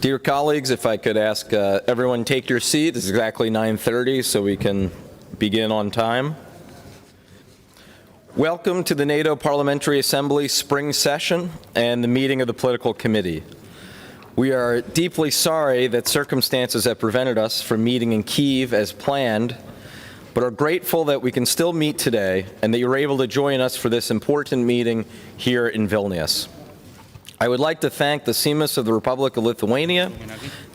Dear colleagues, if I could ask everyone take your seat. It's exactly 9:30, so we can begin on time. Welcome to the NATO Parliamentary Assembly spring session and the meeting of the Political Committee. We are deeply sorry that circumstances have prevented us from meeting in Kyiv as planned, but are grateful that we can still meet today and that you're able to join us for this important meeting here in Vilnius. I would like to thank the Seimas of the Republic of Lithuania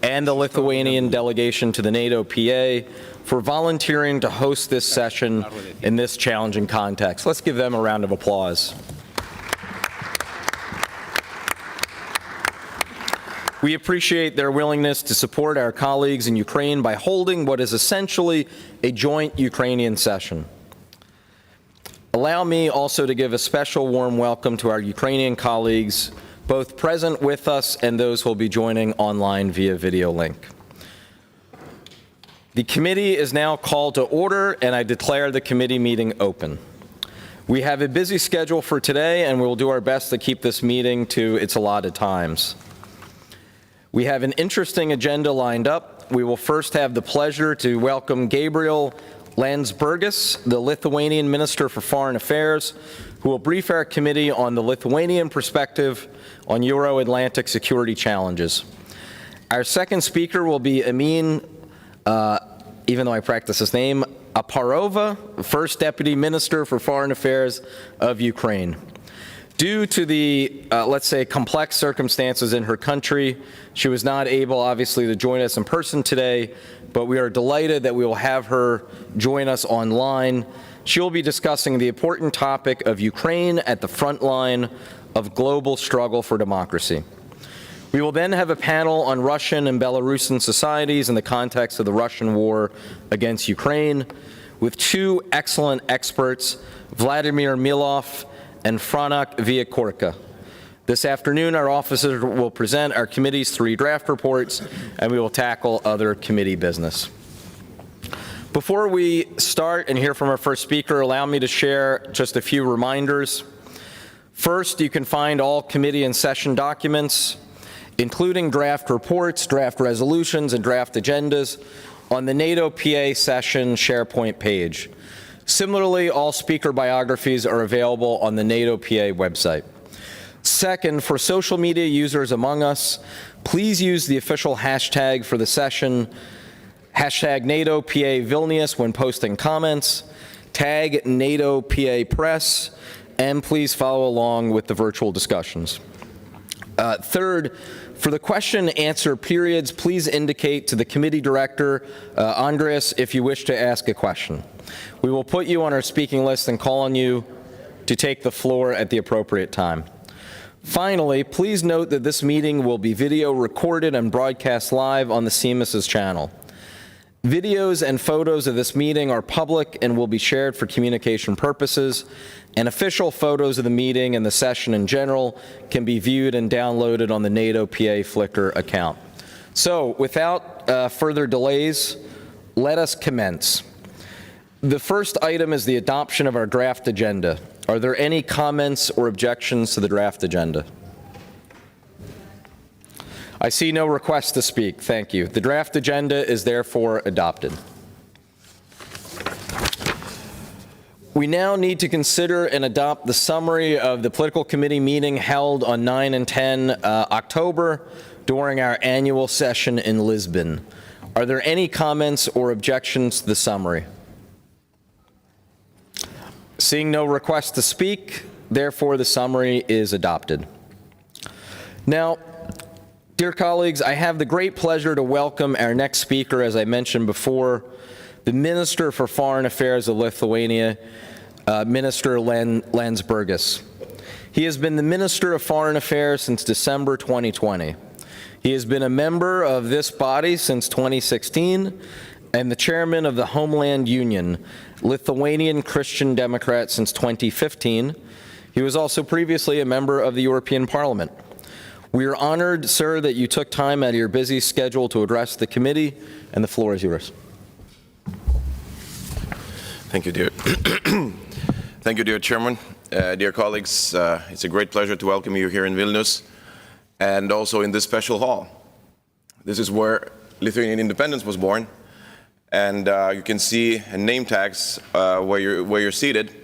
and the Lithuanian delegation to the NATO PA for volunteering to host this session in this challenging context. Let's give them a round of applause. We appreciate their willingness to support our colleagues in Ukraine by holding what is essentially a joint Ukrainian session. Allow me also to give a special warm welcome to our Ukrainian colleagues, both present with us and those who will be joining online via video link. The committee is now called to order, and I declare the committee meeting open. We have a busy schedule for today, and we will do our best to keep this meeting to its allotted times. We have an interesting agenda lined up. We will first have the pleasure to welcome Gabriel Lensbergis, the Lithuanian Minister for Foreign Affairs, who will brief our committee on the Lithuanian perspective on Euro-Atlantic security challenges. Our second speaker will be Amin, even though I practice his name, Aparova, First Deputy Minister for Foreign Affairs of Ukraine. Due to the, let's say, complex circumstances in her country, she was not able, obviously, to join us in person today, but we are delighted that we will have her join us online. She will be discussing the important topic of Ukraine at the front line of global struggle for democracy. We will then have a panel on Russian and Belarusian societies in the context of the Russian war against Ukraine, with two excellent experts, Vladimir Milov and Franak Viakorka. This afternoon, our officers will present our committee's 3 draft reports, and we will tackle other committee business. Before we start and hear from our first speaker, allow me to share just a few reminders. First, you can find all committee and session documents, including draft reports, draft resolutions, and draft agendas, on the NATO PA session SharePoint page. Similarly, all speaker biographies are available on the NATO PA website. Second, for social media users among us, please use the official hashtag for the session, hashtag NATO PA Vilnius, when posting comments, tag NATO PA Press, and please follow along with the virtual discussions. Third, for the question and answer periods, please indicate to the committee director, Andres, if you wish to ask a question. We will put you on our speaking list and call on you to take the floor at the appropriate time. Finally, please note that this meeting will be video recorded and broadcast live on the Seimas' channel. Videos and photos of this meeting are public and will be shared for communication purposes, and official photos of the meeting and the session in general can be viewed and downloaded on the NATO PA Flickr account. So, without further delays, let us commence. The first item is the adoption of our draft agenda. Are there any comments or objections to the draft agenda? I see no request to speak. Thank you. The draft agenda is therefore adopted. We now need to consider and adopt the summary of the Political Committee meeting held on 9 and 10 October during our annual session in Lisbon. Are there any comments or objections to the summary? Seeing no request to speak, therefore the summary is adopted. Now, dear colleagues, I have the great pleasure to welcome our next speaker, as I mentioned before, the Minister for Foreign Affairs of Lithuania, Minister Lensbergis. He has been the Minister of Foreign Affairs since December 2020. He has been a member of this body since 2016 and the chairman of the Homeland Union, Lithuanian Christian Democrat, since 2015. He was also previously a member of the European Parliament. We are honored, sir, that you took time out of your busy schedule to address the committee, and the floor is yours. Thank you, dear. Thank you, dear Chairman. Dear colleagues, it's a great pleasure to welcome you here in Vilnius and also in this special hall. This is where Lithuanian independence was born. And you can see name tags where you're seated.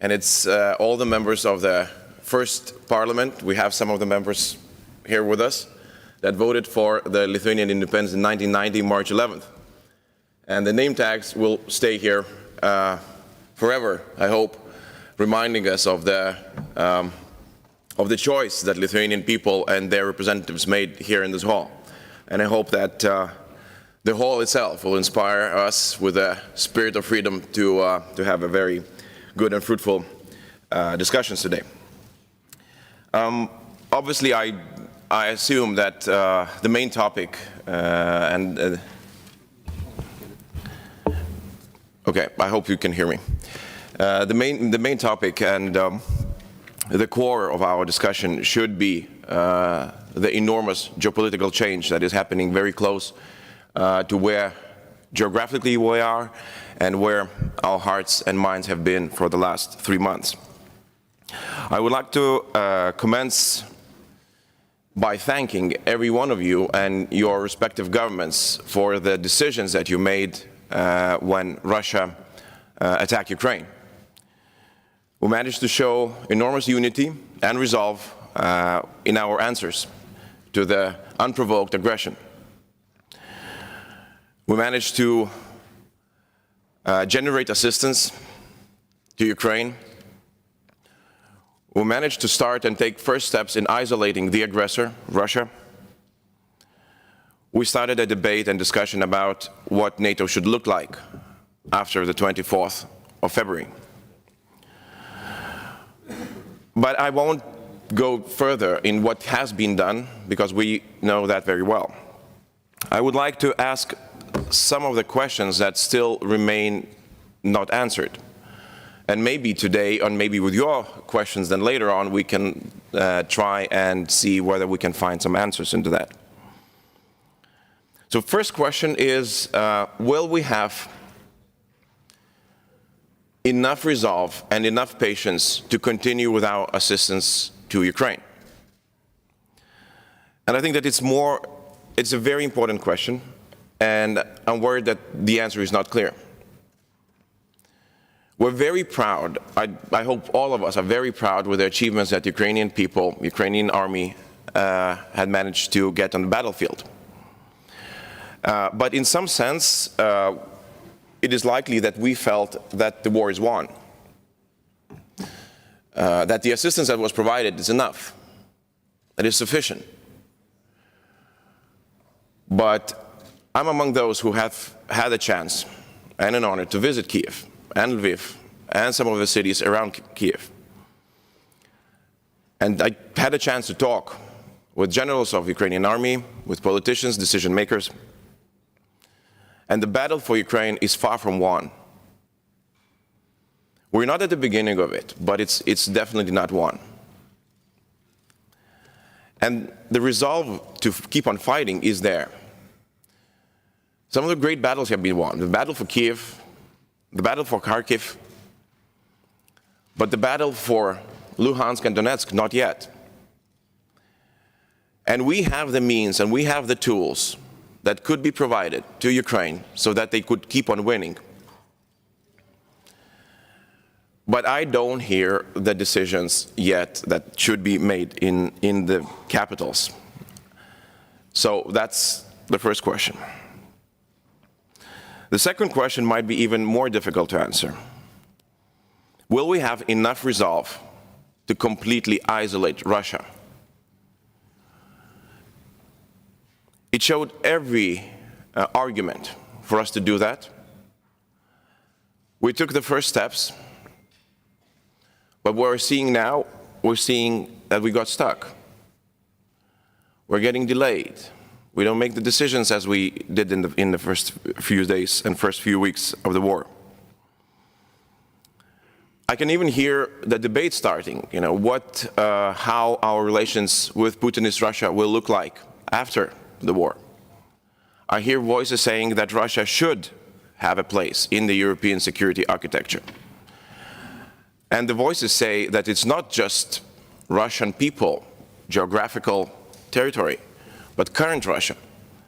And it's all the members of the first parliament. We have some of the members here with us that voted for the Lithuanian independence in 1990, March 11th. And the name tags will stay here forever, I hope, reminding us of the choice that Lithuanian people and their representatives made here in this hall. And I hope that the hall itself will inspire us with a spirit of freedom to have a very good and fruitful discussions today. Obviously, I assume that the main topic okay, I hope you can hear me. The main topic and the core of our discussion should be the enormous geopolitical change that is happening very close to where geographically we are and where our hearts and minds have been for the last 3 months. I would like to commence by thanking every one of you and your respective governments for the decisions that you made when Russia attacked Ukraine. We managed to show enormous unity and resolve in our answers to the unprovoked aggression. We managed to generate assistance to Ukraine. We managed to start and take first steps in isolating the aggressor, Russia. We started a debate and discussion about what NATO should look like after the 24th of February. But I won't go further in what has been done, because we know that very well. I would like to ask some of the questions that still remain not answered. And maybe today, or maybe with your questions, then later on, we can try and see whether we can find some answers into that. So first question is, will we have enough resolve and enough patience to continue with our assistance to Ukraine? And I think that it's a very important question, and I'm worried that the answer is not clear. We're very proud, I hope all of us are very proud with the achievements that Ukrainian people, Ukrainian army had managed to get on the battlefield. But in some sense, it is likely that we felt that the war is won, that the assistance that was provided is enough, that is sufficient. But I'm among those who have had a chance and an honor to visit Kiev and Lviv and some of the cities around Kiev. And I had a chance to talk with generals of the Ukrainian army, with politicians, decision makers. And the battle for Ukraine is far from won. We're not at the beginning of it, but it's definitely not won. And the resolve to keep on fighting is there. Some of the great battles have been won. The battle for Kiev, the battle for Kharkiv, but the battle for Luhansk and Donetsk, not yet. And we have the means and we have the tools that could be provided to Ukraine so that they could keep on winning. But I don't hear the decisions yet that should be made in the capitals. So that's the first question. The second question might be even more difficult to answer. Will we have enough resolve to completely isolate Russia? It showed every argument for us to do that. We took the first steps, but what we're seeing now, we're seeing that we got stuck. We're getting delayed. We don't make the decisions as we did in the first few days and first few weeks of the war. I can even hear the debate starting, how our relations with Putinist Russia will look like after the war. I hear voices saying that Russia should have a place in the European security architecture. And the voices say that it's not just Russian people, geographical territory, but current Russia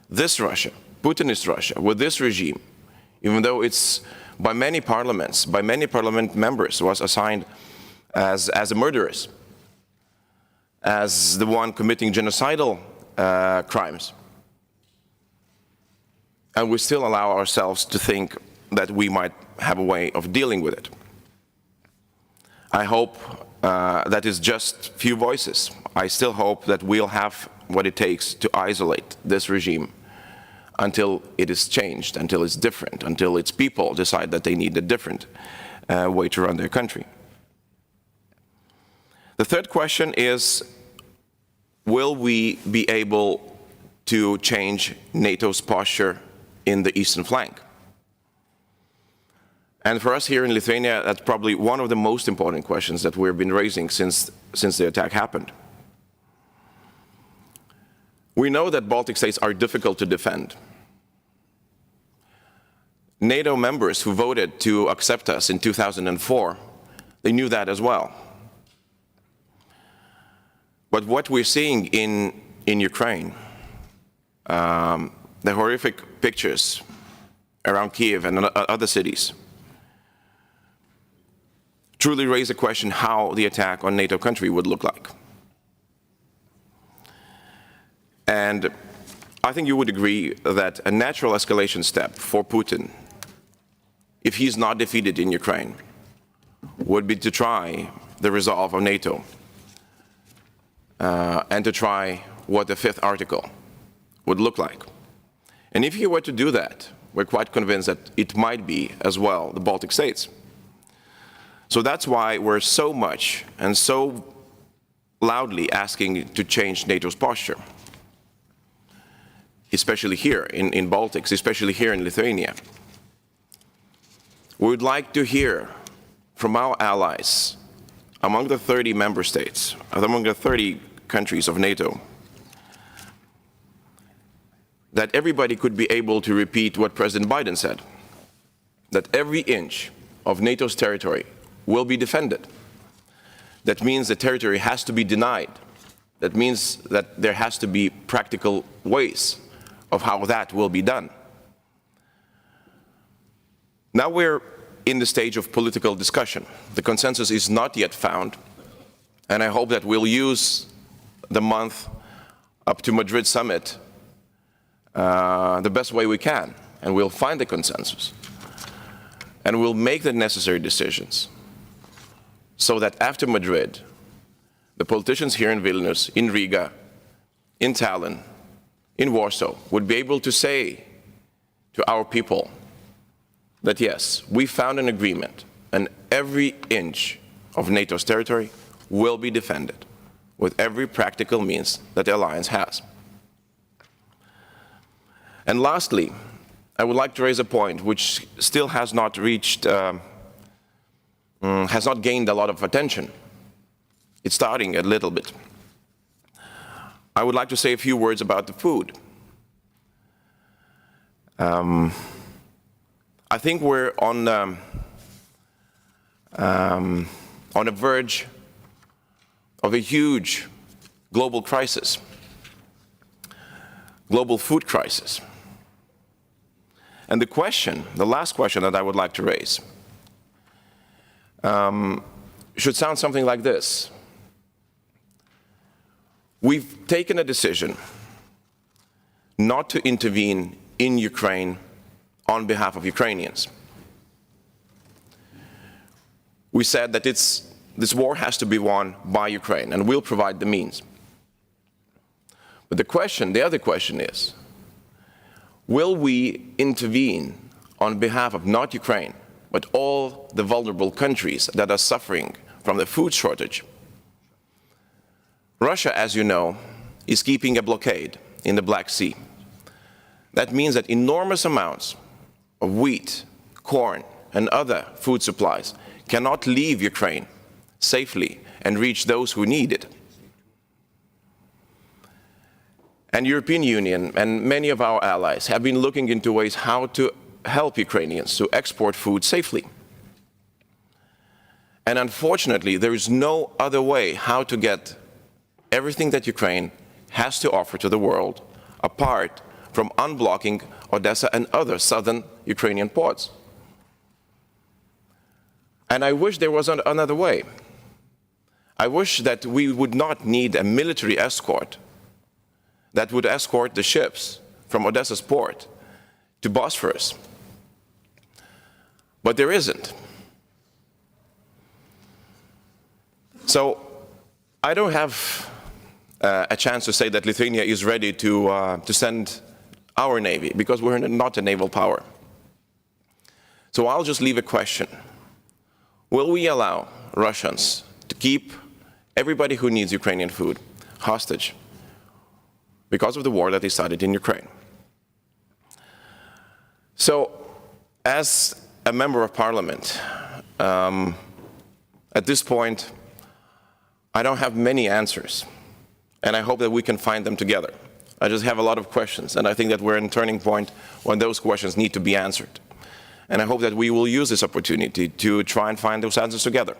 this Russia, Putinist Russia, with this regime, even though it's by many parliaments, by many parliament members, was assigned as a murderess, as the one committing genocidal crimes. And we still allow ourselves to think that we might have a way of dealing with it. I hope that is just few voices. I still hope that we'll have what it takes to isolate this regime until it is changed, until it's different, until its people decide that they need a different way to run their country. The third question is, will we be able to change NATO's posture in the eastern flank? And for us here in Lithuania, that's probably one of the most important questions that we've been raising since the attack happened. We know that Baltic states are difficult to defend. NATO members who voted to accept us in 2004, they knew that as well. But what we're seeing in Ukraine, the horrific pictures around Kiev and other cities, truly raise the question how the attack on NATO country would look like. And I think you would agree that a natural escalation step for Putin, if he's not defeated in Ukraine, would be to try the resolve of NATO and to try what the fifth article would look like. And if he were to do that, we're quite convinced that it might be as well the Baltic states. So that's why we're so much and so loudly asking to change NATO's posture, especially here in Baltics, especially here in Lithuania. We would like to hear from our allies among the 30 member states, among the 30 countries of NATO, that everybody could be able to repeat what President Biden said, that every inch of NATO's territory will be defended. That means the territory has to be denied. That means that there has to be practical ways of how that will be done. Now we're in the stage of political discussion. The consensus is not yet found, and I hope that we'll use the month up to Madrid summit the best way we can, and we'll find the consensus, and we'll make the necessary decisions so that after Madrid, the politicians here in Vilnius, in Riga, in Tallinn, in Warsaw would be able to say to our people that yes, we found an agreement and every inch of NATO's territory will be defended with every practical means that the alliance has. And lastly, I would like to raise a point which still has not reached, has not gained a lot of attention. It's starting a little bit. I would like to say a few words about the food. I think we're on a verge of a huge global crisis, global food crisis. And the question, the last question that I would like to raise, should sound something like this. We've taken a decision not to intervene in Ukraine on behalf of Ukrainians. We said that this war has to be won by Ukraine, and we'll provide the means. But the other question is, will we intervene on behalf of not Ukraine, but all the vulnerable countries that are suffering from the food shortage? Russia, as you know, is keeping a blockade in the Black Sea. That means that enormous amounts of wheat, corn, and other food supplies cannot leave Ukraine safely and reach those who need it. And the European Union and many of our allies have been looking into ways how to help Ukrainians to export food safely. And unfortunately, there is no other way how to get everything that Ukraine has to offer to the world apart from unblocking Odessa and other southern Ukrainian ports. And I wish there was another way. I wish that we would not need a military escort that would escort the ships from Odessa's port to Bosphorus. But there isn't. So I don't have a chance to say that Lithuania is ready to send our navy, because we're not a naval power. So I'll just leave a question. Will we allow Russians to keep everybody who needs Ukrainian food hostage because of the war that they started in Ukraine? So, as a member of parliament, at this point, I don't have many answers, and I hope that we can find them together. I just have a lot of questions, and I think that we're in a turning point when those questions need to be answered. And I hope that we will use this opportunity to try and find those answers together.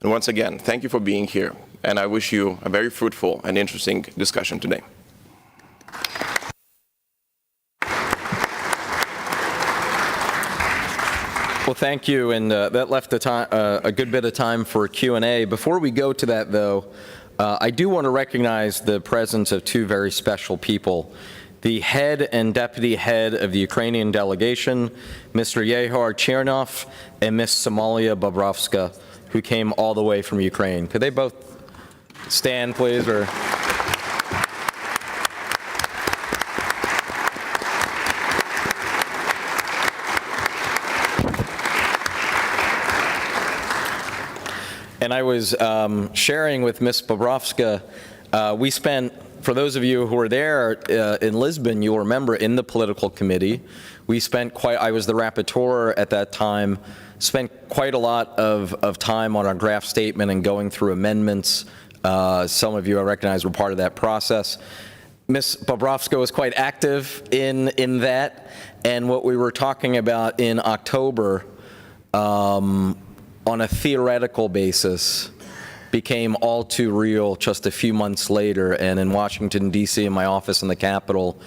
And once again, thank you for being here, and I wish you a very fruitful and interesting discussion today. Well, thank you, and that left a good bit of time for Q&A. Before we go to that, though, I do want to recognize the presence of two very special people. The head and deputy head of the Ukrainian delegation, Mr. Yehor Chernov and Ms. Somalia Bobrovska, who came all the way from Ukraine. Could they both stand, please? Or and I was sharing with Ms. Bobrovska, we spent, for those of you who were there in Lisbon, you'll remember in the political committee, we spent I was the rapporteur at that time, spent quite a lot of time on our draft statement and going through amendments. Some of you I recognize were part of that process. Ms. Bobrovska was quite active in that, and what we were talking about in October on a theoretical basis became all too real just a few months later. And in Washington, D.C., in my office in the Capitol,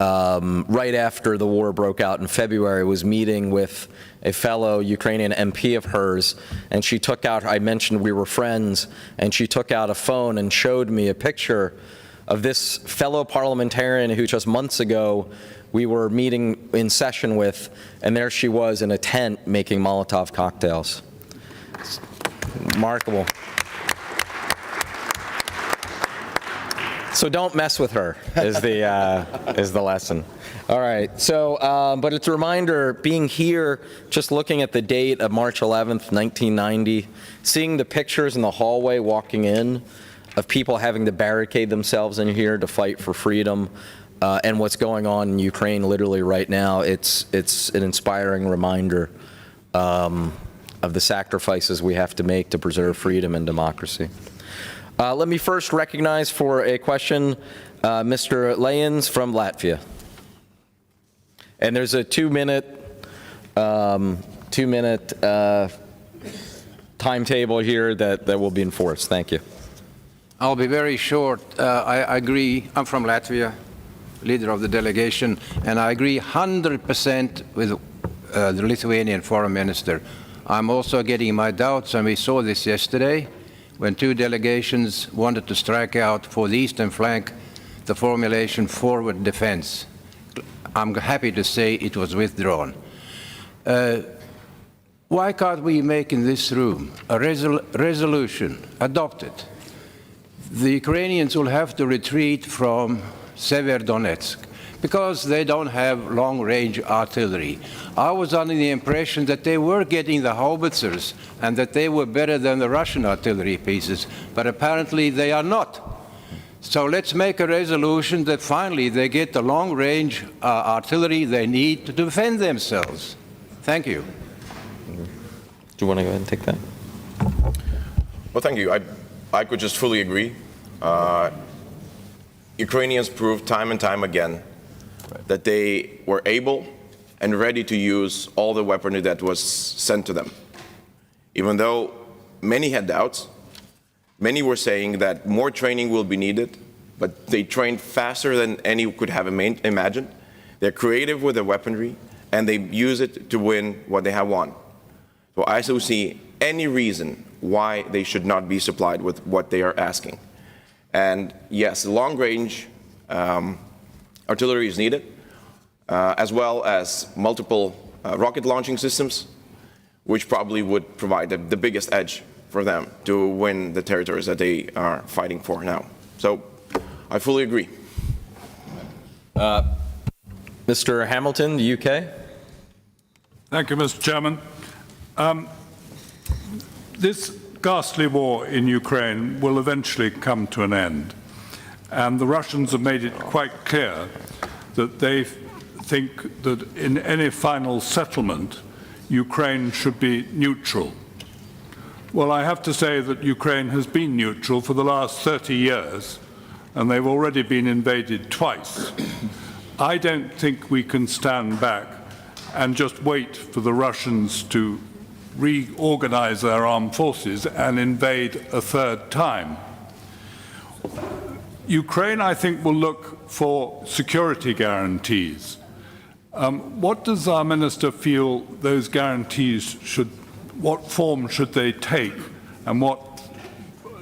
right after the war broke out in February, was meeting with a fellow Ukrainian MP of hers, and she took out, I mentioned we were friends, and she took out a phone and showed me a picture of this fellow parliamentarian who just months ago we were meeting in session with, and there she was in a tent making Molotov cocktails. It's remarkable. So don't mess with her, is the lesson. All right, so, but it's a reminder, being here, just looking at the date of March 11th, 1990, seeing the pictures in the hallway walking in of people having to barricade themselves in here to fight for freedom, and what's going on in Ukraine literally right now, it's an inspiring reminder of the sacrifices we have to make to preserve freedom and democracy. Let me first recognize for a question Mr. Lejans from Latvia. And there's a two-minute timetable here that will be enforced. Thank you. I'll be very short. I agree. I'm from Latvia, leader of the delegation, and I agree 100% with the Lithuanian foreign minister. I'm also getting my doubts, and we saw this yesterday, when two delegations wanted to strike out for the eastern flank the formulation forward defense. I'm happy to say it was withdrawn. Why can't we make in this room a resolution adopted? The Ukrainians will have to retreat from Severodonetsk because they don't have long-range artillery. I was under the impression that they were getting the howitzers and that they were better than the Russian artillery pieces, but apparently they are not. So let's make a resolution that finally they get the long-range artillery they need to defend themselves. Thank you. Do you want to go ahead and take that? Well, thank you. I could just fully agree. Ukrainians proved time and time again that they were able and ready to use all the weaponry that was sent to them. Even though many had doubts, many were saying that more training will be needed, but they train faster than any could have imagined. They're creative with their weaponry, and they use it to win what they have won. So I don't see any reason why they should not be supplied with what they are asking. And yes, long-range artillery is needed, as well as multiple rocket launching systems, which probably would provide the biggest edge for them to win the territories that they are fighting for now. So I fully agree. Mr. Hamilton, the UK. Thank you, Mr. Chairman. This ghastly war in Ukraine will eventually come to an end. And the Russians have made it quite clear that they think that in any final settlement, Ukraine should be neutral. Well, I have to say that Ukraine has been neutral for the last 30 years, and they've already been invaded twice. I don't think we can stand back and just wait for the Russians to reorganize their armed forces and invade a third time. Ukraine, I think, will look for security guarantees. What does our minister feel those guarantees should, what form should they take, and what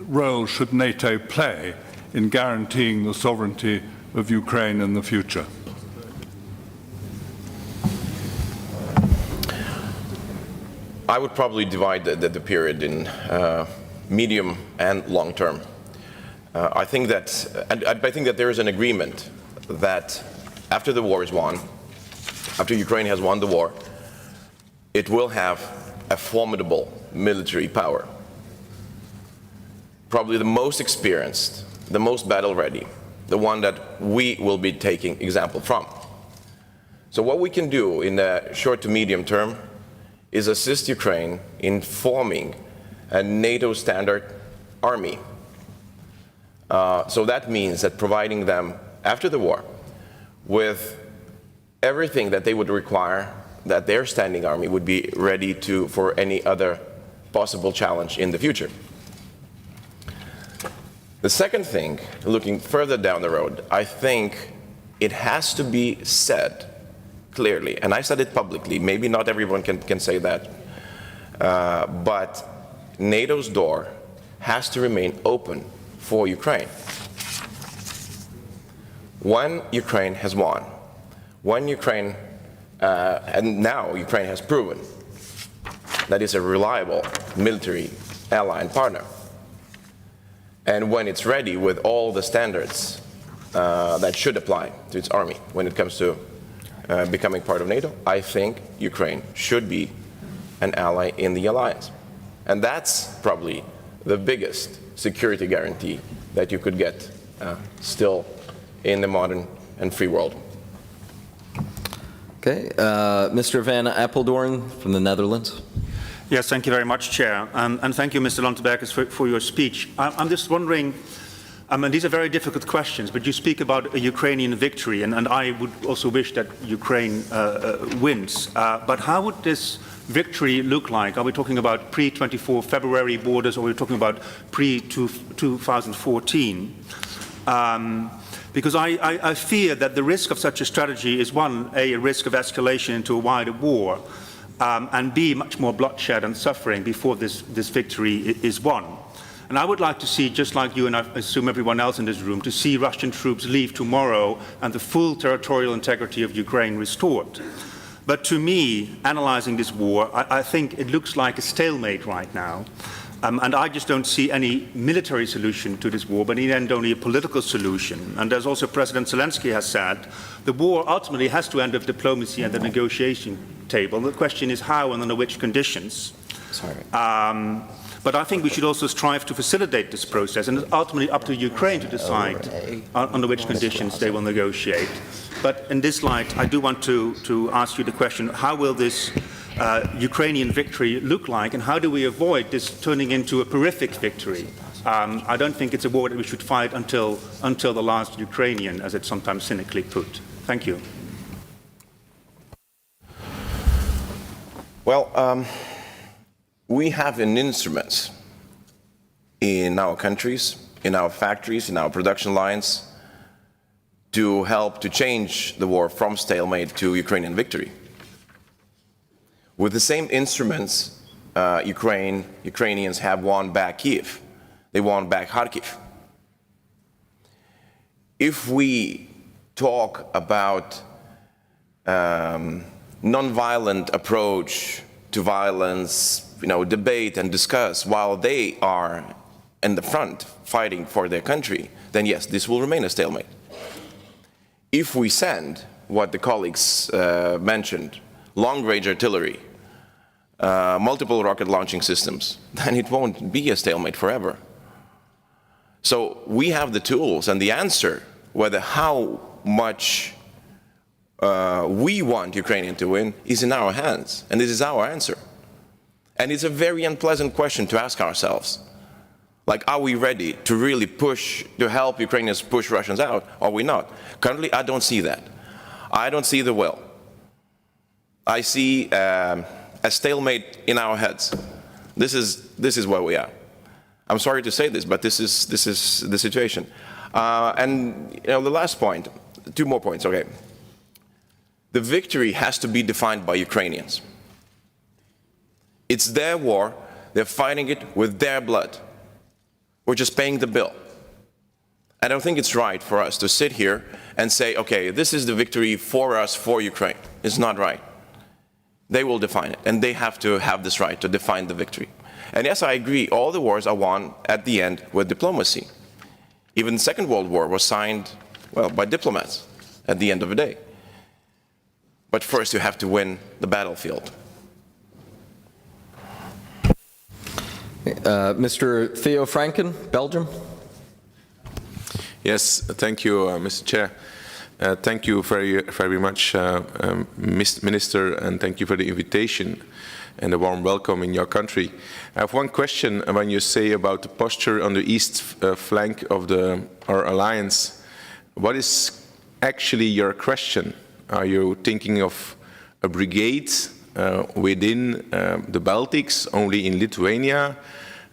role should NATO play in guaranteeing the sovereignty of Ukraine in the future? I would probably divide the period in medium and long term. I think that there is an agreement that after the war is won, after Ukraine has won the war, it will have a formidable military power. Probably the most experienced, the most battle-ready, the one that we will be taking example from. So what we can do in the short to medium term is assist Ukraine in forming a NATO standard army. So that means that providing them, after the war, with everything that they would require, that their standing army would be ready for any other possible challenge in the future. The second thing, looking further down the road, I think it has to be said clearly, and I said it publicly, maybe not everyone can say that, but NATO's door has to remain open for Ukraine. When Ukraine has won, when Ukraine, and now Ukraine has proven that it's a reliable military ally and partner, and when it's ready with all the standards that should apply to its army when it comes to becoming part of NATO, I think Ukraine should be an ally in the alliance. And that's probably the biggest security guarantee that you could get still in the modern and free world. Okay, Mr. Van Apeldoorn from the Netherlands. Yes, thank you very much, Chair. And thank you, Mr. Lensbergis, for your speech. I'm just wondering, and these are very difficult questions, but you speak about a Ukrainian victory, and I would also wish that Ukraine wins. But how would this victory look like? Are we talking about pre-24 February borders, or are we talking about pre-2014? Because I fear that the risk of such a strategy is, one, a risk of escalation into a wider war, and B, much more bloodshed and suffering before this victory is won. And I would like to see, just like you and I assume everyone else in this room, to see Russian troops leave tomorrow and the full territorial integrity of Ukraine restored. But to me, analyzing this war, I think it looks like a stalemate right now. And I just don't see any military solution to this war, but in the end only a political solution. And as also President Zelensky has said, the war ultimately has to end with diplomacy and the negotiation table. The question is how and under which conditions. But I think we should also strive to facilitate this process, and it's ultimately up to Ukraine to decide under which conditions they will negotiate. But in this light, I do want to ask you the question, how will this Ukrainian victory look like, and how do we avoid this turning into a horrific victory? I don't think it's a war that we should fight until the last Ukrainian, as it's sometimes cynically put. Thank you. Well, we have an instruments in our countries in our factories, in our production lines, to help to change the war from stalemate to Ukrainian victory. With the same instruments, Ukrainians have won back Kyiv. They won back Kharkiv. If we talk about non-violent approach to violence, debate and discuss while they are in the front fighting for their country, then yes, this will remain a stalemate. If we send what the colleagues mentioned, long-range artillery, multiple rocket launching systems, then it won't be a stalemate forever. So we have the tools, and the answer, whether how much we want Ukraine to win, is in our hands, and this is our answer. And it's a very unpleasant question to ask ourselves. Like, are we ready to really push, to help Ukrainians push Russians out, or are we not? Currently, I don't see that. I don't see the will. I see a stalemate in our heads. This is where we are. I'm sorry to say this, but this is the situation. And the last point, 2 more points, okay. The victory has to be defined by Ukrainians. It's their war, they're fighting it with their blood. We're just paying the bill. I don't think it's right for us to sit here and say, okay, this is the victory for us, for Ukraine. It's not right. They will define it, and they have to have this right to define the victory. And yes, I agree, all the wars are won at the end with diplomacy. Even the Second World War was signed, well, by diplomats at the end of the day. But first you have to win the battlefield. Mr. Theo Franken, Belgium. Yes, thank you, Mr. Chair. Thank you very much, Minister, and thank you for the invitation and a warm welcome in your country. I have one question when you say about the posture on the east flank of our alliance. What is actually your question? Are you thinking of a brigade within the Baltics, only in Lithuania?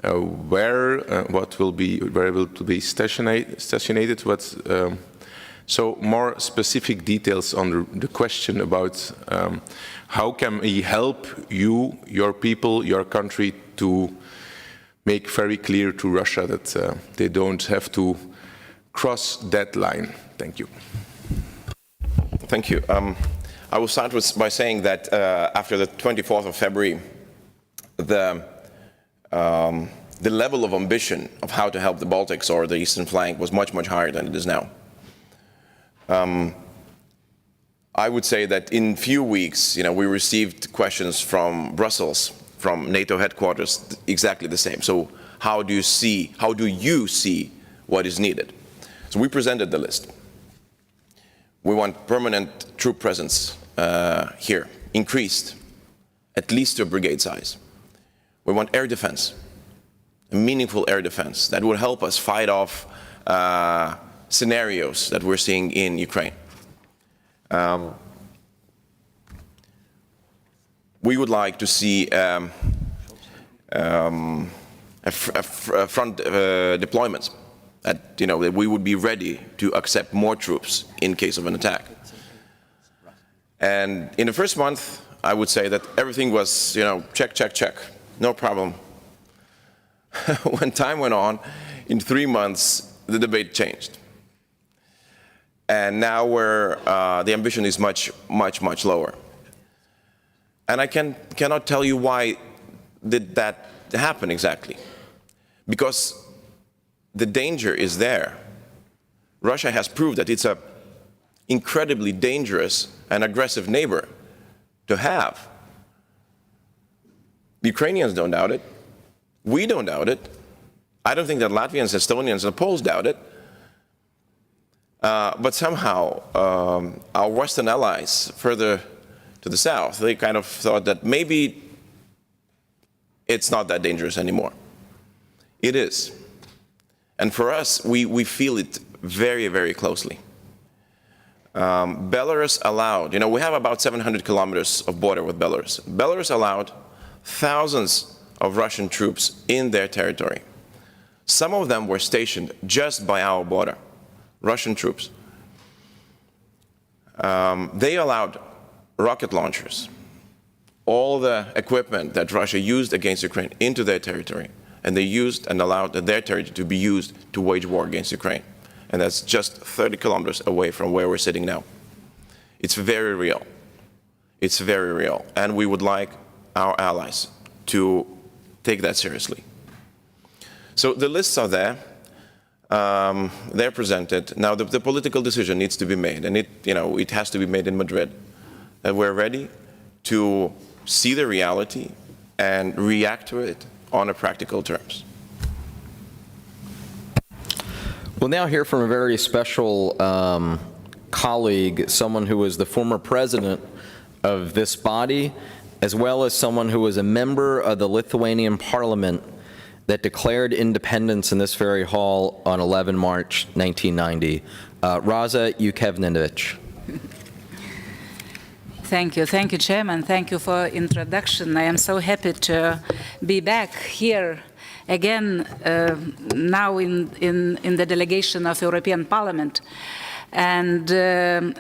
Where it will be stationated? So more specific details on the question about how can we help you, your people, your country to make very clear to Russia that they don't have to cross that line. Thank you. Thank you. I will start by saying that after the 24th of February, the level of ambition of how to help the Baltics or the eastern flank was much, much higher than it is now. I would say that in few weeks, we received questions from Brussels, from NATO headquarters, exactly the same. So how do you see what is needed? So we presented the list. We want permanent troop presence here, increased, at least to a brigade size. We want air defense, a meaningful air defense that will help us fight off scenarios that we're seeing in Ukraine. We would like to see front deployments, that we would be ready to accept more troops in case of an attack. And in the first month, I would say that everything was, check, check, check, no problem. When time went on, in 3 months, the debate changed. And now the ambition is much, much, much lower. And I cannot tell you why did that happen exactly. Because the danger is there. Russia has proved that it's an incredibly dangerous and aggressive neighbor to have. The Ukrainians don't doubt it. We don't doubt it. I don't think that Latvians, Estonians, and Poles doubt it. But somehow, our Western allies further to the south, they kind of thought that maybe it's not that dangerous anymore. It is. And for us, we feel it very, very closely. Belarus allowed, we have about 700 kilometers of border with Belarus. Belarus allowed thousands of Russian troops in their territory. Some of them were stationed just by our border, Russian troops. They allowed rocket launchers, all the equipment that Russia used against Ukraine into their territory, and they used and allowed their territory to be used to wage war against Ukraine. And that's just 30 kilometers away from where we're sitting now. It's very real. It's very real. And we would like our allies to take that seriously. So the lists are there. They're presented. Now the political decision needs to be made, and it has to be made in Madrid. And we're ready to see the reality and react to it on a practical terms. We'll now hear from a very special colleague, someone who was the former president of this body, as well as someone who was a member of the Lithuanian parliament that declared independence in this very hall on 11 March 1990. Raza Yukevnevich. Thank you, Chairman. Thank you for introduction. I am so happy to be back here again now in the delegation of European Parliament, and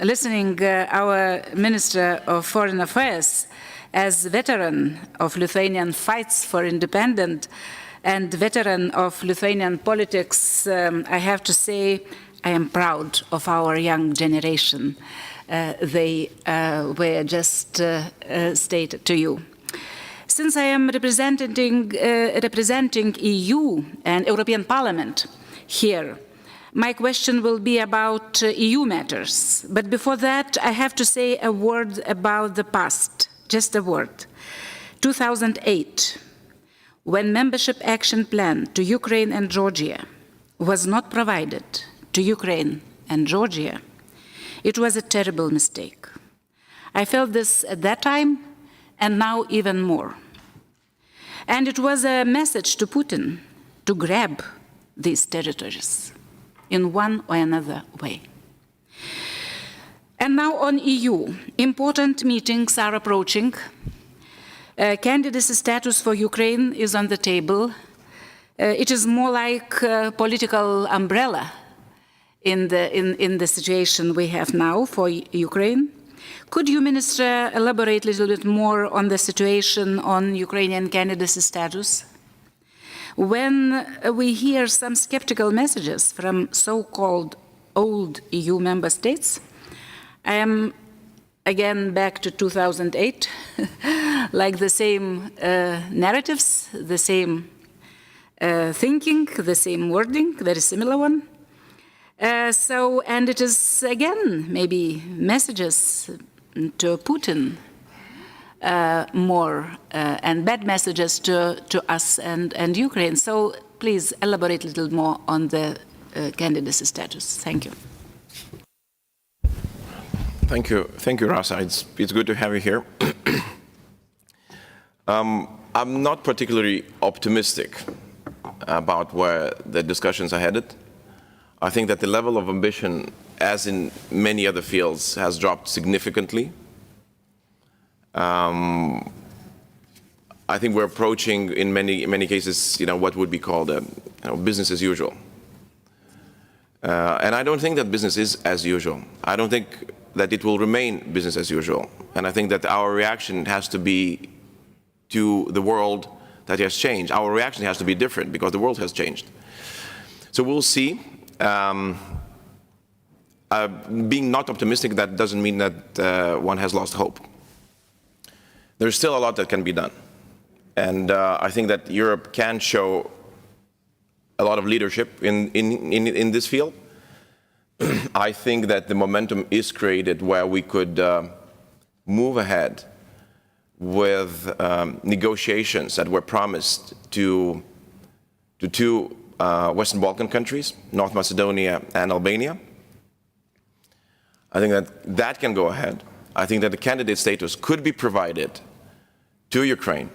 listening our Minister of Foreign Affairs as veteran of Lithuanian fights for independence and veteran of Lithuanian politics. I have to say I am proud of our young generation. They were just stated to you. Since I am representing EU and European Parliament here, my question will be about EU matters. But before that, I have to say a word about the past, just a word. 2008, when membership action plan to Ukraine and Georgia was not provided to Ukraine and Georgia, it was a terrible mistake. I felt this at that time, and now even more. And it was a message to Putin to grab these territories in one or another way. And now on EU, important meetings are approaching. Candidacy status for Ukraine is on the table. It is more like a political umbrella in the situation we have now for Ukraine. Could you, Minister, elaborate a little bit more on the situation on Ukrainian candidacy status? When we hear some skeptical messages from so-called old EU member states, I am again back to 2008, like the same narratives, the same thinking, the same wording, very similar one. And it is again maybe messages to Putin more and bad messages to us and Ukraine. So please elaborate a little more on the candidacy status. Thank you. Thank you, Rasa. It's good to have you here. I'm not particularly optimistic about where the discussions are headed. I think that the level of ambition, as in many other fields, has dropped significantly. I think we're approaching, in many cases, what would be called business as usual. And I don't think that business is as usual. I don't think that it will remain business as usual. And I think that our reaction has to be to the world that has changed. Our reaction has to be different because the world has changed. So we'll see. Being not optimistic, that doesn't mean that one has lost hope. There's still a lot that can be done. And I think that Europe can show a lot of leadership in this field. I think that the momentum is created where we could move ahead with negotiations that were promised to two Western Balkan countries, North Macedonia and Albania. I think that can go ahead. I think that the candidate status could be provided to Ukraine.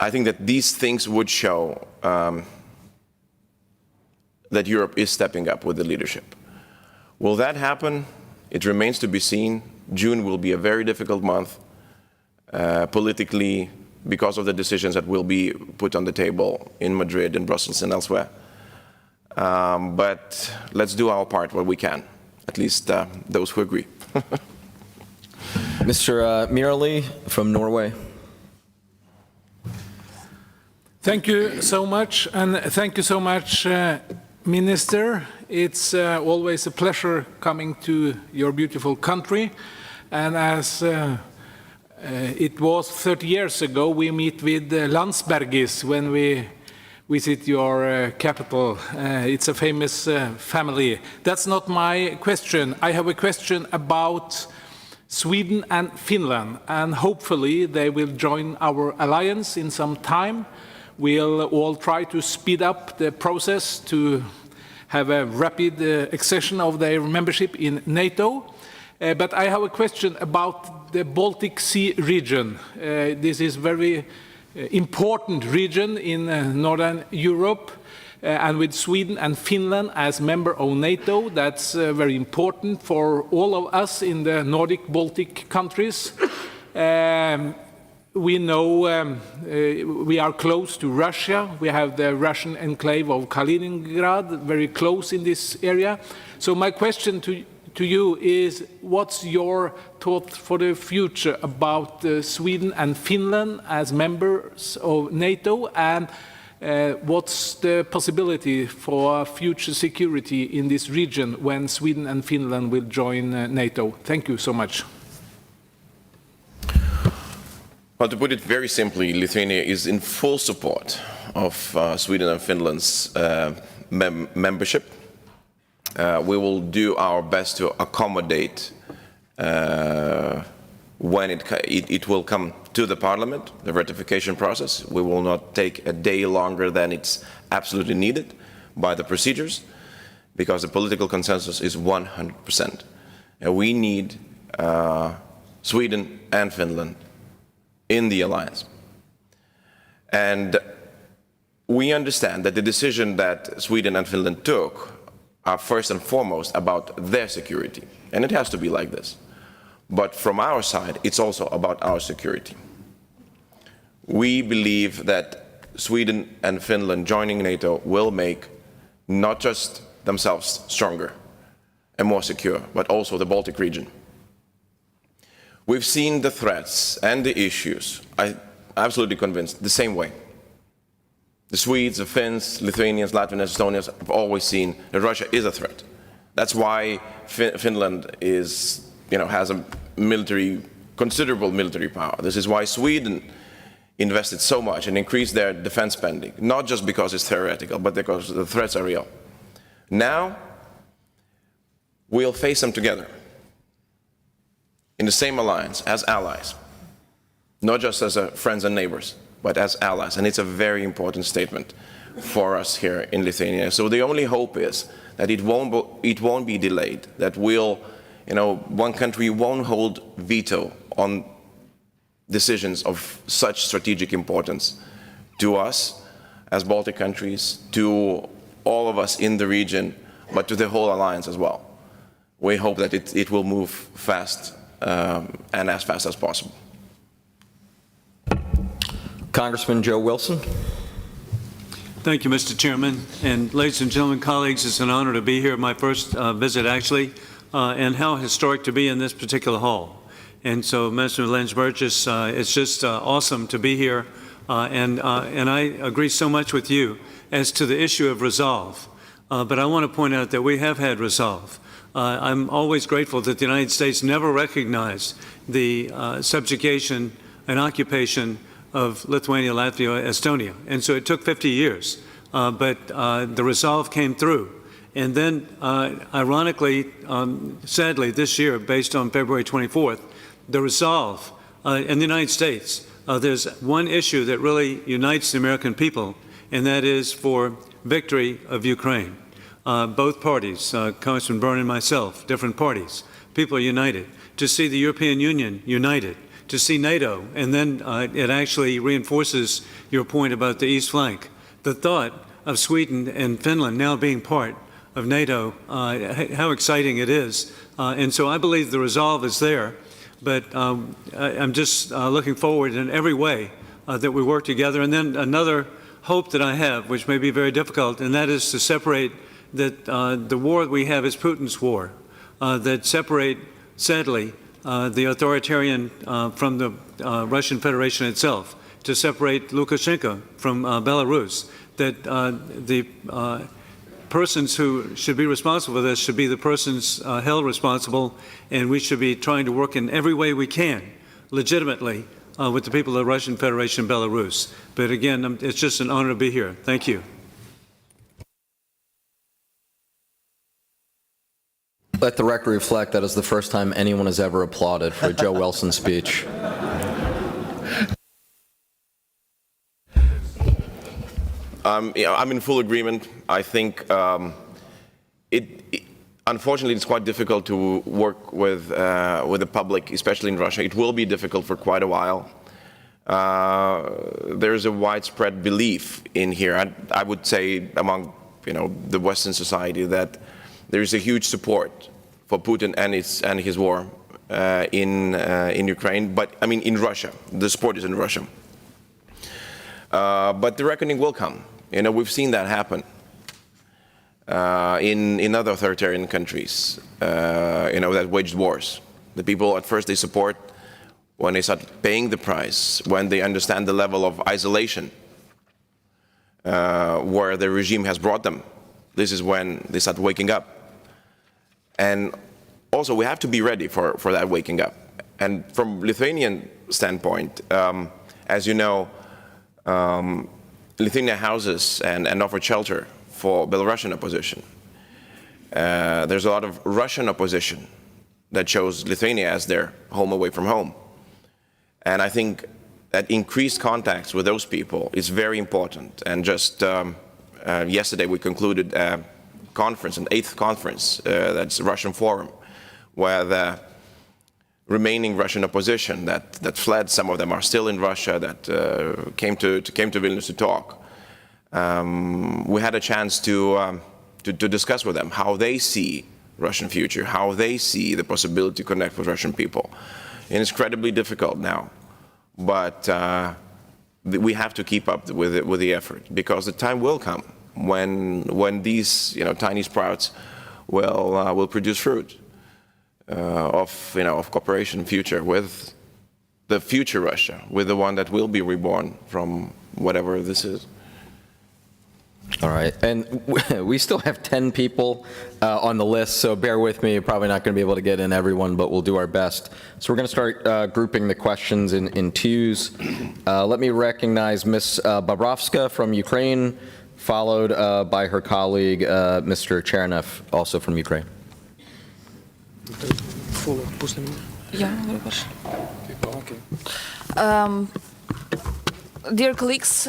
I think that these things would show that Europe is stepping up with the leadership. Will that happen? It remains to be seen. June will be a very difficult month, politically, because of the decisions that will be put on the table in Madrid, in Brussels, and elsewhere. But let's do our part where we can, at least those who agree. Mr. Myrli from Norway. Thank you so much, and thank you so much, Minister. It's always a pleasure coming to your beautiful country, and as it was 30 years ago, we meet with Lensbergis when we visit your capital. It's a famous family. That's not my question. I have a question about Sweden and Finland, and hopefully they will join our alliance in some time. We'll all try to speed up the process to have a rapid accession of their membership in NATO. But I have a question about the Baltic Sea region. This is a very important region in Northern Europe, and with Sweden and Finland as member of NATO, that's very important for all of us in the Nordic Baltic countries. We know we are close to Russia. We have the Russian enclave of Kaliningrad, very close in this area. So my question to you is, what's your thought for the future about Sweden and Finland as members of NATO, and what's the possibility for future security in this region when Sweden and Finland will join NATO? Thank you so much. Well, to put it very simply, Lithuania is in full support of Sweden and Finland's membership. We will do our best to accommodate when it will come to the Parliament, the ratification process. We will not take a day longer than it's absolutely needed by the procedures, because the political consensus is 100%. And we need Sweden and Finland in the alliance. And we understand that the decision that Sweden and Finland took are first and foremost about their security. And it has to be like this. But from our side, it's also about our security. We believe that Sweden and Finland joining NATO will make not just themselves stronger and more secure, but also the Baltic region. We've seen the threats and the issues, I'm absolutely convinced, the same way. The Swedes, the Finns, Lithuanians, Latvians, Estonians have always seen that Russia is a threat. That's why Finland is, has a considerable military power. This is why Sweden invested so much and increased their defense spending, not just because it's theoretical, but because the threats are real. Now, we'll face them together in the same alliance as allies, not just as friends and neighbors, but as allies. And it's a very important statement for us here in Lithuania. So the only hope is that it won't be delayed, that one country won't hold veto on decisions of such strategic importance to us as Baltic countries, to all of us in the region, but to the whole alliance as well. We hope that it will move fast and as fast as possible. Congressman Joe Wilson. Thank you, Mr. Chairman. And ladies and gentlemen, colleagues, it's an honor to be here, my first visit actually, and how historic to be in this particular hall. And so, Mr. Lensbergis, it's just awesome to be here, and I agree so much with you as to the issue of resolve. But I want to point out that we have had resolve. I'm always grateful that the United States never recognized the subjugation and occupation of Lithuania, Latvia, Estonia. And so it took 50 years, but the resolve came through. And then, ironically, sadly, this year, based on February 24th, the resolve in the United States, there's one issue that really unites the American people, and that is for victory of Ukraine. Both parties, Congressman Byrne and myself, different parties, people are united. To see the European Union united, to see NATO, and then it actually reinforces your point about the East flank. The thought of Sweden and Finland now being part of NATO, how exciting it is. And so I believe the resolve is there, but I'm just looking forward in every way that we work together. And then another hope that I have, which may be very difficult, and that is to separate that the war we have is Putin's war, that separate, sadly, the authoritarian from the Russian Federation itself, to separate Lukashenko from Belarus, that the persons who should be responsible for this should be the persons held responsible, and we should be trying to work in every way we can, legitimately, with the people of the Russian Federation and Belarus. But again, it's just an honor to be here. Thank you. Let the record reflect that is the first time anyone has ever applauded for a Joe Wilson speech. I'm in full agreement. I think unfortunately, it's quite difficult to work with the public, especially in Russia. It will be difficult for quite a while. There's a widespread belief in here, I would say among the Western society, that there is a huge support for Putin and his war in Ukraine, but I mean in Russia. The support is in Russia. But the reckoning will come. We've seen that happen in other authoritarian countries, that waged wars. The people at first they support, when they start paying the price, when they understand the level of isolation where the regime has brought them, this is when they start waking up. And also we have to be ready for that waking up. And from Lithuanian standpoint, as you know, Lithuania houses and offers shelter for Belarusian opposition. There's a lot of Russian opposition that chose Lithuania as their home away from home. And I think that increased contacts with those people is very important. And just yesterday we concluded a conference, an 8th conference, that's a Russian forum, where the remaining Russian opposition that fled, some of them are still in Russia, that came to Vilnius to talk. We had a chance to discuss with them how they see Russian future, how they see the possibility to connect with Russian people. And it's incredibly difficult now, but we have to keep up with the effort, because the time will come when these tiny sprouts will produce fruit. Of cooperation future with the future Russia, with the one that will be reborn from whatever this is. All right, and we still have 10 people on the list, so bear with me. You're probably not going to be able to get in everyone, but we'll do our best. So we're going to start grouping the questions in twos. Let me recognize Ms. Bobrovska from Ukraine, followed by her colleague, Mr. Chernev, also from Ukraine. Dear colleagues,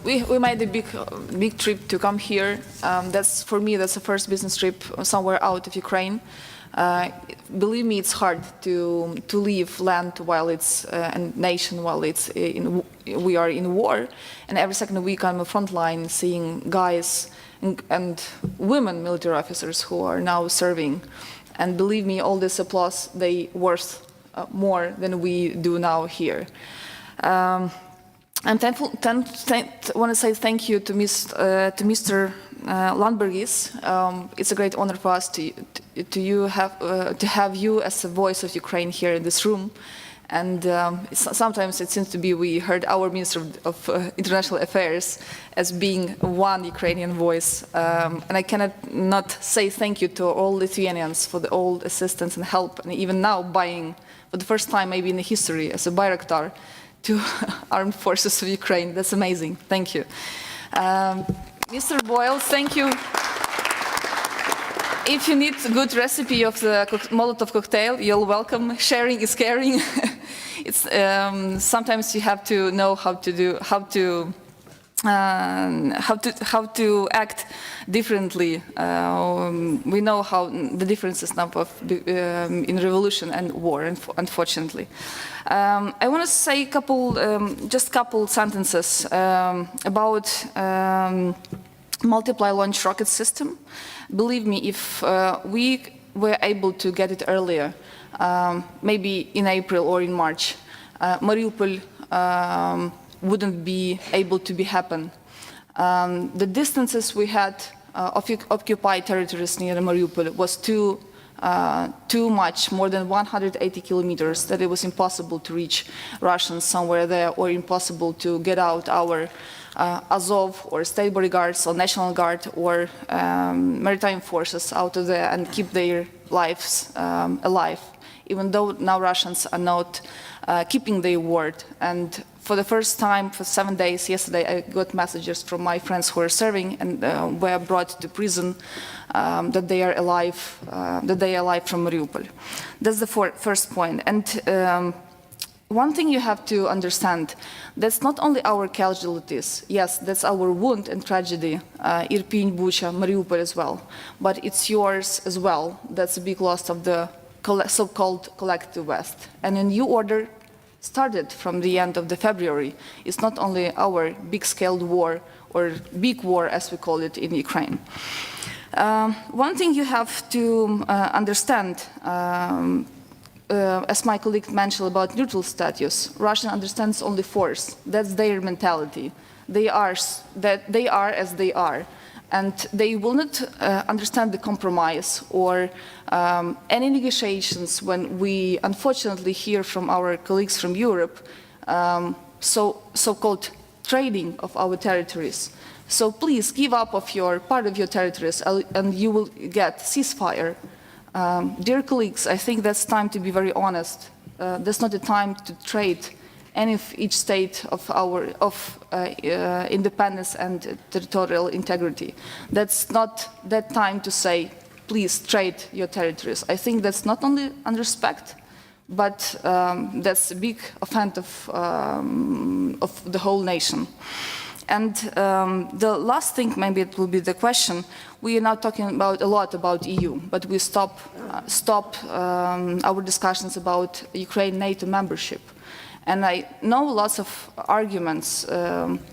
we made a big trip to come here. For me, that's the first business trip somewhere out of Ukraine. Believe me, it's hard to leave land while it's a nation while we are in war, and every second week I'm on the front line seeing guys and women military officers who are now serving. And believe me, all this applause, they worth more than we do now here. I'm thankful. Want to say thank you to Mr. Lensbergis. It's a great honor for us to have you as a voice of Ukraine here in this room. And sometimes it seems to be we heard our Minister of International Affairs as being one Ukrainian voice. And I cannot not say thank you to all Lithuanians for all assistance and help, and even now buying, for the first time maybe in the history, as a Bayraktar to Armed Forces of Ukraine. That's amazing. Thank you. Mr. Boyle, thank you. If you need a good recipe of the Molotov cocktail, you're welcome. Sharing is caring. It's sometimes you have to know how to act differently. We know how the differences now in revolution and war, unfortunately. I want to say just a couple sentences about multiply launch rocket system. Believe me, if we were able to get it earlier, maybe in April or in March, Mariupol wouldn't be able to be happen. The distances we had of occupied territories near Mariupol was too much, more than 180 kilometers, that it was impossible to reach Russians somewhere there, or impossible to get out our Azov or State Bodyguards or National Guard or maritime forces out of there and keep their lives alive, even though now Russians are not keeping their word. And for the first time, for 7 days, yesterday, I got messages from my friends who are serving and were brought to prison that they are alive, from Mariupol. That's the first point. And one thing you have to understand, that's not only our casualties. Yes, that's our wound and tragedy, Irpin, Bucha, Mariupol as well. But it's yours as well. That's a big loss of the so-called collective West. And a new order started from the end of the February. It's not only our big-scale war, or big war as we call it in Ukraine. One thing you have to understand, as my colleague mentioned about neutral status, Russia understands only force. That's their mentality. They are as they are. And they will not understand the compromise or any negotiations when we unfortunately hear from our colleagues from Europe so-called trading of our territories. So please give up of your part of your territories and you will get ceasefire. Dear colleagues, I think that's time to be very honest. That's not the time to trade any of each state of our independence and territorial integrity. That's not that time to say, please trade your territories. I think that's not only unrespect, but that's a big offense of the whole nation. And the last thing, maybe it will be the question, we are now talking about a lot about EU, but we stop our discussions about Ukraine NATO membership. And I know lots of arguments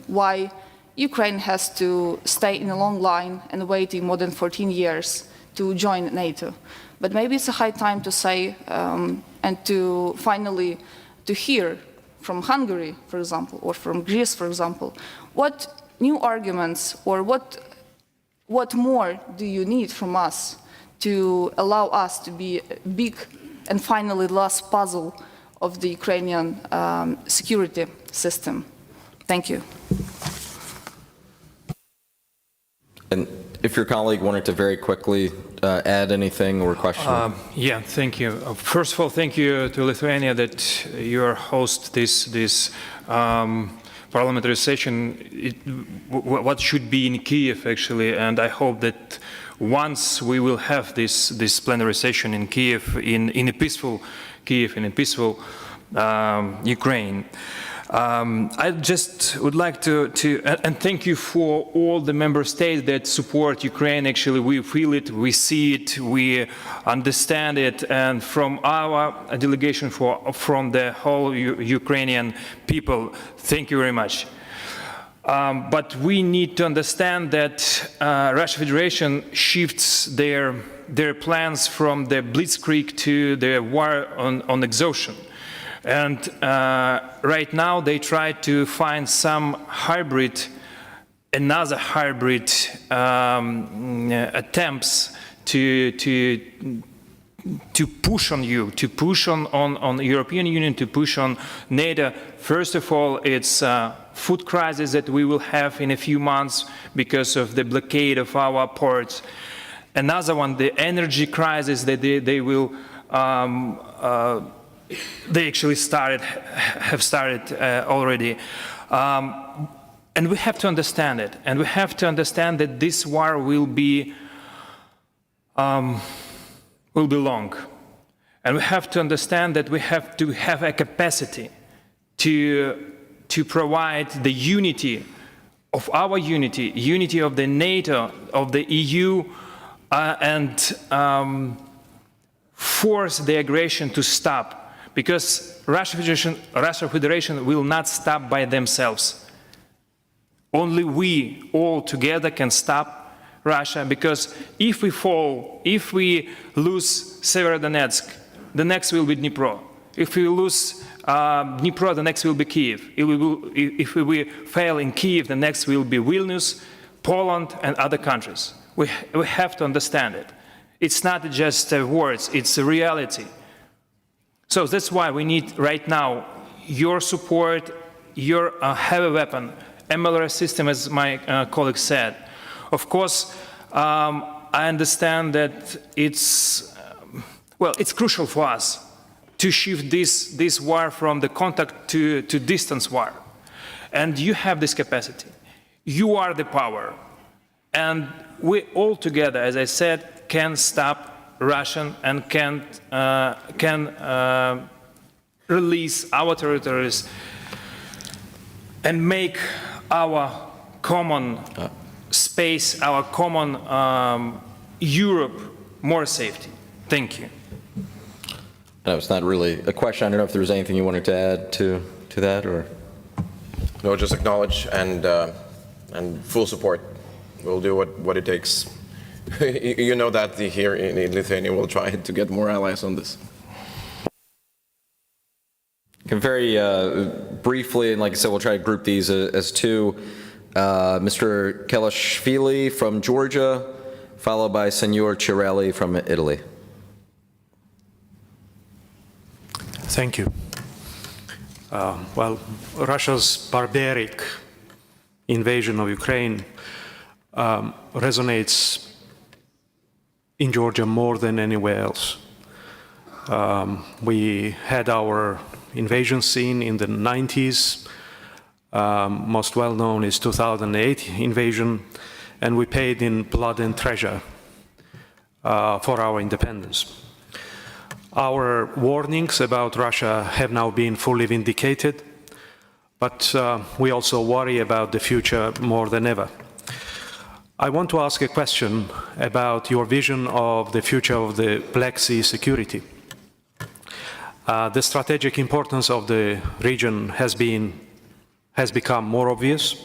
why Ukraine has to stay in a long line and waiting more than 14 years to join NATO. But maybe it's a high time to say and to finally to hear from Hungary, for example, or from Greece, for example, what new arguments or what more do you need from us to allow us to be a big and finally last puzzle of the Ukrainian security system. Thank you. And if your colleague wanted to very quickly add anything or question. Yeah, thank you. First of all, thank you to Lithuania that you are host this parliamentary session. What should be in Kiev actually, and I hope that once we will have this plenary session in Kiev, in a peaceful Kiev, in a peaceful Ukraine. I just would like to and thank you for all the member states that support Ukraine. Actually, we feel it, we see it, we understand it, and from our delegation, from the whole Ukrainian people, thank you very much. But we need to understand that Russian Federation shifts their plans from the blitzkrieg to the war on exhaustion. And right now they try to find some another hybrid attempts to push on you, to push on the European Union, to push on NATO. First of all, it's food crisis that we will have in a few months because of the blockade of our ports. Another one, the energy crisis that they will they actually have started already. And we have to understand it. And we have to understand that this war will be long. And we have to understand that we have to have a capacity to provide the unity of our unity of the NATO, of the EU, and force the aggression to stop. Because Russia Federation will not stop by themselves. Only we all together can stop Russia, because if we fall, if we lose Severodonetsk, the next will be Dnipro. If we lose Dnipro, the next will be Kiev. If we fail in Kiev, the next will be Vilnius, Poland, and other countries. We have to understand it. It's not just words, it's a reality. So that's why we need right now your support, your heavy weapon, MLRS system, as my colleague said. Of course, I understand that it's crucial for us to shift this war from the contact to distance war. And you have this capacity. You are the power. And we all together, as I said, can stop Russian and can release our territories and make our common space, our common Europe more safety. Thank you. No, it's not really a question. I don't know if there was anything you wanted to add to that, or? No, just acknowledge and full support. We'll do what it takes. You know that here in Lithuania we'll try to get more allies on this. Can very briefly, and like I said, we'll try to group these as two. Mr. Kalesnikova from Georgia, followed by Senor Cirelli from Italy. Thank you. Well, Russia's barbaric invasion of Ukraine resonates in Georgia more than anywhere else. We had our invasion scene in the 90s. Most well known is 2008 invasion, and we paid in blood and treasure for our independence. Our warnings about Russia have now been fully vindicated, but we also worry about the future more than ever. I want to ask a question about your vision of the future of the Black Sea security. The strategic importance of the region has become more obvious.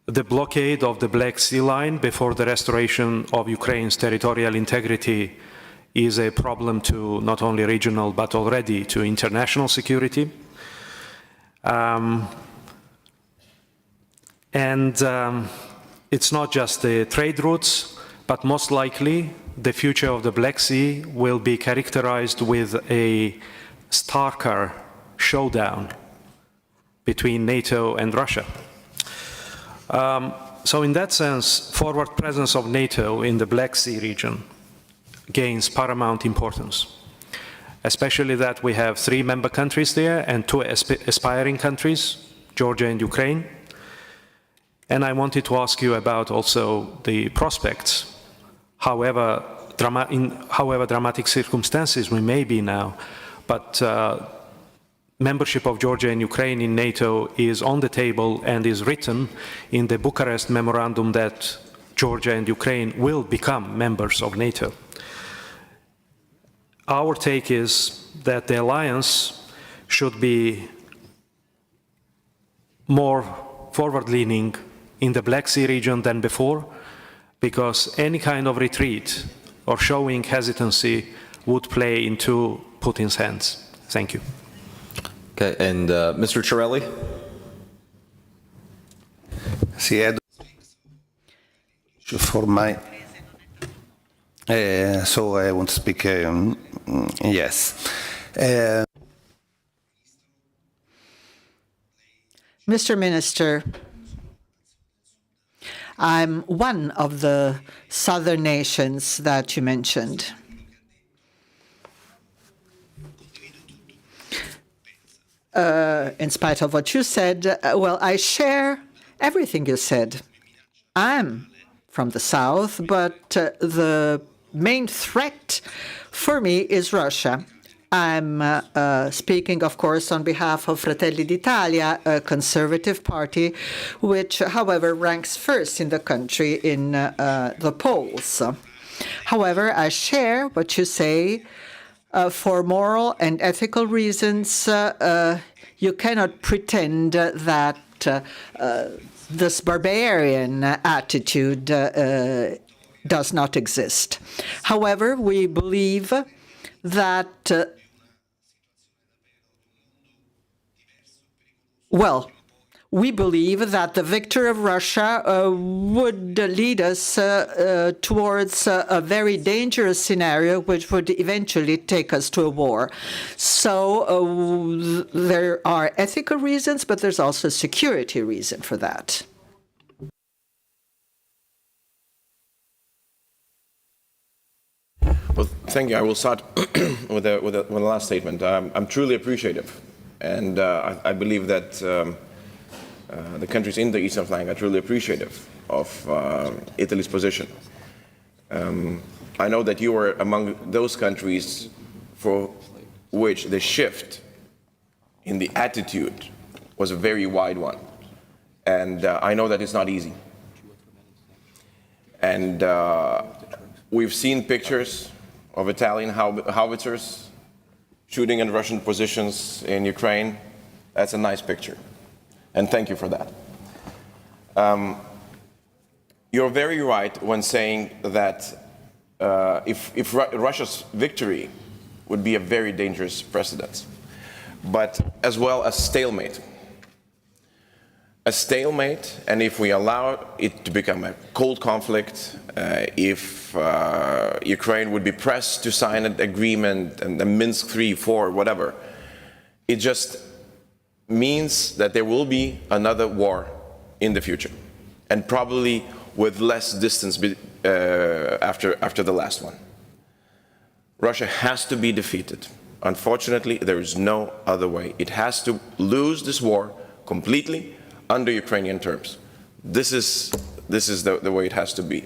The blockade of the Black Sea line before the restoration of Ukraine's territorial integrity is a problem to not only regional but already to international security. It's not just the trade routes, but most likely the future of the Black Sea will be characterized with a starker showdown between NATO and Russia. So in that sense, forward presence of NATO in the Black Sea region gains paramount importance, especially that we have 3 member countries there and 2 aspiring countries, Georgia and Ukraine. And I wanted to ask you about also the prospects, however dramatic circumstances we may be now, but membership of Georgia and Ukraine in NATO is on the table and is written in the Bucharest Memorandum that Georgia and Ukraine will become members of NATO. Our take is that the alliance should be more forward-leaning in the Black Sea region than before, because any kind of retreat or showing hesitancy would play into Putin's hands. Thank you. Okay, and Mr. Cirelli? For my, so I want to speak, yes. Mr. Minister, I'm one of the southern nations that you mentioned. In spite of what you said, well, I share everything you said. I'm from the south, but the main threat for me is Russia. I'm speaking, of course, on behalf of Fratelli d'Italia, a conservative party, which, however, ranks first in the country in the polls. However, I share what you say. For moral and ethical reasons, you cannot pretend that this barbarian attitude does not exist. However, we believe that Well, we believe that the victory of Russia would lead us towards a very dangerous scenario, which would eventually take us to a war. So there are ethical reasons, but there's also a security reason for that. Well, thank you. I will start with the last statement. I'm truly appreciative, and I believe that the countries in the eastern flank are truly appreciative of Italy's position. I know that you are among those countries for which the shift in the attitude was a very wide one, and I know that it's not easy. And we've seen pictures of Italian howitzers shooting in Russian positions in Ukraine. That's a nice picture. And thank you for that. You're very right when saying that if Russia's victory would be a very dangerous precedent, but as well as stalemate. A stalemate, and if we allow it to become a cold conflict, if Ukraine would be pressed to sign an agreement, and the Minsk III, IV, whatever, it just means that there will be another war in the future, and probably with less distance after the last one. Russia has to be defeated. Unfortunately, there is no other way. It has to lose this war completely under Ukrainian terms. This is the way it has to be.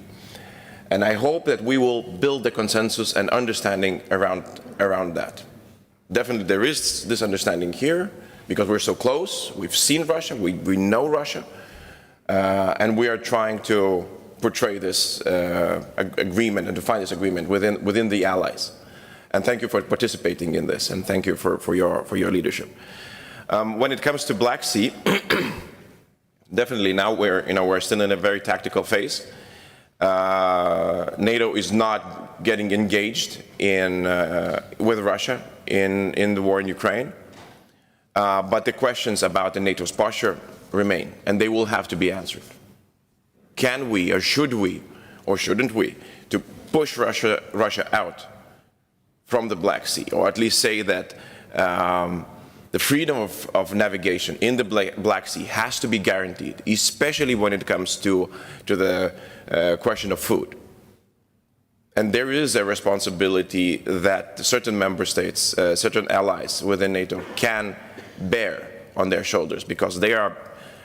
And I hope that we will build a consensus and understanding around that. Definitely there is this understanding here, because we're so close, we've seen Russia, we know Russia, and we are trying to portray this agreement and to find this agreement within the allies. And thank you for participating in this, and thank you for your leadership. When it comes to Black Sea, definitely now we're still in a very tactical phase. NATO is not getting engaged with Russia in the war in Ukraine. But the questions about the NATO's posture remain, and they will have to be answered. Can we, or should we, or shouldn't we, to push Russia out from the Black Sea, or at least say that the freedom of navigation in the Black Sea has to be guaranteed, especially when it comes to the question of food. And there is a responsibility that certain member states, certain allies within NATO can bear on their shoulders, because they are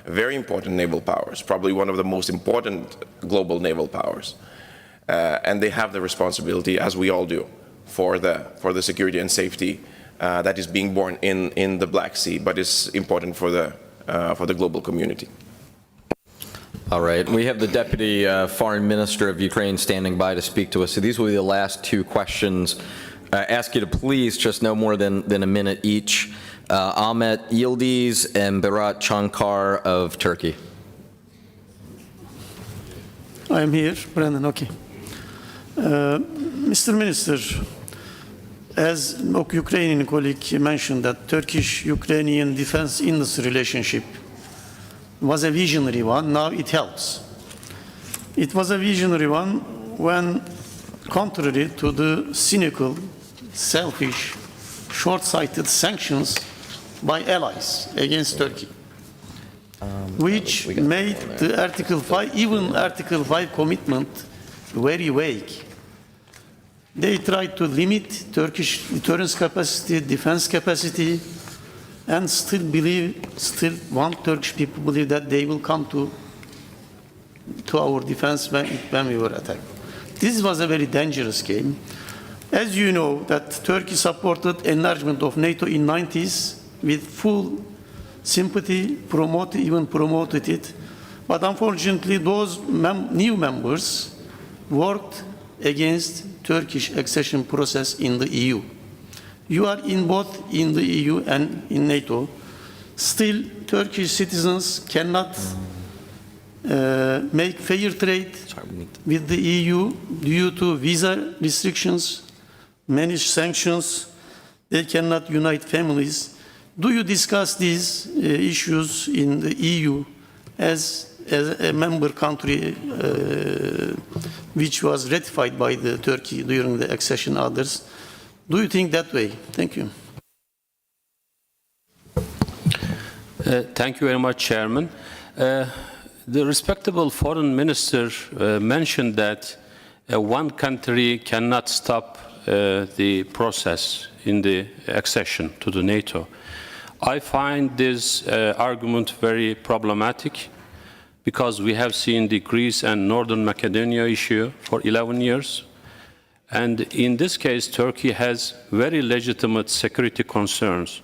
very important naval powers, probably one of the most important global naval powers. And they have the responsibility, as we all do, for the security and safety that is being born in the Black Sea, but is important for the global community. All right. We have the Deputy Foreign Minister of Ukraine standing by to speak to us. So these will be the last two questions. I ask you to please just no more than a minute each. Ahmet Yildiz and Berat Chankar of Turkey. I am here, Brendan, okay. Mr. Minister, as Ukrainian colleague mentioned, that Turkish-Ukrainian defense industry relationship was a visionary one. Now it helps. It was a visionary one when, contrary to the cynical, selfish, short-sighted sanctions by allies against Turkey, which made the Article 5, even Article 5 commitment, very vague. They tried to limit Turkish deterrence capacity, defense capacity, and still want Turkish people believe that they will come to our defense when we were attacked. This was a very dangerous game. As you know, that Turkey supported enlargement of NATO in the 90s with full sympathy, even promoted it. But unfortunately, those new members worked against Turkish accession process in the EU. You are in both in the EU and in NATO. Still, Turkish citizens cannot make fair trade with the EU due to visa restrictions, many sanctions. They cannot unite families. Do you discuss these issues in the EU as a member country which was ratified by the Turkey during the accession others? Do you think that way? Thank you. Thank you very much, Chairman. The respectable foreign minister mentioned that one country cannot stop the process in the accession to the NATO. I find this argument very problematic because we have seen the Greece and Northern Macedonia issue for 11 years. And in this case, Turkey has very legitimate security concerns.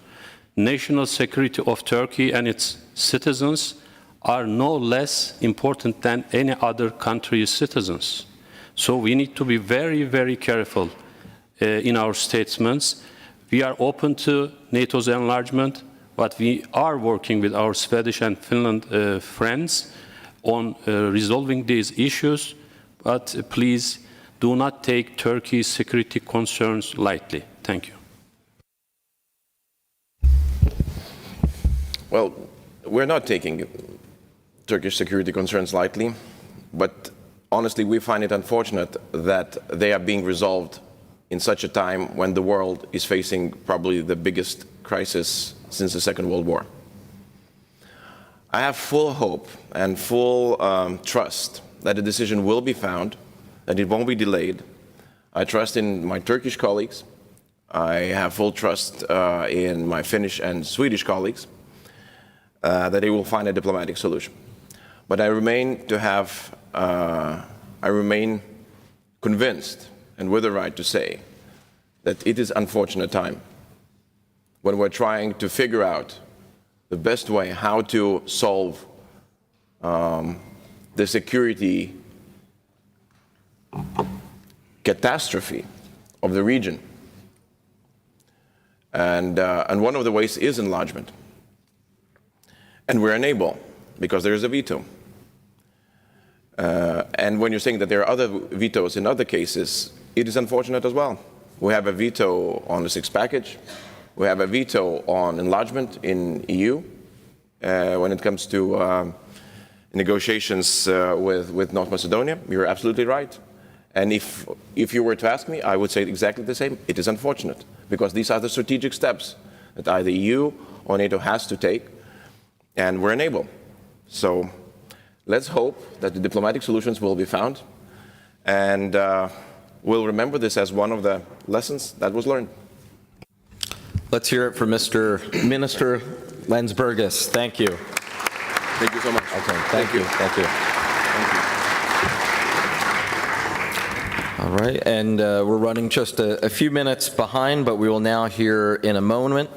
National security of Turkey and its citizens are no less important than any other country's citizens. So we need to be very, very careful in our statements. We are open to NATO's enlargement, but we are working with our Swedish and Finland friends on resolving these issues. But please do not take Turkey's security concerns lightly. Thank you. Well, we're not taking Turkish security concerns lightly, but honestly, we find it unfortunate that they are being resolved in such a time when the world is facing probably the biggest crisis since the Second World War. I have full hope and full trust that a decision will be found, that it won't be delayed. I trust in my Turkish colleagues. I have full trust in my Finnish and Swedish colleagues that they will find a diplomatic solution. But I remain convinced, and with the right to say, that it is an unfortunate time when we're trying to figure out the best way how to solve the security catastrophe of the region. And one of the ways is enlargement. And we're unable, because there is a veto. And when you're saying that there are other vetoes in other cases, it is unfortunate as well. We have a veto on the sixth package. We have a veto on enlargement in EU when it comes to negotiations with North Macedonia. You're absolutely right. And if you were to ask me, I would say exactly the same. It is unfortunate, because these are the strategic steps that either EU or NATO has to take, and we're unable. So let's hope that the diplomatic solutions will be found, and we'll remember this as one of the lessons that was learned. Let's hear it for Mr. Minister Lensbergis. Thank you. Thank you so much. Okay, thank you. Thank you. Thank you. All right, and we're running just a few minutes behind, but we will now hear in a moment.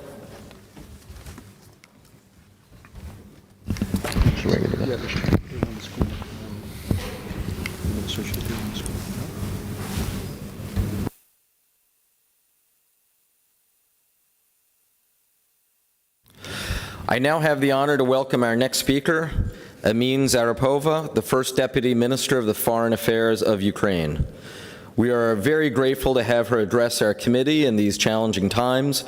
I now have the honor to welcome our next speaker, Amin Zarapova, the first Deputy Minister of the Foreign Affairs of Ukraine. We are very grateful to have her address our committee in these challenging times,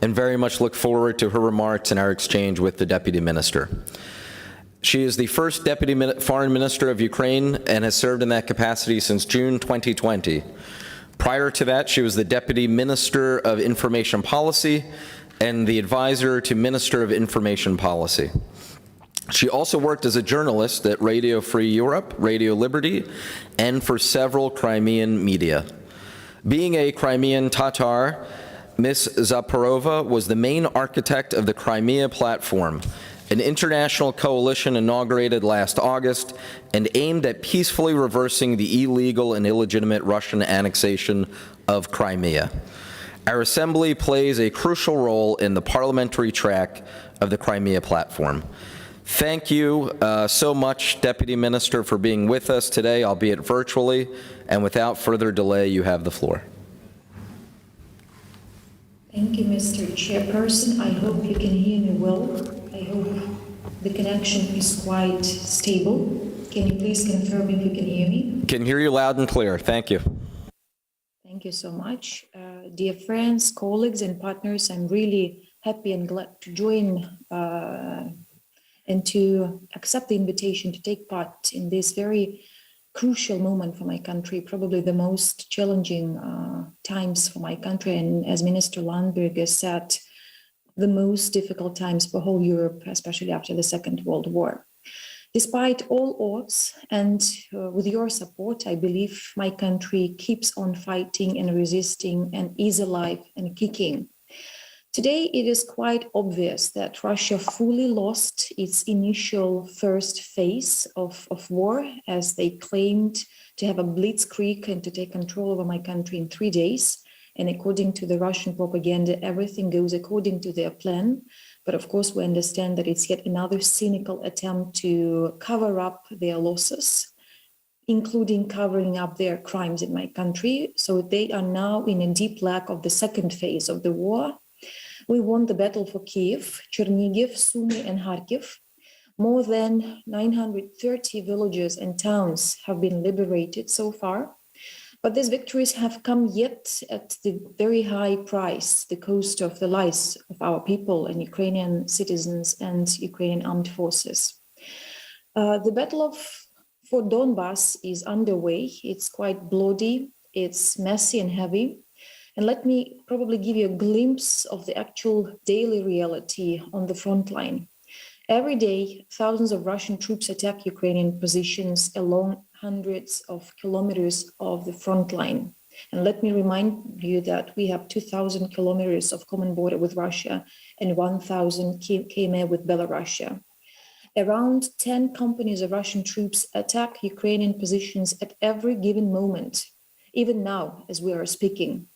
and very much look forward to her remarks and our exchange with the Deputy Minister. She is the first Deputy Foreign Minister of Ukraine and has served in that capacity since June 2020. Prior to that, she was the Deputy Minister of Information Policy and the advisor to Minister of Information Policy. She also worked as a journalist at Radio Free Europe, Radio Liberty, and for several Crimean media. Being a Crimean Tatar, Ms. Zarapova was the main architect of the Crimea Platform, an international coalition inaugurated last August and aimed at peacefully reversing the illegal and illegitimate Russian annexation of Crimea. Our Assembly plays a crucial role in the parliamentary track of the Crimea Platform. Thank you so much, Deputy Minister, for being with us today, albeit virtually. And without further delay, you have the floor. Thank you, Mr. Chairperson. I hope you can hear me well. I hope the connection is quite stable. Can you please confirm if you can hear me? Can hear you loud and clear. Thank you. Thank you so much. Dear friends, colleagues, and partners, I'm really happy and glad to join and to accept the invitation to take part in this very crucial moment for my country, probably the most challenging times for my country, and as Minister Lensbergis said, the most difficult times for whole Europe, especially after the Second World War. Despite all odds and with your support, I believe my country keeps on fighting and resisting and is alive and kicking. Today, it is quite obvious that Russia fully lost its initial first phase of war, as they claimed to have a blitzkrieg and to take control over my country in 3 days. And according to the Russian propaganda, everything goes according to their plan. But of course, we understand that it's yet another cynical attempt to cover up their losses, including covering up their crimes in my country. So they are now in a deep lack of the second phase of the war. We won the battle for Kiev, Chernihiv, Sumy, and Kharkiv. More than 930 villages and towns have been liberated so far. But these victories have come yet at the very high price, the cost of the lives of our people and Ukrainian citizens and Ukrainian armed forces. The battle for Donbass is underway. It's quite bloody, it's messy and heavy. And let me probably give you a glimpse of the actual daily reality on the front line. Every day, thousands of Russian troops attack Ukrainian positions along hundreds of kilometers of the front line. And let me remind you that we have 2,000 kilometers of common border with Russia and 1,000 km with Belarus. Around 10 companies of Russian troops attack Ukrainian positions at every given moment, even now as we are speaking.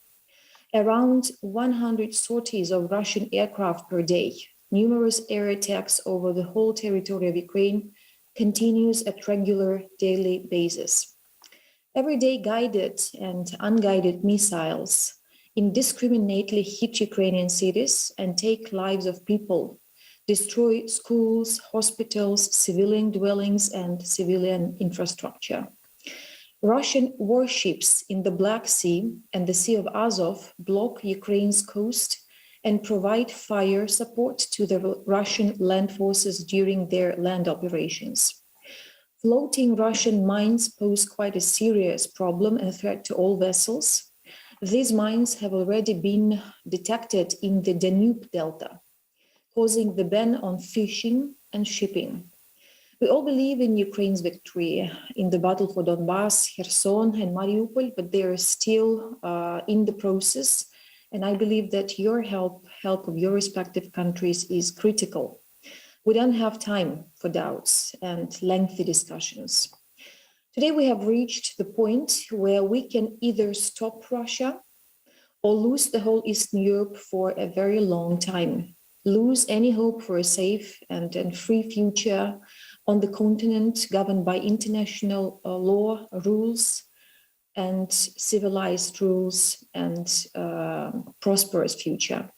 Around 100 sorties of Russian aircraft per day, numerous air attacks over the whole territory of Ukraine continues at regular daily basis. Every day guided and unguided missiles indiscriminately hit Ukrainian cities and take lives of people, destroy schools, hospitals, civilian dwellings, and civilian infrastructure. Russian warships in the Black Sea and the Sea of Azov block Ukraine's coast and provide fire support to the Russian land forces during their land operations. Floating Russian mines pose quite a serious problem and threat to all vessels. These mines have already been detected in the Danube Delta, causing the ban on fishing and shipping. We all believe in Ukraine's victory in the battle for Donbass, Kherson, and Mariupol, but they are still in the process. And I believe that your help of your respective countries is critical. We don't have time for doubts and lengthy discussions. Today, we have reached the point where we can either stop Russia or lose the whole Eastern Europe for a very long time, lose any hope for a safe and free future on the continent governed by international law, rules, and civilized rules and prosperous future.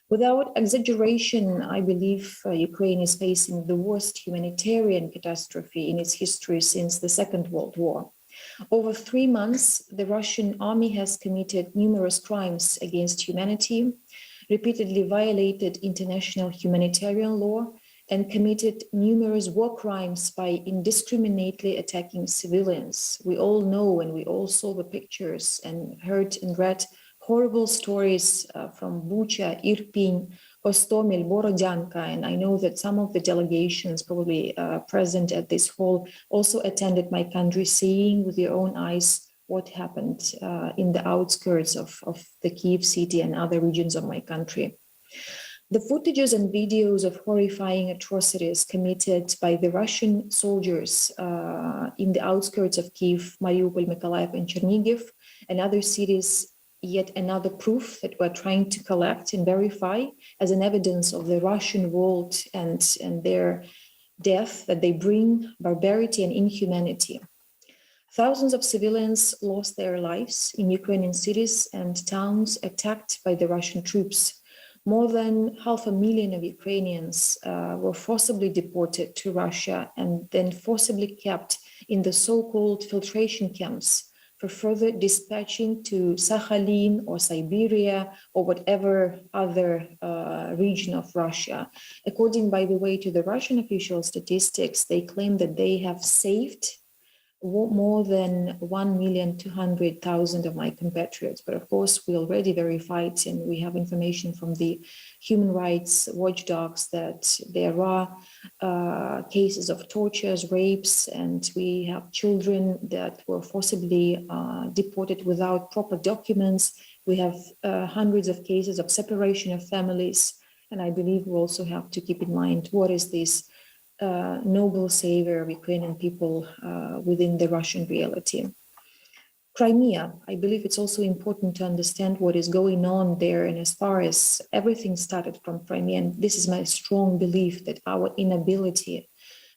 Without exaggeration, I believe Ukraine is facing the worst humanitarian catastrophe in its history since the Second World War. Over 3 months, the Russian army has committed numerous crimes against humanity, repeatedly violated international humanitarian law, and committed numerous war crimes by indiscriminately attacking civilians. We all know and we all saw the pictures and heard and read horrible stories from Bucha, Irpin, Hostomel, Borodyanka, and I know that some of the delegations probably present at this hall also attended my country, seeing with their own eyes what happened in the outskirts of the Kyiv city and other regions of my country. The footages and videos of horrifying atrocities committed by the Russian soldiers in the outskirts of Kyiv, Mariupol, Mykolaiv, and Chernihiv, and other cities, yet another proof that we're trying to collect and verify as an evidence of the Russian revolt and their death, that they bring barbarity and inhumanity. Thousands of civilians lost their lives in Ukrainian cities and towns attacked by the Russian troops. More than 500,000 of Ukrainians were forcibly deported to Russia and then forcibly kept in the so-called filtration camps for further dispatching to Sakhalin or Siberia or whatever other region of Russia. According, by the way, to the Russian official statistics, they claim that they have saved more than 1,200,000 of my compatriots. But of course, we already verified and we have information from the human rights watchdogs that there are cases of tortures, rapes, and we have children that were forcibly deported without proper documents. We have hundreds of cases of separation of families. And I believe we also have to keep in mind what is this noble savior of Ukrainian people within the Russian reality. Crimea, I believe it's also important to understand what is going on there, and as far as everything started from Crimea, and this is my strong belief that our inability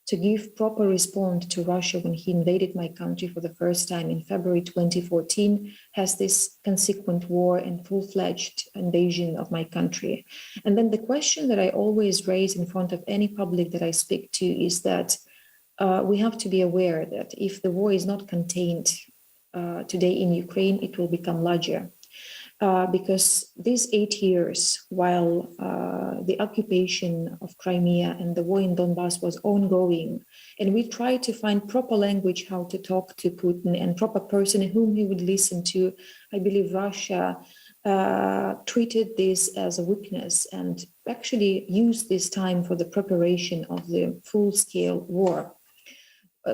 to give proper response to Russia when he invaded my country for the first time in February 2014 has this consequent war and full-fledged invasion of my country. And then the question that I always raise in front of any public that I speak to is that we have to be aware that if the war is not contained today in Ukraine, it will become larger. Because these 8 years, while the occupation of Crimea and the war in Donbass was ongoing, and we tried to find proper language how to talk to Putin and proper person whom he would listen to, I believe Russia treated this as a weakness and actually used this time for the preparation of the full-scale war.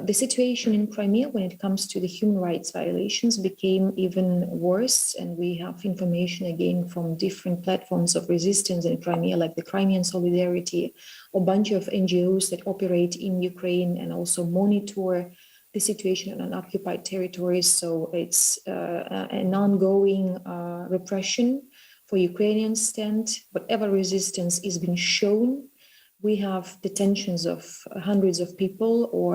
The situation in Crimea when it comes to the human rights violations became even worse, and we have information again from different platforms of resistance in Crimea, like the Crimean Solidarity, a bunch of NGOs that operate in Ukraine and also monitor the situation on occupied territories. So it's an ongoing repression for Ukrainian stand. Whatever resistance is being shown, we have detentions of hundreds of people or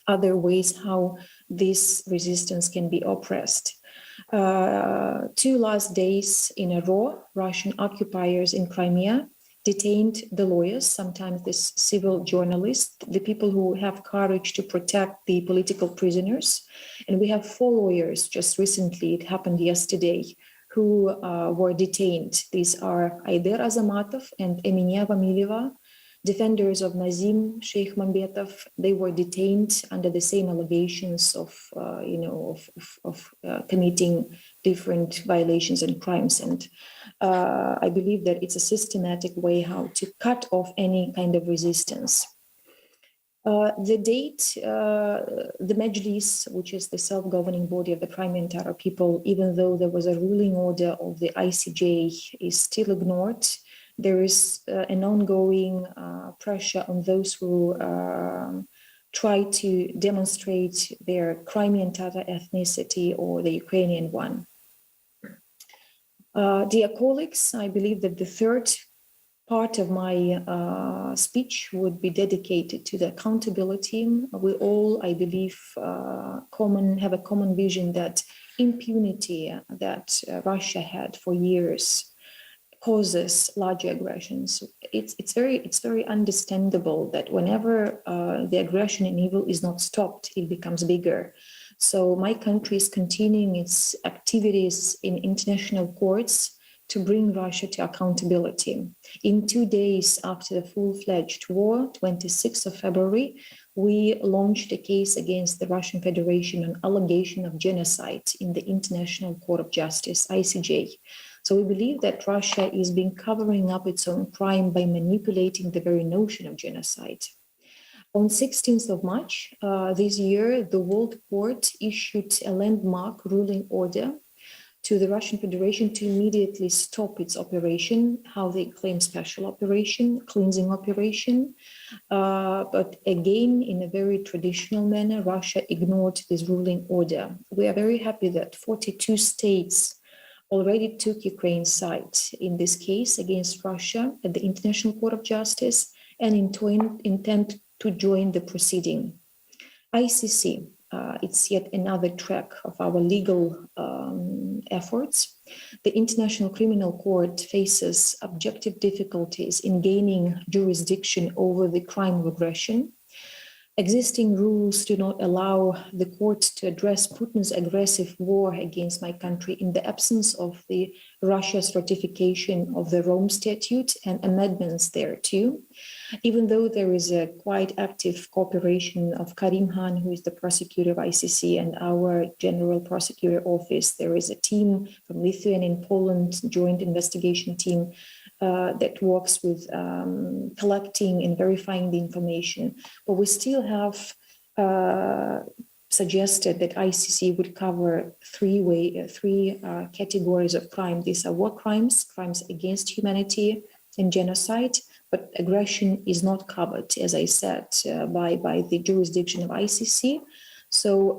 other ways how this resistance can be oppressed. 2 last days in a row, Russian occupiers in Crimea detained the lawyers, sometimes the civil journalists, the people who have courage to protect the political prisoners. And we have 4 lawyers just recently, it happened yesterday, who were detained. These are Aider Azamatov and Eminia Vamileva, defenders of Nazim Sheikh Mambetov. They were detained under the same allegations of committing different violations and crimes. And I believe that it's a systematic way how to cut off any kind of resistance. The date, the Mejlis, which is the self-governing body of the Crimean Tatar people, even though there was a ruling order of the ICJ, is still ignored. There is an ongoing pressure on those who try to demonstrate their Crimean Tatar ethnicity or the Ukrainian one. Dear colleagues, I believe that the third part of my speech would be dedicated to the accountability. We all, I believe, have a common vision that impunity that Russia had for years causes larger aggressions. It's very understandable that whenever the aggression and evil is not stopped, it becomes bigger. So my country is continuing its activities in international courts to bring Russia to accountability. In 2 days after the full-fledged war, 26th of February, we launched a case against the Russian Federation on allegation of genocide in the International Court of Justice, ICJ. So we believe that Russia is being covering up its own crime by manipulating the very notion of genocide. On 16th of March this year, the World Court issued a landmark ruling order to the Russian Federation to immediately stop its operation, how they claim special operation, cleansing operation. But again, in a very traditional manner, Russia ignored this ruling order. We are very happy that 42 states already took Ukraine's side in this case against Russia at the International Court of Justice and intend to join the proceeding. ICC, it's yet another track of our legal efforts. The International Criminal Court faces objective difficulties in gaining jurisdiction over the crime of aggression. Existing rules do not allow the court to address Putin's aggressive war against my country in the absence of Russia's ratification of the Rome Statute and amendments thereto. Even though there is a quite active cooperation of Karim Khan, who is the prosecutor of ICC, and our General Prosecutor Office, there is a team from Lithuania and Poland, joint investigation team, that works with collecting and verifying the information. But we still have suggested that ICC would cover three categories of crime. These are war crimes, crimes against humanity, and genocide. But aggression is not covered, as I said, by the jurisdiction of ICC. So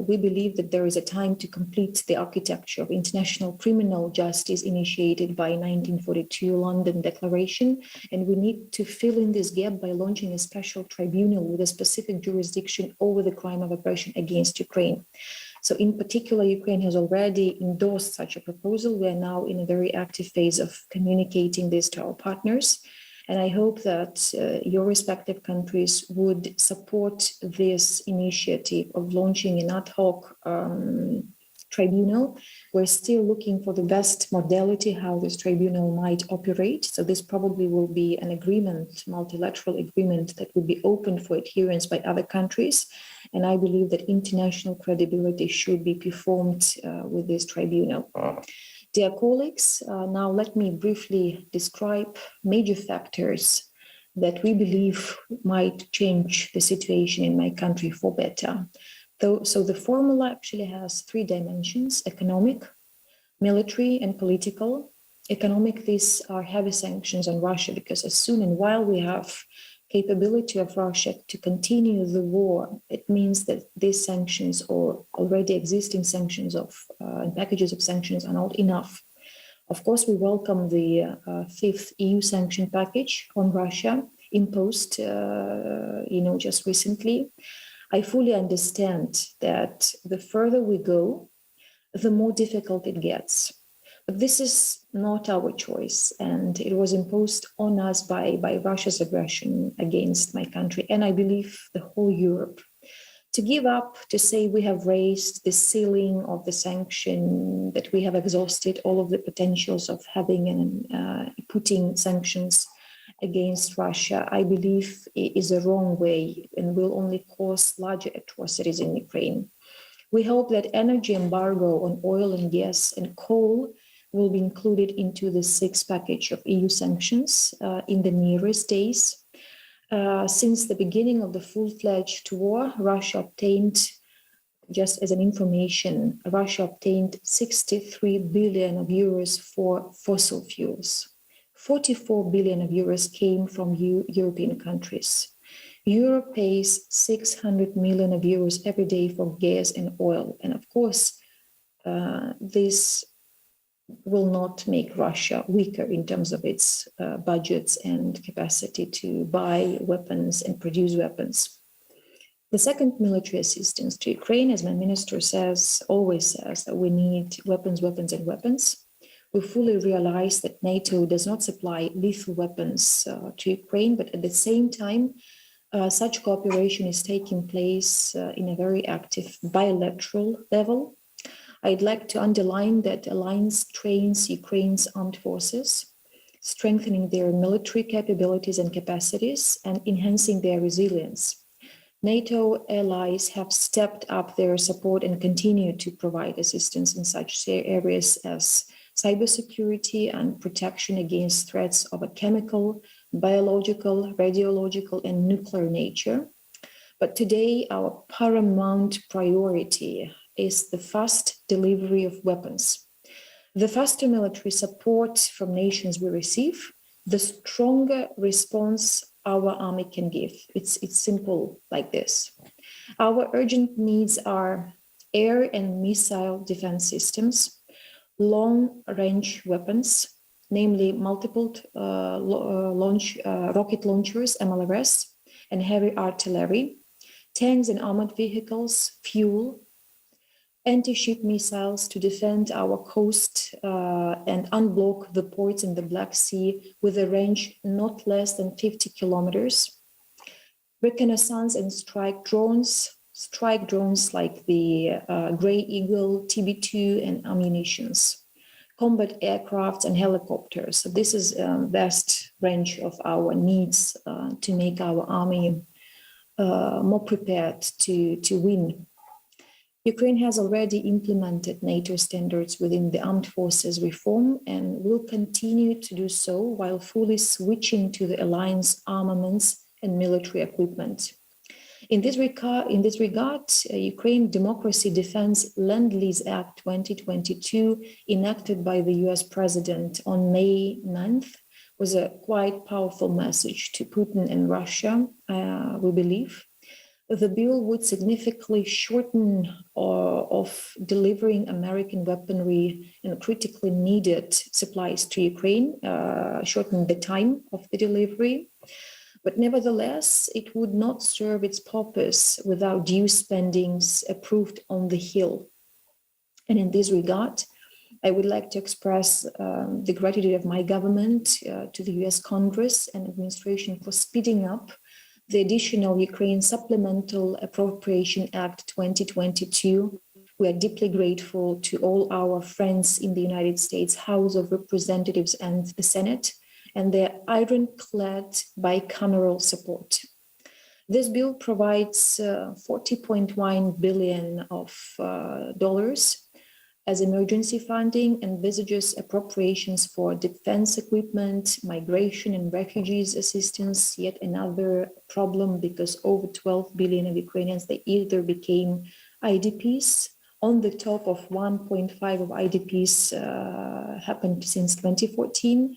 we believe that there is a time to complete the architecture of international criminal justice initiated by 1942 London Declaration. And we need to fill in this gap by launching a special tribunal with a specific jurisdiction over the crime of aggression against Ukraine. So in particular, Ukraine has already endorsed such a proposal. We are now in a very active phase of communicating this to our partners. And I hope that your respective countries would support this initiative of launching an ad hoc tribunal. We're still looking for the best modality, how this tribunal might operate. So this probably will be an agreement, multilateral agreement that would be open for adherence by other countries. And I believe that international credibility should be performed with this tribunal. Dear colleagues, now let me briefly describe major factors that we believe might change the situation in my country for better. So the formula actually has three dimensions: economic, military, and political. Economic, these are heavy sanctions on Russia, because as soon and while we have capability of Russia to continue the war, it means that these sanctions or already existing sanctions and packages of sanctions are not enough. Of course, we welcome the fifth EU sanction package on Russia imposed, just recently. I fully understand that the further we go, the more difficult it gets. But this is not our choice, and it was imposed on us by Russia's aggression against my country, and I believe the whole Europe. To give up, to say we have raised the ceiling of the sanction, that we have exhausted all of the potentials of having and putting sanctions against Russia, I believe is a wrong way and will only cause larger atrocities in Ukraine. We hope that energy embargo on oil and gas and coal will be included into the sixth package of EU sanctions in the nearest days. Since the beginning of the full-fledged war, Russia obtained, just as an information, Russia obtained 63 billion of euros for fossil fuels. 44 billion of euros came from European countries. Europe pays 600 million of euros every day for gas and oil. And of course, this will not make Russia weaker in terms of its budgets and capacity to buy weapons and produce weapons. The second, military assistance to Ukraine, as my minister always says, that we need weapons, weapons, and weapons. We fully realize that NATO does not supply lethal weapons to Ukraine, but at the same time, such cooperation is taking place in a very active bilateral level. I'd like to underline that alliance trains Ukraine's armed forces, strengthening their military capabilities and capacities and enhancing their resilience. NATO allies have stepped up their support and continue to provide assistance in such areas as cybersecurity and protection against threats of a chemical, biological, radiological, and nuclear nature. But today, our paramount priority is the fast delivery of weapons. The faster military support from nations we receive, the stronger response our army can give. It's simple like this. Our urgent needs are air and missile defense systems, long-range weapons, namely multiple rocket launchers, MLRS, and heavy artillery, tanks and armored vehicles, fuel, anti-ship missiles to defend our coast and unblock the ports in the Black Sea with a range not less than 50 kilometers, reconnaissance and strike drones like the Grey Eagle, TB2, and ammunitions, combat aircrafts and helicopters. So this is a vast range of our needs to make our army more prepared to win. Ukraine has already implemented NATO standards within the armed forces reform and will continue to do so while fully switching to the alliance armaments and military equipment. In this regard, Ukraine Democracy Defense Lend-Lease Act 2022, enacted by the US President on May 9th, was a quite powerful message to Putin and Russia, we believe. The bill would significantly shorten of delivering American weaponry and critically needed supplies to Ukraine, shorten the time of the delivery. But nevertheless, it would not serve its purpose without due spendings approved on the Hill. And in this regard, I would like to express the gratitude of my government to the US Congress and administration for speeding up the additional Ukraine Supplemental Appropriation Act 2022. We are deeply grateful to all our friends in the United States House of Representatives and the Senate and their ironclad bicameral support. This bill provides $40.1 billion as emergency funding, envisages appropriations for defense equipment, migration and refugees assistance, yet another problem because over 12 billion of Ukrainians, they either became IDPs, on the top of 1.5 of IDPs happened since 2014,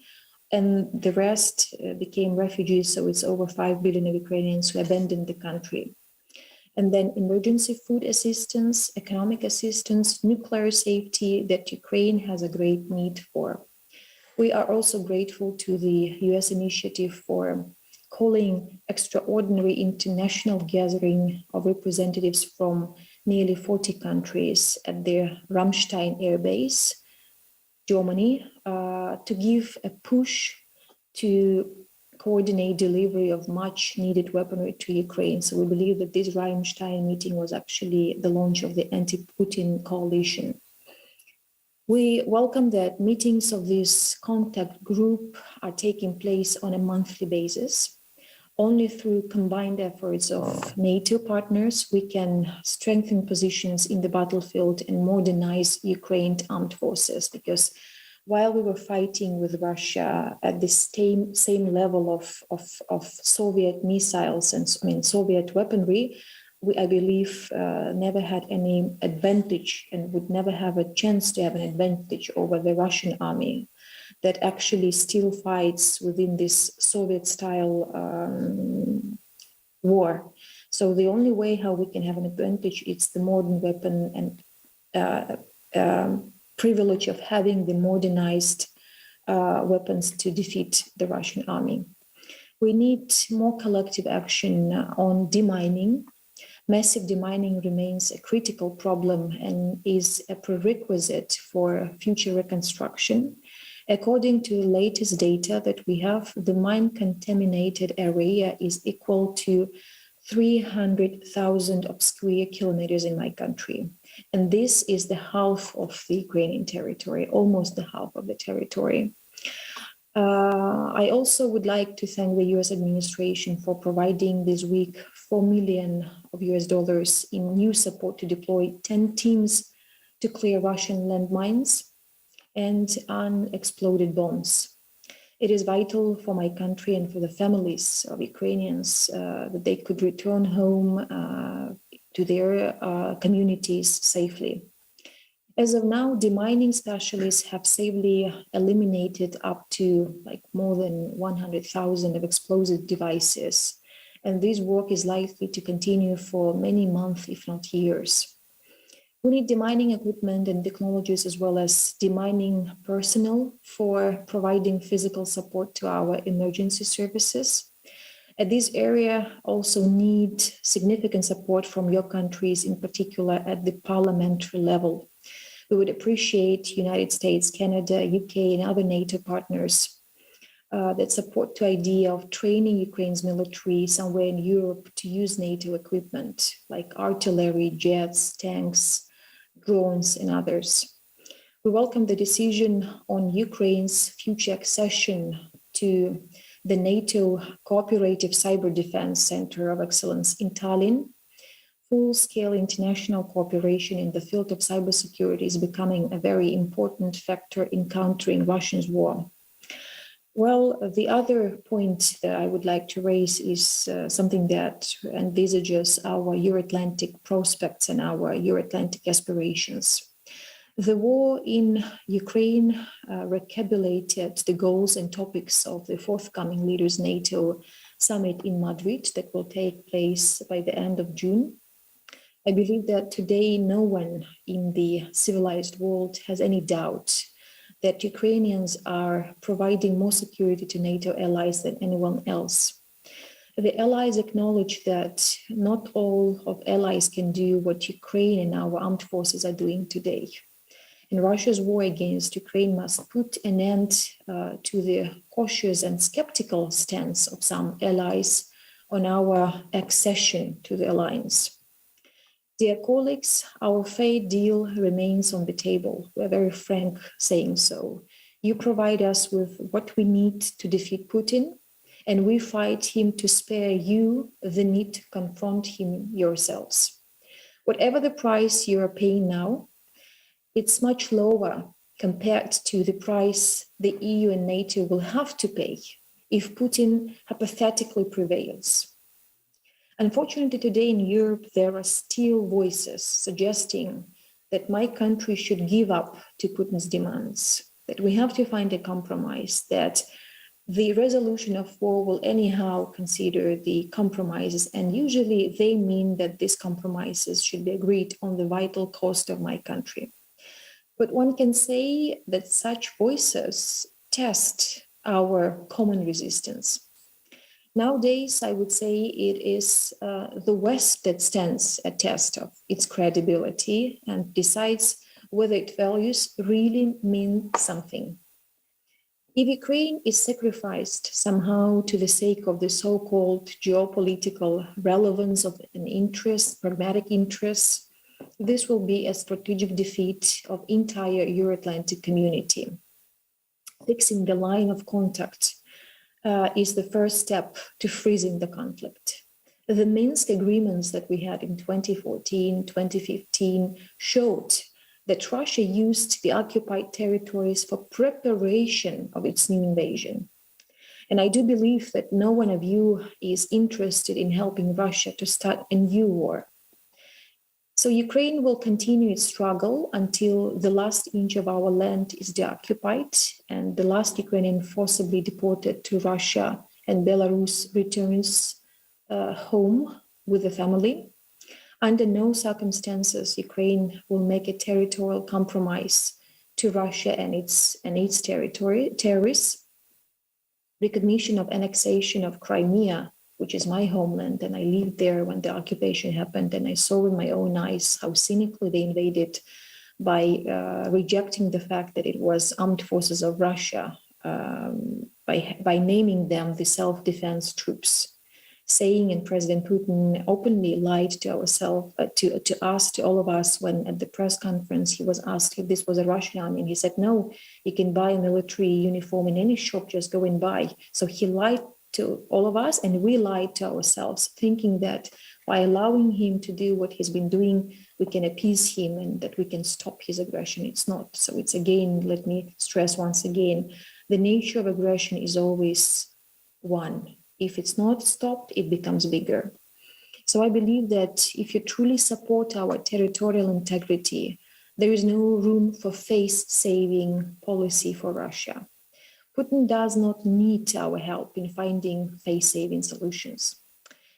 and the rest became refugees, so it's over 5 billion of Ukrainians who abandoned the country. And then emergency food assistance, economic assistance, nuclear safety that Ukraine has a great need for. We are also grateful to the US initiative for calling extraordinary international gathering of representatives from nearly 40 countries at their Ramstein air base, Germany, to give a push to coordinate delivery of much needed weaponry to Ukraine. So we believe that this Ramstein meeting was actually the launch of the anti-Putin coalition. We welcome that meetings of this contact group are taking place on a monthly basis. Only through combined efforts of NATO partners, we can strengthen positions in the battlefield and modernize Ukraine's armed forces, because while we were fighting with Russia at the same level of Soviet missiles and Soviet weaponry, we, I believe, never had any advantage and would never have a chance to have an advantage over the Russian army that actually still fights within this Soviet-style war. So the only way how we can have an advantage is the modern weapon and privilege of having the modernized weapons to defeat the Russian army. We need more collective action on demining. Massive demining remains a critical problem and is a prerequisite for future reconstruction. According to the latest data that we have, the mine-contaminated area is equal to 300,000 square kilometers in my country. And this is the half of the Ukrainian territory, almost the half of the territory. I also would like to thank the US administration for providing this week $4 million in new support to deploy 10 teams to clear Russian landmines and unexploded bombs. It is vital for my country and for the families of Ukrainians that they could return home to their communities safely. As of now, demining specialists have safely eliminated up to more than 100,000 of explosive devices. And this work is likely to continue for many months, if not years. We need demining equipment and technologies as well as demining personnel for providing physical support to our emergency services. And this area also need significant support from your countries, in particular at the parliamentary level. We would appreciate United States, Canada, UK, and other NATO partners that support the idea of training Ukraine's military somewhere in Europe to use NATO equipment like artillery, jets, tanks, drones, and others. We welcome the decision on Ukraine's future accession to the NATO Cooperative Cyber Defense Center of Excellence in Tallinn. Full-scale international cooperation in the field of cybersecurity is becoming a very important factor in countering Russia's war. Well, the other point that I would like to raise is something that envisages our Euro-Atlantic prospects and our Euro-Atlantic aspirations. The war in Ukraine recapitulated the goals and topics of the forthcoming Leaders NATO Summit in Madrid that will take place by the end of June. I believe that today no one in the civilized world has any doubt that Ukrainians are providing more security to NATO allies than anyone else. The allies acknowledge that not all of allies can do what Ukraine and our armed forces are doing today. And Russia's war against Ukraine must put an end to the cautious and skeptical stance of some allies on our accession to the alliance. Dear colleagues, our fair deal remains on the table. We're very frank saying so. You provide us with what we need to defeat Putin, and we fight him to spare you the need to confront him yourselves. Whatever the price you are paying now, it's much lower compared to the price the EU and NATO will have to pay if Putin hypothetically prevails. Unfortunately, today in Europe, there are still voices suggesting that my country should give up to Putin's demands, that we have to find a compromise, that the resolution of war will anyhow consider the compromises, and usually they mean that these compromises should be agreed on the vital cost of my country. But one can say that such voices test our common resistance. Nowadays, I would say it is the West that stands a test of its credibility and decides whether its values really mean something. If Ukraine is sacrificed somehow to the sake of the so-called geopolitical relevance of an interest, pragmatic interests, this will be a strategic defeat of entire Euro-Atlantic community. Fixing the line of contact is the first step to freezing the conflict. The Minsk agreements that we had in 2014, 2015 showed that Russia used the occupied territories for preparation of its new invasion. And I do believe that no one of you is interested in helping Russia to start a new war. So Ukraine will continue its struggle until the last inch of our land is deoccupied and the last Ukrainian forcibly deported to Russia and Belarus returns home with the family. Under no circumstances, Ukraine will make a territorial compromise to Russia and its territories. Recognition of annexation of Crimea, which is my homeland, and I lived there when the occupation happened, and I saw with my own eyes how cynically they invaded by rejecting the fact that it was armed forces of Russia, by naming them the self-defense troops, saying, and President Putin openly lied to ourselves, to us, to all of us, when at the press conference he was asked if this was a Russian army, and he said, no, you can buy a military uniform in any shop, just go and buy. So he lied to all of us, and we lied to ourselves, thinking that by allowing him to do what he's been doing, we can appease him and that we can stop his aggression. It's not. So it's again, let me stress once again, the nature of aggression is always one. If it's not stopped, it becomes bigger. So I believe that if you truly support our territorial integrity, there is no room for face-saving policy for Russia. Putin does not need our help in finding face-saving solutions.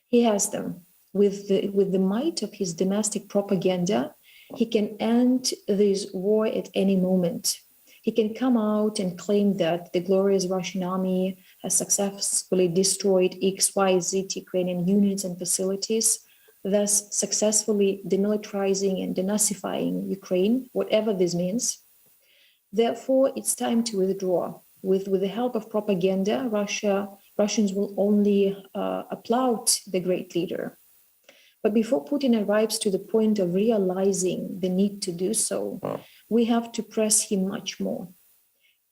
He has them. With the might of his domestic propaganda, he can end this war at any moment. He can come out and claim that the glorious Russian army has successfully destroyed XYZ Ukrainian units and facilities, thus successfully demilitarizing and denazifying Ukraine, whatever this means. Therefore, it's time to withdraw. with the help of propaganda, Russians will only applaud the great leader. But before Putin arrives to the point of realizing the need to do so, we have to press him much more.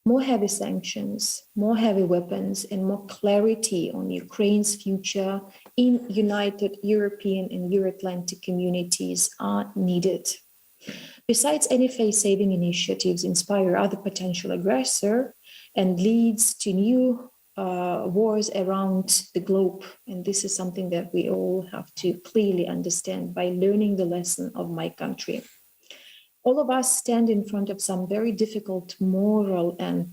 More heavy sanctions, more heavy weapons, and more clarity on Ukraine's future in united European and Euro-Atlantic communities are needed. Besides, any face-saving initiatives inspire other potential aggressor and leads to new wars around the globe. And this is something that we all have to clearly understand by learning the lesson of my country. All of us stand in front of some very difficult moral and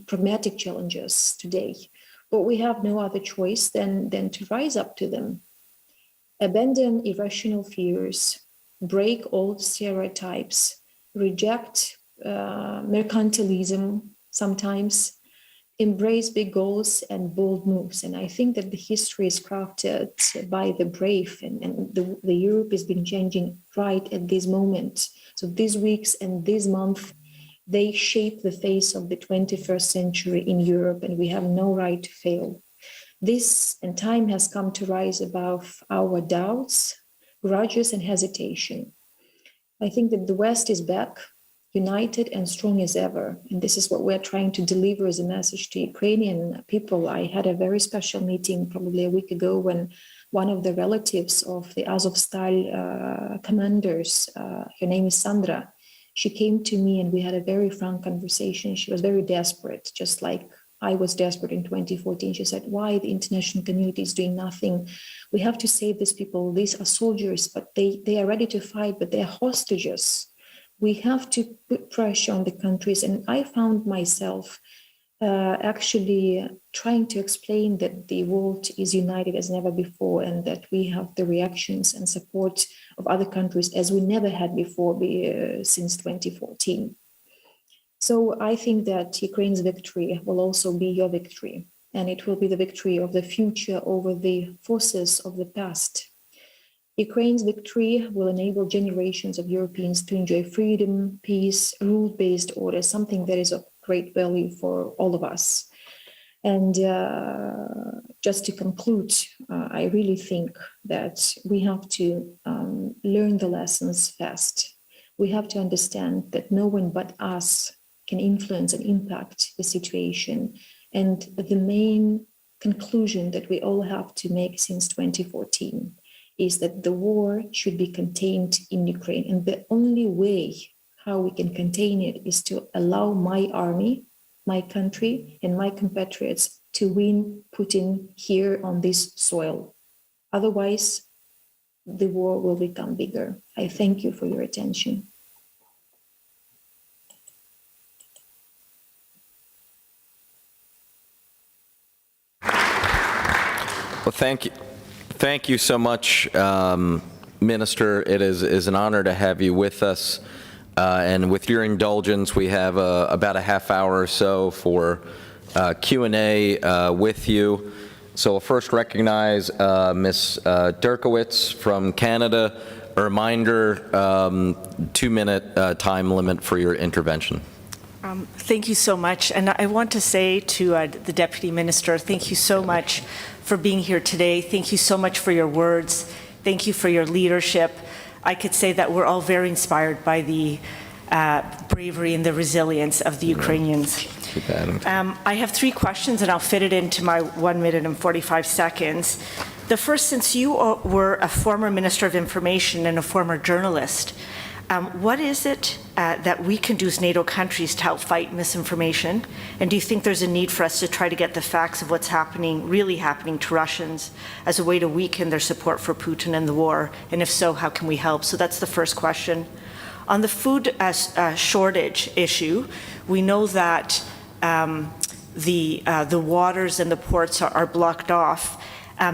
pragmatic challenges today, but we have no other choice than to rise up to them. Abandon irrational fears, break old stereotypes, reject mercantilism sometimes, embrace big goals and bold moves. And I think that the history is crafted by the brave, and the Europe has been changing right at this moment. So these weeks and this month, they shape the face of the 21st century in Europe, and we have no right to fail. This and time has come to rise above our doubts, grudges, and hesitation. I think that the West is back, united and strong as ever. And this is what we're trying to deliver as a message to Ukrainian people. I had a very special meeting probably a week ago when one of the relatives of the Azovstal commanders, her name is Sandra, she came to me and we had a very frank conversation. She was very desperate, just like I was desperate in 2014. She said, why the international community is doing nothing? We have to save these people. These are soldiers, but they are ready to fight, but they're hostages. We have to put pressure on the countries. And I found myself actually trying to explain that the world is united as never before, and that we have the reactions and support of other countries as we never had before since 2014. So I think that Ukraine's victory will also be your victory, and it will be the victory of the future over the forces of the past. Ukraine's victory will enable generations of Europeans to enjoy freedom, peace, rule-based order, something that is of great value for all of us. And just to conclude, I really think that we have to learn the lessons fast. We have to understand that no one but us can influence and impact the situation. And the main conclusion that we all have to make since 2014 is that the war should be contained in Ukraine. And the only way how we can contain it is to allow my army, my country, and my compatriots to win Putin here on this soil. Otherwise, the war will become bigger. I thank you for your attention. Well, thank you. Thank you so much, Minister. It is an honor to have you with us. And with your indulgence, we have about a half hour or so for Q&A with you. So we'll first recognize Ms. Derkowitz from Canada. A reminder, 2-minute time limit for your intervention. Thank you so much. And I want to say to the Deputy Minister, thank you so much for being here today. Thank you so much for your words. Thank you for your leadership. I could say that we're all very inspired by the bravery and the resilience of the Ukrainians. I have 3 questions, and I'll fit it into my 1 minute and 45 seconds. The first, since you were a former Minister of Information and a former journalist, what is it that we can do as NATO countries to help fight misinformation? And do you think there's a need for us to try to get the facts of what's happening, really happening to Russians, as a way to weaken their support for Putin and the war? And if so, how can we help? So that's the first question. On the food shortage issue, we know that the waters and the ports are blocked off.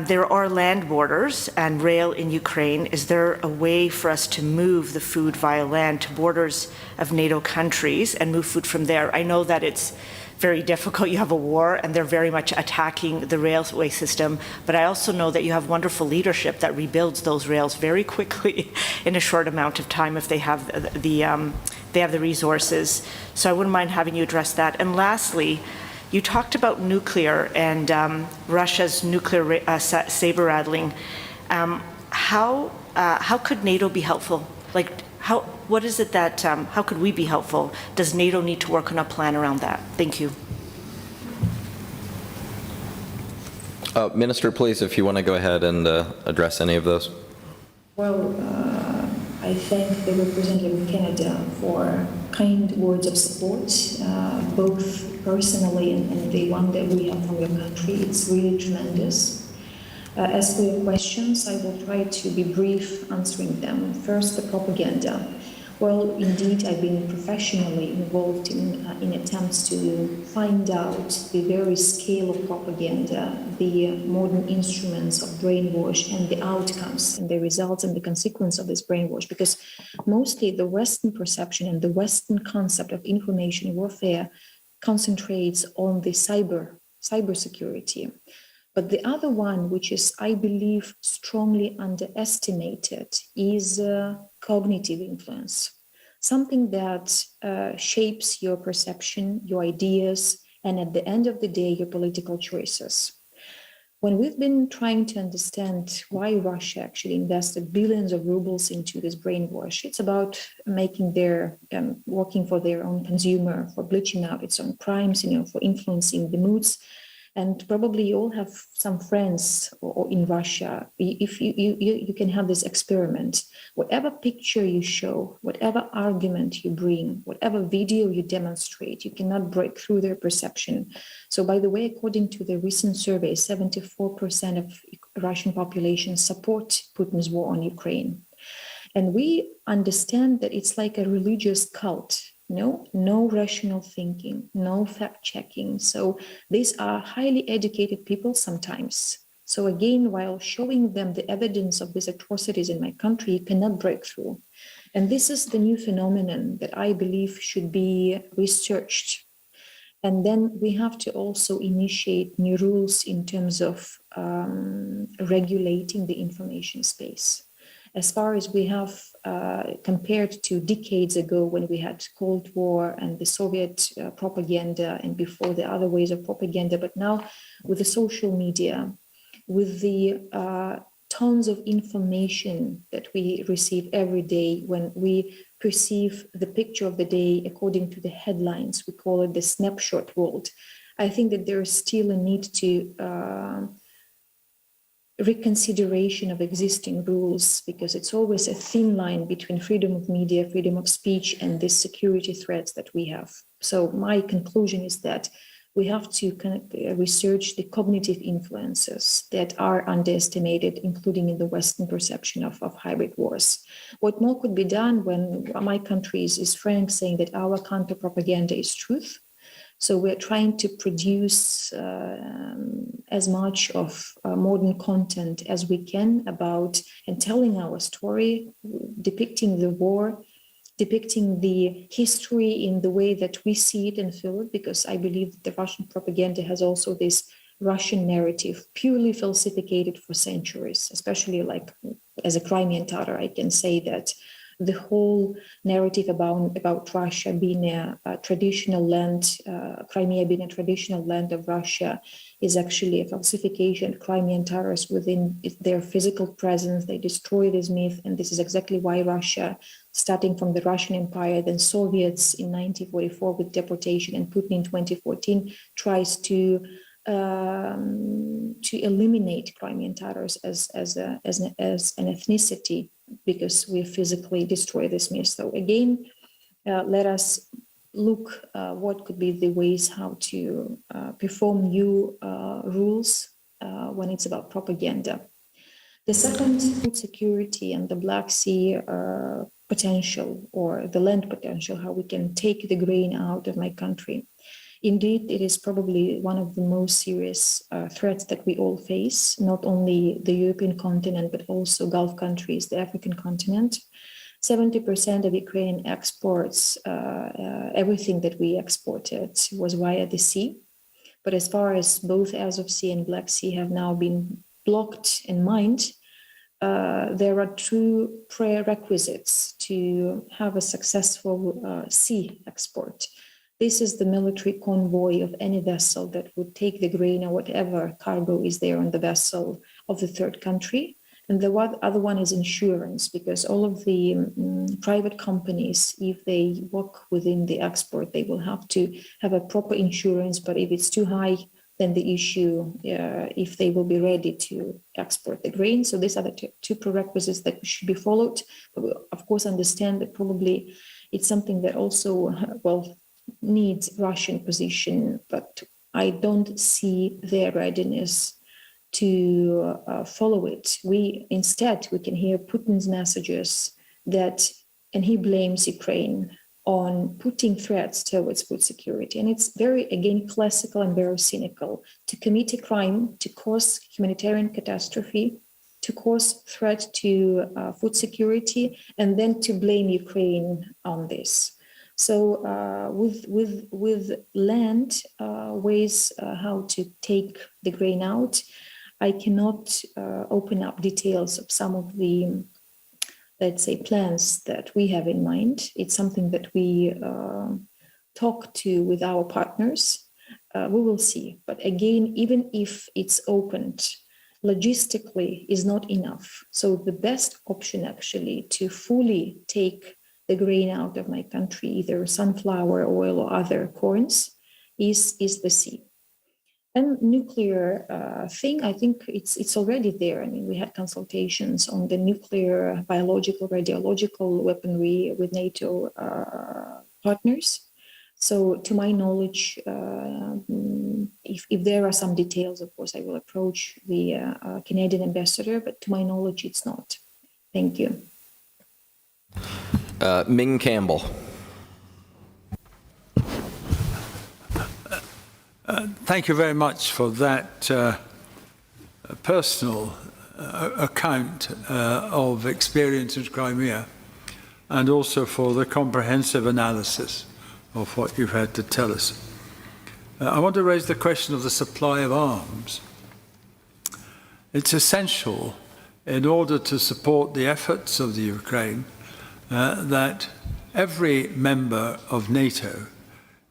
There are land borders and rail in Ukraine. Is there a way for us to move the food via land to borders of NATO countries and move food from there? I know that it's very difficult. You have a war, and they're very much attacking the railway system. But I also know that you have wonderful leadership that rebuilds those rails very quickly in a short amount of time if they have the resources. So I wouldn't mind having you address that. And lastly, you talked about nuclear and Russia's nuclear saber rattling. How could NATO be helpful? Like, what is it that, how could we be helpful? Does NATO need to work on a plan around that? Thank you. Minister, please, if you want to go ahead and address any of those. Well, I thank the representative of Canada for kind words of support, both personally and the one that we have from your country. It's really tremendous. As for your questions, I will try to be brief answering them. First, the propaganda. Well, indeed, I've been professionally involved in attempts to find out the very scale of propaganda, the modern instruments of brainwash and the outcomes and the results and the consequence of this brainwash, because mostly the Western perception and the Western concept of information warfare concentrates on the cybersecurity. But the other one, which is, I believe, strongly underestimated, is cognitive influence. Something that shapes your perception, your ideas, and at the end of the day, your political choices. When we've been trying to understand why Russia actually invested billions of rubles into this brainwash, it's about making their, working for their own consumer, for bleaching out its own crimes, for influencing the moods. And probably you all have some friends or in Russia. If you can have this experiment, whatever picture you show, whatever argument you bring, whatever video you demonstrate, you cannot break through their perception. So by the way, according to the recent survey, 74% of Russian population support Putin's war on Ukraine. And we understand that it's like a religious cult. No rational thinking, no fact-checking. So these are highly educated people sometimes. So again, while showing them the evidence of these atrocities in my country, you cannot break through. And this is the new phenomenon that I believe should be researched. And then we have to also initiate new rules in terms of regulating the information space. As far as we have compared to decades ago when we had Cold War and the Soviet propaganda and before the other ways of propaganda, but now with the social media, with the tons of information that we receive every day, when we perceive the picture of the day according to the headlines, we call it the snapshot world. I think that there is still a need to reconsideration of existing rules, because it's always a thin line between freedom of media, freedom of speech, and the security threats that we have. So my conclusion is that we have to research the cognitive influences that are underestimated, including in the Western perception of hybrid wars. What more could be done when my country is frank, saying that our counter-propaganda is truth? So we're trying to produce as much of modern content as we can about and telling our story, depicting the war, depicting the history in the way that we see it and feel it, because I believe that the Russian propaganda has also this Russian narrative, purely falsificated for centuries, especially like as a Crimean Tatar, I can say that the whole narrative about Russia being a traditional land, Crimea being a traditional land of Russia, is actually a falsification. Crimean Tatars, within their physical presence, they destroy this myth, and this is exactly why Russia, starting from the Russian Empire, then Soviets in 1944 with deportation, and Putin in 2014, tries to eliminate Crimean Tatars as an ethnicity, because we physically destroy this myth. So again, let us look what could be the ways how to perform new rules when it's about propaganda. The second, food security and the Black Sea potential, or the land potential, how we can take the grain out of my country. Indeed, it is probably one of the most serious threats that we all face, not only the European continent, but also Gulf countries, the African continent. 70% of Ukrainian exports, everything that we exported was via the sea. But as far as both Azov Sea and Black Sea have now been blocked and mined, there are two prerequisites to have a successful sea export. This is the military convoy of any vessel that would take the grain or whatever cargo is there on the vessel of the third country. And the other one is insurance, because all of the private companies, if they work within the export, they will have to have a proper insurance. But if it's too high, then the issue, if they will be ready to export the grain. So these are the two prerequisites that should be followed. But we, of course, understand that probably it's something that also, well, needs Russian position, but I don't see their readiness to follow it. Instead, we can hear Putin's messages that, and he blames Ukraine on putting threats towards food security. And it's very, again, classical and very cynical to commit a crime, to cause humanitarian catastrophe, to cause threat to food security, and then to blame Ukraine on this. So with land ways how to take the grain out, I cannot open up details of some of the, let's say, plans that we have in mind. It's something that we talk to with our partners. We will see. But again, even if it's opened, logistically is not enough. So the best option actually to fully take the grain out of my country, either sunflower oil or other corns, is the sea. And nuclear thing, I think it's already there. I mean, we had consultations on the nuclear, biological, radiological weaponry with NATO partners. So to my knowledge, if there are some details, of course, I will approach the Canadian ambassador, but to my knowledge, it's not. Thank you. Ming Campbell. Thank you very much for that personal account of experience in Crimea, and also for the comprehensive analysis of what you've had to tell us. I want to raise the question of the supply of arms. It's essential in order to support the efforts of the Ukraine that every member of NATO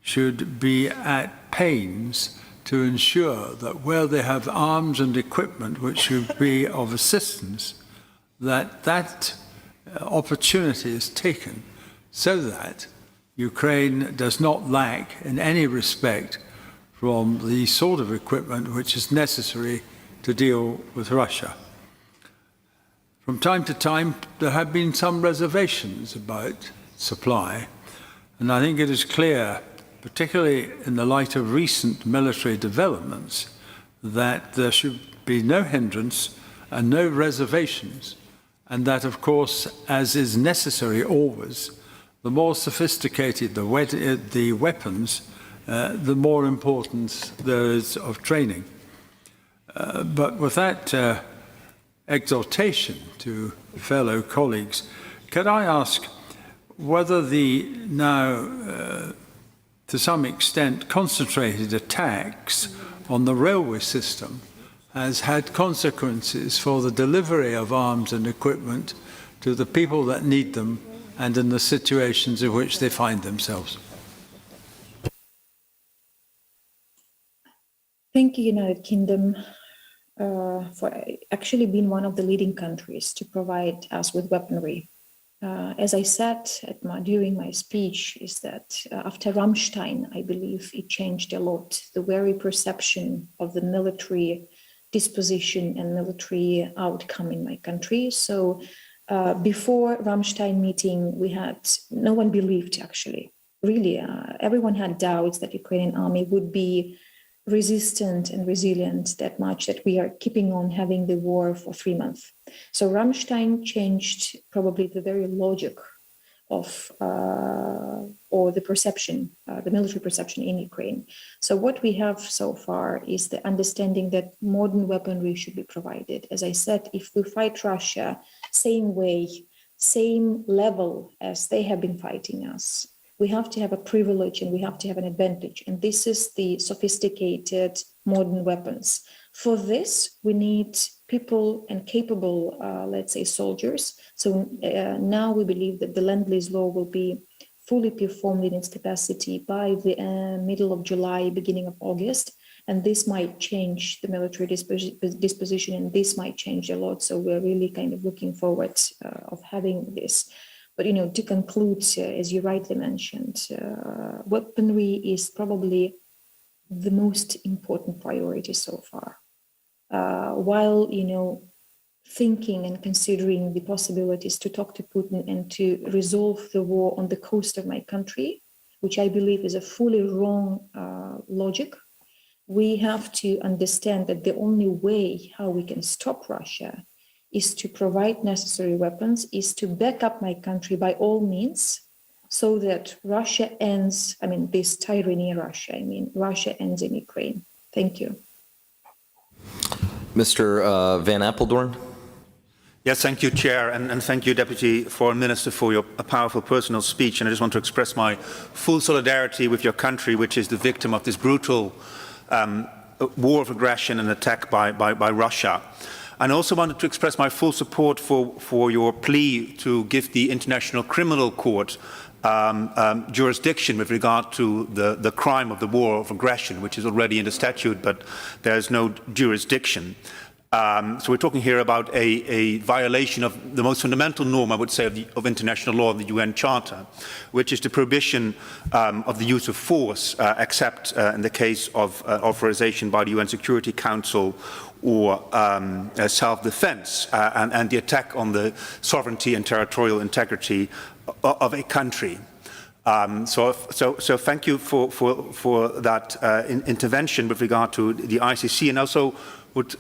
should be at pains to ensure that where they have arms and equipment which should be of assistance, that opportunity is taken so that Ukraine does not lack in any respect from the sort of equipment which is necessary to deal with Russia. From time to time, there have been some reservations about supply, and I think it is clear, particularly in the light of recent military developments, that there should be no hindrance and no reservations, and that, of course, as is necessary always, the more sophisticated the weapons, the more importance there is of training. But with that exhortation to fellow colleagues, can I ask whether the now to some extent concentrated attacks on the railway system has had consequences for the delivery of arms and equipment to the people that need them and in the situations in which they find themselves? Thank you, United Kingdom, for actually being one of the leading countries to provide us with weaponry. As I said during my speech, is that after Rammstein, I believe it changed a lot, the very perception of the military disposition and military outcome in my country. So before Rammstein meeting, no one believed actually, really, everyone had doubts that Ukrainian army would be resistant and resilient that much that we are keeping on having the war for 3 months. So Rammstein changed probably the very logic of, or the perception, the military perception in Ukraine. So what we have so far is the understanding that modern weaponry should be provided. As I said, if we fight Russia, same way, same level as they have been fighting us. We have to have a privilege and we have to have an advantage. And this is the sophisticated modern weapons. For this, we need people and capable, let's say, soldiers. So now we believe that the Lend-Lease law will be fully performed in its capacity by the middle of July, beginning of August. And this might change the military disposition, and this might change a lot. So we're really kind of looking forward of having this. But, you know, to conclude, as you rightly mentioned, weaponry is probably the most important priority so far. While, you know, thinking and considering the possibilities to talk to Putin and to resolve the war on the coast of my country, which I believe is a fully wrong logic, we have to understand that the only way how we can stop Russia is to provide necessary weapons, is to back up my country by all means, so that Russia ends, I mean, this tyranny Russia, I mean, Russia ends in Ukraine. Thank you. Mr. Van Apeldoorn. Yes, thank you, Chair, and thank you, Deputy Foreign Minister, for your powerful personal speech. And I just want to express my full solidarity with your country, which is the victim of this brutal war of aggression and attack by Russia. And I also wanted to express my full support for your plea to give the International Criminal Court jurisdiction with regard to the crime of the war of aggression, which is already in the statute, but there is no jurisdiction. So we're talking here about a violation of the most fundamental norm, I would say, of international law, the UN Charter, which is the prohibition of the use of force, except in the case of authorization by the UN Security Council or self-defense, and the attack on the sovereignty and territorial integrity of a country. So thank you for that intervention with regard to the ICC, and also would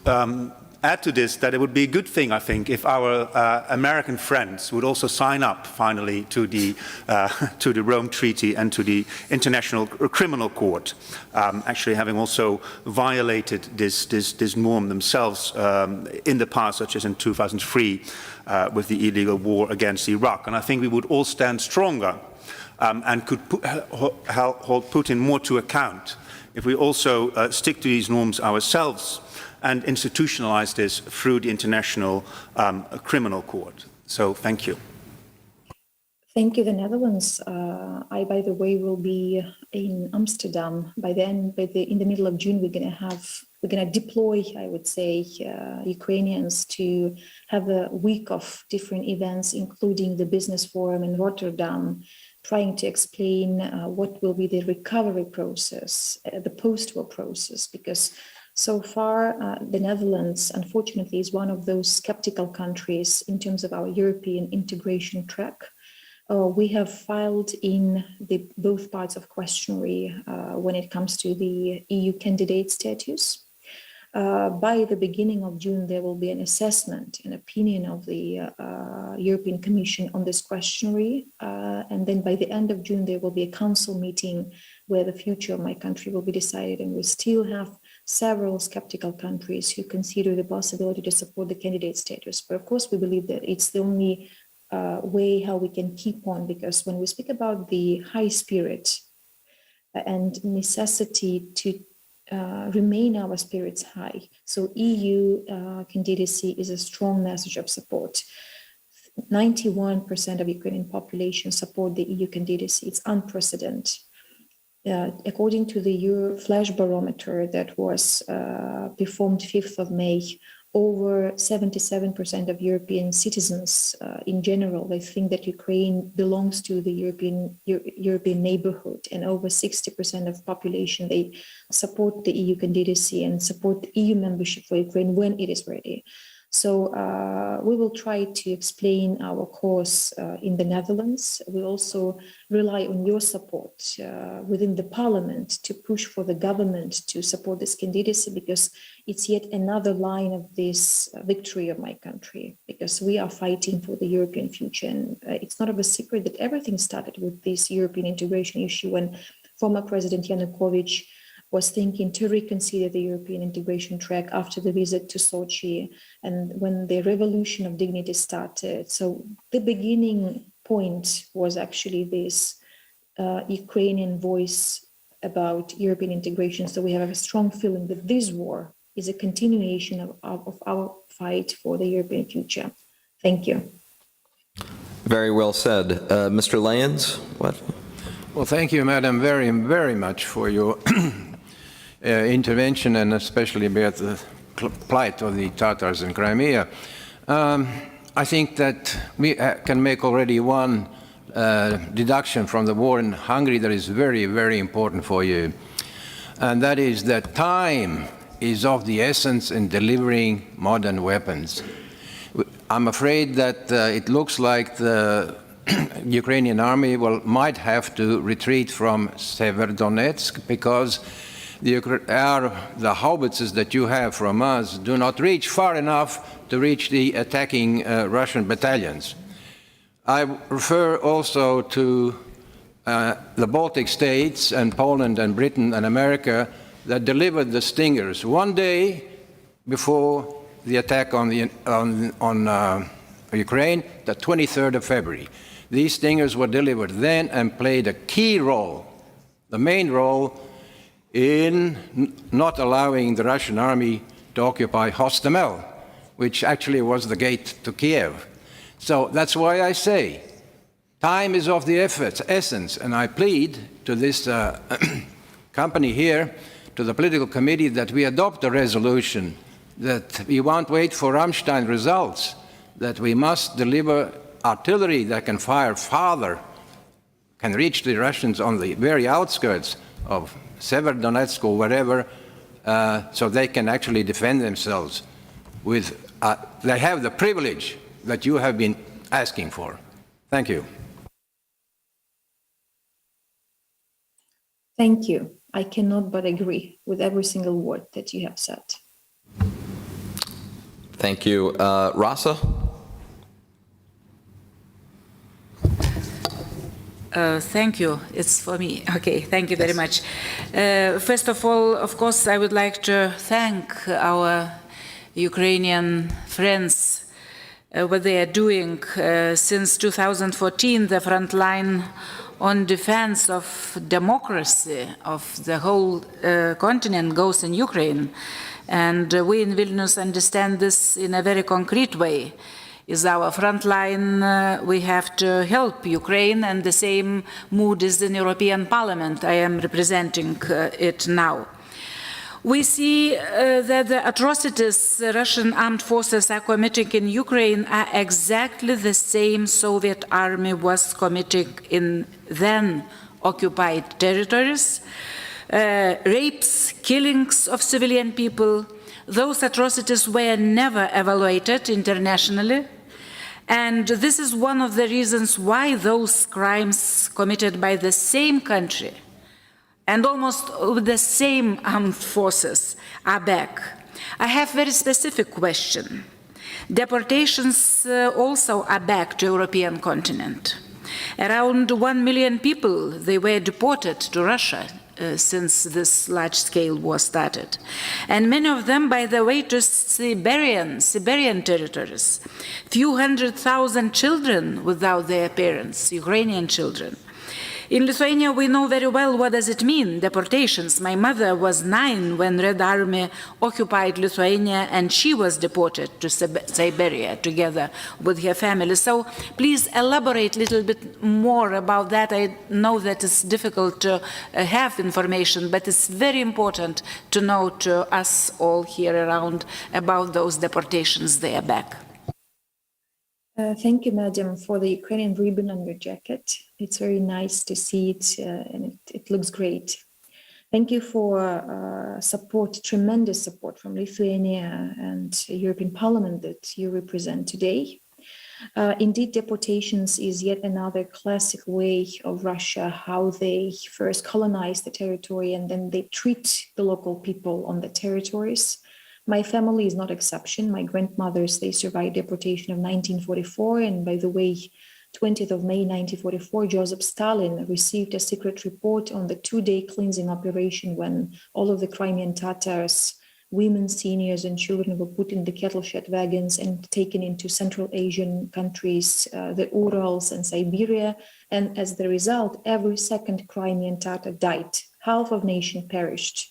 add to this that it would be a good thing, I think, if our American friends would also sign up finally to the Rome Treaty and to the International Criminal Court, actually having also violated this norm themselves in the past, such as in 2003 with the illegal war against Iraq. And I think we would all stand stronger and could hold Putin more to account if we also stick to these norms ourselves and institutionalize this through the International Criminal Court. So thank you. Thank you, the Netherlands. I, by the way, will be in Amsterdam in the middle of June. We're gonna deploy, I would say, Ukrainians to have a week of different events, including the business forum in Rotterdam, trying to explain what will be the recovery process, the post-war process, because so far, the Netherlands, unfortunately, is one of those skeptical countries in terms of our European integration track. We have filed in both parts of questionnaire when it comes to the EU candidate status. By the beginning of June, there will be an assessment, an opinion of the European Commission on this questionnaire. And then by the end of June, there will be a council meeting where the future of my country will be decided. And we still have several skeptical countries who consider the possibility to support the candidate status. But of course, we believe that it's the only way how we can keep on, because when we speak about the high spirit and necessity to remain our spirits high, so EU candidacy is a strong message of support. 91% of Ukrainian population support the EU candidacy. It's unprecedented. According to the Euro Flash Barometer that was performed 5th of May, over 77% of European citizens in general, they think that Ukraine belongs to the European neighborhood, and over 60% of population, they support the EU candidacy and support EU membership for Ukraine when it is ready. So we will try to explain our cause in the Netherlands. We also rely on your support within the parliament to push for the government to support this candidacy, because it's yet another line of this victory of my country, because we are fighting for the European future. And it's not of a secret that everything started with this European integration issue when former President Yanukovych was thinking to reconsider the European integration track after the visit to Sochi and when the revolution of dignity started. So the beginning point was actually this Ukrainian voice about European integration. So we have a strong feeling that this war is a continuation of our fight for the European future. Thank you. Very well said. Mr. Lyons, what? Well, thank you, Madam, very, very much for your intervention, and especially about the plight of the Tatars in Crimea. I think that we can make already one deduction from the war in Hungary that is very, very important for you. And that is that time is of the essence in delivering modern weapons. I'm afraid that it looks like the Ukrainian army might have to retreat from Severodonetsk because the howitzers that you have from us do not reach far enough to reach the attacking Russian battalions. I refer also to the Baltic states and Poland and Britain and America that delivered the Stingers one day before the attack on Ukraine, the 23rd of February. These Stingers were delivered then and played a key role, the main role, in not allowing the Russian army to occupy Hostomel, which actually was the gate to Kiev. So that's why I say time is of the essence, and I plead to this company here, to the political committee, that we adopt a resolution that we won't wait for Rammstein results, that we must deliver artillery that can fire farther, can reach the Russians on the very outskirts of Severodonetsk or wherever, so they can actually defend themselves with, they have the privilege that you have been asking for. Thank you. Thank you. I cannot but agree with every single word that you have said. Thank you. Rasa? Thank you. It's for me. Okay, thank you very much. First of all, of course, I would like to thank our Ukrainian friends what they are doing. Since 2014, the front line on defense of democracy of the whole continent goes in Ukraine. And we in Vilnius understand this in a very concrete way. Is our front line, we have to help Ukraine, and the same mood is in European Parliament. I am representing it now. We see that the atrocities the Russian armed forces are committing in Ukraine are exactly the same Soviet army was committing in then occupied territories. Rapes, killings of civilian people, those atrocities were never evaluated internationally. And this is one of the reasons why those crimes committed by the same country and almost with the same armed forces are back. I have a very specific question. Deportations also are back to European continent. Around 1 million people, they were deported to Russia since this large-scale war started. And many of them, by the way, to Siberian territories. Few 100,000 children without their parents, Ukrainian children. In Lithuania, we know very well what does it mean, deportations. My mother was 9 when Red Army occupied Lithuania, and she was deported to Siberia together with her family. So please elaborate a little bit more about that. I know that it's difficult to have information, but it's very important to know to us all here around about those deportations. They are back. Thank you, Madam, for the Ukrainian ribbon on your jacket. It's very nice to see it, and it looks great. Thank you for support, tremendous support from Lithuania and European Parliament that you represent today. Indeed, deportations is yet another classic way of Russia, how they first colonize the territory and then they treat the local people on the territories. My family is not exception. My grandmothers, they survived deportation of 1944. And by the way, 20th of May 1944, Joseph Stalin received a secret report on the two-day cleansing operation when all of the Crimean Tatars, women, seniors, and children were put in the cattle shed wagons and taken into Central Asian countries, the Urals and Siberia. And as the result, every second Crimean Tatar died. Half of nation perished.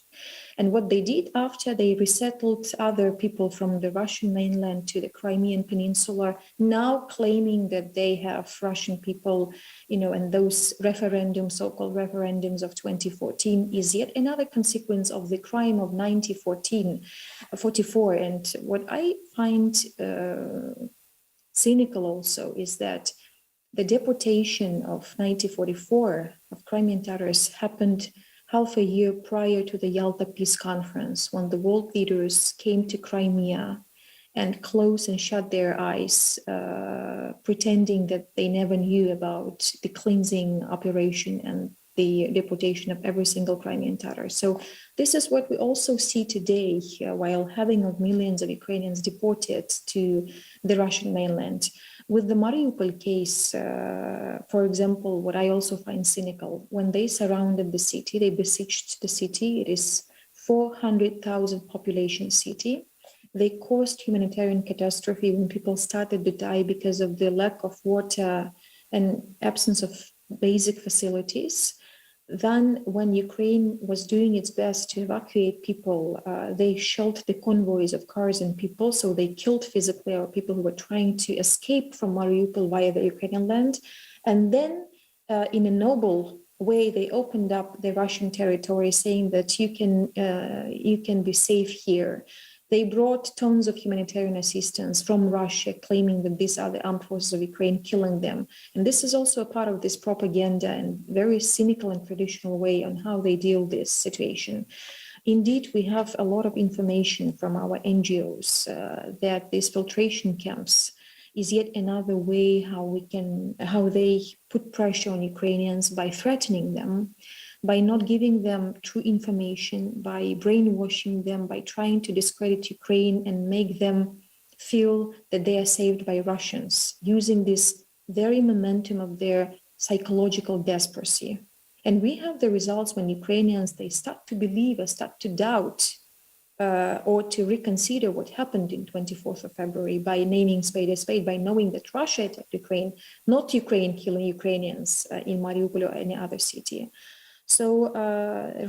And what they did after, they resettled other people from the Russian mainland to the Crimean Peninsula, now claiming that they have Russian people, and those referendums, so-called referendums of 2014 is yet another consequence of the crime of 1944. And what I find cynical also is that the deportation of 1944 of Crimean Tatars happened half a year prior to the Yalta Peace Conference, when the world leaders came to Crimea and closed and shut their eyes, pretending that they never knew about the cleansing operation and the deportation of every single Crimean Tatar. So this is what we also see today, while having of millions of Ukrainians deported to the Russian mainland. With the Mariupol case, for example, what I also find cynical, when they surrounded the city, they besieged the city. It is 400,000 population city. They caused humanitarian catastrophe when people started to die because of the lack of water and absence of basic facilities. Then when Ukraine was doing its best to evacuate people, they shelled the convoys of cars and people. So they killed physically our people who were trying to escape from Mariupol via the Ukrainian land. And then in a noble way, they opened up the Russian territory, saying that you can be safe here. They brought tons of humanitarian assistance from Russia, claiming that these are the armed forces of Ukraine killing them. And this is also a part of this propaganda and very cynical and traditional way on how they deal with this situation. Indeed, we have a lot of information from our NGOs that these filtration camps is yet another way how they put pressure on Ukrainians by threatening them, by not giving them true information, by brainwashing them, by trying to discredit Ukraine and make them feel that they are saved by Russians, using this very momentum of their psychological desperation. And we have the results when Ukrainians, they start to believe or start to doubt or to reconsider what happened in 24th of February by naming spade a spade, by knowing that Russia attacked Ukraine, not Ukraine killing Ukrainians in Mariupol or any other city. So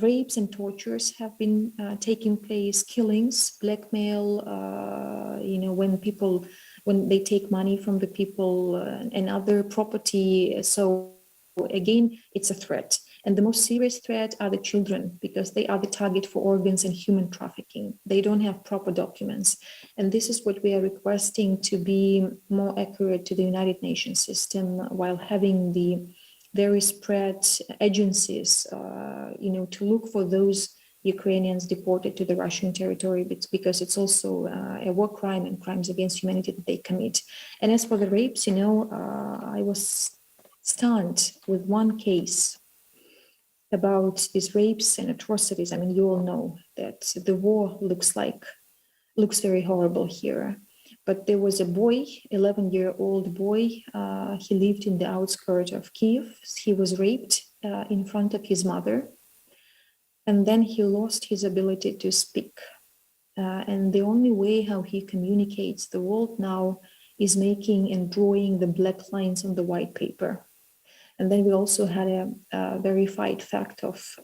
rapes and tortures have been taking place, killings, blackmail, when they take money from the people and other property. So again, it's a threat. And the most serious threat are the children, because they are the target for organs and human trafficking. They don't have proper documents. And this is what we are requesting to be more accurate to the United Nations system, while having the very spread agencies, to look for those Ukrainians deported to the Russian territory, because it's also a war crime and crimes against humanity that they commit. And as for the rapes, I was stunned with one case about these rapes and atrocities. I mean, you all know that the war looks very horrible here. But there was a boy, 11-year-old boy, he lived in the outskirts of Kiev. He was raped in front of his mother. And then he lost his ability to speak. And the only way how he communicates the world now is making and drawing the black lines on the white paper. And then we also had a verified fact of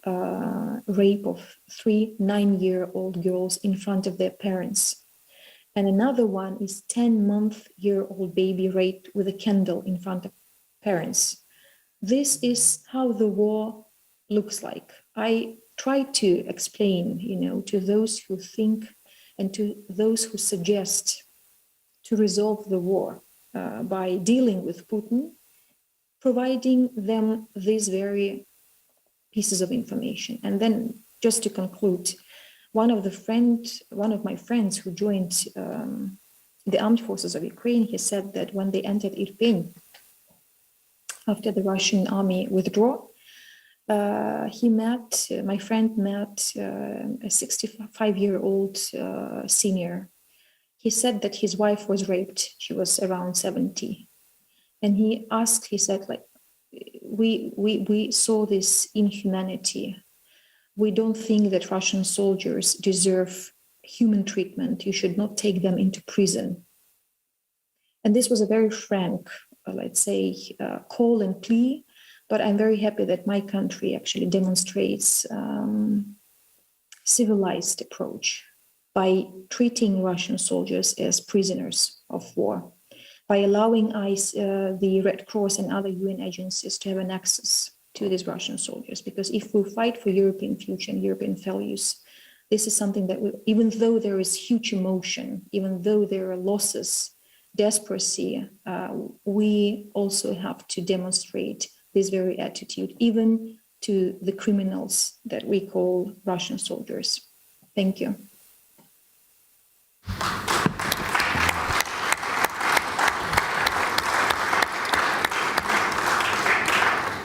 rape of 3 9-year-old girls in front of their parents. And another one is 10-month-old baby raped with a candle in front of parents. This is how the war looks like. I try to explain, to those who think and to those who suggest to resolve the war by dealing with Putin, providing them these very pieces of information. And then just to conclude, one of my friends who joined the armed forces of Ukraine, he said that when they entered Irpin, after the Russian army withdrew, my friend met a 65-year-old senior. He said that his wife was raped. She was around 70. And he asked, he said, like, we saw this inhumanity. We don't think that Russian soldiers deserve human treatment. You should not take them into prison. And this was a very frank, let's say, call and plea. But I'm very happy that my country actually demonstrates civilized approach by treating Russian soldiers as prisoners of war, by allowing the Red Cross and other UN agencies to have an access to these Russian soldiers. Because if we fight for European future and European values, this is something that even though there is huge emotion, even though there are losses, desperacy, we also have to demonstrate this very attitude, even to the criminals that we call Russian soldiers. Thank you.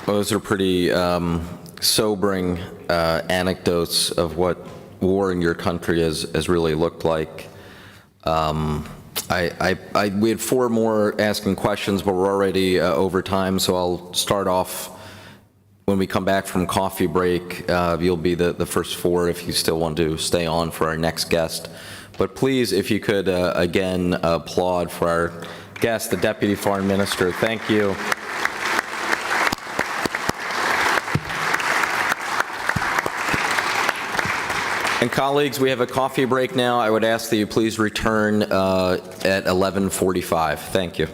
Well, those are pretty sobering anecdotes of what war in your country has really looked like. We had 4 more asking questions, but we're already over time, so I'll start off when we come back from coffee break. You'll be the first 4 if you still want to stay on for our next guest. But please, if you could, again, applaud for our guest, the Deputy Foreign Minister. Thank you. And colleagues, we have a coffee break now. I would ask that you please return at 11:45. Thank you.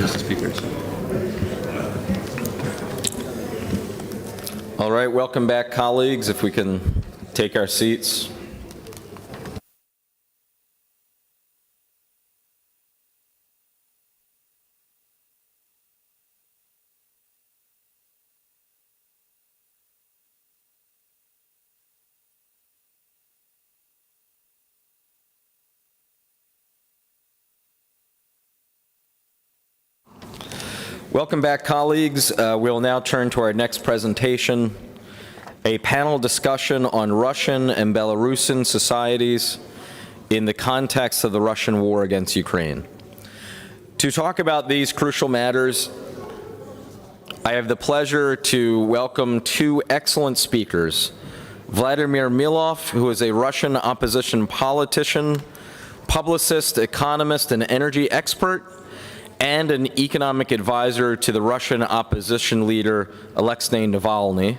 Mr. Speakers. All right, welcome back, colleagues. If we can take our seats. Welcome back, colleagues. We'll now turn to our next presentation, a panel discussion on Russian and Belarusian societies in the context of the Russian war against Ukraine. To talk about these crucial matters, I have the pleasure to welcome two excellent speakers, Vladimir Milov, who is a Russian opposition politician, publicist, economist, and energy expert, and an economic advisor to the Russian opposition leader Alexei Navalny,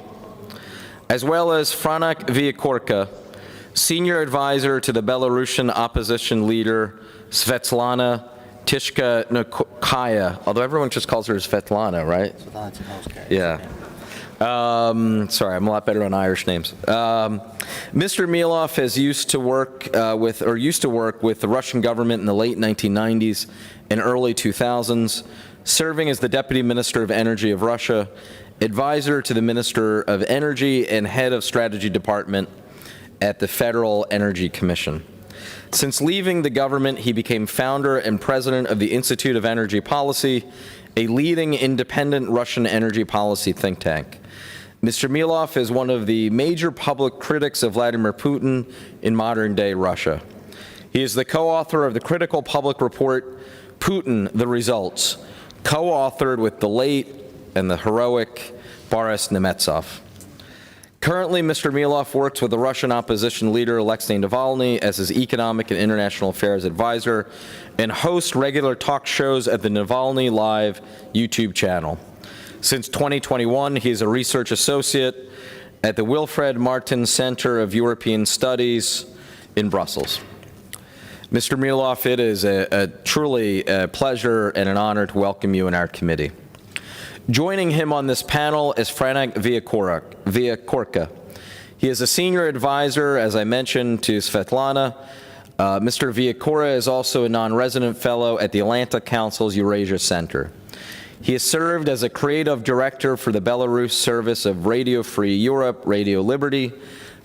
as well as Franek Viekorka, senior advisor to the Belarusian opposition leader Svetlana Tishkanokaya, although everyone just calls her Svetlana, right? Yeah. Sorry, I'm a lot better on Irish names. Mr. Milov used to work with the Russian government in the late 1990s and early 2000s, serving as the Deputy Minister of Energy of Russia, advisor to the Minister of Energy, and head of Strategy Department at the Federal Energy Commission. Since leaving the government, he became founder and president of the Institute of Energy Policy, a leading independent Russian energy policy think tank. Mr. Milov is one of the major public critics of Vladimir Putin in modern-day Russia. He is the co-author of the critical public report, Putin, the Results, co-authored with the late and the heroic Boris Nemetsov. Currently, Mr. Milov works with the Russian opposition leader Alexei Navalny as his economic and international affairs advisor and hosts regular talk shows at the Navalny Live YouTube channel. Since 2021, he is a research associate at the Wilfred Martin Center of European Studies in Brussels. Mr. Milov, it is truly a pleasure and an honor to welcome you in our committee. Joining him on this panel is Franek Viekorka. He is a senior advisor, as I mentioned, to Svetlana. Mr. Viekorka is also a non-resident fellow at the Atlantic Council's Eurasia Center. He has served as a creative director for the Belarus service of Radio Free Europe, Radio Liberty,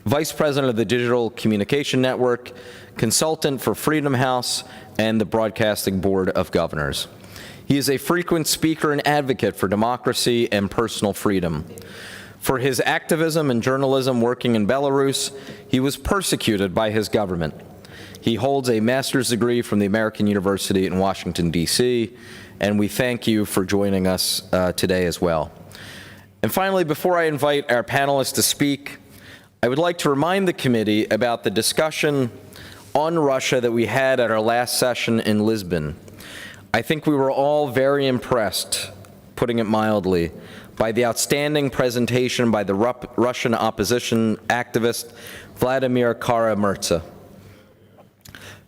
vice president of the Digital Communication Network, consultant for Freedom House, and the Broadcasting Board of Governors. He is a frequent speaker and advocate for democracy and personal freedom. For his activism and journalism working in Belarus, he was persecuted by his government. He holds a master's degree from the American University in Washington, D.C., and we thank you for joining us today as well. And finally, before I invite our panelists to speak, I would like to remind the committee about the discussion on Russia that we had at our last session in Lisbon. I think we were all very impressed, putting it mildly, by the outstanding presentation by the Russian opposition activist Vladimir Kara-Murza.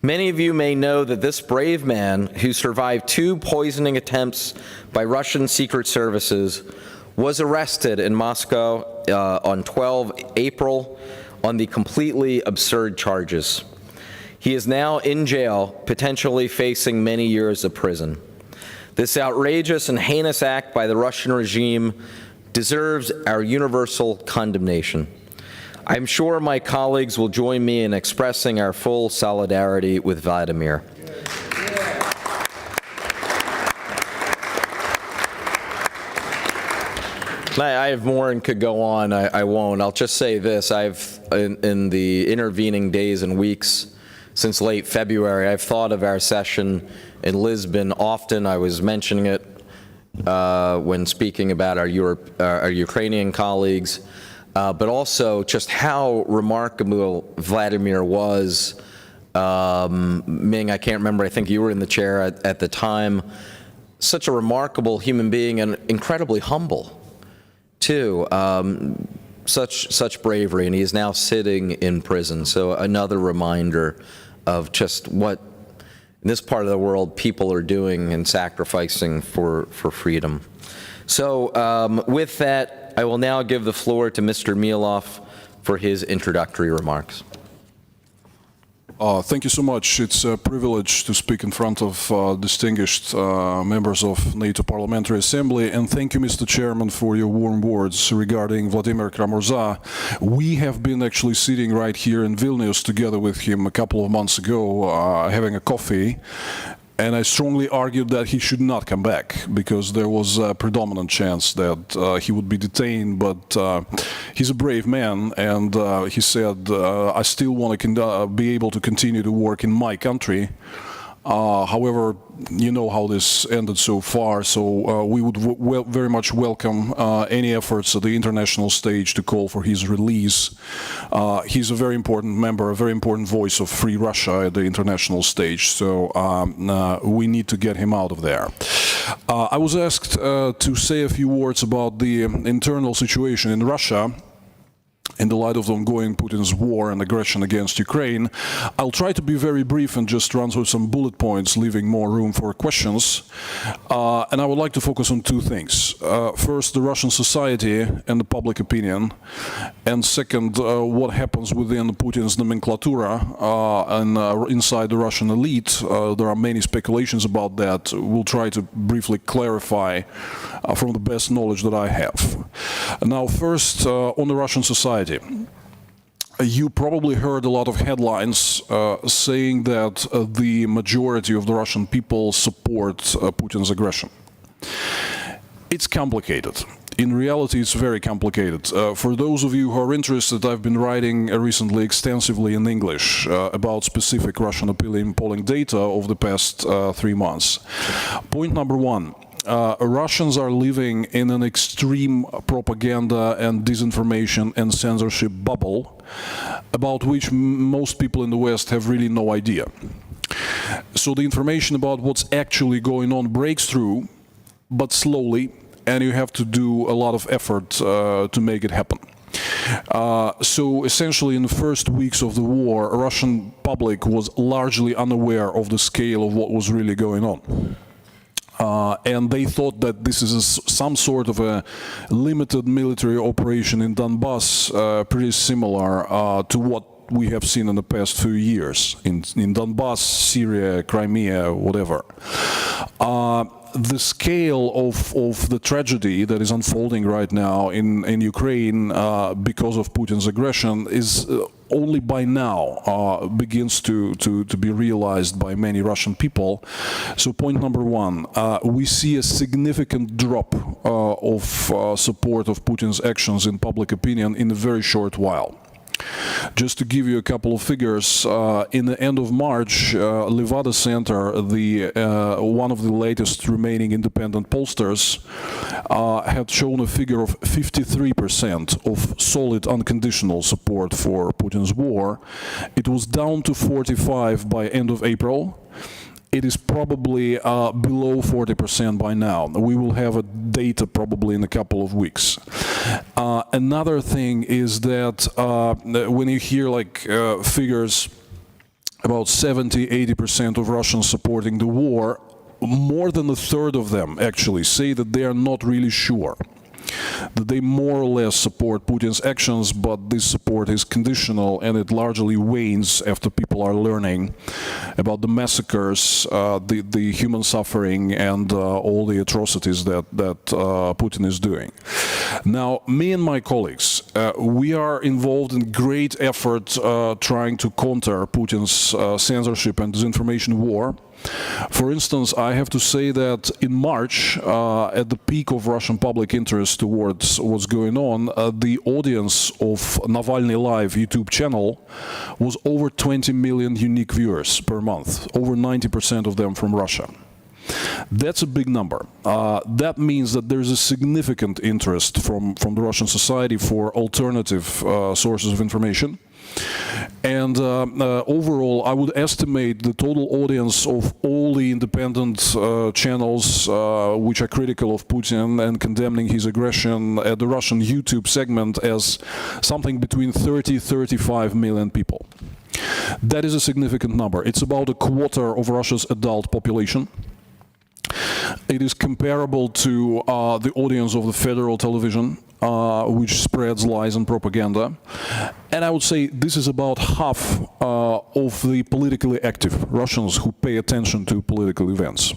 Many of you may know that this brave man, who survived 2 poisoning attempts by Russian secret services, was arrested in Moscow on 12 April on the completely absurd charges. He is now in jail, potentially facing many years of prison. This outrageous and heinous act by the Russian regime deserves our universal condemnation. I'm sure my colleagues will join me in expressing our full solidarity with Vladimir. I have more and could go on. I won't. I'll just say this. In the intervening days and weeks since late February, I've thought of our session in Lisbon often. I was mentioning it when speaking about our Ukrainian colleagues, but also just how remarkable Vladimir was. Ming, I can't remember, I think you were in the chair at the time. Such a remarkable human being and incredibly humble, too. Such bravery, and he is now sitting in prison. So another reminder of just what in this part of the world people are doing and sacrificing for freedom. So with that, I will now give the floor to Mr. Milov for his introductory remarks. Thank you so much. It's a privilege to speak in front of distinguished members of NATO Parliamentary Assembly, and thank you, Mr. Chairman, for your warm words regarding Vladimir Kara-Murza. We have been actually sitting right here in Vilnius together with him a couple of months ago, having a coffee. And I strongly argued that he should not come back because there was a predominant chance that he would be detained. But he's a brave man, and he said, I still want to be able to continue to work in my country. However, you know how this ended so far, so we would very much welcome any efforts at the international stage to call for his release. He's a very important member, a very important voice of Free Russia at the international stage, so we need to get him out of there. I was asked to say a few words about the internal situation in Russia in the light of the ongoing Putin's war and aggression against Ukraine. I'll try to be very brief and just run through some bullet points, leaving more room for questions. And I would like to focus on two things. First, the Russian society and the public opinion. And second, what happens within Putin's nomenclatura and inside the Russian elite. There are many speculations about that. We'll try to briefly clarify from the best knowledge that I have. Now, first, on the Russian society. You probably heard a lot of headlines saying that the majority of the Russian people support Putin's aggression. It's complicated. In reality, it's very complicated. For those of you who are interested, I've been writing recently extensively in English about specific Russian opinion polling data over the past 3 months. Point number one. Russians are living in an extreme propaganda and disinformation and censorship bubble about which most people in the West have really no idea. So the information about what's actually going on breaks through, but slowly, and you have to do a lot of effort to make it happen. So essentially in the first weeks of the war, the Russian public was largely unaware of the scale of what was really going on. And they thought that this is some sort of a limited military operation in Donbass, pretty similar to what we have seen in the past few years in Donbass, Syria, Crimea, whatever. The scale of the tragedy that is unfolding right now in Ukraine because of Putin's aggression is only by now begins to be realized by many Russian people. So point number one, we see a significant drop of support of Putin's actions in public opinion in a very short while. Just to give you a couple of figures, in the end of March, Levada Center, one of the latest remaining independent pollsters, had shown a figure of 53% of solid unconditional support for Putin's war. It was down to 45 by end of April. It is probably below 40% by now. We will have a data probably in a couple of weeks. Another thing is that when you hear like figures about 70–80% of Russians supporting the war, more than a third of them actually say that they are not really sure. That they more or less support Putin's actions, but this support is conditional and it largely wanes after people are learning about the massacres, the human suffering, and all the atrocities that Putin is doing. Now, me and my colleagues, we are involved in great effort trying to counter Putin's censorship and disinformation war. For instance, I have to say that in March, at the peak of Russian public interest towards what's going on, the audience of Navalny Live YouTube channel was over 20 million unique viewers per month, over 90% of them from Russia. That's a big number. That means that there's a significant interest from the Russian society for alternative sources of information. And overall, I would estimate the total audience of all the independent channels which are critical of Putin and condemning his aggression at the Russian YouTube segment as something between 30–35 million people. That is a significant number. It's about a quarter of Russia's adult population. It is comparable to the audience of the federal television, which spreads lies and propaganda. And I would say this is about half of the politically active Russians who pay attention to political events.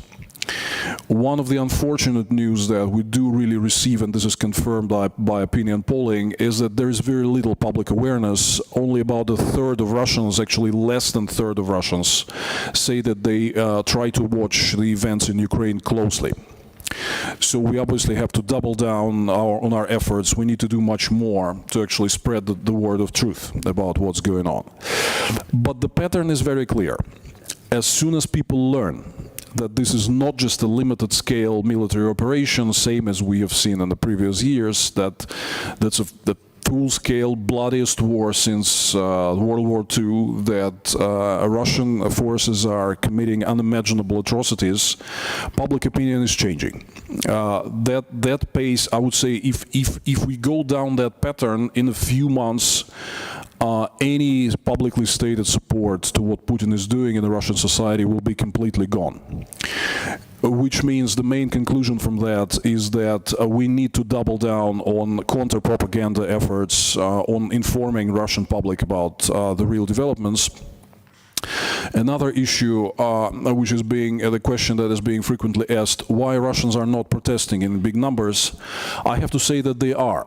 One of the unfortunate news that we do really receive, and this is confirmed by opinion polling, is that there is very little public awareness. Only about a third of Russians, actually less than a third of Russians, say that they try to watch the events in Ukraine closely. So we obviously have to double down on our efforts. We need to do much more to actually spread the word of truth about what's going on. But the pattern is very clear. As soon as people learn that this is not just a limited scale military operation, same as we have seen in the previous years, that's the full-scale bloodiest war since World War II, that Russian forces are committing unimaginable atrocities, public opinion is changing. That pace, I would say, if we go down that pattern in a few months, any publicly stated support to what Putin is doing in the Russian society will be completely gone. Which means the main conclusion from that is that we need to double down on counter-propaganda efforts, on informing Russian public about the real developments. Another issue, which is the question that is being frequently asked, why Russians are not protesting in big numbers, I have to say that they are.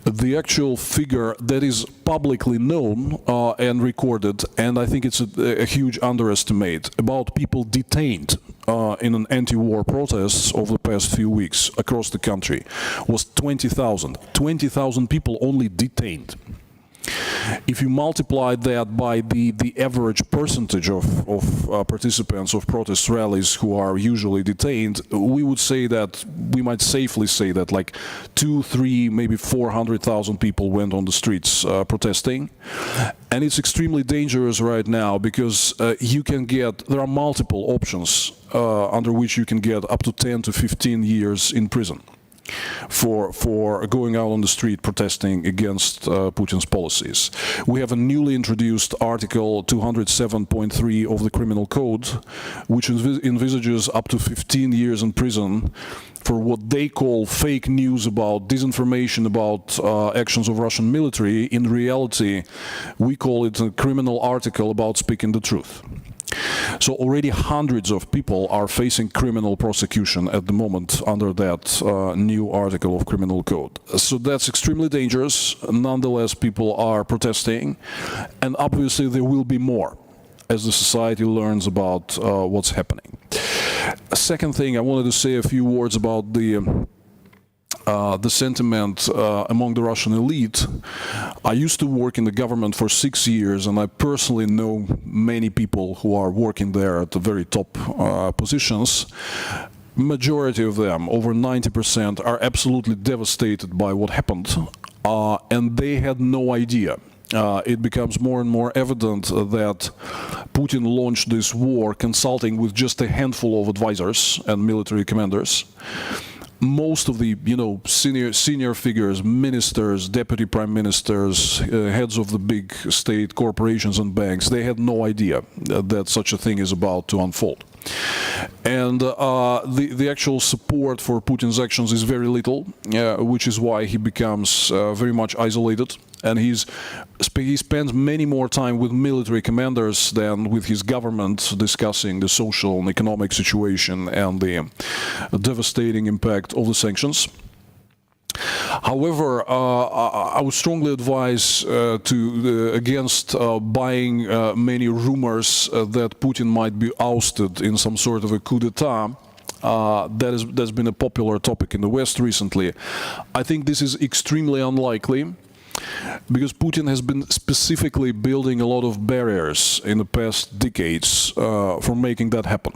The actual figure that is publicly known and recorded, and I think it's a huge underestimate, about people detained in an anti-war protests over the past few weeks across the country, was 20,000. 20,000 people only detained. If you multiply that by the average percentage of participants of protest rallies who are usually detained, we would say that, we might safely say that like 2, 3, maybe 400,000 people went on the streets protesting. And it's extremely dangerous right now because there are multiple options under which you can get up to 10 to 15 years in prison for going out on the street protesting against Putin's policies. We have a newly introduced Article 207.3 of the Criminal Code, which envisages up to 15 years in prison for what they call fake news about disinformation about actions of Russian military. In reality, we call it a criminal article about speaking the truth. So already hundreds of people are facing criminal prosecution at the moment under that new article of criminal code. So that's extremely dangerous. Nonetheless, people are protesting, and obviously there will be more as the society learns about what's happening. A second thing, I wanted to say a few words about the sentiment among the Russian elite. I used to work in the government for 6 years, and I personally know many people who are working there at the very top positions. Majority of them, over 90%, are absolutely devastated by what happened, and they had no idea. It becomes more and more evident that Putin launched this war consulting with just a handful of advisors and military commanders. Most of the senior figures, ministers, deputy prime ministers, heads of the big state corporations and banks, they had no idea that such a thing is about to unfold. And the actual support for Putin's actions is very little, which is why he becomes very much isolated. And he spends many more time with military commanders than with his government discussing the social and economic situation and the devastating impact of the sanctions. However, I would strongly advise against buying many rumors that Putin might be ousted in some sort of a coup d'etat. That's been a popular topic in the West recently. I think this is extremely unlikely, because Putin has been specifically building a lot of barriers in the past decades for making that happen.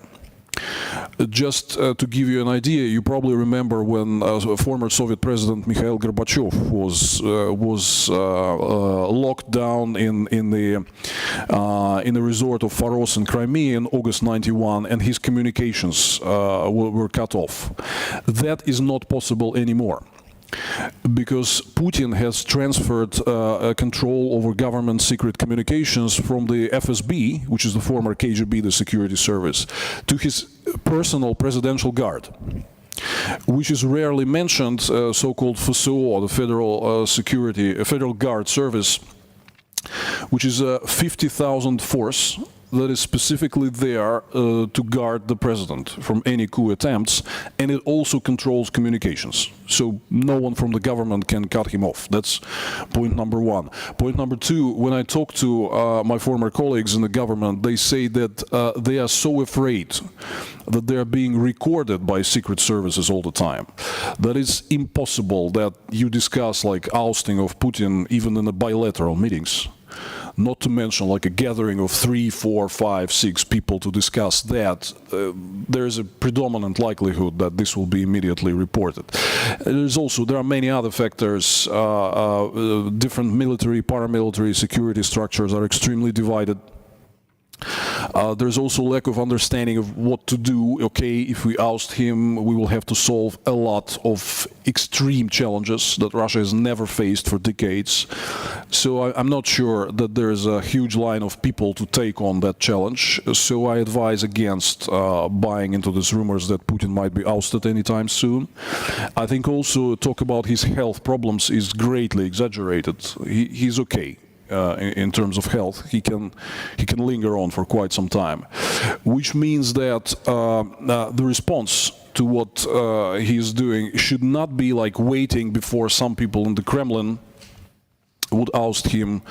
Just to give you an idea, you probably remember when former Soviet President Mikhail Gorbachev was locked down in the resort of Faros in Crimea in August '91, and his communications were cut off. That is not possible anymore. because Putin has transferred control over government secret communications from the FSB, which is the former KGB, the security service, to his personal presidential guard, which is rarely mentioned, so-called FSO, the Federal Guard Service, which is a 50,000 force that is specifically there to guard the president from any coup attempts, and it also controls communications. So no one from the government can cut him off. That's point number one. Point number two, when I talk to my former colleagues in the government, they say that they are so afraid that they are being recorded by secret services all the time. That it's impossible that you discuss like ousting of Putin even in the bilateral meetings. Not to mention like a gathering of 3, 4, 5, 6 people to discuss that, there is a predominant likelihood that this will be immediately reported. There are many other factors. Different military, paramilitary security structures are extremely divided. There's also lack of understanding of what to do. Okay, if we oust him, we will have to solve a lot of extreme challenges that Russia has never faced for decades. So I'm not sure that there's a huge line of people to take on that challenge. So I advise against buying into these rumors that Putin might be ousted anytime soon. I think also talk about his health problems is greatly exaggerated. He's okay. In terms of health, he can linger on for quite some time, which means that the response to what he is doing should not be like waiting before some people in the Kremlin would oust him,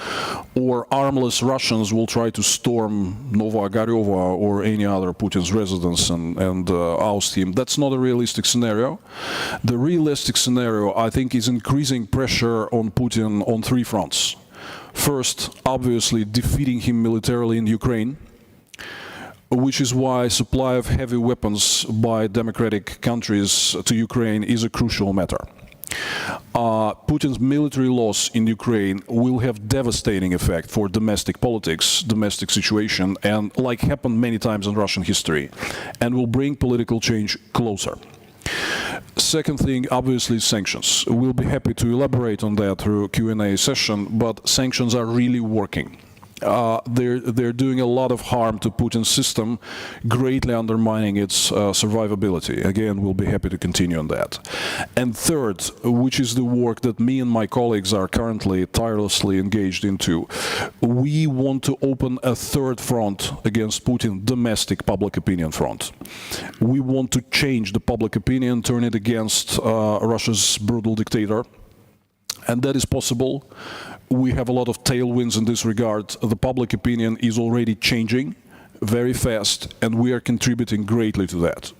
or armless Russians will try to storm Novoogareva or any other Putin's residence and oust him. That's not a realistic scenario. The realistic scenario, I think, is increasing pressure on Putin on 3 fronts. First, obviously, defeating him militarily in Ukraine, which is why supply of heavy weapons by democratic countries to Ukraine is a crucial matter. Putin's military loss in Ukraine will have devastating effect for domestic politics, domestic situation, and like happened many times in Russian history, and will bring political change closer. Second thing, obviously, sanctions. We'll be happy to elaborate on that through Q&A session, but sanctions are really working. They're doing a lot of harm to Putin's system, greatly undermining its survivability. Again, we'll be happy to continue on that. And third, which is the work that me and my colleagues are currently tirelessly engaged into, we want to open a third front against Putin, domestic public opinion front. We want to change the public opinion, turn it against Russia's brutal dictator. And that is possible. We have a lot of tailwinds in this regard. The public opinion is already changing very fast, and we are contributing greatly to that.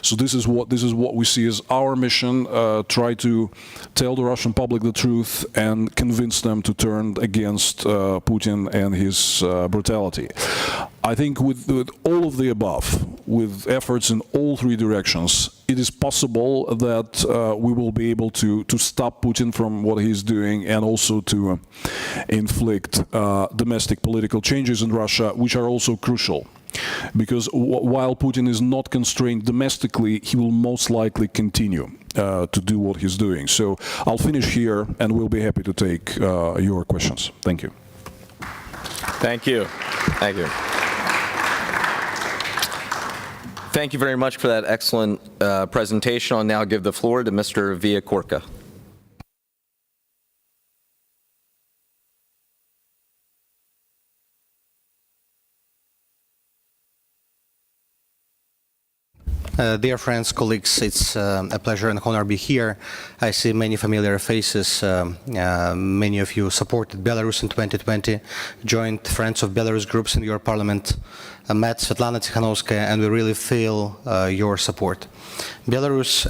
So this is what we see as our mission, try to tell the Russian public the truth and convince them to turn against Putin and his brutality. I think with all of the above, with efforts in all 3 directions, it is possible that we will be able to stop Putin from what he's doing and also to inflict domestic political changes in Russia, which are also crucial. Because while Putin is not constrained domestically, he will most likely continue to do what he's doing. So I'll finish here, and we'll be happy to take your questions. Thank you. Thank you. Thank you. Thank you very much for that excellent presentation. I'll now give the floor to Mr. Viakorka. Dear friends, colleagues, it's a pleasure and honor to be here. I see many familiar faces. Many of you supported Belarus in 2020, joined Friends of Belarus groups in your parliament, met Svetlana Tikhanovskaya, and we really feel your support. Belarus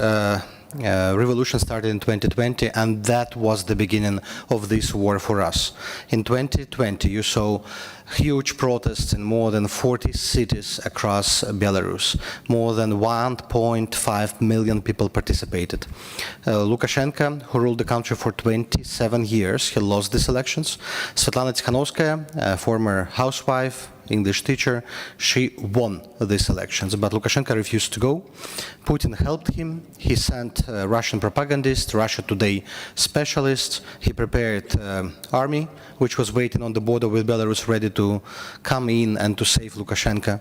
revolution started in 2020, and that was the beginning of this war for us. In 2020, you saw huge protests in more than 40 cities across Belarus. More than 1.5 million people participated. Lukashenko, who ruled the country for 27 years, he lost these elections. Svetlana Tikhanovskaya, a former housewife, English teacher. She won these elections, but Lukashenko refused to go. Putin helped him. He sent Russian propagandists, Russia Today specialists. He prepared army, which was waiting on the border with Belarus, ready to come in and to save Lukashenko.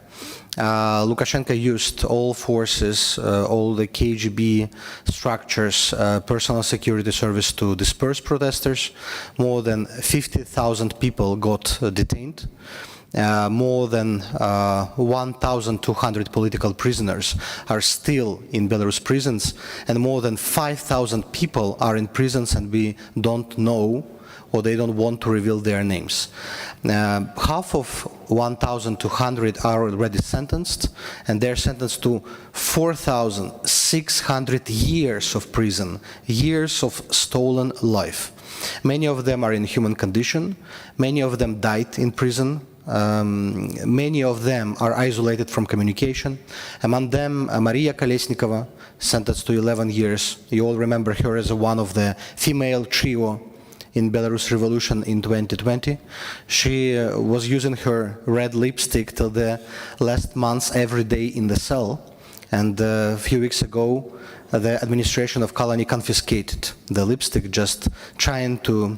Lukashenko used all forces, all the KGB structures, personal security service to disperse protesters. More than 50,000 people got detained. More than 1,200 political prisoners are still in Belarus prisons, and more than 5,000 people are in prisons and we don't know, or they don't want to reveal their names. Half of 1,200 are already sentenced, and they're sentenced to 4,600 years of prison, years of stolen life. Many of them are in human condition. Many of them died in prison. Many of them are isolated from communication. Among them, Maria Kalesnikova, sentenced to 11 years. You all remember her as one of the female trio in Belarus Revolution in 2020. She was using her red lipstick till the last months every day in the cell. And a few weeks ago, the administration of Kalani confiscated the lipstick, just trying to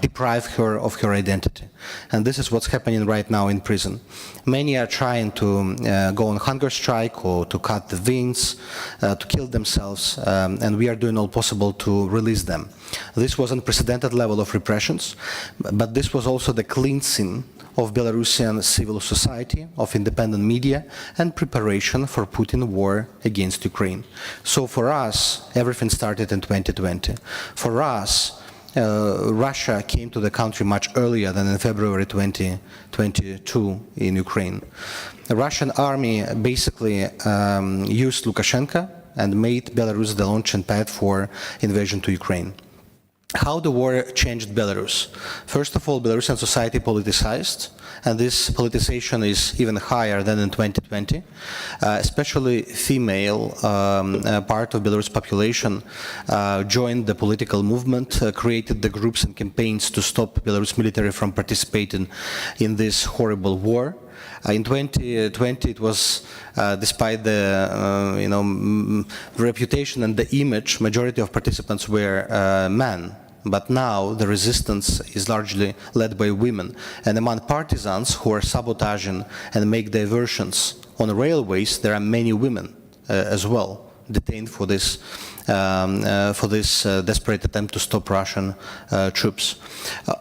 deprive her of her identity. And this is what's happening right now in prison. Many are trying to go on hunger strike or to cut the veins, to kill themselves, and we are doing all possible to release them. This was an unprecedented level of repressions, but this was also the cleansing of Belarusian civil society, of independent media, and preparation for Putin war against Ukraine. So for us, everything started in 2020. For us, Russia came to the country much earlier than in February 2022 in Ukraine. The Russian army basically used Lukashenko and made Belarus the launching pad for invasion to Ukraine. How the war changed Belarus? First of all, Belarusian society politicized, and this politicization is even higher than in 2020. Especially female part of Belarus population joined the political movement, created the groups and campaigns to stop Belarus military from participating in this horrible war. In 2020, it was, despite the reputation and the image, majority of participants were men. But now the resistance is largely led by women. And among partisans who are sabotaging and make diversions on railways, there are many women as well detained for this desperate attempt to stop Russian troops.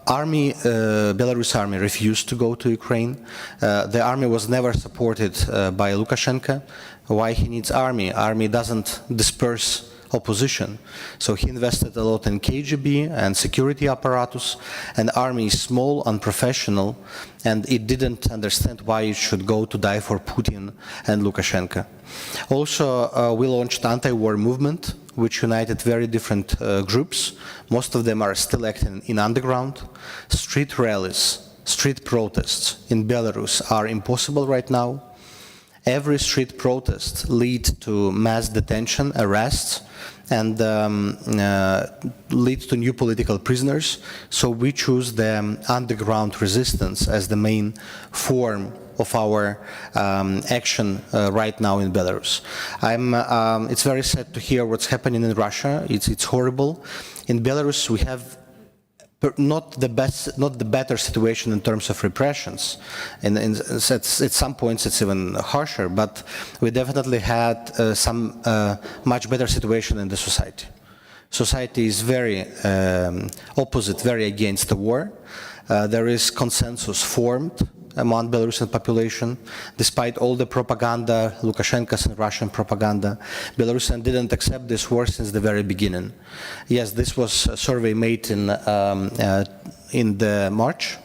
Belarus army refused to go to Ukraine. The army was never supported by Lukashenko. Why he needs army? Army doesn't disperse opposition. So he invested a lot in KGB and security apparatus, and army is small, unprofessional, and it didn't understand why it should go to die for Putin and Lukashenko. Also, we launched anti-war movement, which united very different groups. Most of them are still acting in underground. Street rallies, street protests in Belarus are impossible right now. Every street protest leads to mass detention, arrests, and leads to new political prisoners. So we choose the underground resistance as the main form of our action right now in Belarus. It's very sad to hear what's happening in Russia. It's horrible. In Belarus, we have not the better situation in terms of repressions. And at some points it's even harsher, but we definitely had some much better situation in the society. Society is very opposite, very against the war. There is consensus formed among Belarusian population. Despite all the propaganda, Lukashenko's and Russian propaganda, Belarusians didn't accept this war since the very beginning. Yes, this was a survey made in the March,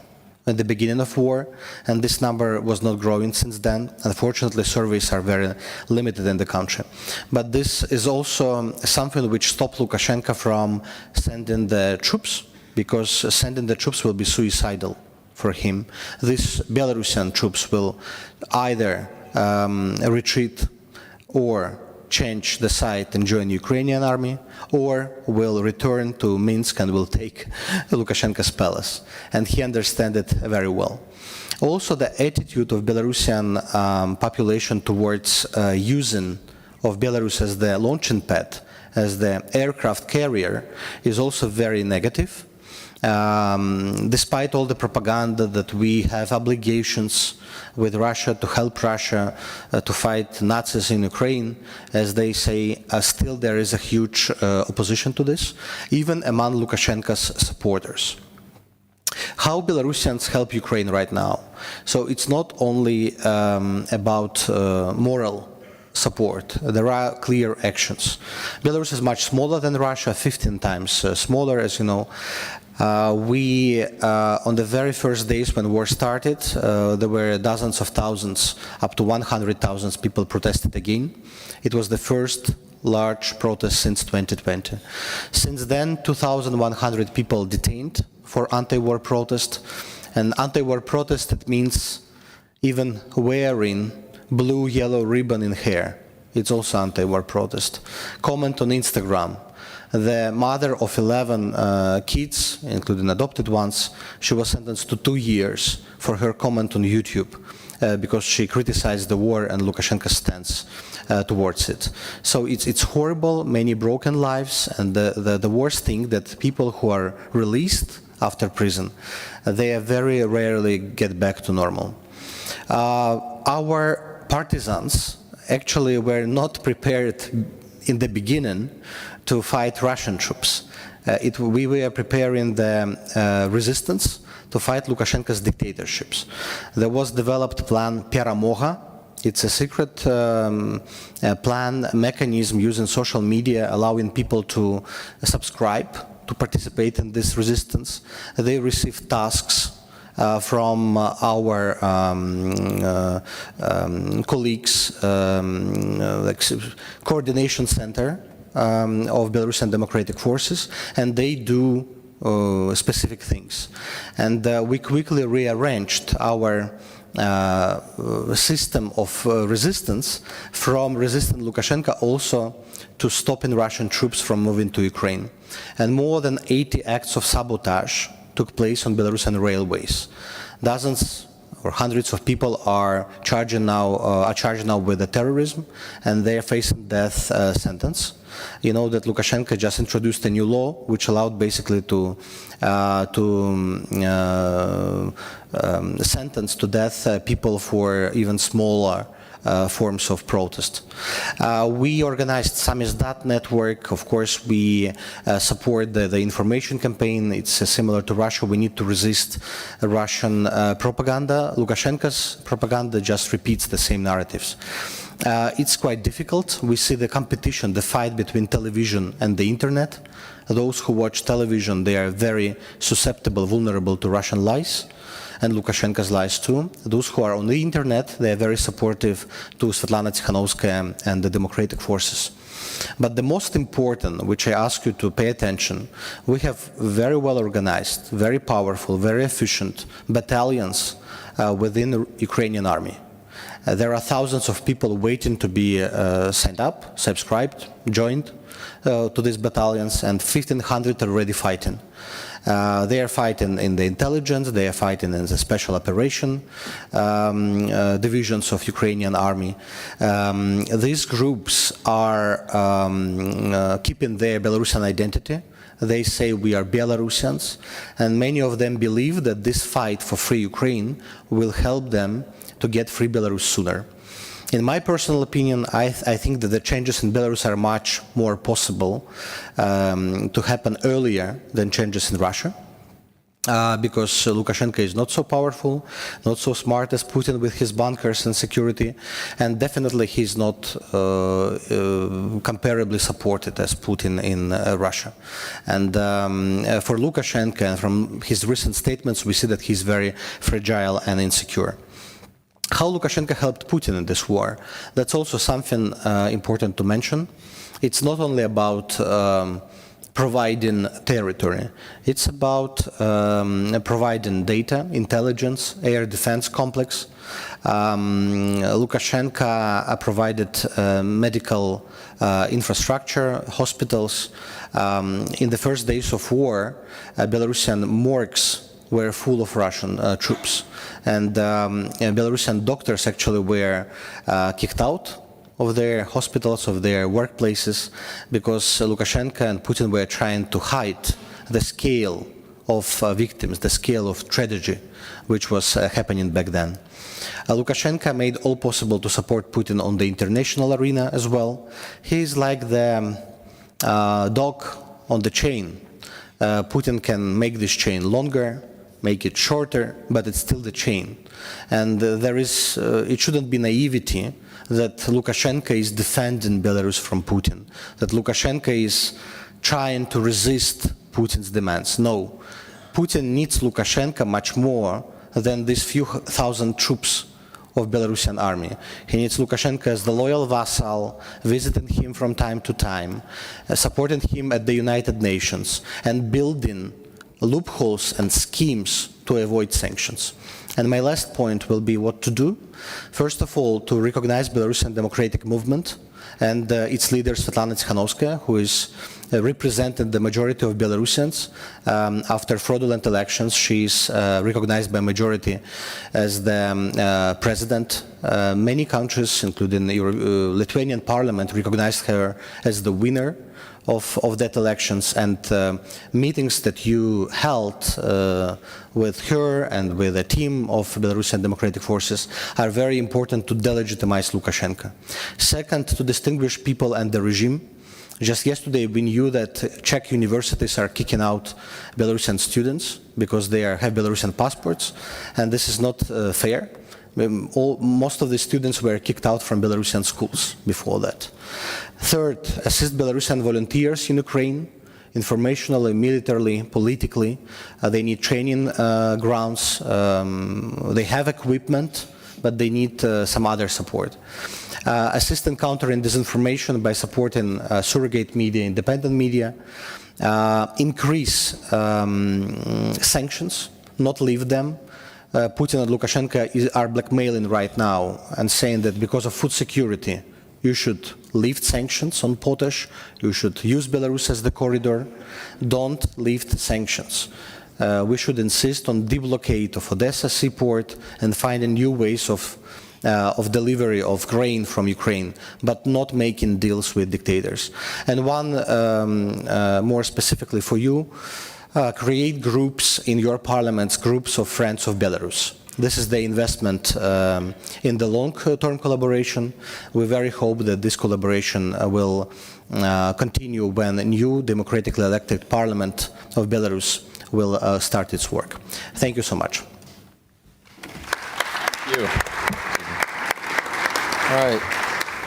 at the beginning of war, and this number was not growing since then. Unfortunately, surveys are very limited in the country. But this is also something which stopped Lukashenko from sending the troops, because sending the troops will be suicidal for him. These Belarusian troops will either retreat or change the side and join Ukrainian army, or will return to Minsk and will take Lukashenko's palace. And he understands it very well. Also, the attitude of Belarusian population towards using of Belarus as the launching pad, as the aircraft carrier, is also very negative. Despite all the propaganda that we have obligations with Russia to help Russia to fight Nazis in Ukraine, as they say, still there is a huge opposition to this, even among Lukashenko's supporters. How Belarusians help Ukraine right now? So it's not only about moral support. There are clear actions. Belarus is much smaller than Russia, 15 times smaller, as you know. On the very first days when war started, there were dozens of thousands, up to 100,000 people protested again. It was the first large protest since 2020. Since then, 2,100 people detained for anti-war protest. And anti-war protest, it means even wearing blue, yellow ribbon in hair. It's also anti-war protest. Comment on Instagram. The mother of 11 kids, including adopted ones, she was sentenced to 2 years for her comment on YouTube because she criticized the war and Lukashenko's stance towards it. So it's horrible, many broken lives, and the worst thing that people who are released after prison, they very rarely get back to normal. Our partisans actually were not prepared in the beginning to fight Russian troops. We were preparing the resistance to fight Lukashenko's dictatorships. There was developed plan Peramoga. It's a secret plan, mechanism using social media, allowing people to subscribe, to participate in this resistance. They received tasks from our colleagues, like coordination center of Belarusian Democratic Forces, and they do specific things. And we quickly rearranged our system of resistance from resisting Lukashenko also to stopping Russian troops from moving to Ukraine. And more than 80 acts of sabotage took place on Belarusian railways. Dozens or hundreds of people are charged now with the terrorism, and they are facing death sentence. You know that Lukashenko just introduced a new law which allowed basically to sentence to death people for even smaller forms of protest. We organized Samizdat network. Of course, we support the information campaign. It's similar to Russia. We need to resist Russian propaganda. Lukashenko's propaganda just repeats the same narratives. It's quite difficult. We see the competition, the fight between television and the internet. Those who watch television, they are very susceptible, vulnerable to Russian lies, and Lukashenko's lies too. Those who are on the internet, they are very supportive to Svetlana Tikhanovskaya and the democratic forces. But the most important, which I ask you to pay attention, we have very well organized, very powerful, very efficient battalions within the Ukrainian army. There are thousands of people waiting to be signed up, subscribed, joined to these battalions, and 1,500 are already fighting. They are fighting in the intelligence, they are fighting in the special operation divisions of Ukrainian army. These groups are keeping their Belarusian identity. They say we are Belarusians, and many of them believe that this fight for free Ukraine will help them to get free Belarus sooner. In my personal opinion, I think that the changes in Belarus are much more possible to happen earlier than changes in Russia, because Lukashenko is not so powerful, not so smart as Putin with his bunkers and security, and definitely he's not comparably supported as Putin in Russia. And for Lukashenko, and from his recent statements, we see that he's very fragile and insecure. How Lukashenko helped Putin in this war, that's also something important to mention. It's not only about providing territory, it's about providing data, intelligence, air defense complex. Lukashenko provided medical infrastructure, hospitals. In the first days of war, Belarusian morgues were full of Russian troops. And Belarusian doctors actually were kicked out of their hospitals, of their workplaces, because Lukashenko and Putin were trying to hide the scale of victims, the scale of tragedy which was happening back then. Lukashenko made all possible to support Putin on the international arena as well. He is like the dog on the chain. Putin can make this chain longer, make it shorter, but it's still the chain. And it shouldn't be naivety that Lukashenko is defending Belarus from Putin, that Lukashenko is trying to resist Putin's demands. No, Putin needs Lukashenko much more than these few thousand troops of Belarusian army. He needs Lukashenko as the loyal vassal, visiting him from time to time, supporting him at the United Nations, and building loopholes and schemes to avoid sanctions. And my last point will be what to do. First of all, to recognize Belarusian democratic movement and its leader Svetlana Tikhanovskaya, who is represented the majority of Belarusians. After fraudulent elections, she is recognized by majority as the president. Many countries, including the Lithuanian parliament, recognized her as the winner of that elections, and meetings that you held with her and with a team of Belarusian democratic forces are very important to delegitimize Lukashenko. Second, to distinguish people and the regime. Just yesterday we knew that Czech universities are kicking out Belarusian students because they have Belarusian passports, and this is not fair. Most of the students were kicked out from Belarusian schools before that. Third, assist Belarusian volunteers in Ukraine, informationally, militarily, politically. They need training grounds. They have equipment, but they need some other support. Assist in countering disinformation by supporting surrogate media, independent media. Increase sanctions, not leave them. Putin and Lukashenko are blackmailing right now and saying that because of food security, you should lift sanctions on potash, you should use Belarus as the corridor, don't lift sanctions. We should insist on deblockade of Odessa seaport and finding new ways of delivery of grain from Ukraine, but not making deals with dictators. And one more specifically for you, create groups in your parliaments, groups of friends of Belarus. This is the investment in the long-term collaboration. We very hope that this collaboration will continue when a new democratically elected parliament of Belarus will start its work. Thank you so much. Thank you. All right.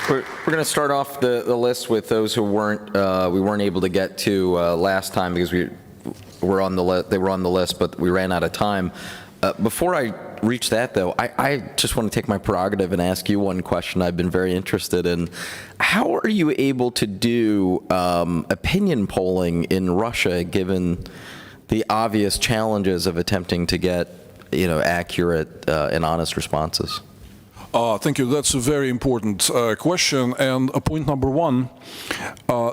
We're going to start off the list with those who we weren't able to get to last time because they were on the list, but we ran out of time. Before I reach that, though, I just want to take my prerogative and ask you one question I've been very interested in. How are you able to do opinion polling in Russia, given the obvious challenges of attempting to get, accurate and honest responses? Thank you. That's a very important question. And point number one,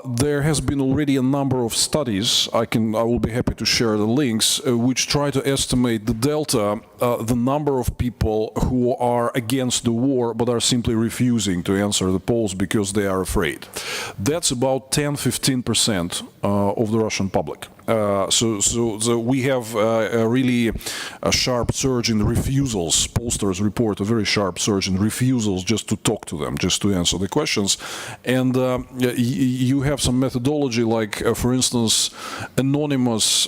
there has been already a number of studies, I will be happy to share the links, which try to estimate the delta, the number of people who are against the war but are simply refusing to answer the polls because they are afraid. That's about 10–15% of the Russian public. So we have really a sharp surge in refusals. Pollsters report a very sharp surge in refusals just to talk to them, just to answer the questions. And you have some methodology like, for instance, anonymous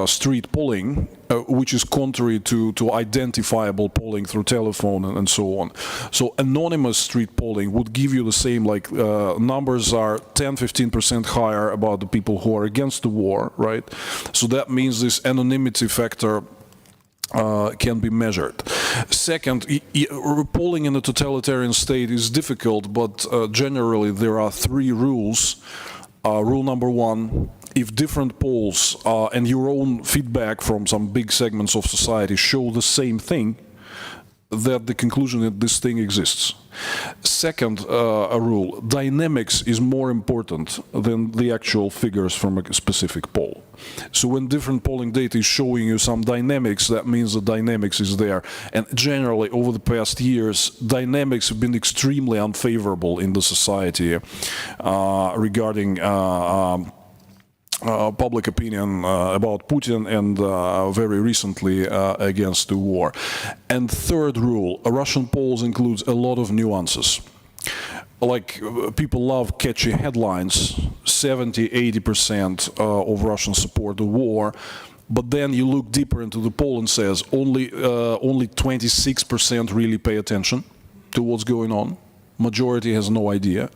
street polling, which is contrary to identifiable polling through telephone and so on. So anonymous street polling would give you the same, like numbers are 10–15% higher about the people who are against the war, right? So that means this anonymity factor can be measured. Second, polling in a totalitarian state is difficult, but generally there are three rules. Rule number one, if different polls and your own feedback from some big segments of society show the same thing, that the conclusion that this thing exists. Second rule, dynamics is more important than the actual figures from a specific poll. So when different polling data is showing you some dynamics, that means the dynamics is there. And generally, over the past years, dynamics have been extremely unfavorable in the society regarding public opinion about Putin and very recently against the war. And third rule, Russian polls includes a lot of nuances. Like, people love catchy headlines, 70–80% of Russians support the war, but then you look deeper into the poll and says only 26% really pay attention to what's going on. Majority has no idea.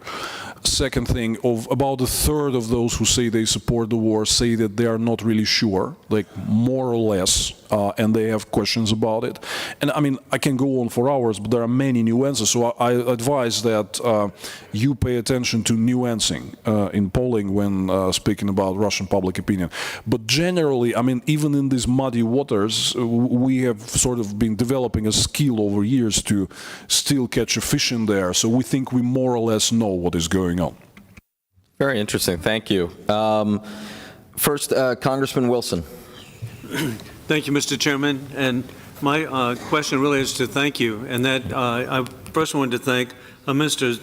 Second thing, of about a third of those who say they support the war say that they are not really sure, like more or less, and they have questions about it. And I mean, I can go on for hours, but there are many nuances. So I advise that you pay attention to nuancing in polling when speaking about Russian public opinion. But generally, I mean, even in these muddy waters, we have sort of been developing a skill over years to still catch a fish in there. So we think we more or less know what is going on. Very interesting. Thank you. First, Congressman Wilson. Thank you, Mr. Chairman. And my question really is to thank you. And that I first wanted to thank Minister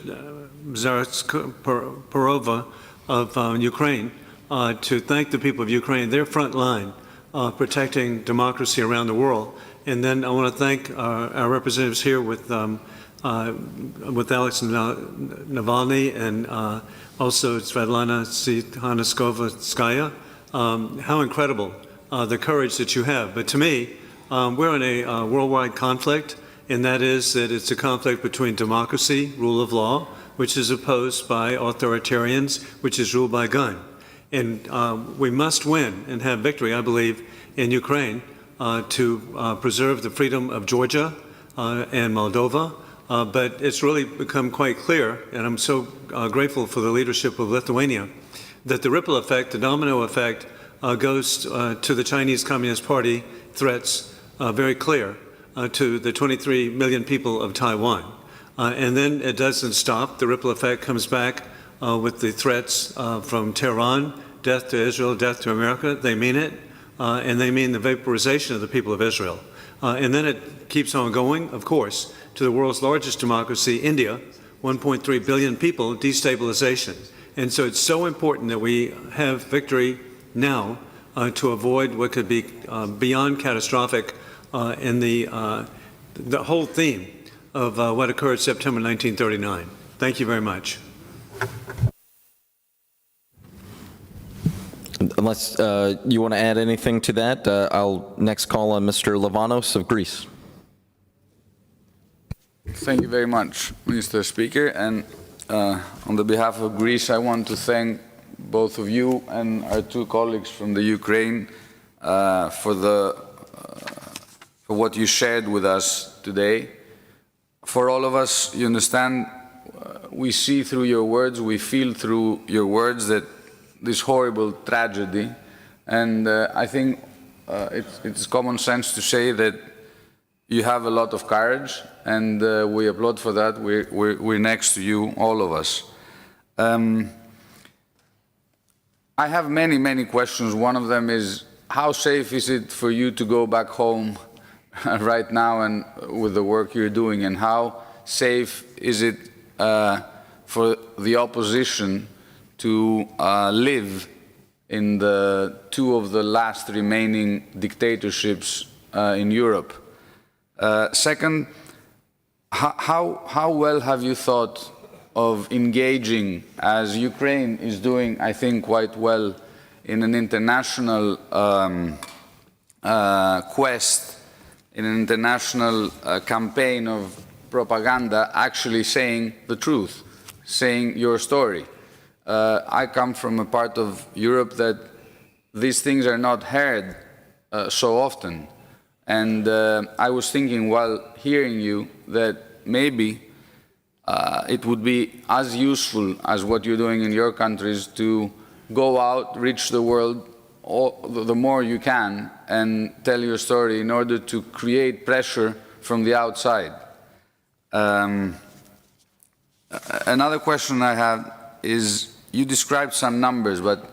Zarapova of Ukraine, to thank the people of Ukraine, their front line, protecting democracy around the world. And then I want to thank our representatives here with Alex Navalny and also Svetlana Tsikhanouskaya. How incredible the courage that you have. But to me, we're in a worldwide conflict, and that is that it's a conflict between democracy, rule of law, which is opposed by authoritarians, which is ruled by gun. And we must win and have victory, I believe, in Ukraine to preserve the freedom of Georgia and Moldova. But it's really become quite clear, and I'm so grateful for the leadership of Lithuania, that the ripple effect, the domino effect, goes to the Chinese Communist Party threats very clear to the 23 million people of Taiwan. And then it doesn't stop. The ripple effect comes back with the threats from Tehran, death to Israel, death to America. They mean it, and they mean the vaporization of the people of Israel. And then it keeps on going, of course, to the world's largest democracy, India, 1.3 billion people, destabilization. And so it's so important that we have victory now to avoid what could be beyond catastrophic in the whole theme of what occurred September 1939. Thank you very much. Unless you want to add anything to that, I'll next call on Mr. Lavanos of Greece. Thank you very much, Mr. Speaker. And on the behalf of Greece, I want to thank both of you and our two colleagues from the Ukraine for what you shared with us today. For all of us, you understand, we see through your words, we feel through your words that this horrible tragedy, and I think it's common sense to say that you have a lot of courage, and we applaud for that. We're next to you, all of us. I have many questions. One of them is, how safe is it for you to go back home right now and with the work you're doing, and how safe is it for the opposition to live in the two of the last remaining dictatorships in Europe? Second, how well have you thought of engaging, as Ukraine is doing, I think, quite well, in an international quest, in an international campaign of propaganda, actually saying the truth, saying your story? I come from a part of Europe that these things are not heard so often. And I was thinking while hearing you that maybe it would be as useful as what you're doing in your countries to go out, reach the world the more you can, and tell your story in order to create pressure from the outside. Another question I have is, you described some numbers, but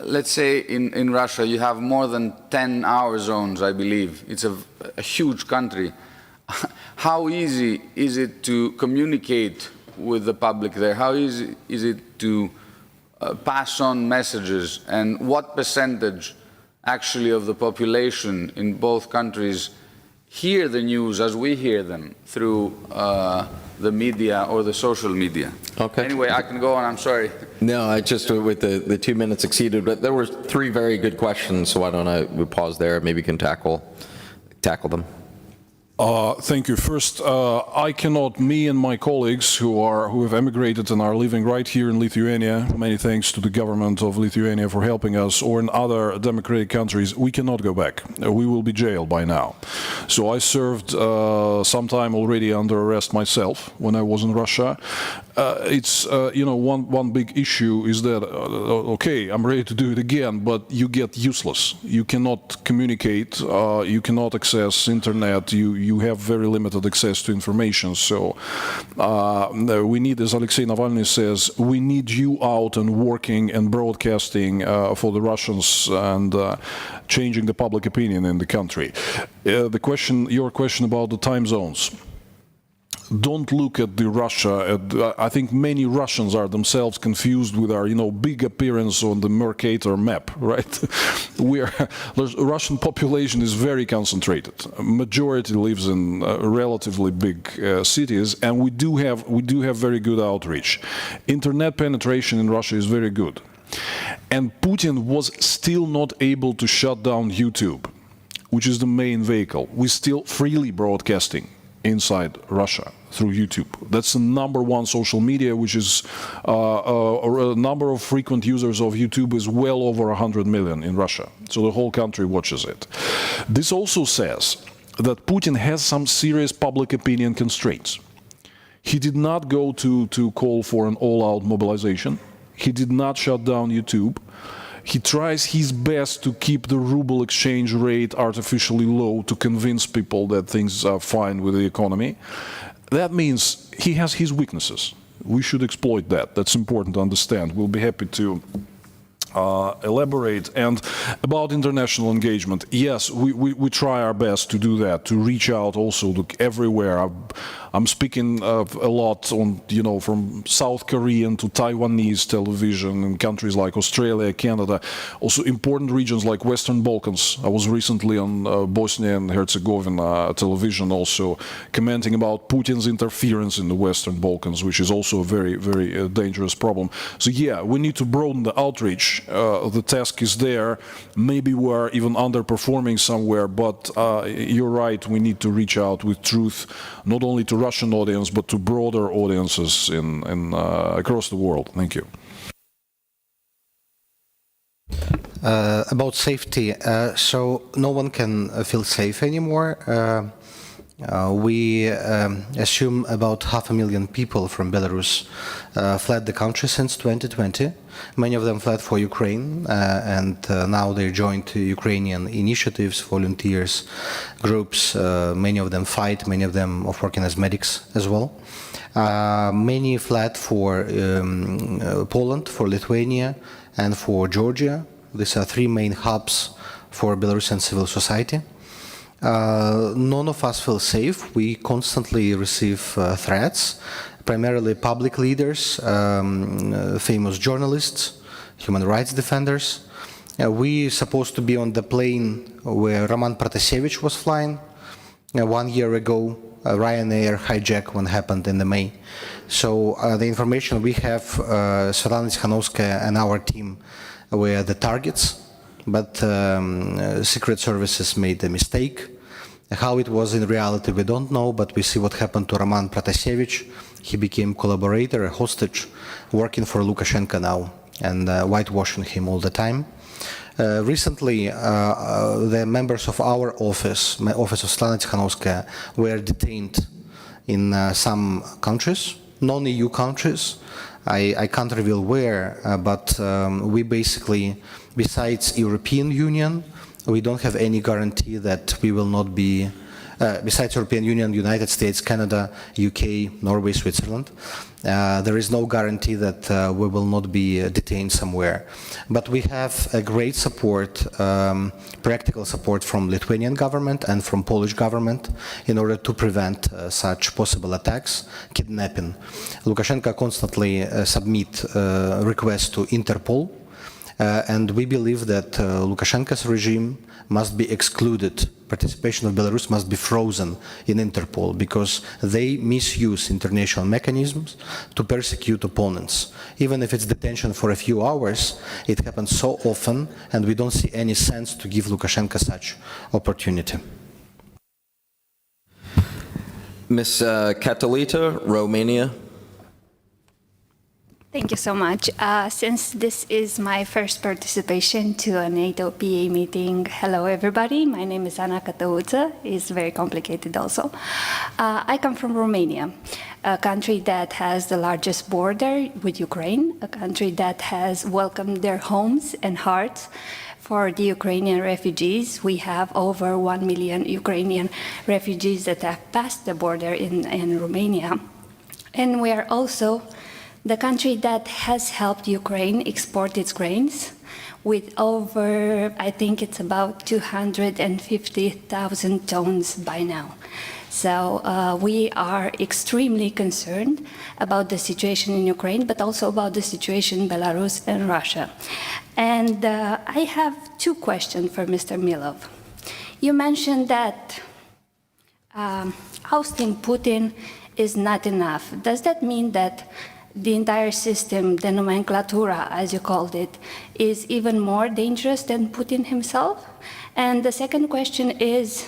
let's say in Russia you have more than 10 hour zones, I believe. It's a huge country. How easy is it to communicate with the public there? How easy is it to pass on messages? And what percentage actually of the population in both countries hear the news as we hear them through the media or the social media? Okay. Anyway, I can go on, I'm sorry. No, I just, with the 2 minutes exceeded, but there were 3 very good questions, so why don't we pause there, maybe you can tackle them. Thank you. First, I cannot, me and my colleagues who have emigrated and are living right here in Lithuania, many thanks to the government of Lithuania for helping us, or in other democratic countries, we cannot go back. We will be jailed by now. So I served some time already under arrest myself when I was in Russia. It's, one big issue is that, okay, I'm ready to do it again, but you get useless. You cannot communicate, you cannot access internet, you have very limited access to information. So we need, as Alexei Navalny says, we need you out and working and broadcasting for the Russians and changing the public opinion in the country. Your question about the time zones. Don't look at the Russia. I think many Russians are themselves confused with our, big appearance on the Mercator map, right? The Russian population is very concentrated. A majority lives in relatively big cities, and we do have very good outreach. Internet penetration in Russia is very good, and Putin was still not able to shut down YouTube, which is the main vehicle. We're still freely broadcasting inside Russia through YouTube. That's the #1 social media, which is a number of frequent users of YouTube is well over 100 million in Russia. So the whole country watches it. This also says that Putin has some serious public opinion constraints. He did not go to call for an all-out mobilization. He did not shut down YouTube. He tries his best to keep the ruble exchange rate artificially low to convince people that things are fine with the economy. That means he has his weaknesses. We should exploit that. That's important to understand. We'll be happy to elaborate. And about international engagement, yes, we try our best to do that, to reach out also to everywhere. I'm speaking a lot on, from South Korean to Taiwanese television in countries like Australia, Canada, also important regions like Western Balkans. I was recently on Bosnia and Herzegovina television also commenting about Putin's interference in the Western Balkans, which is also a very, very dangerous problem. So yeah, we need to broaden the outreach. The task is there. Maybe we're even underperforming somewhere, but you're right, we need to reach out with truth, not only to Russian audience, but to broader audiences across the world. Thank you. About safety, so no one can feel safe anymore. We assume about 500,000 people from Belarus fled the country since 2020. Many of them fled for Ukraine, and now they joined Ukrainian initiatives, volunteers, groups. Many of them fight, many of them are working as medics as well. Many fled for Poland, for Lithuania, and for Georgia. These are 3 main hubs for Belarusian civil society. None of us feel safe. We constantly receive threats, primarily public leaders, famous journalists, human rights defenders. We supposed to be on the plane where Roman Protasevich was flying 1 year ago. Ryanair hijack one happened in the May. So the information we have, Svetlana Tikhanovskaya and our team were the targets, but secret services made a mistake. How it was in reality, we don't know, but we see what happened to Roman Protasevich. He became collaborator, a hostage, working for Lukashenko now, and whitewashing him all the time. Recently, the members of our office, office of Svetlana Tikhanovskaya, were detained in some countries, non-EU countries. I can't reveal where, but we basically, besides European Union, we don't have any guarantee that we will not be besides European Union, United States, Canada, UK, Norway, Switzerland. There is no guarantee that we will not be detained somewhere. But we have a great support, practical support from Lithuanian government and from Polish government in order to prevent such possible attacks, kidnapping. Lukashenko constantly submit requests to Interpol, and we believe that Lukashenko's regime must be excluded. Participation of Belarus must be frozen in Interpol because they misuse international mechanisms to persecute opponents. Even if it's detention for a few hours, it happens so often, and we don't see any sense to give Lukashenko such opportunity. Ms. Catalita, Romania. Thank you so much. Since this is my first participation to a NATO PA meeting, hello everybody. My name is Ana Catauță. It's very complicated also. I come from Romania, a country that has the largest border with Ukraine, a country that has welcomed their homes and hearts for the Ukrainian refugees. We have over 1 million Ukrainian refugees that have passed the border in Romania. And we are also the country that has helped Ukraine export its grains with over, I think it's about 250,000 tons by now. So we are extremely concerned about the situation in Ukraine, but also about the situation in Belarus and Russia. And I have two questions for Mr. Milov. You mentioned that ousting Putin is not enough. Does that mean that the entire system, the nomenclatura, as you called it, is even more dangerous than Putin himself? And the second question is,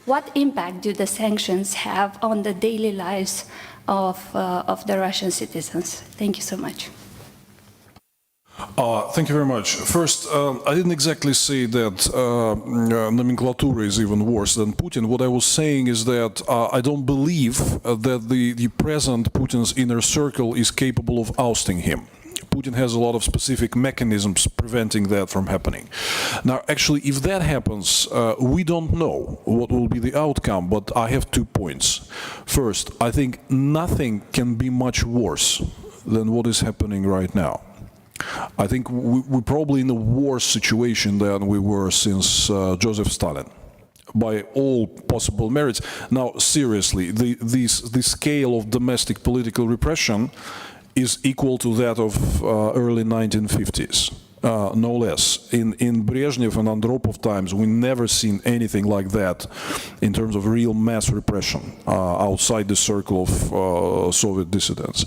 what impact do the sanctions have on the daily lives of the Russian citizens? Thank you so much. Thank you very much. First, I didn't exactly say that nomenclature is even worse than Putin. What I was saying is that I don't believe that the present Putin's inner circle is capable of ousting him. Putin has a lot of specific mechanisms preventing that from happening. Now, actually, if that happens, we don't know what will be the outcome, but I have 2 points. First, I think nothing can be much worse than what is happening right now. I think we're probably in a worse situation than we were since Joseph Stalin, by all possible merits. Now, seriously, the scale of domestic political repression is equal to that of early 1950s, no less. In Brezhnev and Andropov times, we never seen anything like that in terms of real mass repression outside the circle of Soviet dissidents.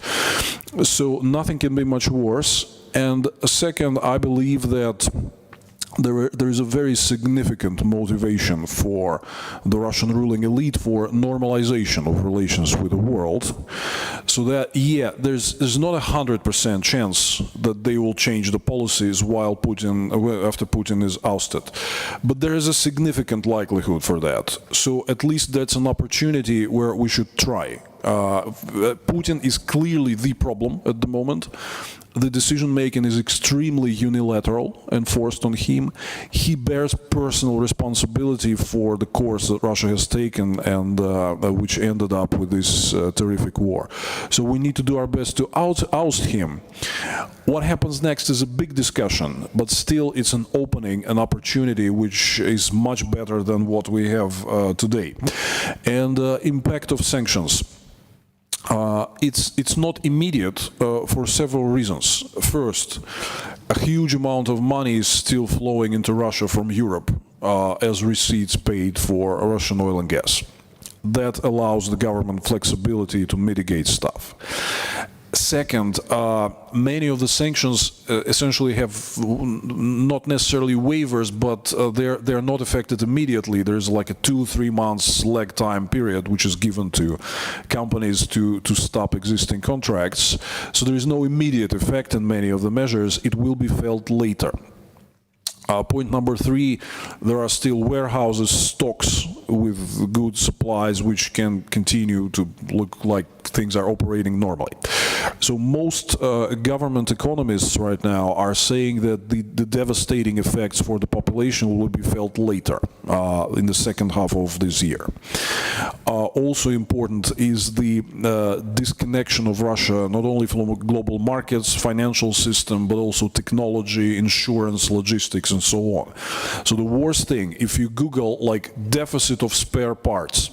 So nothing can be much worse. And second, I believe that there is a very significant motivation for the Russian ruling elite for normalization of relations with the world. So that, yeah, there's not 100% chance that they will change the policies while after Putin is ousted. But there is a significant likelihood for that. So at least that's an opportunity where we should try. Putin is clearly the problem at the moment. The decision-making is extremely unilateral and forced on him. He bears personal responsibility for the course that Russia has taken and which ended up with this terrific war. So we need to do our best to oust him. What happens next is a big discussion, but still it's an opening, an opportunity which is much better than what we have today. And impact of sanctions. It's not immediate for several reasons. First, a huge amount of money is still flowing into Russia from Europe as receipts paid for Russian oil and gas. That allows the government flexibility to mitigate stuff. Second, many of the sanctions essentially have not necessarily waivers, but they're not affected immediately. There's like a 2-3 months lag time period which is given to companies to stop existing contracts. So there is no immediate effect in many of the measures. It will be felt later. Point number 3, there are still warehouses, stocks with good supplies which can continue to look like things are operating normally. So most government economists right now are saying that the devastating effects for the population will be felt later, in the second half of this year. Also important is the disconnection of Russia, not only from global markets, financial system, but also technology, insurance, logistics, and so on. So the worst thing, if you Google like deficit of spare parts,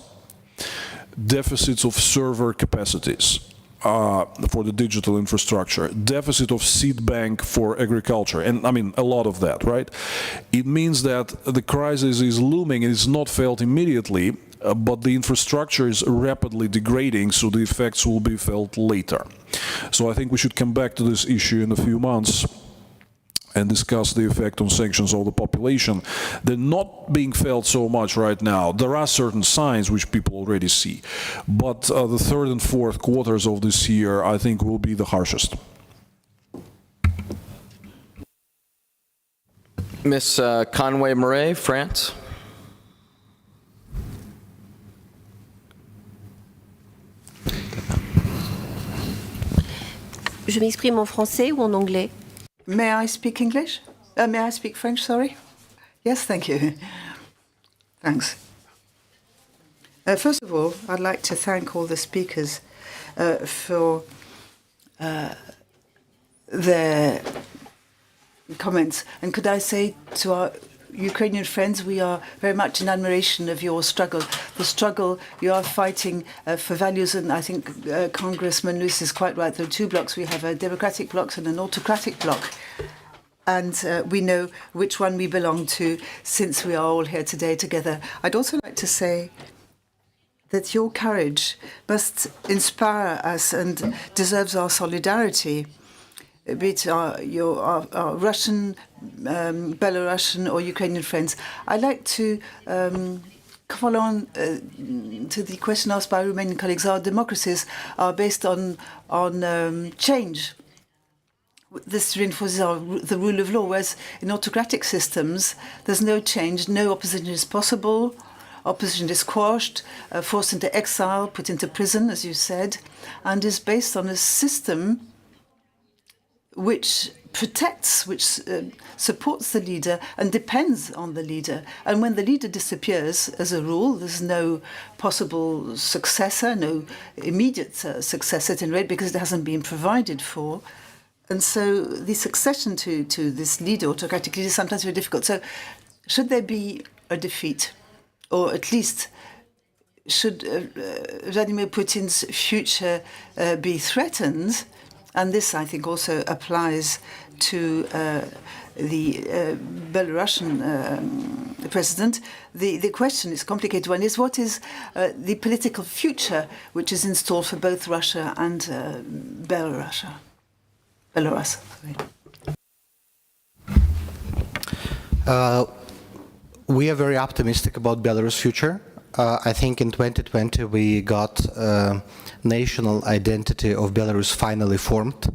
deficits of server capacities for the digital infrastructure, deficit of seed bank for agriculture, and I mean a lot of that, right? It means that the crisis is looming and it's not felt immediately, but the infrastructure is rapidly degrading, so the effects will be felt later. So I think we should come back to this issue in a few months and discuss the effect on sanctions on the population. They're not being felt so much right now. There are certain signs which people already see, but the third and fourth quarters of this year, I think, will be the harshest. Ms. Conway-Mouret, France. Je m'exprime en français ou en anglais? May I speak English? May I speak French, sorry? Yes, thank you. Thanks. First of all, I'd like to thank all the speakers for their comments. And could I say to our Ukrainian friends, we are very much in admiration of your struggle, the struggle you are fighting for values. And I think Congressman Luce is quite right. There are two blocks. We have a democratic bloc and an autocratic bloc. And we know which one we belong to since we are all here today together. I'd also like to say that your courage must inspire us and deserves our solidarity. Be it our Russian, Belarusian or Ukrainian friends. I'd like to follow on to the question asked by Romanian colleagues. Our democracies are based on change. This reinforces the rule of law, whereas in autocratic systems, there's no change, no opposition is possible, opposition is quashed, forced into exile, put into prison, as you said, and is based on a system which protects, which supports the leader and depends on the leader. And when the leader disappears, as a rule, there's no possible successor, no immediate successor at any rate, because it hasn't been provided for. And so the succession to this leader, autocratic leader, is sometimes very difficult. So should there be a defeat, or at least should Vladimir Putin's future be threatened? And this, I think, also applies to the Belarusian president. The question is a complicated one, is what is the political future which is installed for both Russia and Belarus? We are very optimistic about Belarus' future. I think in 2020 we got national identity of Belarus finally formed.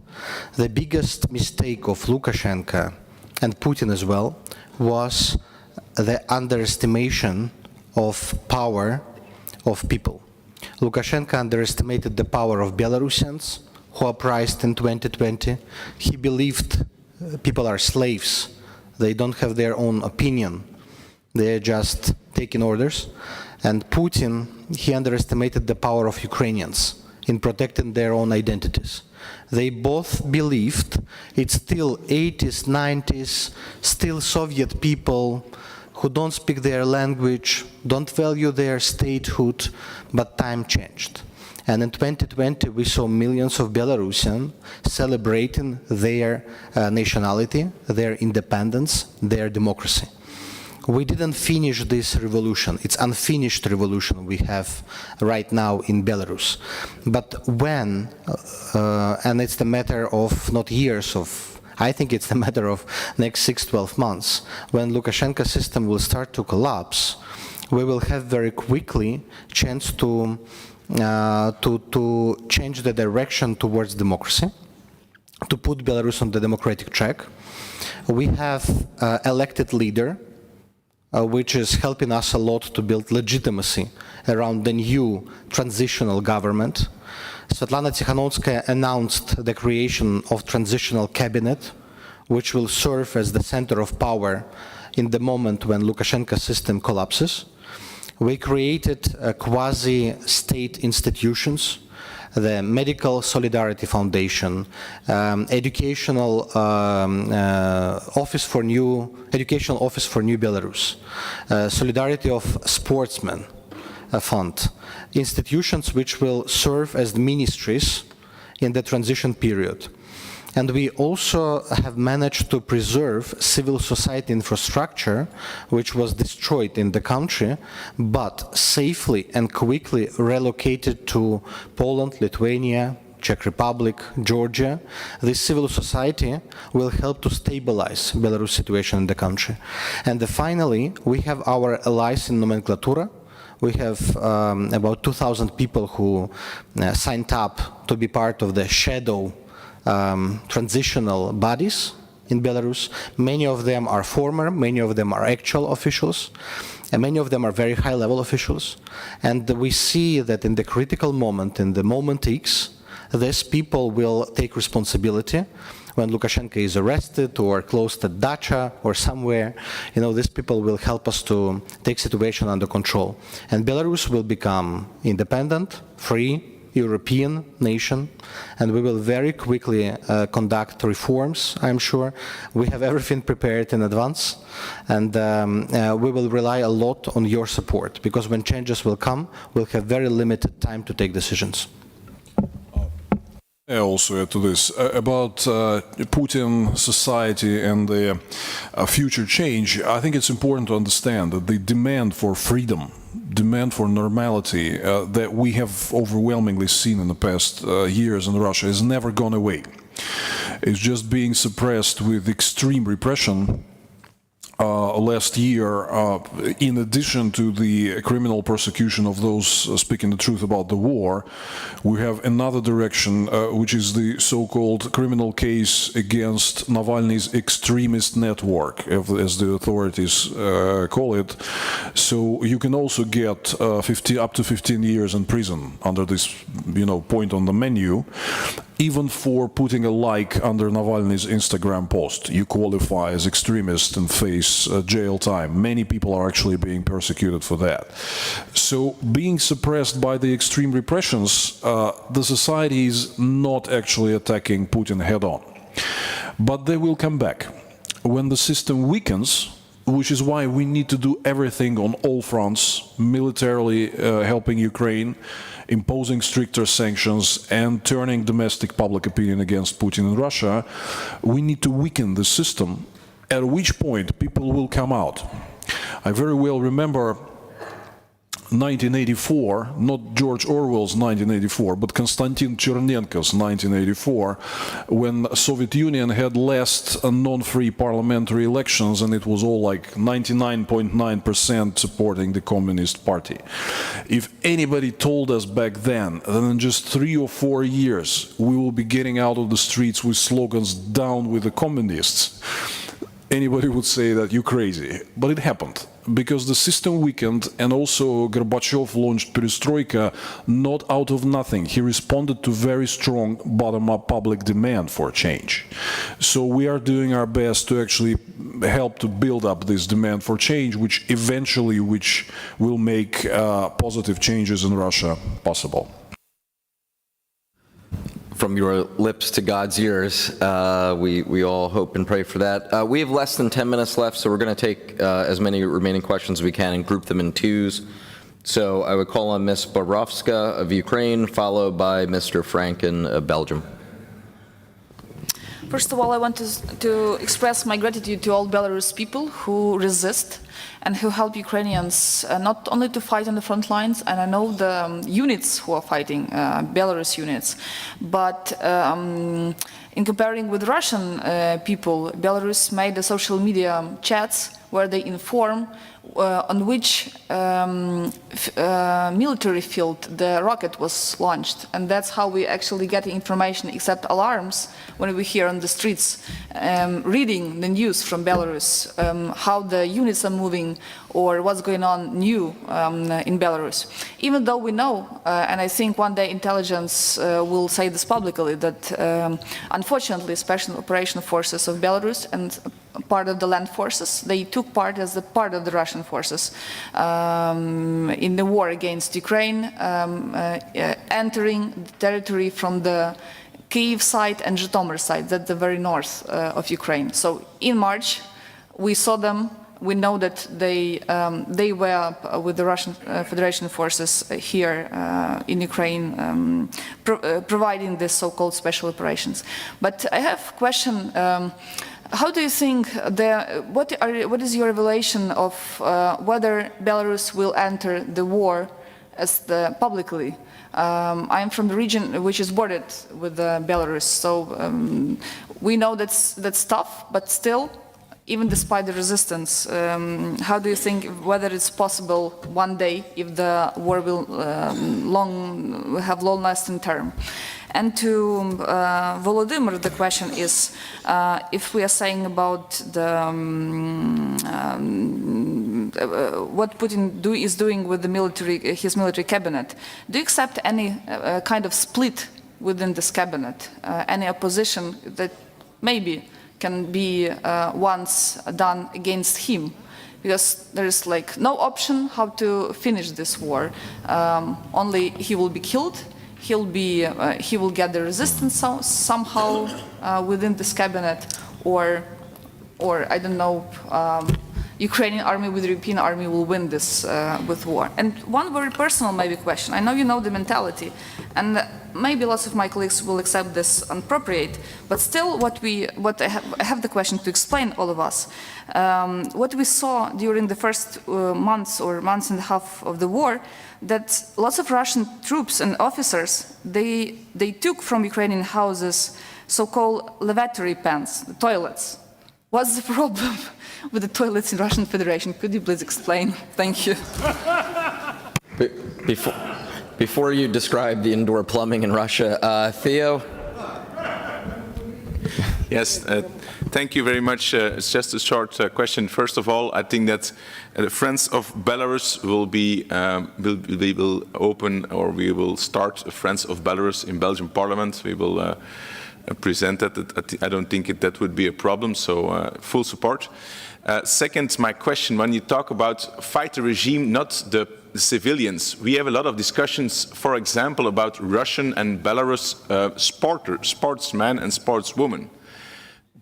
The biggest mistake of Lukashenko and Putin as well was the underestimation of power of people. Lukashenko underestimated the power of Belarusians who uprised in 2020. He believed people are slaves. They don't have their own opinion. They're just taking orders. And Putin, he underestimated the power of Ukrainians in protecting their own identities. They both believed it's still 80s, 90s, still Soviet people who don't speak their language, don't value their statehood, but time changed. And in 2020, we saw millions of Belarusians celebrating their nationality, their independence, their democracy. We didn't finish this revolution. It's unfinished revolution we have right now in Belarus. But when, and it's the matter of not years of, I think it's the matter of next 6-12 months, when Lukashenko's system will start to collapse, we will have very quickly chance to change the direction towards democracy, to put Belarus on the democratic track. We have elected leader which is helping us a lot to build legitimacy around the new transitional government. Svetlana Tikhanovskaya announced the creation of transitional cabinet, which will serve as the center of power in the moment when Lukashenko's system collapses. We created quasi-state institutions, the Medical Solidarity Foundation, Educational Office for New Belarus, Solidarity of Sportsmen Fund, institutions which will serve as ministries in the transition period. And we also have managed to preserve civil society infrastructure, which was destroyed in the country, but safely and quickly relocated to Poland, Lithuania, Czech Republic, Georgia. This civil society will help to stabilize Belarus situation in the country. And finally, we have our allies in nomenclatura. We have about 2,000 people who signed up to be part of the shadow transitional bodies in Belarus. Many of them are former, many of them are actual officials, and many of them are very high-level officials. And we see that in the critical moment, in the moment X, these people will take responsibility. When Lukashenko is arrested or closed at dacha or somewhere, these people will help us to take situation under control. And Belarus will become independent, free, European nation, and we will very quickly conduct reforms, I'm sure. We have everything prepared in advance, and we will rely a lot on your support, because when changes will come, we'll have very limited time to take decisions. Also add to this, about Putin society and the future change, I think it's important to understand that the demand for freedom, demand for normality that we have overwhelmingly seen in the past years in Russia has never gone away. It's just being suppressed with extreme repression. Last year, in addition to the criminal prosecution of those speaking the truth about the war, we have another direction, which is the so-called criminal case against Navalny's extremist network, as the authorities call it. So you can also get up to 15 years in prison under this, point on the menu. Even for putting a like under Navalny's Instagram post, you qualify as extremist and face jail time. Many people are actually being persecuted for that. So being suppressed by the extreme repressions, the society is not actually attacking Putin head-on. But they will come back. When the system weakens, which is why we need to do everything on all fronts, militarily helping Ukraine, imposing stricter sanctions and turning domestic public opinion against Putin in Russia, we need to weaken the system, at which point people will come out. I very well remember 1984, not George Orwell's 1984, but Konstantin Chernenko's 1984, when the Soviet Union had last non-free parliamentary elections, and it was all like 99.9% supporting the Communist Party. If anybody told us back then that in just 3 or 4 years we will be getting out of the streets with slogans "Down with the Communists," anybody would say that you're crazy. But it happened, because the system weakened, and also Gorbachev launched perestroika not out of nothing. He responded to very strong bottom-up public demand for change. So we are doing our best to actually help to build up this demand for change, which eventually will make positive changes in Russia possible. From your lips to God's ears, we all hope and pray for that. We have less than 10 minutes left, so we're going to take as many remaining questions as we can and group them in twos. So I would call on Ms. Borovska of Ukraine, followed by Mr. Franken of Belgium. First of all, I want to express my gratitude to all Belarus people who resist and who help Ukrainians not only to fight on the front lines, and I know the units who are fighting, Belarus units, but in comparing with Russian people, Belarus made the social media chats where they inform on which military field the rocket was launched. And that's how we actually get information, except alarms, when we hear on the streets, reading the news from Belarus, how the units are moving or what's going on new in Belarus. Even though we know, and I think one day intelligence will say this publicly, that unfortunately special operation forces of Belarus and part of the land forces, they took part as a part of the Russian forces in the war against Ukraine, entering the territory from the Kyiv side and Zhytomyr side, that's the very north of Ukraine. So in March, we saw them. We know that they were with the Russian Federation forces here in Ukraine, providing this so-called special operations. But I have a question. How do you think, what is your evaluation of whether Belarus will enter the war as publicly? I'm from the region which is bordered with Belarus, so we know that's tough, but still, even despite the resistance, how do you think whether it's possible one day if the war will have long-lasting term? And to Volodymyr, the question is, if we are saying about the, what Putin is doing with the his military cabinet, do you accept any kind of split within this cabinet, any opposition that maybe can be once done against him? Because there is like no option how to finish this war. Only he will be killed. He will get the resistance somehow within this cabinet, or I don't know, Ukrainian army with the European army will win this with war. And one very personal maybe question. I know you know the mentality, and maybe lots of my colleagues will accept this inappropriate, but still I have the question to explain all of us. What we saw during the first months or months and a half of the war, that lots of Russian troops and officers, they took from Ukrainian houses so-called lavatory pans, the toilets. What's the problem with the toilets in Russian Federation? Could you please explain? Thank you. Before you describe the indoor plumbing in Russia, Theo? Yes, thank you very much. It's just a short question. First of all, I think that the Friends of Belarus will open, or we will start Friends of Belarus in Belgian Parliament. We will present that. I don't think that would be a problem, so full support. Second, my question, when you talk about fight the regime, not the civilians, we have a lot of discussions, for example, about Russian and Belarus sportsmen and sportswomen.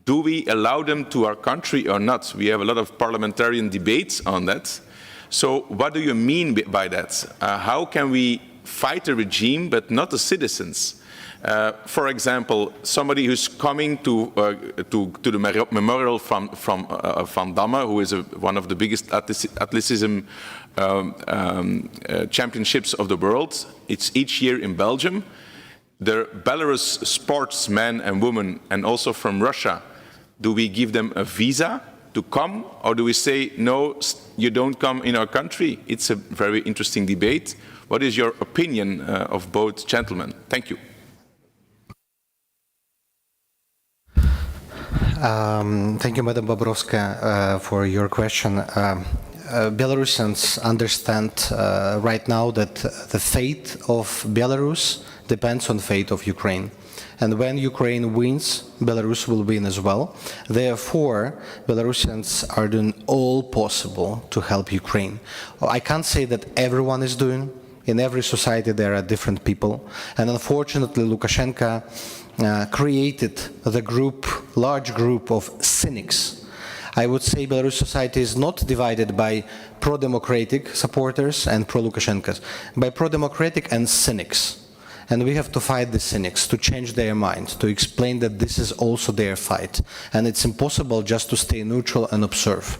Do we allow them to our country or not? We have a lot of parliamentarian debates on that. So what do you mean by that? How can we fight the regime but not the citizens? For example, somebody who's coming to the memorial from Van Damme, who is one of the biggest athleticism championships of the world. It's each year in Belgium. The Belarus sportsmen and women, and also from Russia, do we give them a visa to come, or do we say, no, you don't come in our country? It's a very interesting debate. What is your opinion of both gentlemen? Thank you. Thank you, Madam Bobrovska, for your question. Belarusians understand right now that the fate of Belarus depends on the fate of Ukraine. And when Ukraine wins, Belarus will win as well. Therefore, Belarusians are doing all possible to help Ukraine. I can't say that everyone is doing. In every society there are different people. And unfortunately, Lukashenko created the large group of cynics. I would say Belarus society is not divided by pro-democratic supporters and pro-Lukashenkas, by pro-democratic and cynics. And we have to fight the cynics, to change their mind, to explain that this is also their fight. And it's impossible just to stay neutral and observe.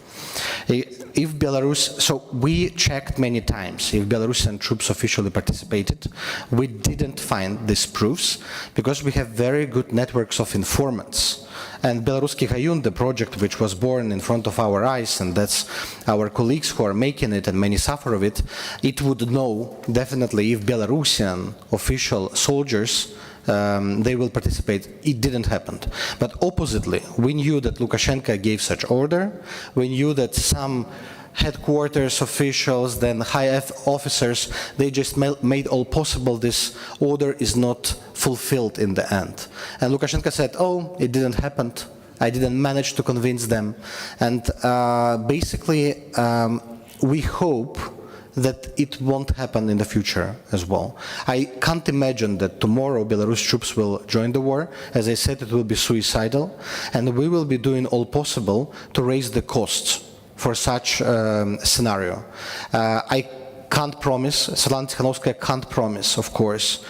If Belarus, so we checked many times if Belarusian troops officially participated. We didn't find these proofs because we have very good networks of informants. And Belaruski Hayun, the project which was born in front of our eyes, and that's our colleagues who are making it and many suffer of it, it would know definitely if Belarusian official soldiers they will participate. It didn't happen. But oppositely, we knew that Lukashenko gave such order. We knew that some headquarters officials, then high officers, they just made all possible. This order is not fulfilled in the end. And Lukashenko said, oh, it didn't happen. I didn't manage to convince them. And basically, we hope that it won't happen in the future as well. I can't imagine that tomorrow Belarus troops will join the war. As I said, it will be suicidal, and we will be doing all possible to raise the costs for such scenario. I can't promise, Svetlana Tikhanovskaya can't promise, of course,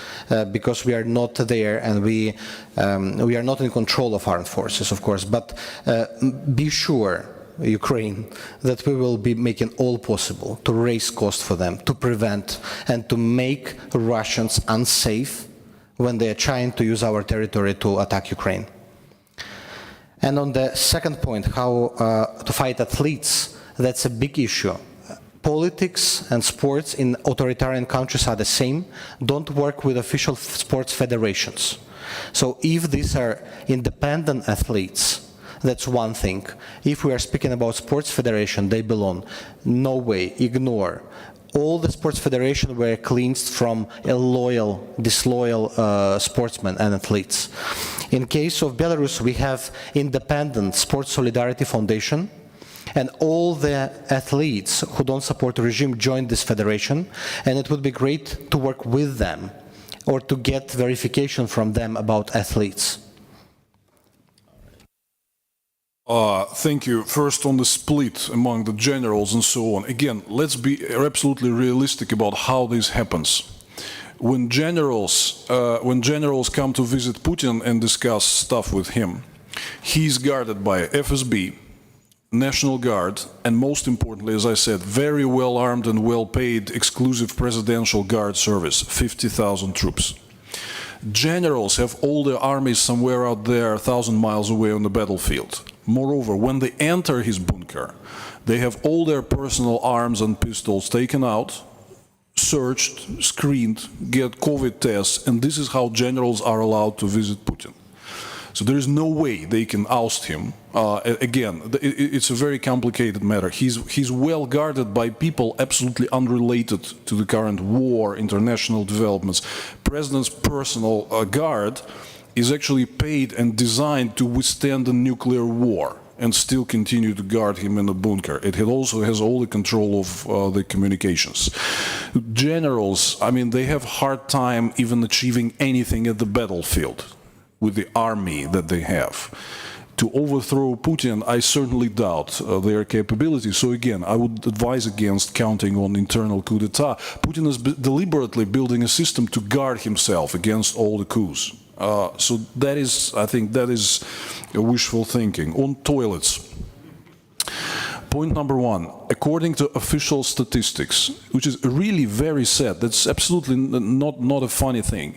because we are not there and we are not in control of armed forces, of course, but be sure, Ukraine, that we will be making all possible to raise costs for them, to prevent and to make Russians unsafe when they are trying to use our territory to attack Ukraine. And on the second point, how to fight athletes, that's a big issue. Politics and sports in authoritarian countries are the same. Don't work with official sports federations. So if these are independent athletes, that's one thing. If we are speaking about sports federation, they belong. No way, ignore. All the sports federations were cleansed from disloyal sportsmen and athletes. In case of Belarus, we have independent Sports Solidarity Foundation, and all the athletes who don't support the regime joined this federation, and it would be great to work with them or to get verification from them about athletes. Thank you. First, on the split among the generals and so on. Again, let's be absolutely realistic about how this happens. When generals come to visit Putin and discuss stuff with him, he's guarded by FSB, National Guard, and most importantly, as I said, very well-armed and well-paid exclusive presidential guard service, 50,000 troops. Generals have all their armies somewhere out there 1,000 miles away on the battlefield. Moreover, when they enter his bunker, they have all their personal arms and pistols taken out, searched, screened, get COVID tests, and this is how generals are allowed to visit Putin. So there is no way they can oust him. Again, it's a very complicated matter. He's well guarded by people absolutely unrelated to the current war, international developments. President's personal guard is actually paid and designed to withstand a nuclear war and still continue to guard him in the bunker. It also has all the control of the communications. Generals, I mean, they have hard time even achieving anything at the battlefield with the army that they have. To overthrow Putin, I certainly doubt their capability. So again, I would advise against counting on internal coup d'etat. Putin is deliberately building a system to guard himself against all the coups. So that is, I think, that is wishful thinking. On toilets. Point number one, according to official statistics, which is really very sad, that's absolutely not a funny thing,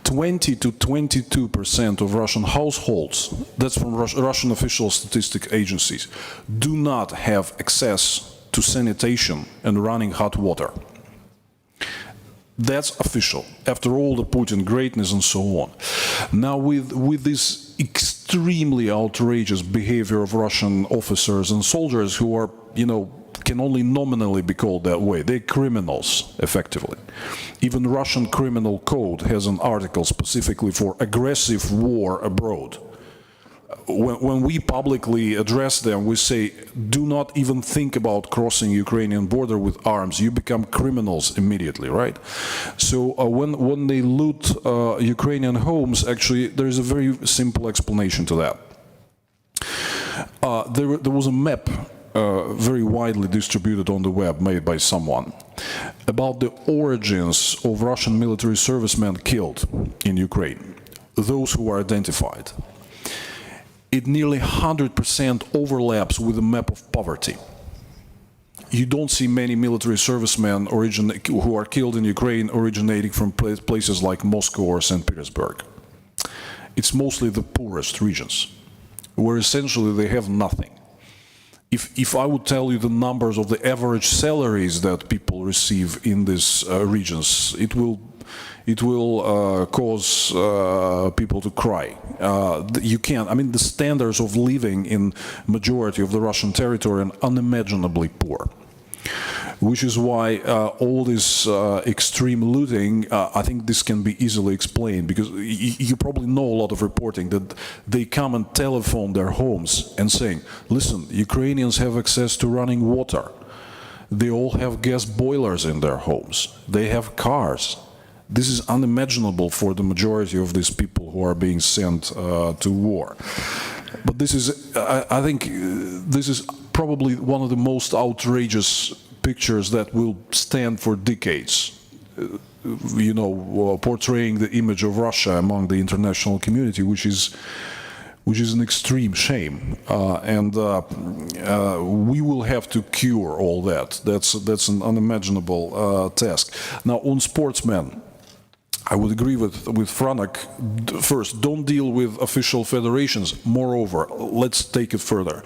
20 to 22% of Russian households, that's from Russian official statistic agencies, do not have access to sanitation and running hot water. That's official, after all the Putin greatness and so on. Now with this extremely outrageous behavior of Russian officers and soldiers who are, you know, can only nominally be called that way. They're criminals, effectively. Even Russian criminal code has an article specifically for aggressive war abroad. When we publicly address them, we say, do not even think about crossing Ukrainian border with arms. You become criminals immediately, right? So when they loot Ukrainian homes, actually, there is a very simple explanation to that. There was a map very widely distributed on the web, made by someone, about the origins of Russian military servicemen killed in Ukraine, those who are identified. It nearly 100% overlaps with the map of poverty. You don't see many military servicemen who are killed in Ukraine originating from places like Moscow or St. Petersburg. It's mostly the poorest regions. where essentially they have nothing. If I would tell you the numbers of the average salaries that people receive in these regions, it will cause people to cry. You can't. I mean, the standards of living in majority of the Russian territory are unimaginably poor. Which is why all this extreme looting, I think this can be easily explained, because you probably know a lot of reporting that they come and telephone their homes and saying, listen, Ukrainians have access to running water. They all have gas boilers in their homes. They have cars. This is unimaginable for the majority of these people who are being sent to war. But this is, I think, this is probably one of the most outrageous pictures that will stand for decades, you know, portraying the image of Russia among the international community, which is an extreme shame, and we will have to cure all that. That's an unimaginable task. Now, on sportsmen, I would agree with Franek. First, don't deal with official federations. Moreover, let's take it further.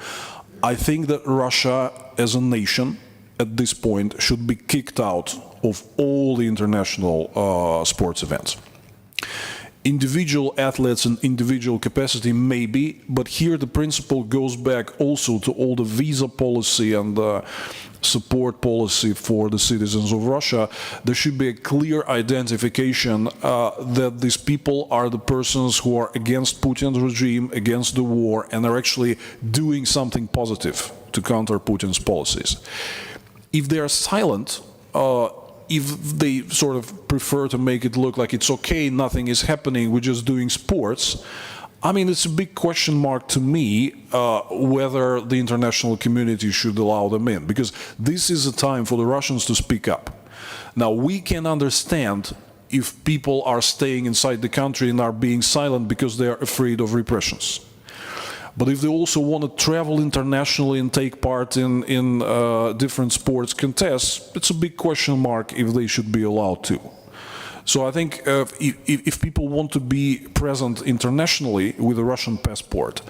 I think that Russia as a nation at this point should be kicked out of all the international sports events. Individual athletes and individual capacity maybe, but here the principle goes back also to all the visa policy and support policy for the citizens of Russia. There should be a clear identification that these people are the persons who are against Putin's regime, against the war, and are actually doing something positive to counter Putin's policies. If they are silent, if they sort of prefer to make it look like it's okay, nothing is happening, we're just doing sports, I mean, it's a big question mark to me whether the international community should allow them in, because this is a time for the Russians to speak up. Now, we can understand if people are staying inside the country and are being silent because they are afraid of repressions. But if they also want to travel internationally and take part in different sports contests, it's a big question mark if they should be allowed to. So I think if people want to be present internationally with a Russian passport,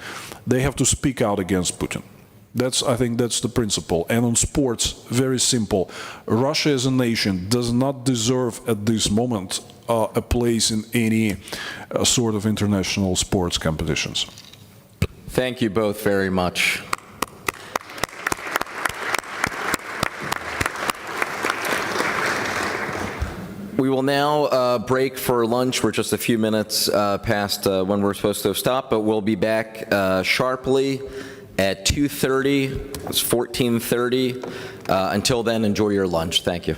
they have to speak out against Putin. I think that's the principle. And on sports, very simple. Russia as a nation does not deserve at this moment a place in any sort of international sports competitions. Thank you both very much. We will now break for lunch. We're just a few minutes past when we're supposed to stop, but we'll be back sharply at 2:30. It's 14:30. Until then, enjoy your lunch. Thank you.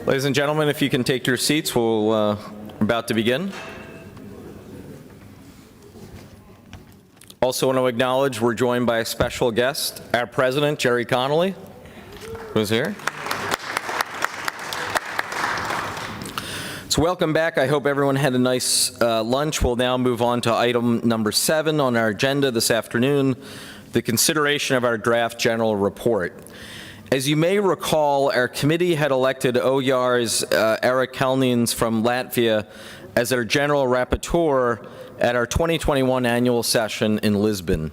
Ladies and gentlemen, if you can take your seats, we're about to begin. Also want to acknowledge we're joined by a special guest, our President, Jerry Connolly, who's here. So welcome back. I hope everyone had a nice lunch. We'll now move on to item number 7 on our agenda this afternoon, the consideration of our draft general report. As you may recall, our committee had elected OYAR's Eric Kalnins from Latvia as our general rapporteur at our 2021 annual session in Lisbon.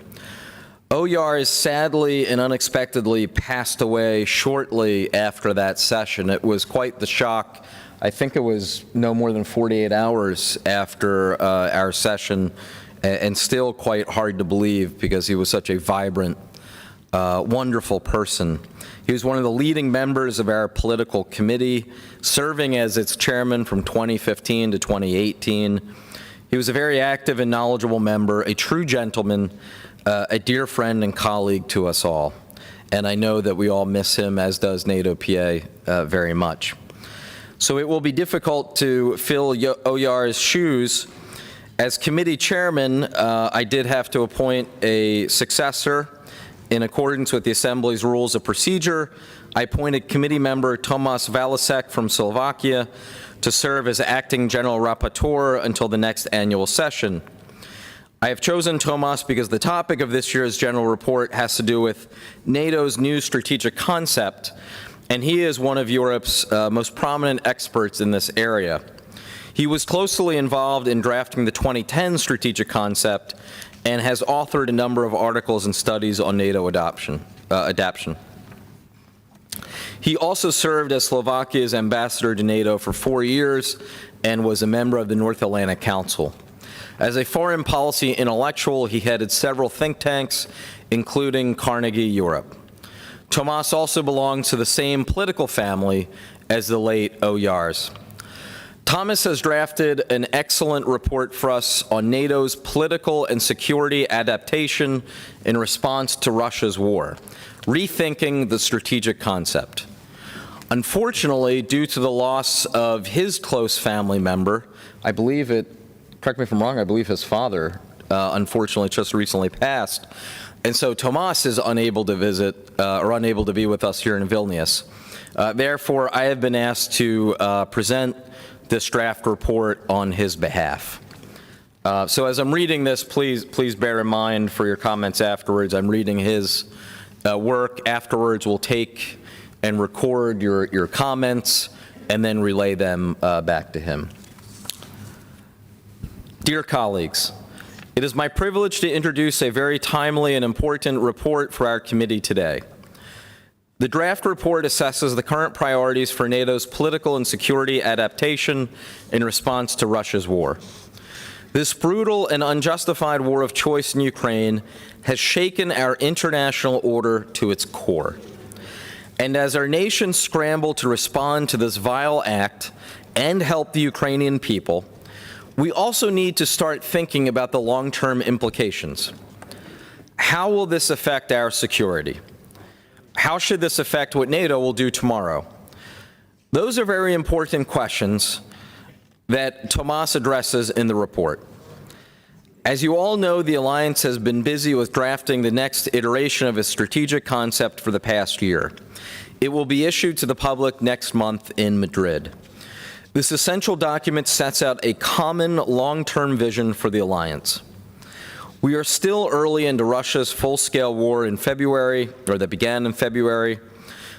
OYAR sadly and unexpectedly passed away shortly after that session. It was quite the shock. I think it was no more than 48 hours after our session, and still quite hard to believe because he was such a vibrant, wonderful person. He was one of the leading members of our political committee, serving as its chairman from 2015 to 2018. He was a very active and knowledgeable member, a true gentleman, a dear friend and colleague to us all. And I know that we all miss him, as does NATO PA, very much. So it will be difficult to fill OYAR's shoes. As committee chairman, I did have to appoint a successor. In accordance with the Assembly's rules of procedure, I appointed committee member Tomas Valasek from Slovakia to serve as acting general rapporteur until the next annual session. I have chosen Tomas because the topic of this year's general report has to do with NATO's new strategic concept, and he is one of Europe's most prominent experts in this area. He was closely involved in drafting the 2010 strategic concept and has authored a number of articles and studies on NATO adaptation. He also served as Slovakia's ambassador to NATO for 4 years and was a member of the North Atlantic Council. As a foreign policy intellectual, he headed several think tanks, including Carnegie Europe. Tomas also belongs to the same political family as the late OYARs. Thomas has drafted an excellent report for us on NATO's political and security adaptation in response to Russia's war, rethinking the strategic concept. Unfortunately, due to the loss of his close family member, I believe correct me if I'm wrong, I believe his father, unfortunately just recently passed, and so Tomas is unable to visit or unable to be with us here in Vilnius. Therefore, I have been asked to present this draft report on his behalf. So as I'm reading this, please bear in mind for your comments afterwards, I'm reading his work. Afterwards, we'll take and record your comments and then relay them back to him. Dear colleagues, it is my privilege to introduce a very timely and important report for our committee today. The draft report assesses the current priorities for NATO's political and security adaptation in response to Russia's war. This brutal and unjustified war of choice in Ukraine has shaken our international order to its core. And as our nation scrambled to respond to this vile act and help the Ukrainian people, we also need to start thinking about the long-term implications. How will this affect our security? How should this affect what NATO will do tomorrow? Those are very important questions that Tomas addresses in the report. As you all know, the Alliance has been busy with drafting the next iteration of its strategic concept for the past year. It will be issued to the public next month in Madrid. This essential document sets out a common long-term vision for the Alliance. We are still early into Russia's full-scale war in February, or that began in February,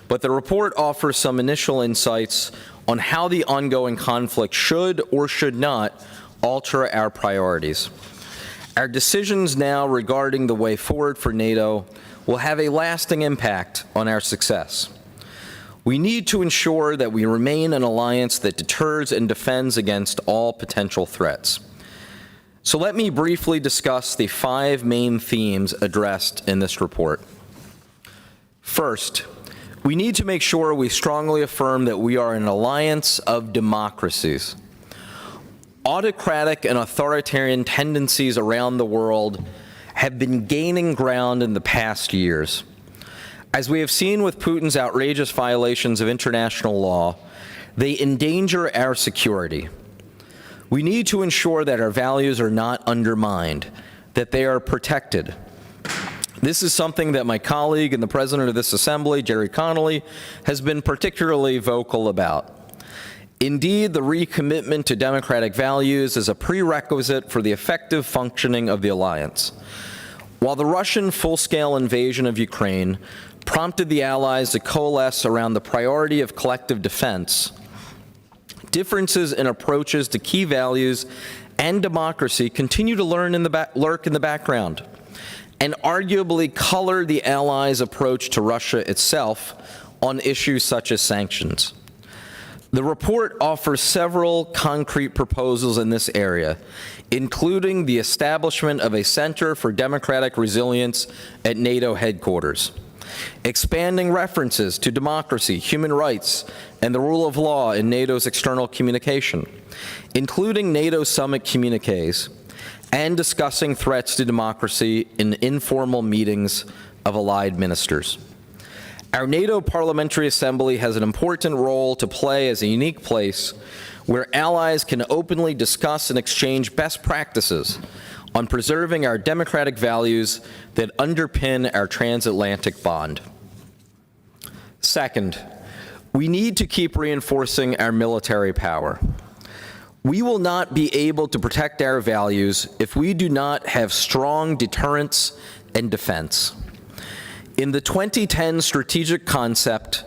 but the report offers some initial insights on how the ongoing conflict should or should not alter our priorities. Our decisions now regarding the way forward for NATO will have a lasting impact on our success. We need to ensure that we remain an alliance that deters and defends against all potential threats. So let me briefly discuss the 5 main themes addressed in this report. First, we need to make sure we strongly affirm that we are an alliance of democracies. Autocratic and authoritarian tendencies around the world have been gaining ground in the past years. As we have seen with Putin's outrageous violations of international law, They endanger our security. We need to ensure that our values are not undermined, that they are protected. This is something that my colleague and the President of this Assembly, Jerry Connolly, has been particularly vocal about. Indeed, the recommitment to democratic values is a prerequisite for the effective functioning of the alliance. While the Russian full-scale invasion of Ukraine prompted the Allies to coalesce around the priority of collective defense, differences in approaches to key values and democracy continue to lurk in the background and arguably color the Allies' approach to Russia itself on issues such as sanctions. The report offers several concrete proposals in this area, including the establishment of a Center for Democratic Resilience at NATO headquarters, expanding references to democracy, human rights, and the rule of law in NATO's external communication, including NATO summit communiques, and discussing threats to democracy in informal meetings of allied ministers. Our NATO Parliamentary Assembly has an important role to play as a unique place where allies can openly discuss and exchange best practices on preserving our democratic values that underpin our transatlantic bond. Second, we need to keep reinforcing our military power. We will not be able to protect our values if we do not have strong deterrence and defense. In the 2010 strategic concept,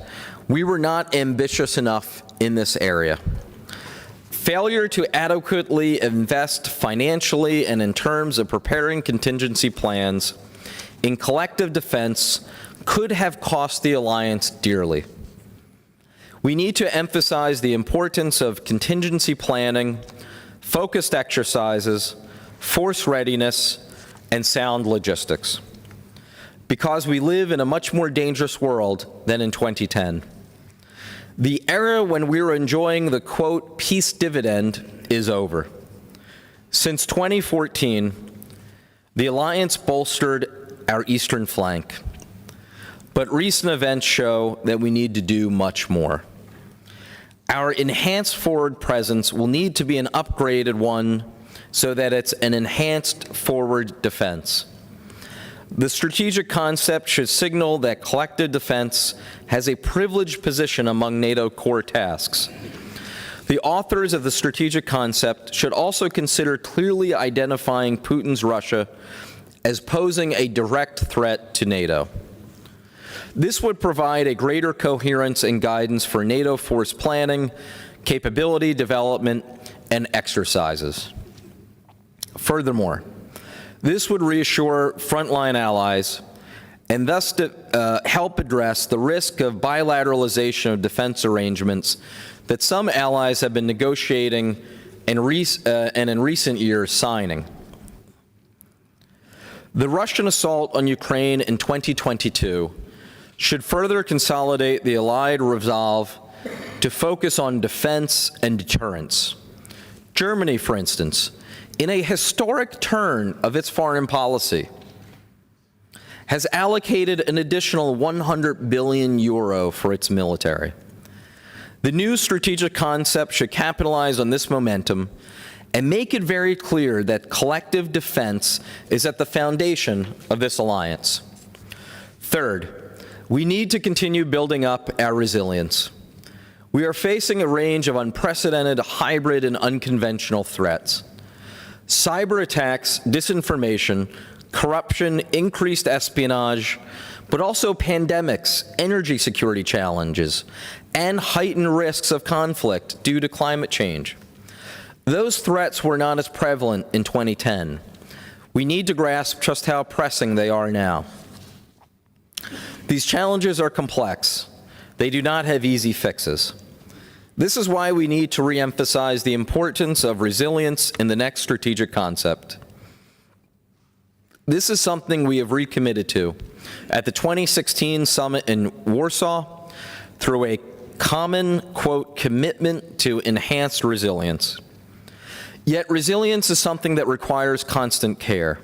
we were not ambitious enough in this area. Failure to adequately invest financially and in terms of preparing contingency plans in collective defense could have cost the alliance dearly. We need to emphasize the importance of contingency planning, focused exercises, force readiness, and sound logistics, because we live in a much more dangerous world than in 2010. The era when we were enjoying the, quote, peace dividend is over. Since 2014, the alliance bolstered our eastern flank, but recent events show that we need to do much more. Our enhanced forward presence will need to be an upgraded one so that it's an enhanced forward defense. The strategic concept should signal that collective defense has a privileged position among NATO core tasks. The authors of the strategic concept should also consider clearly identifying Putin's Russia as posing a direct threat to NATO. This would provide a greater coherence and guidance for NATO force planning, capability development, and exercises. Furthermore, this would reassure frontline allies and thus help address the risk of bilateralization of defense arrangements that some allies have been negotiating and in recent years signing. The Russian assault on Ukraine in 2022 should further consolidate the allied resolve to focus on defense and deterrence. Germany, for instance, in a historic turn of its foreign policy, has allocated an additional 100 billion euro for its military. The new strategic concept should capitalize on this momentum and make it very clear that collective defense is at the foundation of this alliance. Third, we need to continue building up our resilience. We are facing a range of unprecedented hybrid and unconventional threats. Cyber attacks, disinformation, corruption, increased espionage, but also pandemics, energy security challenges, and heightened risks of conflict due to climate change. Those threats were not as prevalent in 2010. We need to grasp just how pressing they are now. These challenges are complex. They do not have easy fixes. This is why we need to reemphasize the importance of resilience in the next strategic concept. This is something we have recommitted to at the 2016 summit in Warsaw through a common, quote, commitment to enhanced resilience. Yet resilience is something that requires constant care.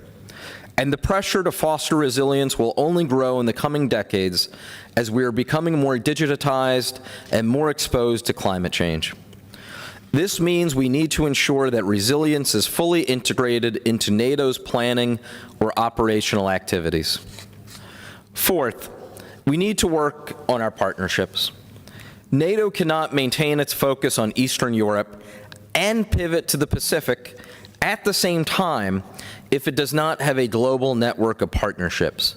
And the pressure to foster resilience will only grow in the coming decades as we are becoming more digitized and more exposed to climate change. This means we need to ensure that resilience is fully integrated into NATO's planning or operational activities. Fourth, we need to work on our partnerships. NATO cannot maintain its focus on Eastern Europe and pivot to the Pacific at the same time if it does not have a global network of partnerships.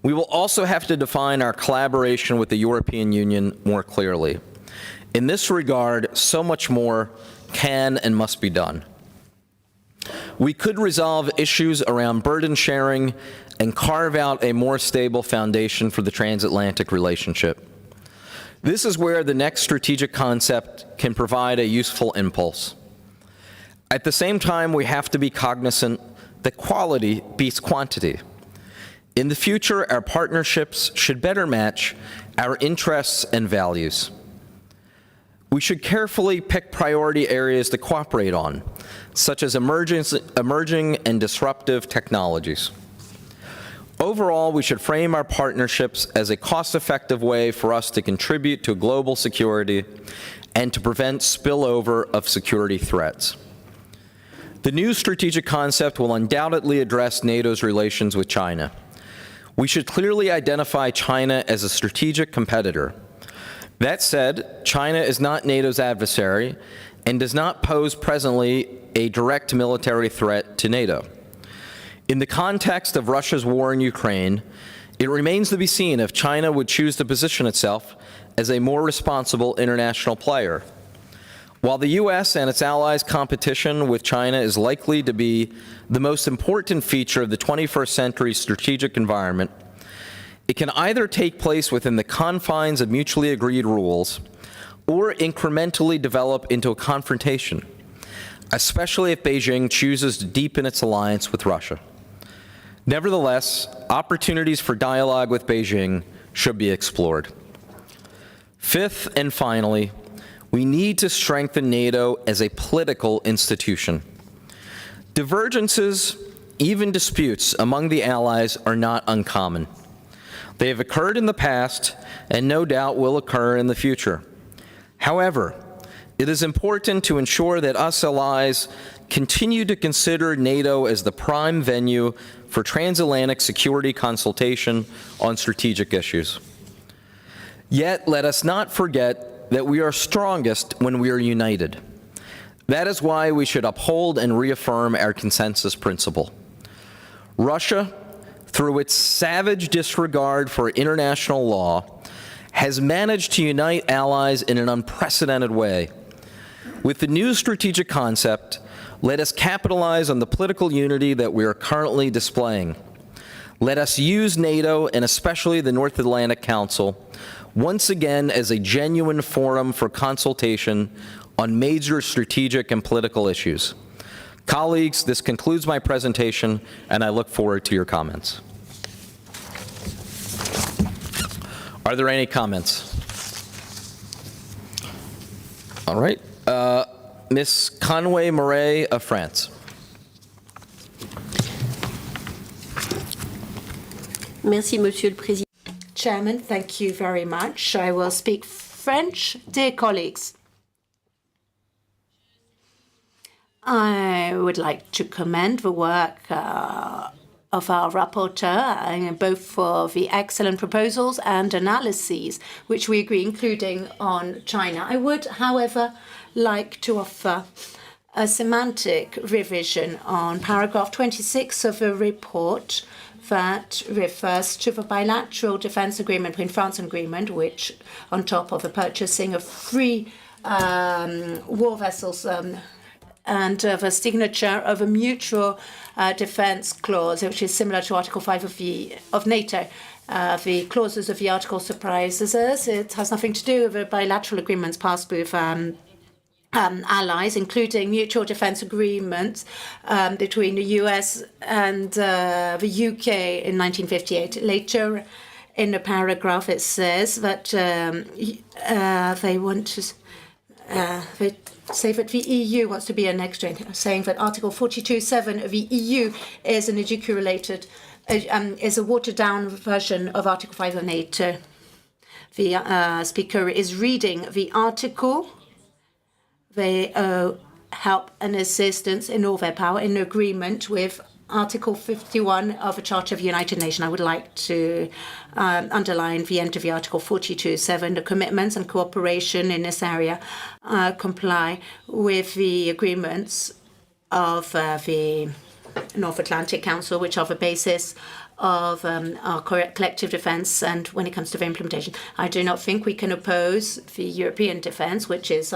We will also have to define our collaboration with the European Union more clearly. In this regard, so much more can and must be done. We could resolve issues around burden sharing and carve out a more stable foundation for the transatlantic relationship. This is where the next strategic concept can provide a useful impulse. At the same time, we have to be cognizant that quality beats quantity. In the future, our partnerships should better match our interests and values. We should carefully pick priority areas to cooperate on, such as emerging and disruptive technologies. Overall, we should frame our partnerships as a cost-effective way for us to contribute to global security and to prevent spillover of security threats. The new strategic concept will undoubtedly address NATO's relations with China. We should clearly identify China as a strategic competitor. That said, China is not NATO's adversary and does not pose presently a direct military threat to NATO. In the context of Russia's war in Ukraine, it remains to be seen if China would choose to position itself as a more responsible international player. While the U.S. and its allies' competition with China is likely to be the most important feature of the 21st century strategic environment, it can either take place within the confines of mutually agreed rules or incrementally develop into a confrontation, especially if Beijing chooses to deepen its alliance with Russia. Nevertheless, opportunities for dialogue with Beijing should be explored. Fifth and finally, we need to strengthen NATO as a political institution. Divergences, even disputes among the allies are not uncommon. They have occurred in the past and no doubt will occur in the future. However, it is important to ensure that us allies continue to consider NATO as the prime venue for transatlantic security consultation on strategic issues. Yet, let us not forget that we are strongest when we are united. That is why we should uphold and reaffirm our consensus principle. Russia, through its savage disregard for international law, has managed to unite allies in an unprecedented way. With the new strategic concept, let us capitalize on the political unity that we are currently displaying. Let us use NATO, and especially the North Atlantic Council, once again as a genuine forum for consultation on major strategic and political issues. Colleagues, this concludes my presentation, and I look forward to your comments. Are there any comments? All right. Ms. Conway-Mouret of France. Merci, Monsieur le Président. Chairman, thank you very much. I will speak French. Dear colleagues, I would like to commend the work of our rapporteur, both for the excellent proposals and analyses, which we agree, including on China. I would, however, like to offer a semantic revision on paragraph 26 of the report that refers to the bilateral defense agreement between France and Greenland, which, on top of the purchasing of 3 war vessels and the signature of a mutual defense clause, which is similar to Article 5 of NATO. The clauses of the article surprises us. It has nothing to do with the bilateral agreements passed with allies, including mutual defense agreements between the US and the UK in 1958. Later in the paragraph, it says that they want to they say that the EU wants to be a next gen, saying that Article 42.7 of the EU is an educated-related, is a watered-down version of Article 5 of NATO. The speaker is reading the article. They help and assistance in all their power in agreement with Article 51 of the Charter of the United Nations. I would like to underline the end of the Article 42.7. The commitments and cooperation in this area comply with the agreements of the North Atlantic Council, which are the basis of our collective defence, and when it comes to the implementation. I do not think we can oppose the European defence, which is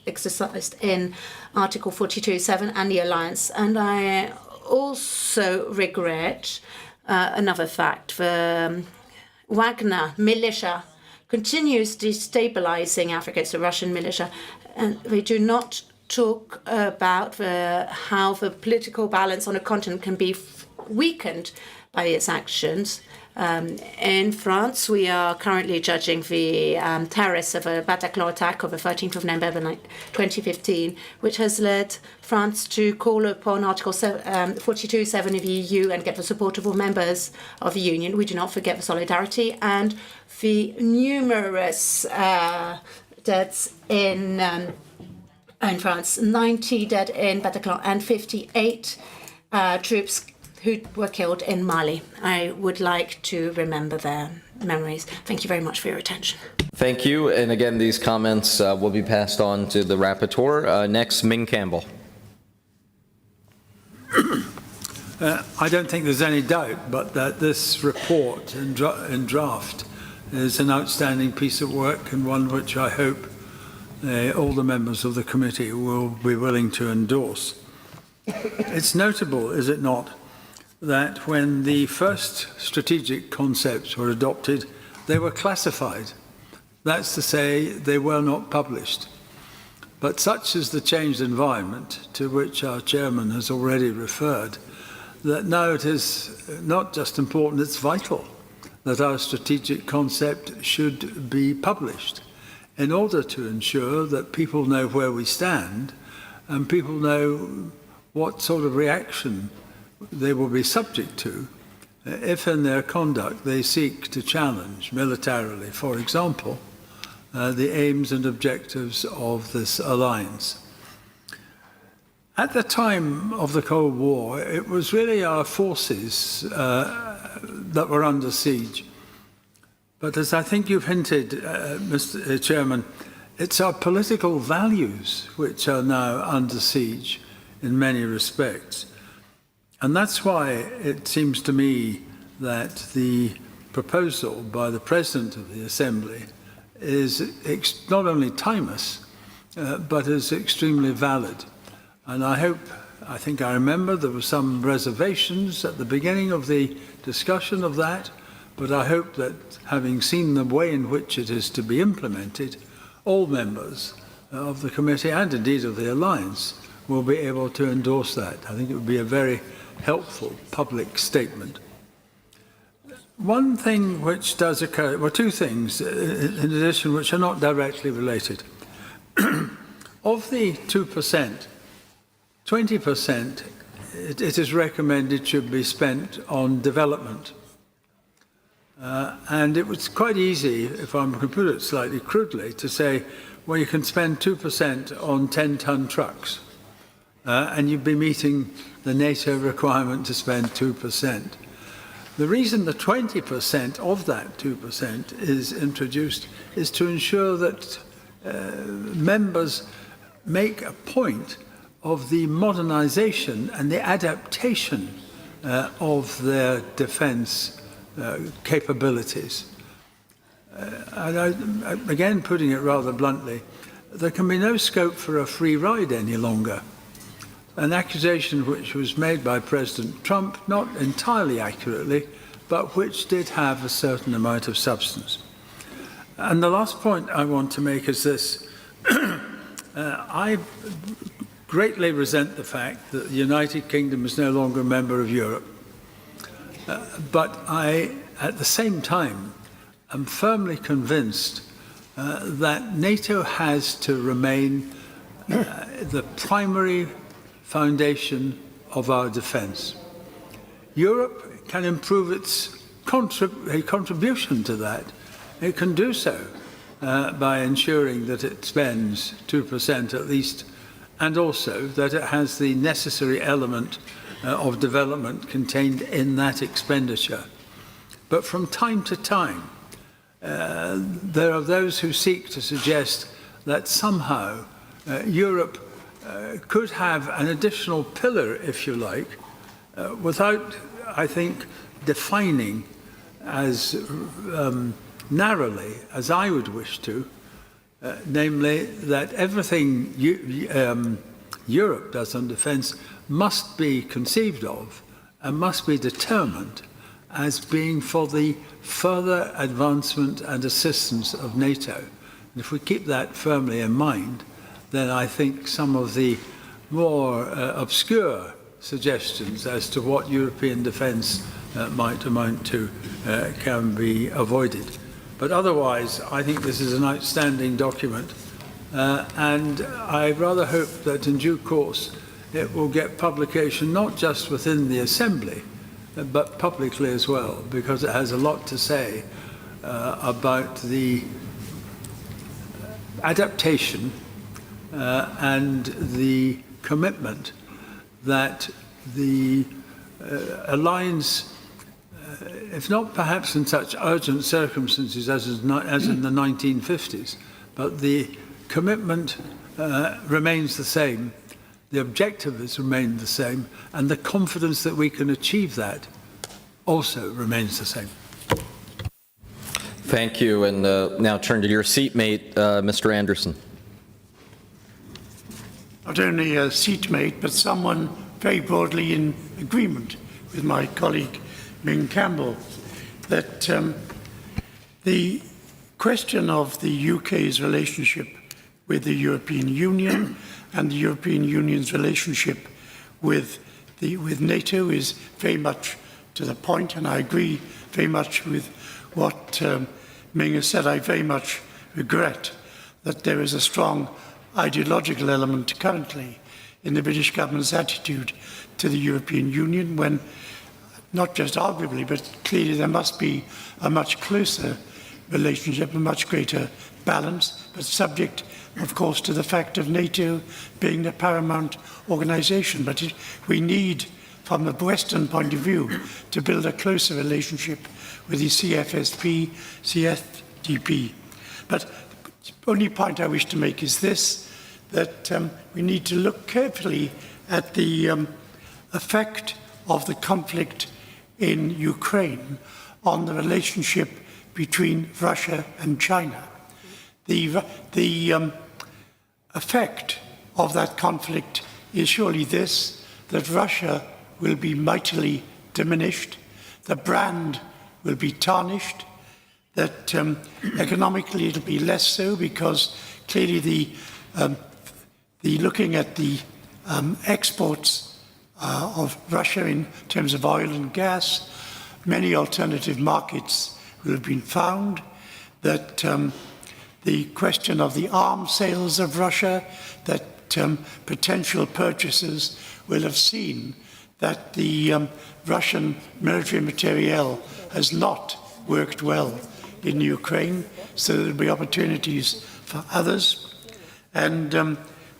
exercised in Article 42.7 and the alliance. And I also regret another fact. The Wagner militia continues destabilizing Africa. It's a Russian militia, and they do not talk about how the political balance on a continent can be weakened by its actions. In France, we are currently judging the terrorists of a Bataclan attack of the 13th of November 2015, which has led France to call upon Article 42.7 of the EU and get the support of all members of the Union. We do not forget the solidarity and the numerous deaths in France, 90 dead in Bataclan and 58 troops who were killed in Mali. I would like to remember their memories. Thank you very much for your attention. Thank you. And again, these comments will be passed on to the rapporteur. Next, Ming Campbell. I don't think there's any doubt but that this report in draft is an outstanding piece of work, and one which I hope all the members of the committee will be willing to endorse. It's notable, is it not, that when the first strategic concepts were adopted, they were classified. That's to say, they were not published. But such is the changed environment, to which our chairman has already referred, that now it is not just important, it's vital that our strategic concept should be published in order to ensure that people know where we stand and people know what sort of reaction they will be subject to if in their conduct they seek to challenge militarily, for example, the aims and objectives of this alliance. At the time of the Cold War, it was really our forces that were under siege. But as I think you've hinted, Mr. Chairman, it's our political values which are now under siege in many respects. And that's why it seems to me that the proposal by the President of the Assembly is not only timeless, but is extremely valid. And I think I remember there were some reservations at the beginning of the discussion of that, but I hope that having seen the way in which it is to be implemented, all members of the committee and indeed of the Alliance will be able to endorse that. I think it would be a very helpful public statement. One thing which does occur, well, two things in addition which are not directly related. Of the 2%, 20% it is recommended should be spent on development. And it was quite easy, if I can put it slightly crudely, to say, well, you can spend 2% on 10-ton trucks, and you'd be meeting the NATO requirement to spend 2%. The reason the 20% of that 2% is introduced is to ensure that members make a point of the modernization and the adaptation of their defense capabilities. Again, putting it rather bluntly, there can be no scope for a free ride any longer. An accusation which was made by President Trump, not entirely accurately, but which did have a certain amount of substance. And the last point I want to make is this. I greatly resent the fact that the United Kingdom is no longer a member of Europe. But I, at the same time, am firmly convinced that NATO has to remain the primary foundation of our defense. Europe can improve its contribution to that. It can do so by ensuring that it spends 2% at least, and also that it has the necessary element of development contained in that expenditure. But from time to time, there are those who seek to suggest that somehow Europe could have an additional pillar, if you like, without, I think, defining as narrowly as I would wish to, namely that everything Europe does on defence must be conceived of and must be determined as being for the further advancement and assistance of NATO. And if we keep that firmly in mind, then I think some of the more obscure suggestions as to what European defence might amount to can be avoided. But otherwise, I think this is an outstanding document, and I rather hope that in due course it will get publication not just within the Assembly, but publicly as well, because it has a lot to say about the adaptation and the commitment that the alliance, if not perhaps in such urgent circumstances as in the 1950s, but the commitment remains the same, the objective has remained the same, and the confidence that we can achieve that also remains the same. Thank you, and now turn to your seatmate, Mr. Anderson. Not only a seatmate, but someone very broadly in agreement with my colleague Ming Campbell, that the question of the UK's relationship with the European Union and the European Union's relationship with NATO is very much to the point, and I agree very much with what Ming has said. I very much regret that there is a strong ideological element currently in the British government's attitude to the European Union, when not just arguably, but clearly there must be a much closer relationship, a much greater balance, but subject, of course, to the fact of NATO being the paramount organization. But we need, from a Western point of view, to build a closer relationship with the CFSP, CFDP. But the only point I wish to make is this, that we need to look carefully at the effect of the conflict in Ukraine on the relationship between Russia and China. The effect of that conflict is surely this, that Russia will be mightily diminished, the brand will be tarnished, that economically it'll be less so, because clearly the looking at the exports of Russia in terms of oil and gas, many alternative markets will have been found, that the question of the arms sales of Russia, that potential purchasers will have seen that the Russian military materiel has not worked well in Ukraine, so there will be opportunities for others, and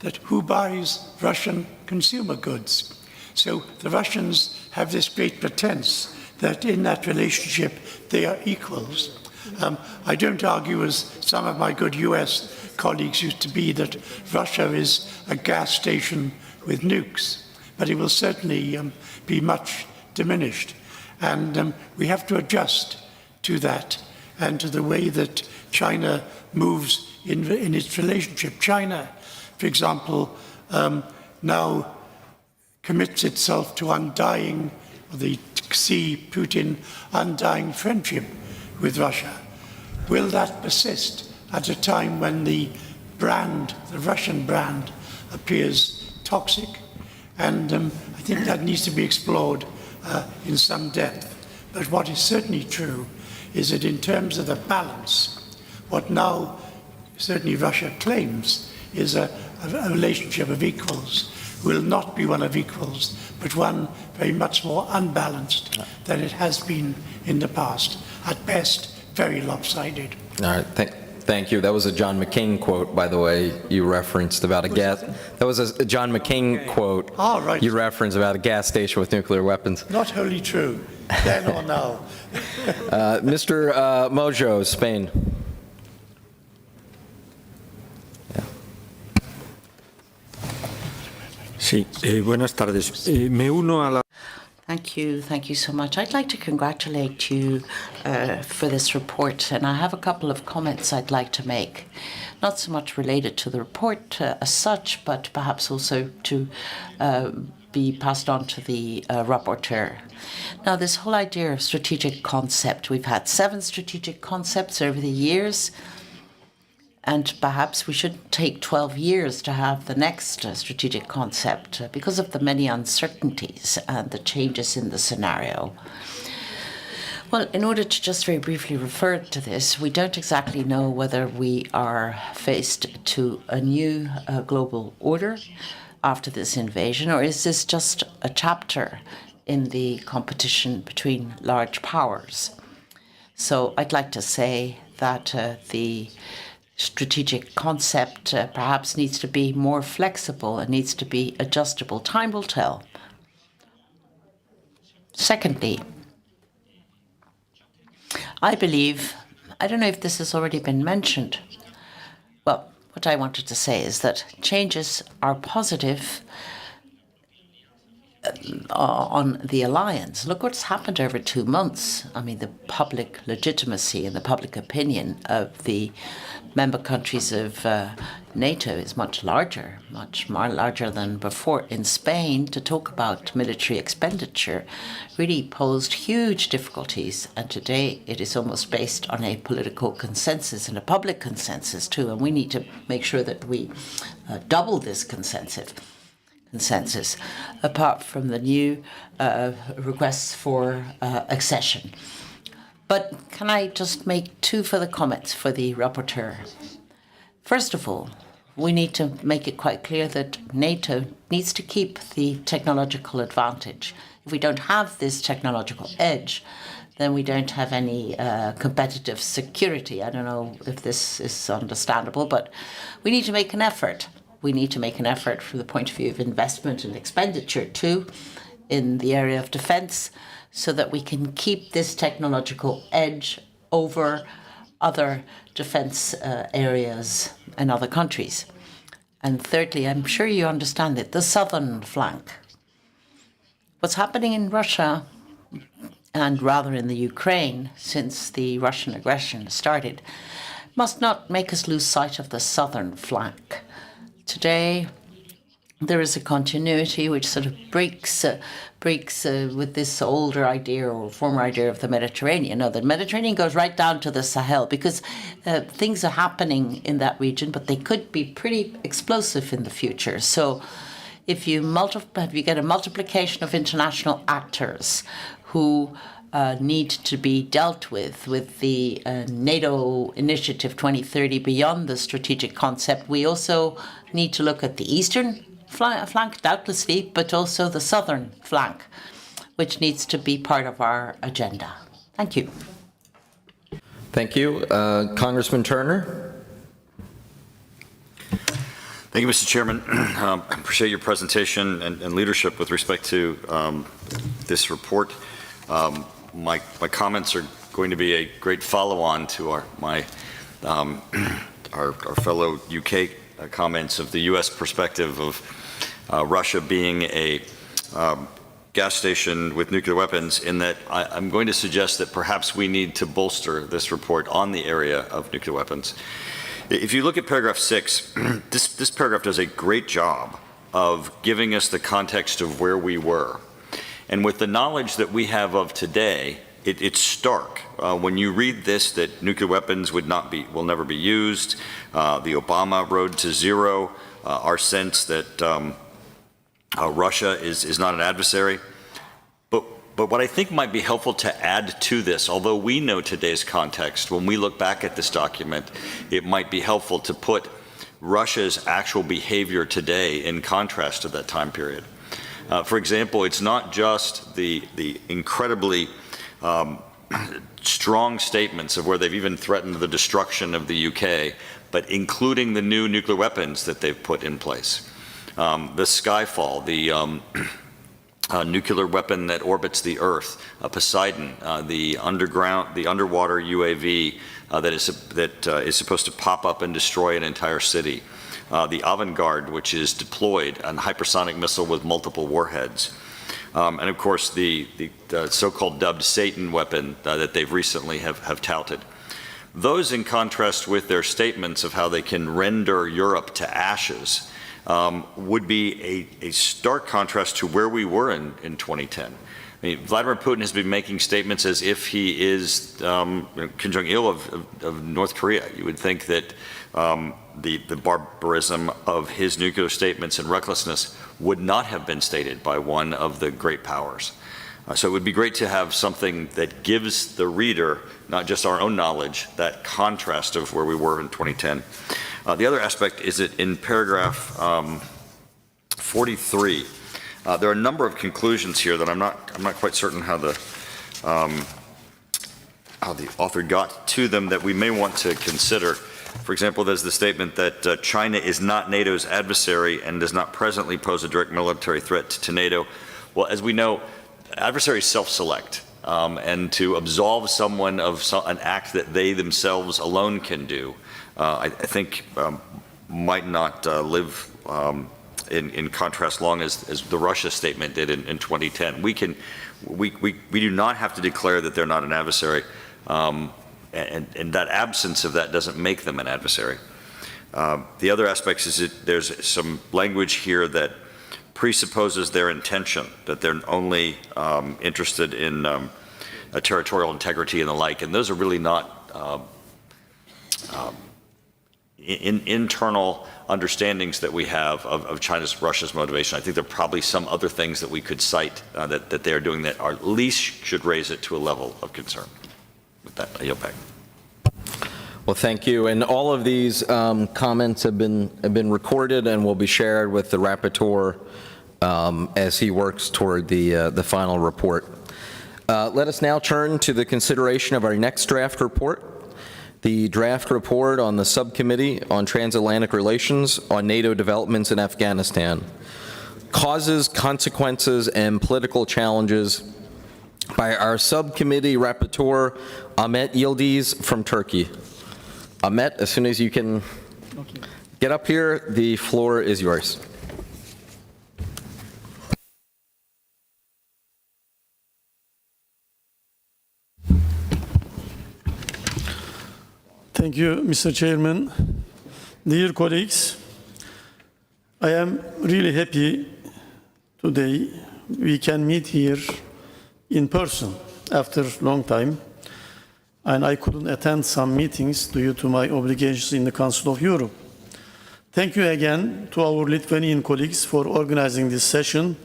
that who buys Russian consumer goods. So the Russians have this great pretense that in that relationship they are equals. I don't argue, as some of my good US colleagues used to be, that Russia is a gas station with nukes, but it will certainly be much diminished. And we have to adjust to that and to the way that China moves in its relationship. China, for example, now commits itself to undying, the Xi Putin undying friendship with Russia. Will that persist at a time when the brand, the Russian brand, appears toxic? And I think that needs to be explored in some depth. But what is certainly true is that in terms of the balance, what now certainly Russia claims is a relationship of equals, will not be one of equals, but one very much more unbalanced than it has been in the past. At best, very lopsided. All right, thank you. That was a John McCain quote, by the way, you referenced about a gas. That was a John McCain quote right. You referenced about a gas station with nuclear weapons. Not wholly true, then or now. Mr. Mojo, Spain. Sí, buenas tardes. Me uno a la... Thank you so much. I'd like to congratulate you for this report, and I have a couple of comments I'd like to make. Not so much related to the report as such, but perhaps also to be passed on to the rapporteur. Now, this whole idea of strategic concept, we've had 7 strategic concepts over the years, and perhaps we should take 12 years to have the next strategic concept because of the many uncertainties and the changes in the scenario. Well, in order to just very briefly refer to this, we don't exactly know whether we are faced to a new global order after this invasion, or is this just a chapter in the competition between large powers? So I'd like to say that the strategic concept perhaps needs to be more flexible and needs to be adjustable. Time will tell. Secondly, I believe, I don't know if this has already been mentioned, well, what I wanted to say is that changes are positive on the alliance. Look what's happened over 2 months. I mean, the public legitimacy and the public opinion of the member countries of NATO is much larger, much more larger than before. In Spain, to talk about military expenditure really posed huge difficulties, and today it is almost based on a political consensus and a public consensus too, and we need to make sure that we double this consensus, apart from the new requests for accession. But can I just make 2 further comments for the rapporteur? First of all, we need to make it quite clear that NATO needs to keep the technological advantage. If we don't have this technological edge, then we don't have any competitive security. I don't know if this is understandable, but we need to make an effort. We need to make an effort from the point of view of investment and expenditure too in the area of defense, so that we can keep this technological edge over other defense areas and other countries. And thirdly, I'm sure you understand it, the southern flank. What's happening in Russia, and rather in the Ukraine, since the Russian aggression started, must not make us lose sight of the southern flank. Today, there is a continuity which sort of breaks with this older idea or former idea of the Mediterranean. No, the Mediterranean goes right down to the Sahel because things are happening in that region, but they could be pretty explosive in the future. So if you get a multiplication of international actors who need to be dealt with the NATO Initiative 2030 beyond the strategic concept, we also need to look at the eastern flank, doubtlessly, but also the southern flank, which needs to be part of our agenda. Thank you. Thank you. Congressman Turner. Thank you, Mr. Chairman. I appreciate your presentation and leadership with respect to this report. My comments are going to be a great follow-on to our fellow UK comments of the U.S. perspective of Russia being a gas station with nuclear weapons, in that I'm going to suggest that perhaps we need to bolster this report on the area of nuclear weapons. If you look at paragraph 6, this paragraph does a great job of giving us the context of where we were. And with the knowledge that we have of today, it's stark. When you read this, that nuclear weapons will never be used, the Obama road to zero, our sense that Russia is not an adversary. But But what I think might be helpful to add to this, although we know today's context, when we look back at this document, it might be helpful to put Russia's actual behavior today in contrast to that time period. For example, it's not just the incredibly strong statements of where they've even threatened the destruction of the UK, but including the new nuclear weapons that they've put in place. The Skyfall, the nuclear weapon that orbits the Earth, Poseidon, the underwater UAV that is supposed to pop up and destroy an entire city. The Avant-Garde, which is deployed, a hypersonic missile with multiple warheads. And of course, the so-called dubbed Satan weapon that they've recently have touted. Those in contrast with their statements of how they can render Europe to ashes would be a stark contrast to where we were in 2010. I mean, Vladimir Putin has been making statements as if he is Kim Jong-il of North Korea. You would think that the barbarism of his nuclear statements and recklessness would not have been stated by one of the great powers. So it would be great to have something that gives the reader not just our own knowledge, that contrast of where we were in 2010. The other aspect is that in paragraph 43, there are a number of conclusions here that I'm not quite certain how the author got to them that we may want to consider. For example, there's the statement that China is not NATO's adversary and does not presently pose a direct military threat to NATO. Well, as we know, adversaries self-select, and to absolve someone of an act that they themselves alone can do, I think might not live in contrast long as the Russia statement did in 2010. We do not have to declare that they're not an adversary. And that absence of that doesn't make them an adversary. The other aspects is that there's some language here that presupposes their intention, that they're only interested in territorial integrity and the like, and those are really not internal understandings that we have of Russia's motivation. I think there are probably some other things that we could cite that they are doing that are at least should raise it to a level of concern. With that, I yield back. Well, thank you. And all of these comments have been recorded and will be shared with the rapporteur as he works toward the final report. Let us now turn to the consideration of our next draft report, the draft report on the Subcommittee on Transatlantic Relations on NATO developments in Afghanistan, causes, consequences, and political challenges, by our subcommittee rapporteur, Ahmet Yildiz from Turkey. Ahmet, as soon as you can get up here, the floor is yours. Thank you, Mr. Chairman. Dear colleagues, I am really happy today we can meet here in person after a long time, and I couldn't attend some meetings due to my obligations in the Council of Europe. Thank you again to our Lithuanian colleagues for organizing this session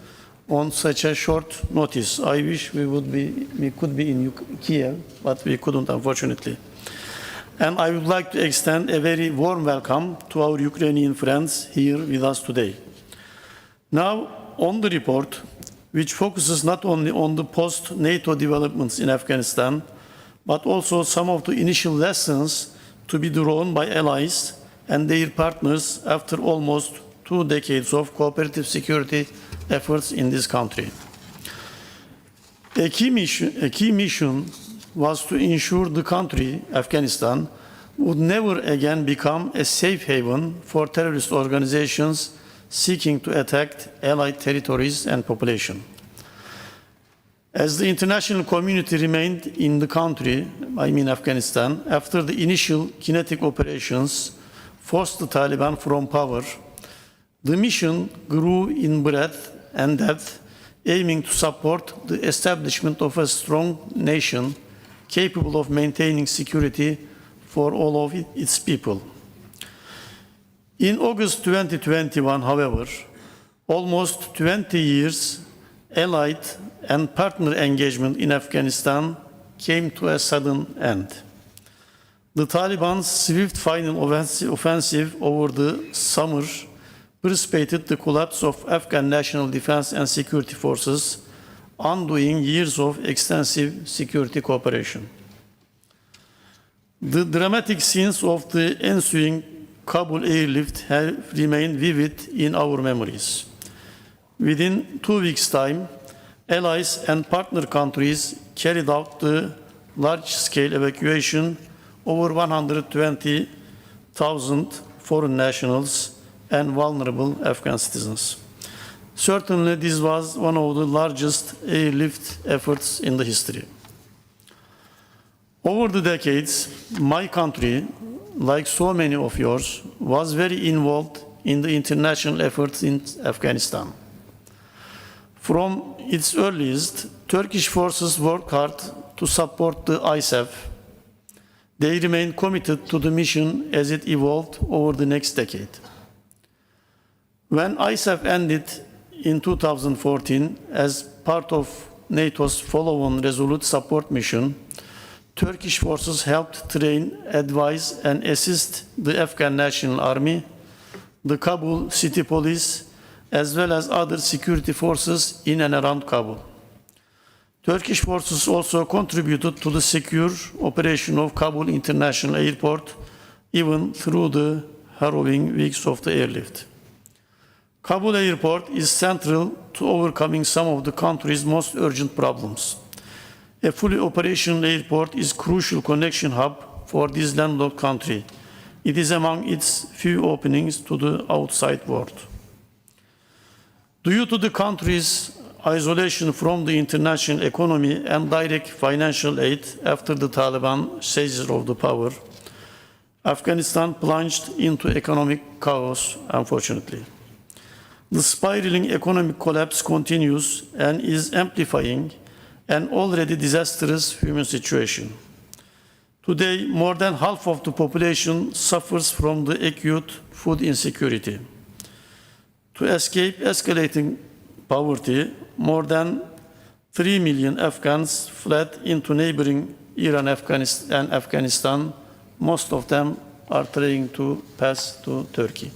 on such a short notice. I wish we could be in Kiev, but we couldn't, unfortunately. And I would like to extend a very warm welcome to our Ukrainian friends here with us today. Now, on the report, which focuses not only on the post-NATO developments in Afghanistan, but also some of the initial lessons to be drawn by allies and their partners after almost 2 decades of cooperative security efforts in this country. A key mission was to ensure the country, Afghanistan, would never again become a safe haven for terrorist organizations seeking to attack allied territories and population. As the international community remained in the country, I mean Afghanistan, after the initial kinetic operations forced the Taliban from power, the mission grew in breadth and depth, aiming to support the establishment of a strong nation capable of maintaining security for all of its people. In August 2021, however, almost 20 years Allied and partner engagement in Afghanistan came to a sudden end. The Taliban's swift final offensive over the summer precipitated the collapse of Afghan national defense and security forces, undoing years of extensive security cooperation. The dramatic scenes of the ensuing Kabul airlift have remained vivid in our memories. Within 2 weeks' time, allies and partner countries carried out the large-scale evacuation over 120,000 foreign nationals and vulnerable Afghan citizens. Certainly, this was one of the largest airlift efforts in the history. Over the decades, my country, like so many of yours, was very involved in the international efforts in Afghanistan. From its earliest, Turkish forces worked hard to support the ISAF. They remained committed to the mission as it evolved over the next decade. When ISAF ended in 2014 as part of NATO's follow-on resolute support mission, Turkish forces helped train, advise, and assist the Afghan National Army, the Kabul City Police, as well as other security forces in and around Kabul. Turkish forces also contributed to the secure operation of Kabul International Airport, even through the harrowing weeks of the airlift. Kabul Airport is central to overcoming some of the country's most urgent problems. A fully operational airport is a crucial connection hub for this landlocked country. It is among its few openings to the outside world. Due to the country's isolation from the international economy and direct financial aid after the Taliban seizure of the power, Afghanistan plunged into economic chaos, unfortunately. The spiraling economic collapse continues and is amplifying an already disastrous human situation. Today, more than half of the population suffers from the acute food insecurity. To escape escalating poverty, more than 3 million Afghans fled into neighboring Iran and Afghanistan. Most of them are trying to pass to Turkey.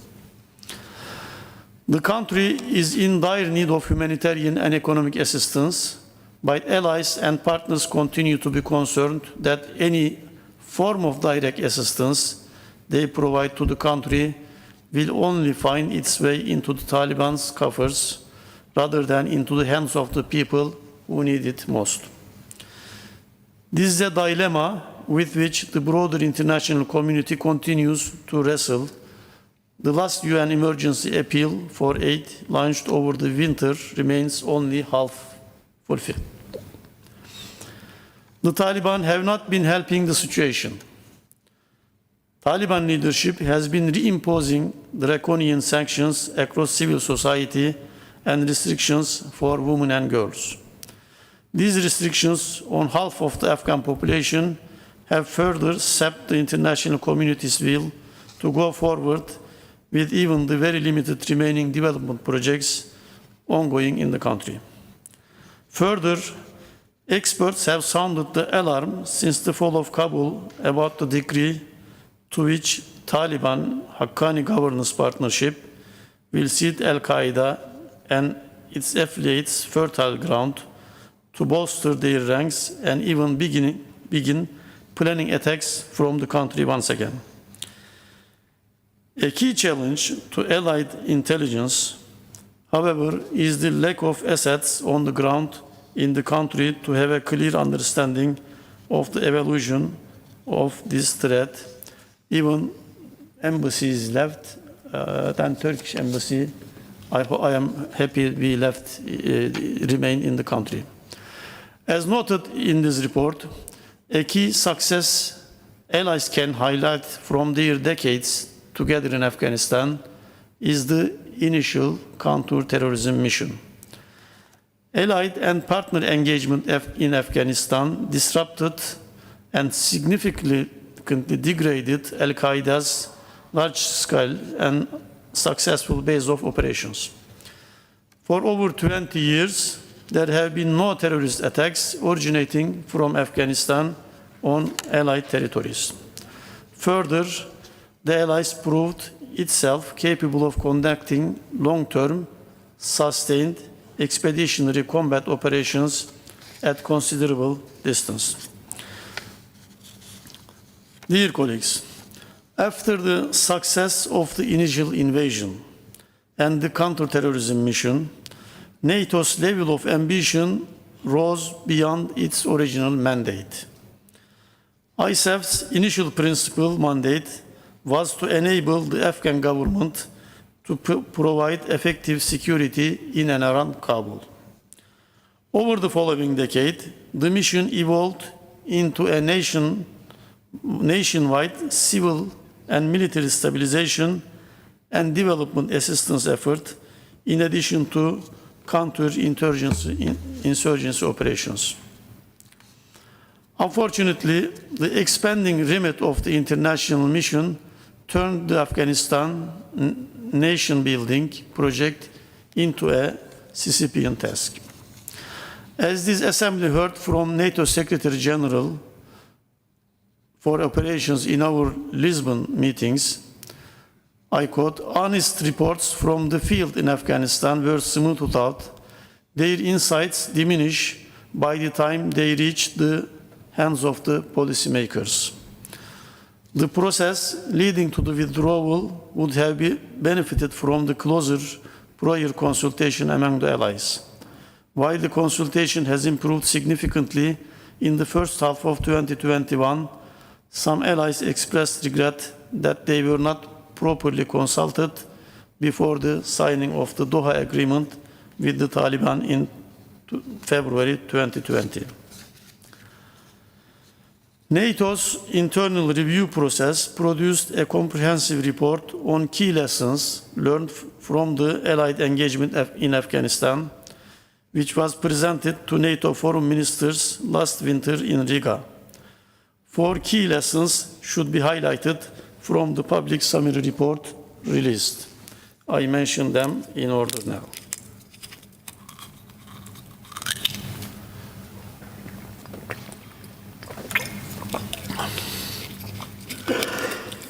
The country is in dire need of humanitarian and economic assistance, but allies and partners continue to be concerned that any form of direct assistance they provide to the country will only find its way into the Taliban's coffers rather than into the hands of the people who need it most. This is a dilemma with which the broader international community continues to wrestle. The last UN emergency appeal for aid launched over the winter remains only half fulfilled. The Taliban have not been helping the situation. Taliban leadership has been reimposing draconian sanctions across civil society and restrictions for women and girls. These restrictions on half of the Afghan population have further sapped the international community's will to go forward with even the very limited remaining development projects ongoing in the country. Further, experts have sounded the alarm since the fall of Kabul about the degree to which Taliban-Haqqani governance partnership will cede Al-Qaeda and its affiliates fertile ground to bolster their ranks and even begin planning attacks from the country once again. A key challenge to Allied intelligence, however, is the lack of assets on the ground in the country to have a clear understanding of the evolution of this threat. Even embassies left, than Turkish embassy, I am happy we left, remain in the country. As noted in this report, a key success allies can highlight from their decades together in Afghanistan is the initial counter-terrorism mission. Allied and partner engagement in Afghanistan disrupted and significantly degraded Al-Qaeda's large-scale and successful base of operations. For over 20 years, there have been no terrorist attacks originating from Afghanistan on Allied territories. Further, the Allies proved itself capable of conducting long-term, sustained, expeditionary combat operations at considerable distance. Dear colleagues, after the success of the initial invasion and the counter-terrorism mission, NATO's level of ambition rose beyond its original mandate. ISAF's initial principal mandate was to enable the Afghan government to provide effective security in and around Kabul. Over the following decade, the mission evolved into a nationwide civil and military stabilization and development assistance effort, in addition to counter-insurgency operations. Unfortunately, the expanding remit of the international mission turned the Afghanistan nation-building project into a Sisyphean task. As this Assembly heard from NATO Secretary General for operations in our Lisbon meetings, I quote, "Honest reports from the field in Afghanistan were smoothed out. Their insights diminish by the time they reach the hands of the policymakers. The process leading to the withdrawal would have benefited from the closer prior consultation among the allies. While the consultation has improved significantly in the first half of 2021, some allies expressed regret that they were not properly consulted before the signing of the Doha Agreement with the Taliban in February 2020. NATO's internal review process produced a comprehensive report on key lessons learned from the Allied engagement in Afghanistan, which was presented to NATO foreign ministers last winter in Riga. 4 key lessons should be highlighted from the public summary report released. I mention them in order now.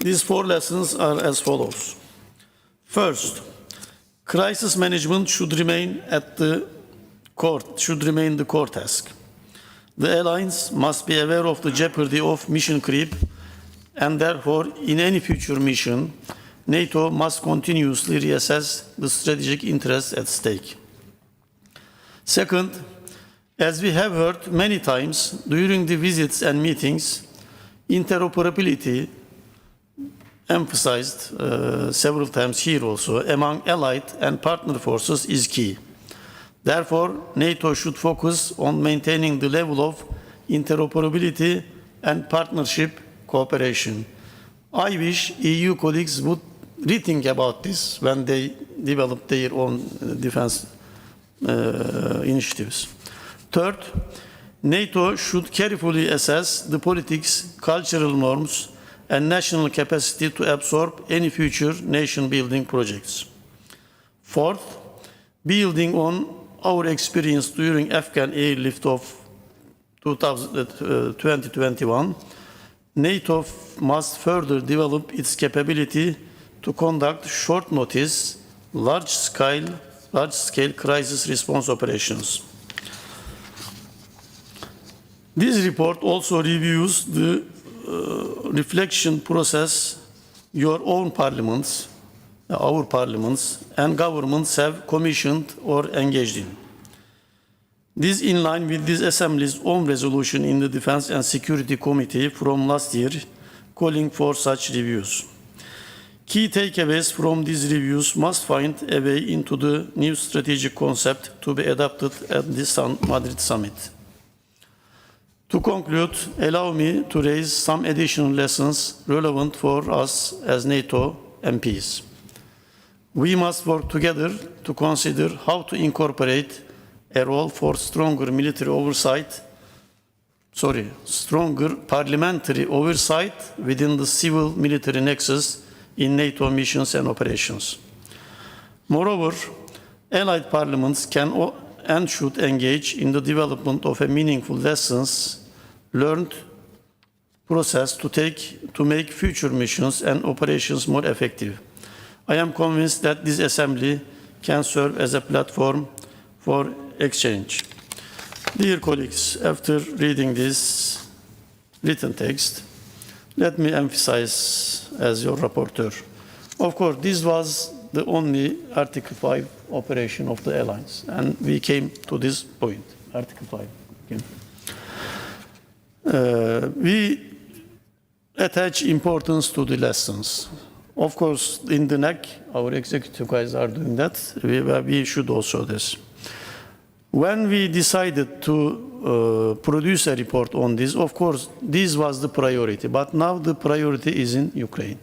These 4 lessons are as follows. First, crisis management should remain the core task. The allies must be aware of the jeopardy of mission creep, and therefore, in any future mission, NATO must continuously reassess the strategic interests at stake. Second, as we have heard many times during the visits and meetings, interoperability, emphasized several times here also, among allied and partner forces is key. Therefore, NATO should focus on maintaining the level of interoperability and partnership cooperation. I wish EU colleagues would rethink about this when they develop their own defense initiatives. Third, NATO should carefully assess the politics, cultural norms, and national capacity to absorb any future nation-building projects. Fourth, building on our experience during Afghan airlift of 2021, NATO must further develop its capability to conduct short-notice, large-scale crisis response operations. This report also reviews the reflection process your own parliaments, our parliaments, and governments have commissioned or engaged in. This is in line with this Assembly's own resolution in the Defense and Security Committee from last year, calling for such reviews. Key takeaways from these reviews must find a way into the new strategic concept to be adopted at this Madrid summit. To conclude, allow me to raise some additional lessons relevant for us as NATO MPs. We must work together to consider how to incorporate a role for stronger parliamentary oversight within the civil-military nexus in NATO missions and operations. Moreover, allied parliaments can and should engage in the development of a meaningful lessons learned process to make future missions and operations more effective. I am convinced that this assembly can serve as a platform for exchange. Dear colleagues, after reading this written text, let me emphasize as your rapporteur. Of course, this was the only Article 5 operation of the alliance, and we came to this point, Article 5. Okay. We attach importance to the lessons. Of course, in the NAC, our executive guys are doing that. We should also do this. When we decided to produce a report on this, of course, this was the priority, but now the priority is in Ukraine.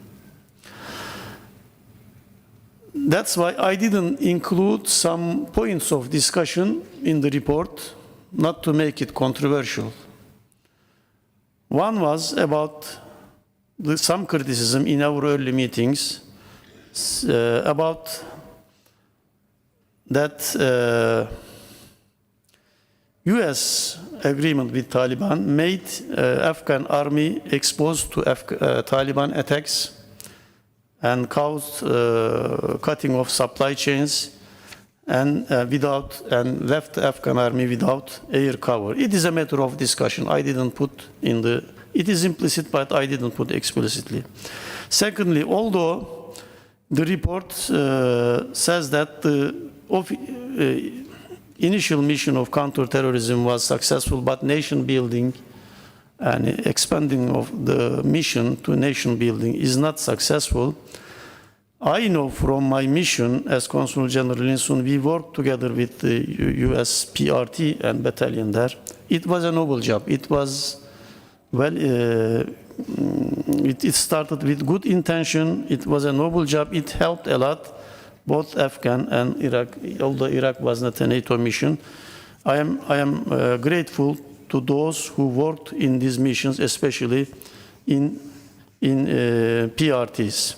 That's why I didn't include some points of discussion in the report, not to make it controversial. One was about some criticism in our early meetings about that US agreement with Taliban made Afghan army exposed to Taliban attacks and caused cutting of supply chains and left the Afghan army without air cover. It is a matter of discussion. I didn't put in the, it is implicit, but I didn't put explicitly. Secondly, although the report says that the initial mission of counterterrorism was successful, but nation building and expanding of the mission to nation building is not successful. I know from my mission as Consul General in Sun, we worked together with the US PRT and battalion there. It was a noble job. It was, well, it started with good intention. It was a noble job. It helped a lot, both Afghan and Iraq, although Iraq was not a NATO mission. I am grateful to those who worked in these missions, especially in PRTs.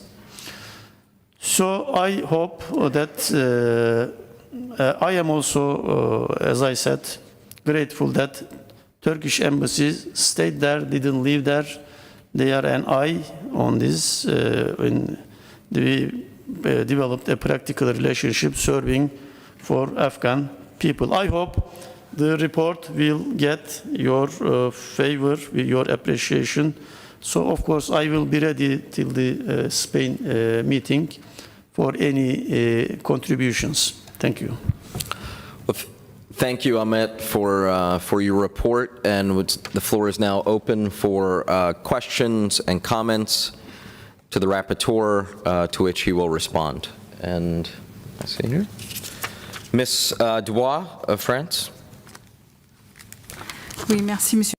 So I hope that I am also, as I said, grateful that Turkish embassy stayed there, didn't leave there. They are an eye on this. We developed a practical relationship serving for Afghan people. I hope the report will get your favor, your appreciation. So, of course, I will be ready till the Spain meeting for any contributions. Thank you. Well, thank you, Amit, for your report. And the floor is now open for questions and comments to the rapporteur, to which he will respond. And I see here, Ms. Dubois of France. Oui, merci, Monsieur.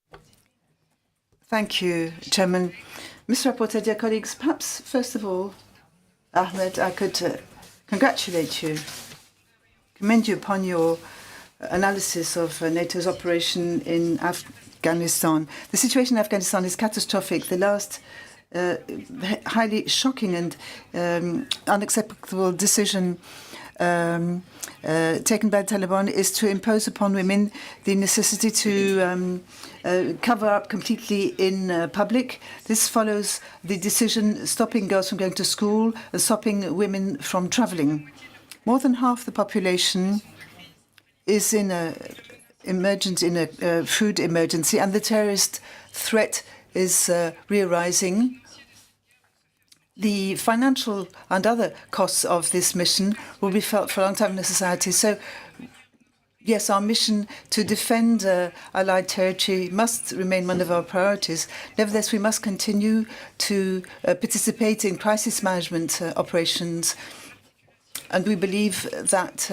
Thank you, Chairman. Mr. Rapporteur, dear colleagues, perhaps first of all, Ahmed, I could congratulate you, commend you upon your analysis of NATO's operation in Afghanistan. The situation in Afghanistan is catastrophic. The last highly shocking and unacceptable decision taken by the Taliban is to impose upon women the necessity to cover up completely in public. This follows the decision stopping girls from going to school and stopping women from traveling. More than half the population is in a food emergency, and the terrorist threat is re-arising. The financial and other costs of this mission will be felt for a long time in the society. So, yes, our mission to defend Allied territory must remain one of our priorities. Nevertheless, we must continue to participate in crisis management operations. And we believe that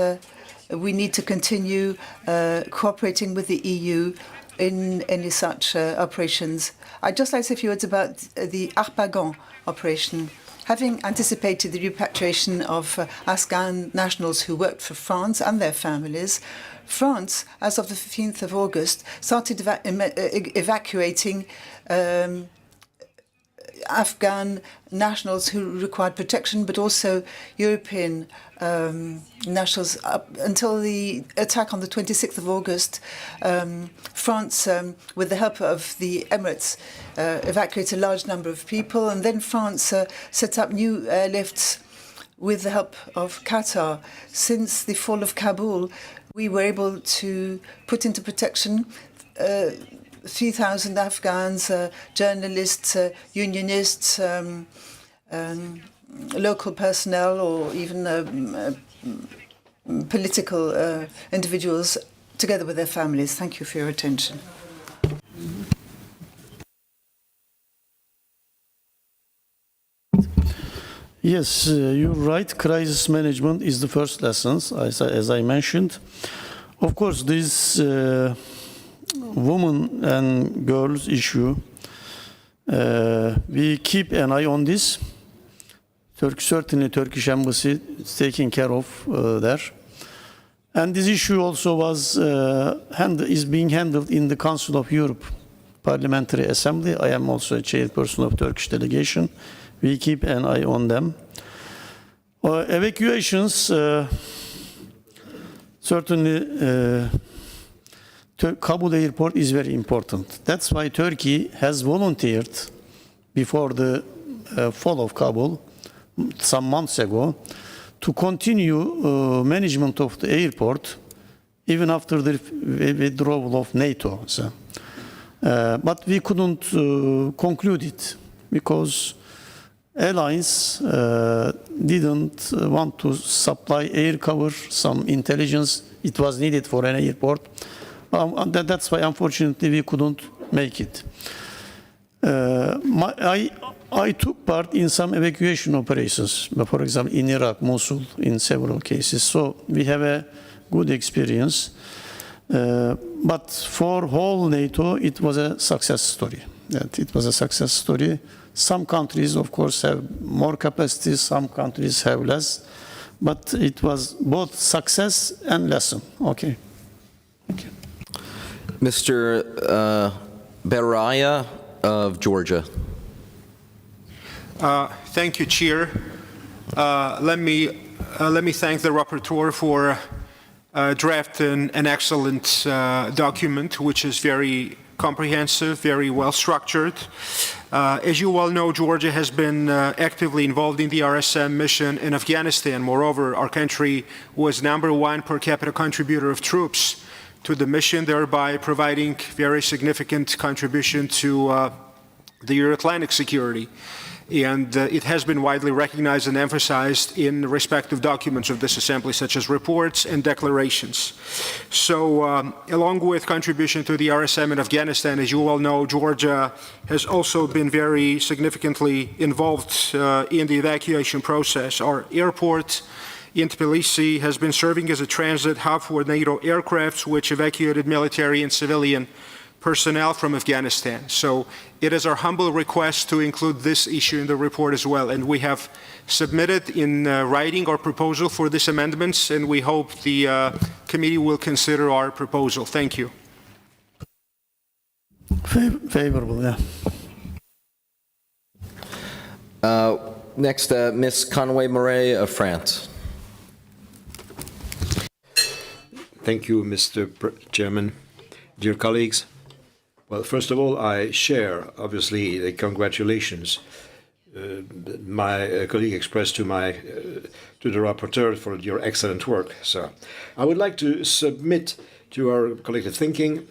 we need to continue cooperating with the EU in any such operations. I'd just like to say a few words about the Harpagan operation. Having anticipated the repatriation of Afghan nationals who worked for France and their families, France, as of the 15th of August, started evacuating Afghan nationals who required protection, but also European nationals. Up until the attack on the 26th of August, France, with the help of the Emirates, evacuated a large number of people, and then France set up new airlifts with the help of Qatar. Since the fall of Kabul, we were able to put into protection 3,000 Afghans, journalists, unionists, local personnel, or even political individuals, together with their families. Thank you for your attention. Yes, you're right. Crisis management is the first lesson, as I mentioned. Of course, this women and girls issue, we keep an eye on this. Certainly, Turkish embassy is taking care of there. And this issue also was is being handled in the Council of Europe Parliamentary Assembly. I am also a chairperson of Turkish delegation. We keep an eye on them. Evacuations, certainly Kabul airport is very important. That's why Turkey has volunteered before the fall of Kabul, some months ago, to continue management of the airport even after the withdrawal of NATO. So, but we couldn't conclude it because airlines didn't want to supply air cover, some intelligence. It was needed for an airport. That's why, unfortunately, we couldn't make it. I took part in some evacuation operations, for example, in Iraq, Mosul, in several cases. So we have a good experience. But for whole NATO, it was a success story. It was a success story. Some countries, of course, have more capacity, some countries have less, but it was both success and lesson. Okay. Thank you. Mr. Beraya of Georgia. Thank you, Chair. Let me thank the rapporteur for drafting an excellent document, which is very comprehensive, very well structured. As you well know, Georgia has been actively involved in the RSM mission in Afghanistan. Moreover, our country was #1 per capita contributor of troops to the mission, thereby providing very significant contribution to the Euro-Atlantic security. And it has been widely recognized and emphasized in respective documents of this assembly, such as reports and declarations. So, along with contribution to the RSM in Afghanistan, as you all know, Georgia has also been very significantly involved in the evacuation process. Our airport in Tbilisi has been serving as a transit hub for NATO aircrafts, which evacuated military and civilian personnel from Afghanistan. So it is our humble request to include this issue in the report as well. And we have submitted in writing our proposal for these amendments, and we hope the committee will consider our proposal. Thank you. Favorable, yeah. Next, Ms. Conway-Mouret of France. Thank you, Mr. Chairman. Dear colleagues, well, first of all, I share, obviously, the congratulations my colleague expressed to the rapporteur for your excellent work, sir. I would like to submit to our collective thinking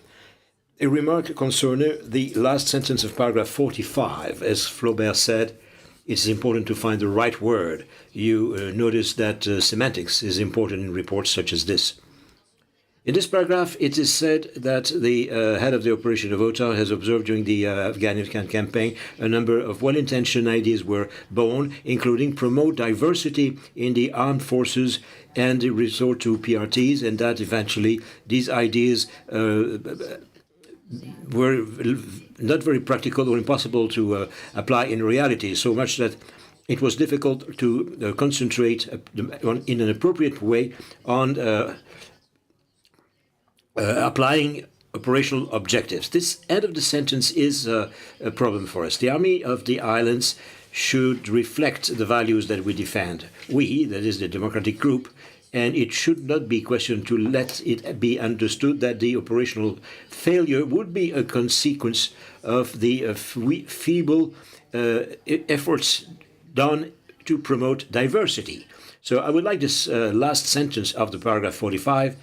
a remark concerning the last sentence of paragraph 45. As Flaubert said, it's important to find the right word. You notice that semantics is important in reports such as this. In this paragraph, it is said that the head of the operation of OTA has observed during the Afghanistan campaign a number of well-intentioned ideas were born, including promote diversity in the armed forces and resort to PRTs, and that eventually these ideas were not very practical or impossible to apply in reality, so much that it was difficult to concentrate in an appropriate way on applying operational objectives. This end of the sentence is a problem for us. The army of the islands should reflect the values that we defend. We, that is the democratic group, and it should not be questioned to let it be understood that the operational failure would be a consequence of the feeble efforts done to promote diversity. So I would like this last sentence of the paragraph 45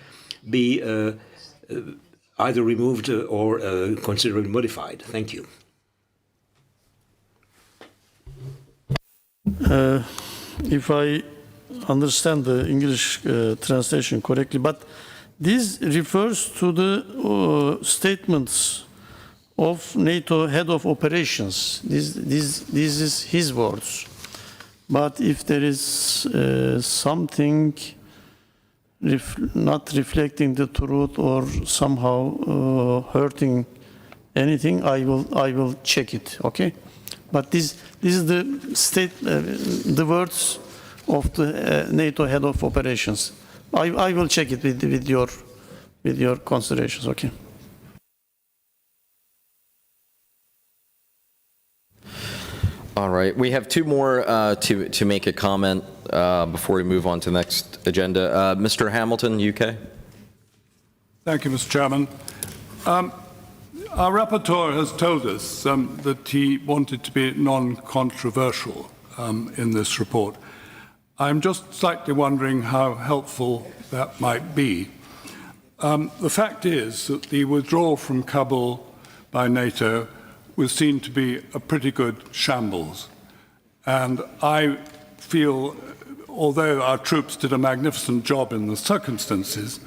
be either removed or considerably modified. Thank you. If I understand the English translation correctly, but this refers to the statements of NATO head of operations. This is his words. But if there is something not reflecting the truth or somehow hurting anything, I will check it. Okay, but this is the words of the NATO head of operations. I will check it with your considerations. Okay. All right, we have two more to make a comment before we move on to the next agenda. Mr. Hamilton, UK. Thank you, Mr. Chairman. Our rapporteur has told us that he wanted to be non-controversial in this report. I'm just slightly wondering how helpful that might be. The fact is that the withdrawal from Kabul by NATO was seen to be a pretty good shambles. And I feel, although our troops did a magnificent job in the circumstances,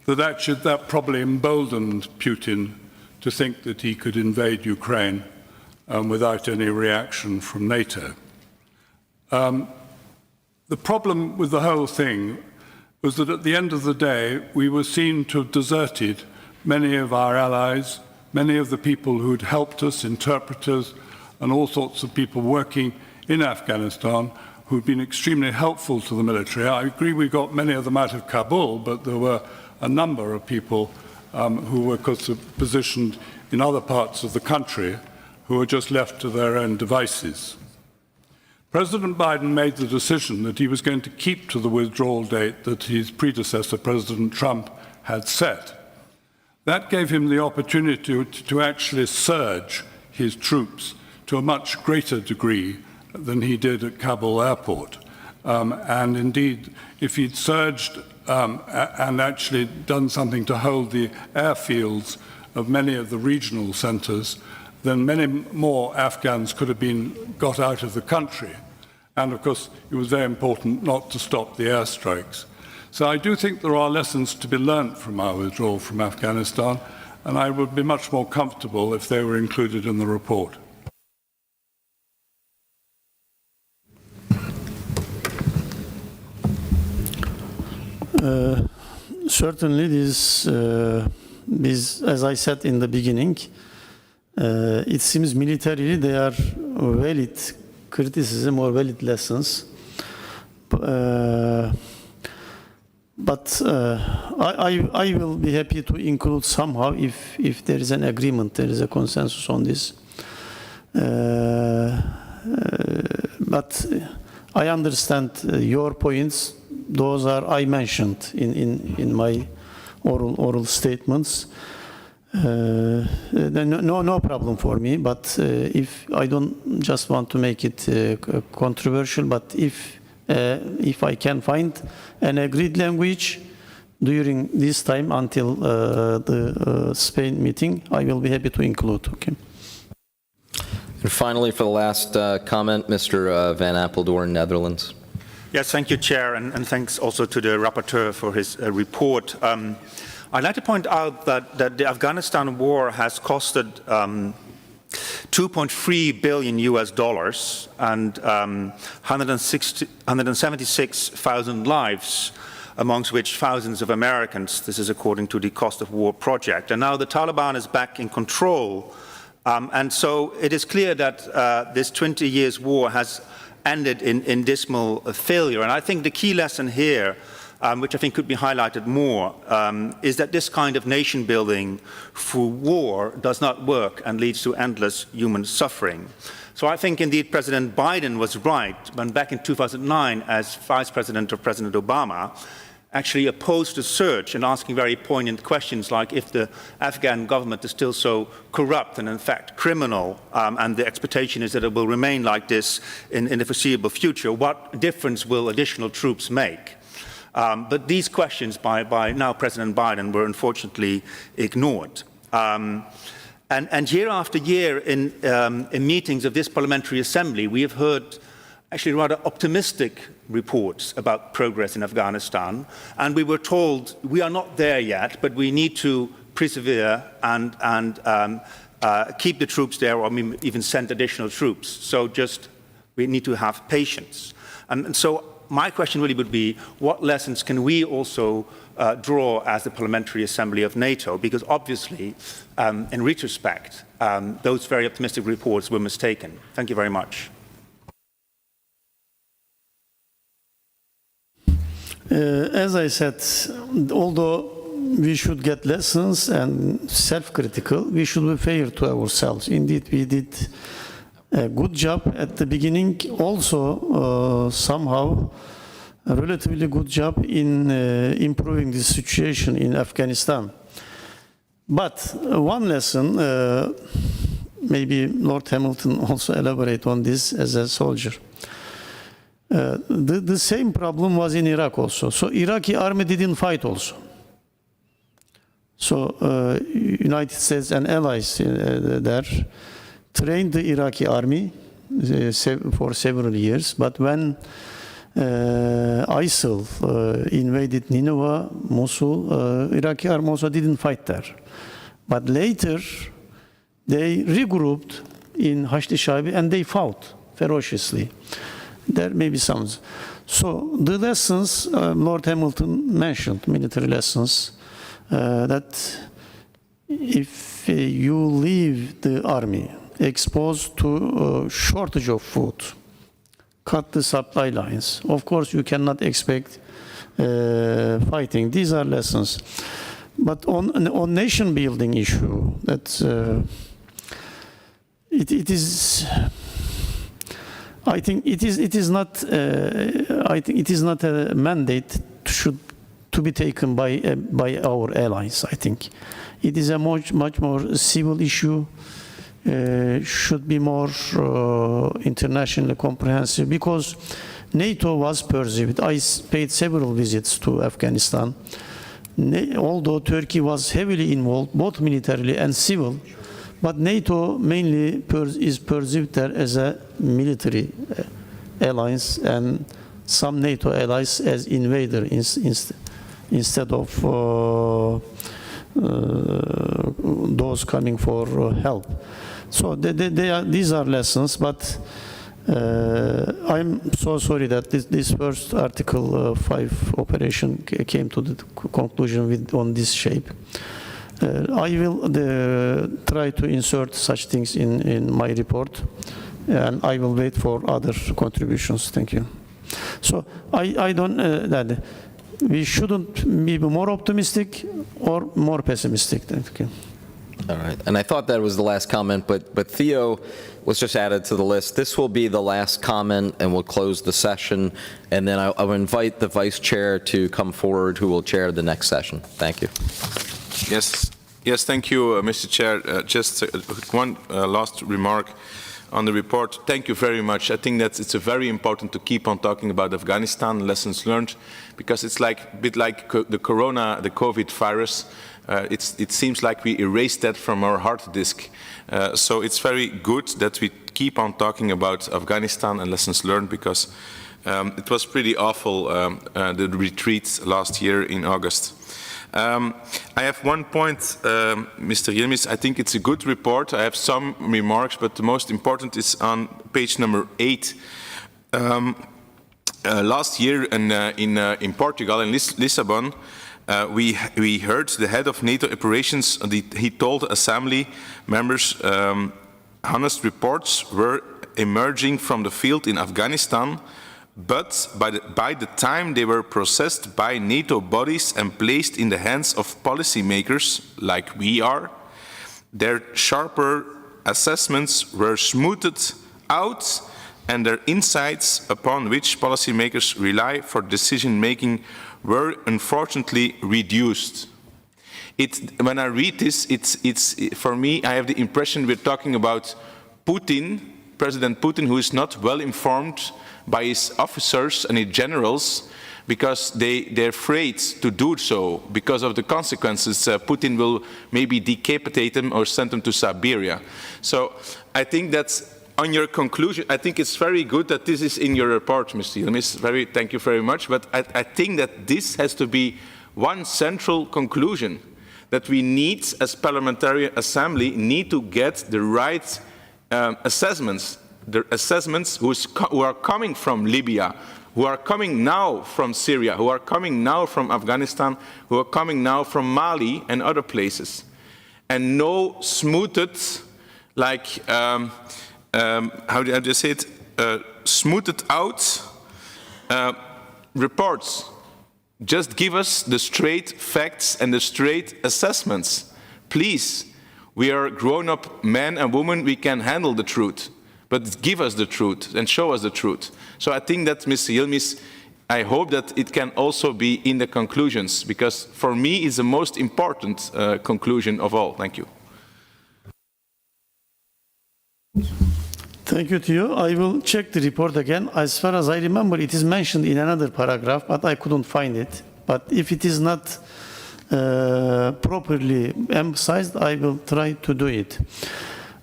that probably emboldened Putin to think that he could invade Ukraine without any reaction from NATO. The problem with the whole thing was that at the end of the day, we were seen to have deserted many of our allies, many of the people who'd helped us, interpreters, and all sorts of people working in Afghanistan who'd been extremely helpful to the military. I agree we got many of them out of Kabul, but there were a number of people who were positioned in other parts of the country who were just left to their own devices. President Biden made the decision that he was going to keep to the withdrawal date that his predecessor, President Trump, had set. That gave him the opportunity to actually surge his troops to a much greater degree than he did at Kabul airport. And indeed, if he'd surged and actually done something to hold the airfields of many of the regional centers, then many more Afghans could have been got out of the country. And of course, it was very important not to stop the airstrikes. So I do think there are lessons to be learnt from our withdrawal from Afghanistan, and I would be much more comfortable if they were included in the report. Certainly, this, as I said in the beginning, it seems militarily they are valid criticism or valid lessons. But I will be happy to include somehow if there is an agreement, there is a consensus on this. But I understand your points. Those are I mentioned in my oral statements. No problem for me. But if I don't just want to make it controversial, but if I can find an agreed language during this time until the Spain meeting, I will be happy to include. Okay. And finally, for the last comment, Mr. Van Apeldoorn, Netherlands. Yes, thank you, Chair, and thanks also to the rapporteur for his report. I'd like to point out that the Afghanistan war has costed $2.3 billion and 176,000 lives, amongst which thousands of Americans. This is according to the Cost of War project. And now the Taliban is back in control. And so it is clear that this 20 years war has ended in dismal failure. And I think the key lesson here which I think could be highlighted more, is that this kind of nation building through war does not work and leads to endless human suffering. So I think indeed President Biden was right when back in 2009 as Vice President of President Obama actually opposed the surge and asking very poignant questions like if the Afghan government is still so corrupt and in fact criminal, and the expectation is that it will remain like this in the foreseeable future, what difference will additional troops make? But these questions by now President Biden were unfortunately ignored. And year after year in meetings of this parliamentary assembly, we have heard actually rather optimistic reports about progress in Afghanistan. And we were told we are not there yet, but we need to persevere and keep the troops there or even send additional troops. So just we need to have patience. And so my question really would be, what lessons can we also draw as the Parliamentary Assembly of NATO? Because obviously, in retrospect, those very optimistic reports were mistaken. Thank you very much. As I said, although we should get lessons and self-critical, we should be fair to ourselves. Indeed, we did a good job at the beginning, also somehow a relatively good job in improving the situation in Afghanistan. But one lesson, maybe Lord Hamilton also elaborate on this as a soldier. The same problem was in Iraq also. So Iraqi army didn't fight also. So United States and allies there trained the Iraqi army for several years. But when ISIL invaded Nineveh, Mosul, Iraqi army also didn't fight there. But later they regrouped in Hashd Shaibi and they fought ferociously. There may be some. So the lessons Lord Hamilton mentioned, military lessons, that if you leave the army exposed to shortage of food, cut the supply lines, of course you cannot expect fighting. These are lessons. But on nation building issue, that it is. I think it is not. I think it is not a mandate to be taken by our allies. I think it is a much more civil issue. Should be more internationally comprehensive because NATO was perceived. I paid several visits to Afghanistan. Although Turkey was heavily involved, both militarily and civil. But NATO mainly is perceived there as a military alliance and some NATO allies as invader instead of those coming for help. So these are lessons, but I'm so sorry that this first Article 5 operation came to the conclusion on this shape. I will try to insert such things in my report, and I will wait for other contributions. Thank you. So I don't that we shouldn't be more optimistic or more pessimistic. Thank you. All right, and I thought that was the last comment, but Theo was just added to the list. This will be the last comment, and we'll close the session, and then I will invite the vice chair to come forward, who will chair the next session. Thank you. Yes, thank you, Mr. Chair. Just one last remark on the report. Thank you very much. I think that it's very important to keep on talking about Afghanistan, lessons learned, because it's like a bit like the COVID virus. It seems like we erased that from our hard disk. So it's very good that we keep on talking about Afghanistan and lessons learned, because it was pretty awful, the retreat last year in August. I have one point, Mr. Yilmaz. I think it's a good report. I have some remarks, but the most important is on page number 8. Last year in Portugal, in Lisbon, we heard the head of NATO operations. He told assembly members honest reports were emerging from the field in Afghanistan but by the time they were processed by NATO bodies and placed in the hands of policymakers, like we are, their sharper assessments were smoothed out and their insights upon which policymakers rely for decision-making were unfortunately reduced. When I read this, for me, I have the impression we're talking about Putin, President Putin, who is not well informed by his officers and his generals, because they're afraid to do so because of the consequences. Putin will maybe decapitate them or send them to Siberia. So I think that's on your conclusion. I think it's very good that this is in your report, Mr. Yilmaz. Thank you very much. But I think that this has to be one central conclusion, that we need, as Parliamentary Assembly, need to get the right assessments, the assessments who are coming from Libya, who are coming now from Syria, who are coming now from Afghanistan, who are coming now from Mali and other places. And no smoothed, like, how do you say it, smoothed out reports. Just give us the straight facts and the straight assessments. Please, we are grown-up men and women, we can handle the truth. But give us the truth and show us the truth. So I think that, Mr. Yilmaz, I hope that it can also be in the conclusions, because for me it's the most important conclusion of all. Thank you. Thank you to you. I will check the report again. As far as I remember, it is mentioned in another paragraph, but I couldn't find it. But if it is not properly emphasized, I will try to do it.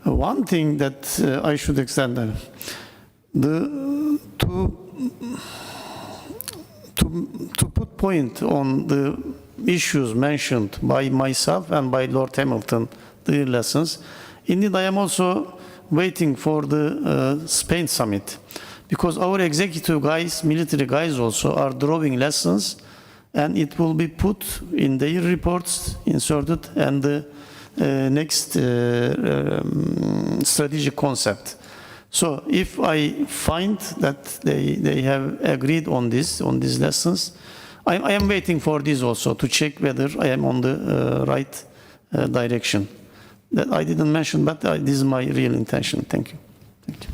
One thing that I should extend, to put point on the issues mentioned by myself and by Lord Hamilton, the lessons. Indeed, I am also waiting for the Spain summit, because our executive guys, military guys also are drawing lessons, and it will be put in their reports, inserted, and the next strategic concept. So if I find that they have agreed on these lessons, I am waiting for this also to check whether I am on the right direction. That I didn't mention, but this is my real intention. Thank you. Thank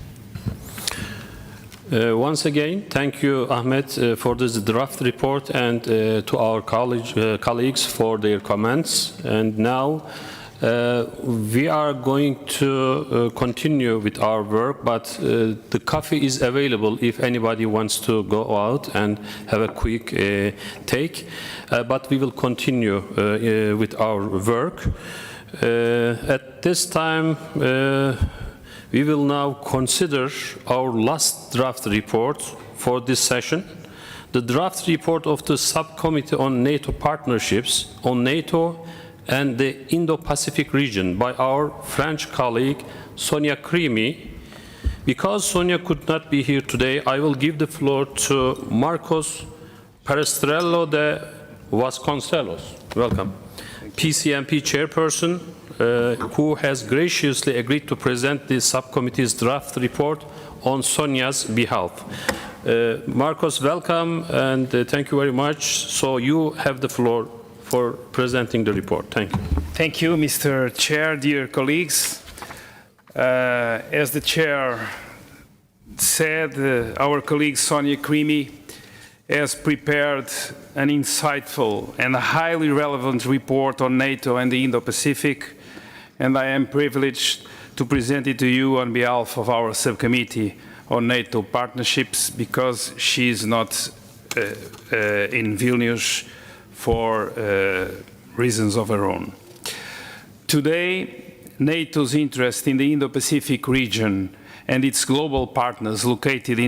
you. Once again, thank you, Ahmet, for this draft report, and to our colleagues for their comments. And now we are going to continue with our work, but the coffee is available if anybody wants to go out and have a quick take. But we will continue with our work. At this time, we will now consider our last draft report for this session, the draft report of the Subcommittee on NATO Partnerships on NATO and the Indo-Pacific region by our French colleague Sonia Crimi. Because Sonia could not be here today, I will give the floor to Marcos Perestrello de Vasconcelos. Welcome. PCMP chairperson, who has graciously agreed to present the subcommittee's draft report on Sonia's behalf. Marcos, welcome, and thank you very much. So you have the floor for presenting the report. Thank you. Thank you, Mr. Chair, dear colleagues. As the chair said, our colleague Sonia Crimi has prepared an insightful and highly relevant report on NATO and the Indo-Pacific, and I am privileged to present it to you on behalf of our subcommittee on NATO partnerships, because she is not in Vilnius for reasons of her own. Today, NATO's interest in the Indo-Pacific region and its global partners located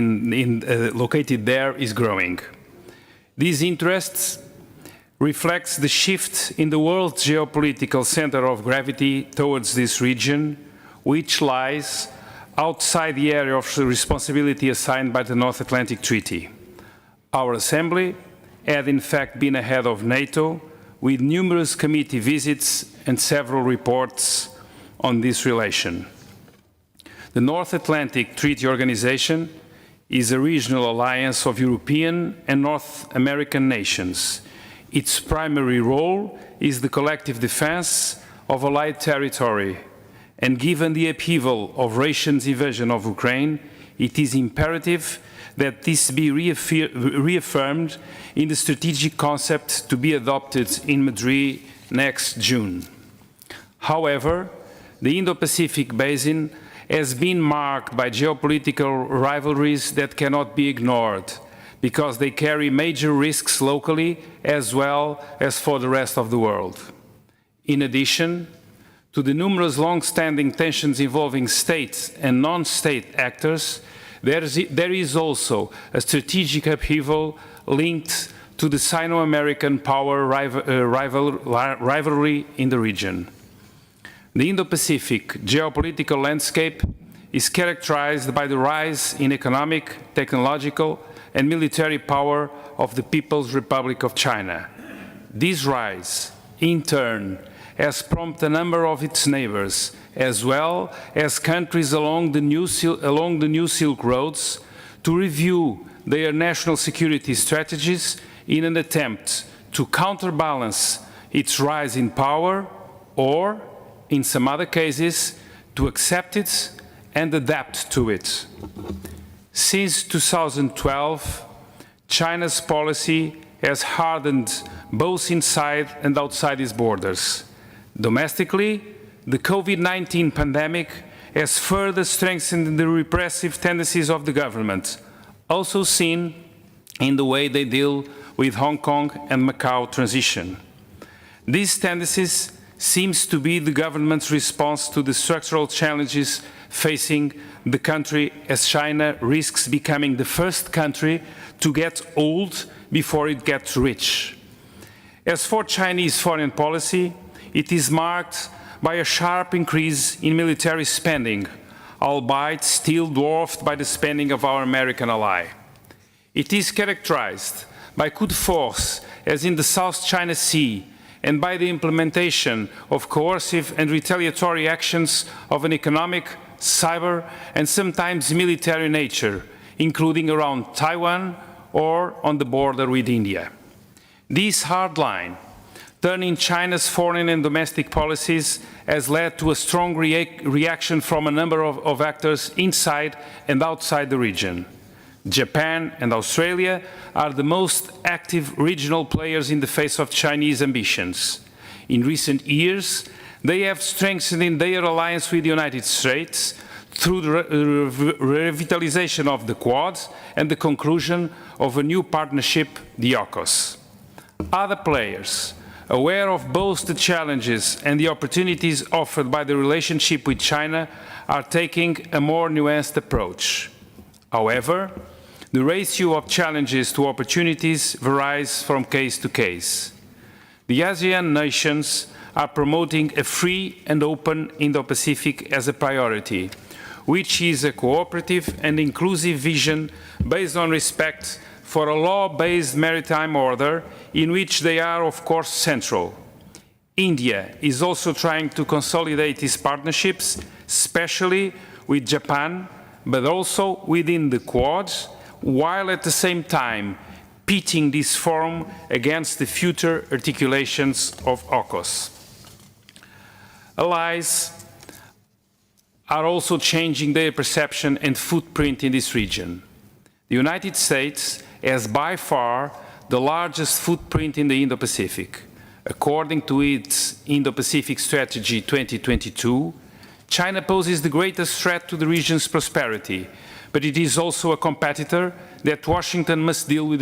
there is growing. These interests reflects the shift in the world's geopolitical center of gravity towards this region, which lies outside the area of responsibility assigned by the North Atlantic Treaty. Our Assembly had in fact been ahead of NATO with numerous committee visits and several reports on this relation. The North Atlantic Treaty Organization is a regional alliance of European and North American nations. Its primary role is the collective defense of allied territory, and given the upheaval of Russia's invasion of Ukraine, it is imperative that this be reaffirmed in the strategic concept to be adopted in Madrid next June. However, the Indo-Pacific basin has been marked by geopolitical rivalries that cannot be ignored, because they carry major risks locally as well as for the rest of the world. In addition to the numerous long-standing tensions involving state and non-state actors, there is also a strategic upheaval linked to the Sino-American power rivalry in the region. The Indo-Pacific geopolitical landscape is characterized by the rise in economic, technological, and military power of the People's Republic of China. This rise, in turn, has prompted a number of its neighbors, as well as countries along the New Silk Roads, to review their national security strategies in an attempt to counterbalance its rise in power, or, in some other cases, to accept it and adapt to it. Since 2012, China's policy has hardened both inside and outside its borders. Domestically, the COVID-19 pandemic has further strengthened the repressive tendencies of the government, also seen in the way they deal with Hong Kong and Macau transition. These tendencies seems to be the government's response to the structural challenges facing the country, as China risks becoming the first country to get old before it gets rich. As for Chinese foreign policy, it is marked by a sharp increase in military spending, albeit still dwarfed by the spending of our American ally. It is characterized by coup de force, as in the South China Sea, and by the implementation of coercive and retaliatory actions of an economic, cyber, and sometimes military nature, including around Taiwan or on the border with India. This hard line, turning China's foreign and domestic policies, has led to a strong reaction from a number of actors inside and outside the region. Japan and Australia are the most active regional players in the face of Chinese ambitions. In recent years, they have strengthened their alliance with the United States through the revitalization of the Quad and the conclusion of a new partnership, the AUKUS. Other players, aware of both the challenges and the opportunities offered by the relationship with China, are taking a more nuanced approach. However, the ratio of challenges to opportunities varies from case to case. The ASEAN nations are promoting a free and open Indo-Pacific as a priority, which is a cooperative and inclusive vision based on respect for a law-based maritime order in which they are, of course, central. India is also trying to consolidate its partnerships, especially with Japan, but also within the Quad, while at the same time pitting this forum against the future articulations of AUKUS. Allies are also changing their perception and footprint in this region. The United States has by far the largest footprint in the Indo-Pacific. According to its Indo-Pacific Strategy 2022, China poses the greatest threat to the region's prosperity, but it is also a competitor that Washington must deal with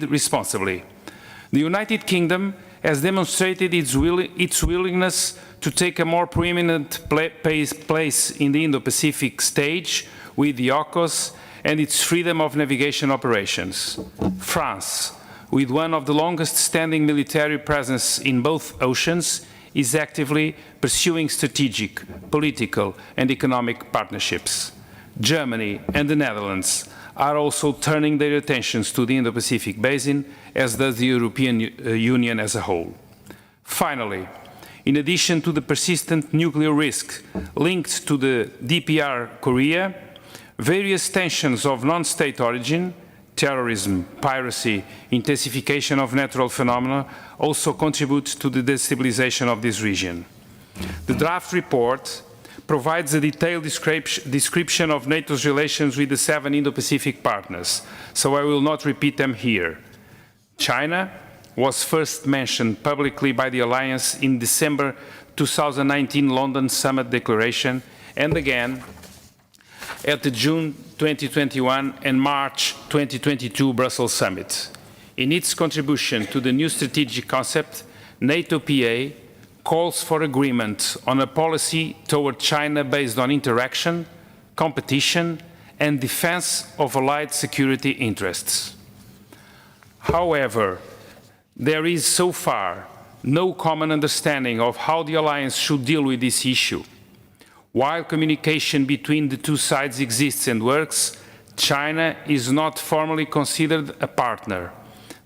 responsibly. The United Kingdom has demonstrated its willingness to take a more preeminent place in the Indo-Pacific stage with the AUKUS and its freedom of navigation operations. France, with one of the longest standing military presence in both oceans, is actively pursuing strategic, political, and economic partnerships. Germany and the Netherlands are also turning their attentions to the Indo-Pacific basin, as does the European Union as a whole. Finally, in addition to the persistent nuclear risk linked to the DPR Korea, various tensions of non-state origin, terrorism, piracy, intensification of natural phenomena also contribute to the destabilization of this region. The draft report provides a detailed description of NATO's relations with the 7 Indo-Pacific partners, so I will not repeat them here. China was first mentioned publicly by the alliance in December 2019 London Summit Declaration, and again at the June 2021 and March 2022 Brussels Summit. In its contribution to the new strategic concept, NATO PA calls for agreement on a policy toward China based on interaction, competition, and defense of allied security interests. However, there is so far no common understanding of how the alliance should deal with this issue. While communication between the two sides exists and works, China is not formally considered a partner.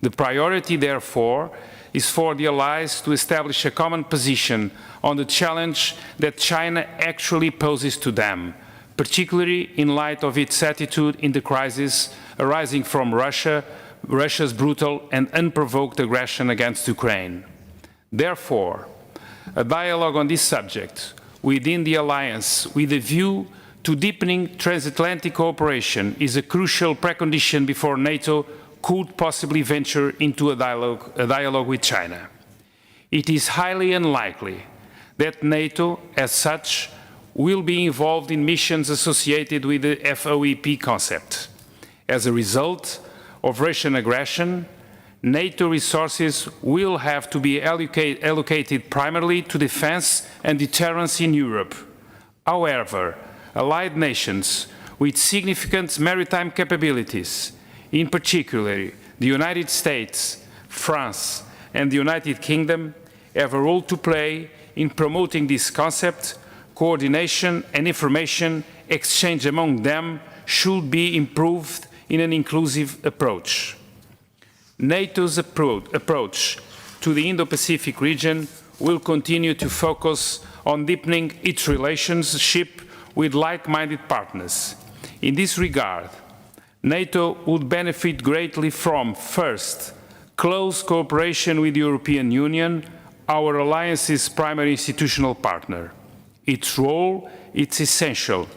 The priority, therefore, is for the allies to establish a common position on the challenge that China actually poses to them, particularly in light of its attitude in the crisis arising from Russia's brutal and unprovoked aggression against Ukraine. Therefore, a dialogue on this subject within the alliance with a view to deepening transatlantic cooperation is a crucial precondition before NATO could possibly venture into a dialogue with China. It is highly unlikely that NATO, as such, will be involved in missions associated with the FOEP concept. As a result of Russian aggression, NATO resources will have to be allocated primarily to defense and deterrence in Europe. However, allied nations with significant maritime capabilities, in particular the United States, France, and the United Kingdom, have a role to play in promoting this concept. Coordination and information exchange among them should be improved in an inclusive approach. NATO's approach to the Indo-Pacific region will continue to focus on deepening its relationship with like-minded partners. In this regard, NATO would benefit greatly from, first, close cooperation with the European Union, our alliance's primary institutional partner. Its role is essential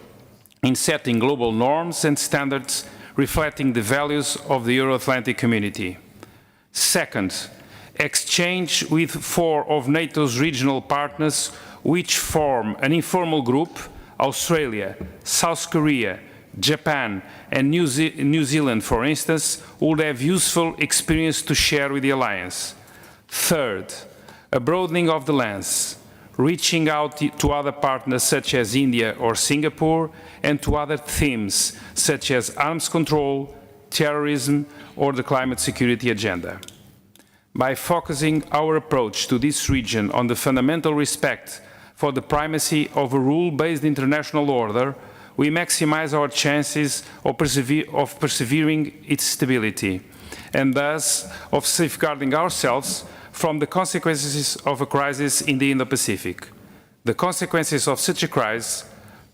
in setting global norms and standards reflecting the values of the Euro-Atlantic community. Second, exchange with 4 of NATO's regional partners, which form an informal group: Australia, South Korea, Japan, and New Zealand, for instance, would have useful experience to share with the alliance. Third, a broadening of the lens, reaching out to other partners such as India or Singapore, and to other themes such as arms control, terrorism, or the climate security agenda. By focusing our approach to this region on the fundamental respect for the primacy of a rule-based international order, we maximize our chances of persevering its stability, and thus of safeguarding ourselves from the consequences of a crisis in the Indo-Pacific. The consequences of such a crisis,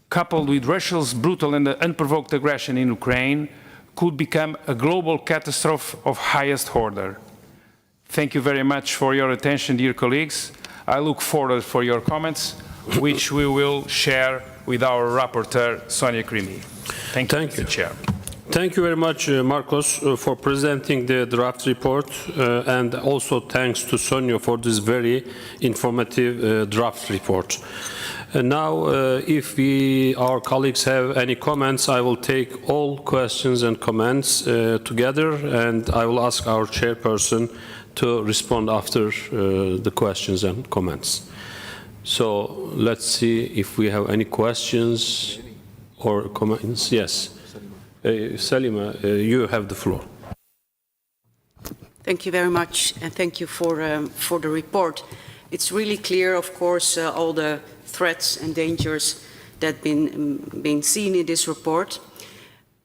coupled with Russia's brutal and unprovoked aggression in Ukraine, could become a global catastrophe of highest order. Thank you very much for your attention, dear colleagues. I look forward for your comments, which we will share with our rapporteur, Sonia Krimi. Thank you, Mr. Chair. Thank you very much, Marcos, for presenting the draft report, and also thanks to Sonia for this very informative draft report. Now, if our colleagues have any comments, I will take all questions and comments together, and I will ask our chairperson to respond after the questions and comments. So let's see if we have any questions or comments. Yes. Salima, you have the floor. Thank you very much, and thank you for the report. It's really clear, of course, all the threats and dangers that have been seen in this report.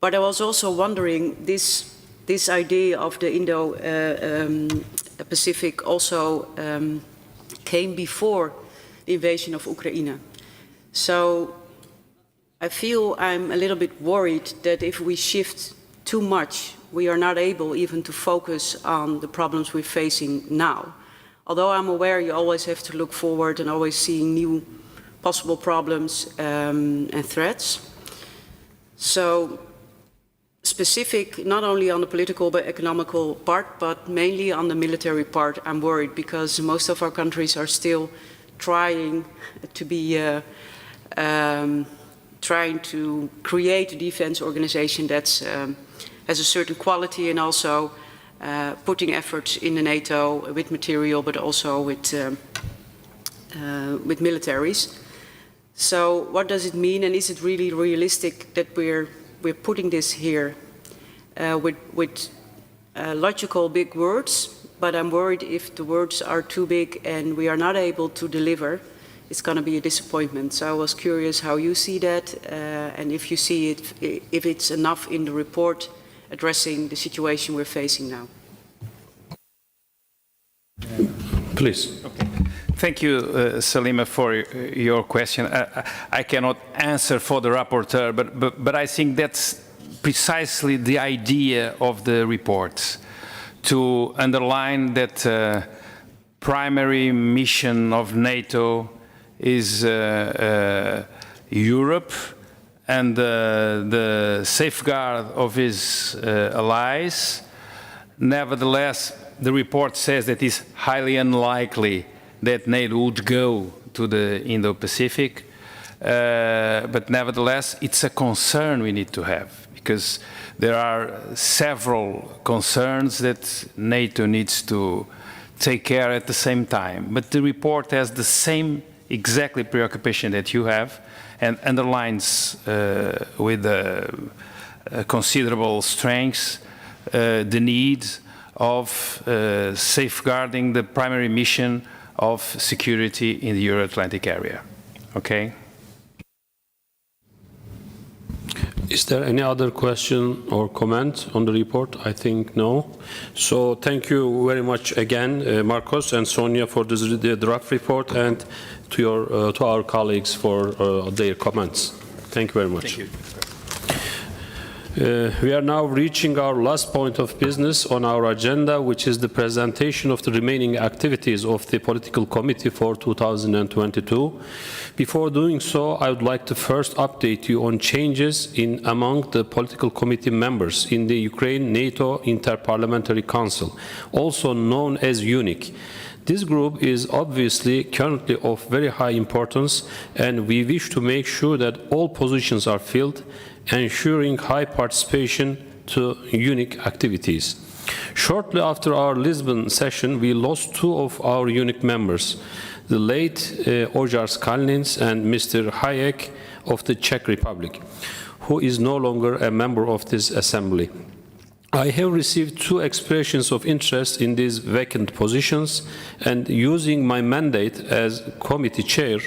But I was also wondering, this idea of the Indo-Pacific also came before the invasion of Ukraine. So I feel I'm a little bit worried that if we shift too much, we are not able even to focus on the problems we're facing now. Although I'm aware you always have to look forward and always seeing new possible problems and threats. So specific, not only on the political but economical part, but mainly on the military part, I'm worried because most of our countries are still trying to be, trying to create a defense organization that's has a certain quality and also putting efforts in the NATO with material, but also with militaries. So what does it mean, and is it really realistic that we're putting this here with logical big words? But I'm worried if the words are too big and we are not able to deliver, it's going to be a disappointment. So I was curious how you see that, and if you see it, if it's enough in the report addressing the situation we're facing now. Please. Okay. Thank you, Salima, for your question. I cannot answer for the rapporteur, but I think that's precisely the idea of the report, to underline that primary mission of NATO is Europe and the safeguard of its allies. Nevertheless, the report says that it's highly unlikely that NATO would go to the Indo-Pacific, but nevertheless, it's a concern we need to have, because there are several concerns that NATO needs to take care at the same time. But the report has the same exactly preoccupation that you have, and underlines with considerable strength the need of safeguarding the primary mission of security in the Euro-Atlantic area. Okay? Is there any other question or comment on the report? I think no. So thank you very much again, Marcos and Sonia, for the draft report, and to our colleagues for their comments. Thank you very much. Thank you. We are now reaching our last point of business on our agenda, which is the presentation of the remaining activities of the Political Committee for 2022. Before doing so, I would like to first update you on changes among the Political Committee members in the Ukraine NATO Interparliamentary Council, also known as UNIC. This group is obviously currently of very high importance, and we wish to make sure that all positions are filled, ensuring high participation to UNIC activities. Shortly after our Lisbon session, we lost two of our UNIC members, the late Ojar Skalnins and Mr. Hayek of the Czech Republic, who is no longer a member of this assembly. I have received two expressions of interest in these vacant positions, and using my mandate as committee chair,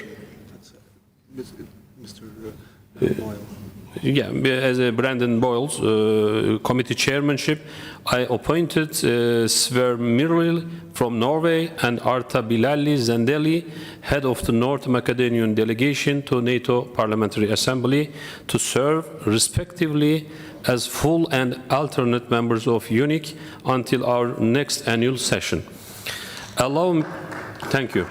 as Brandon Boyle's committee chairmanship, I appointed Sverre Myrli from Norway and Arta Bilali Zendeli, head of the North Macedonian delegation to NATO Parliamentary Assembly, to serve respectively as full and alternate members of UNIC until our next annual session. Thank you.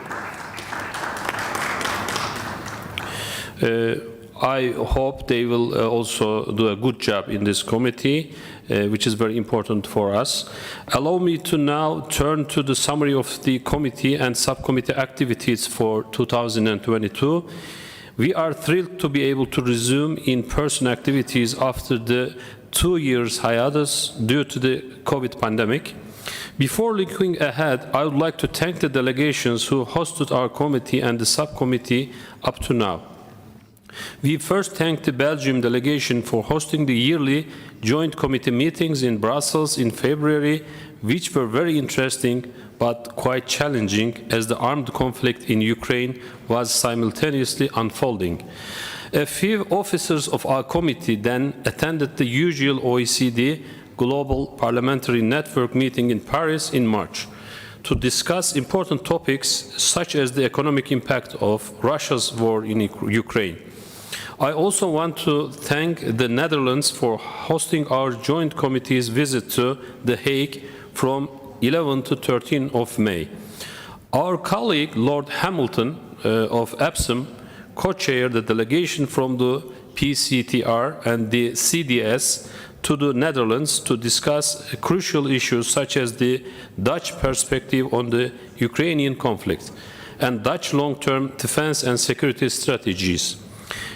I hope they will also do a good job in this committee, which is very important for us. Allow me to now turn to the summary of the committee and subcommittee activities for 2022. We are thrilled to be able to resume in-person activities after the 2 years hiatus due to the COVID pandemic. Before looking ahead, I would like to thank the delegations who hosted our committee and the subcommittee up to now. We first thank the Belgium delegation for hosting the yearly joint committee meetings in Brussels in February, which were very interesting but quite challenging as the armed conflict in Ukraine was simultaneously unfolding. A few officers of our committee then attended the usual OECD Global Parliamentary Network meeting in Paris in March to discuss important topics such as the economic impact of Russia's war in Ukraine. I also want to thank the Netherlands for hosting our joint committee's visit to The Hague from 11 to 13 of May. Our colleague, Lord Hamilton of Epsom, co-chaired the delegation from the PCTR and the CDS to the Netherlands to discuss crucial issues such as the Dutch perspective on the Ukrainian conflict and Dutch long-term defense and security strategies.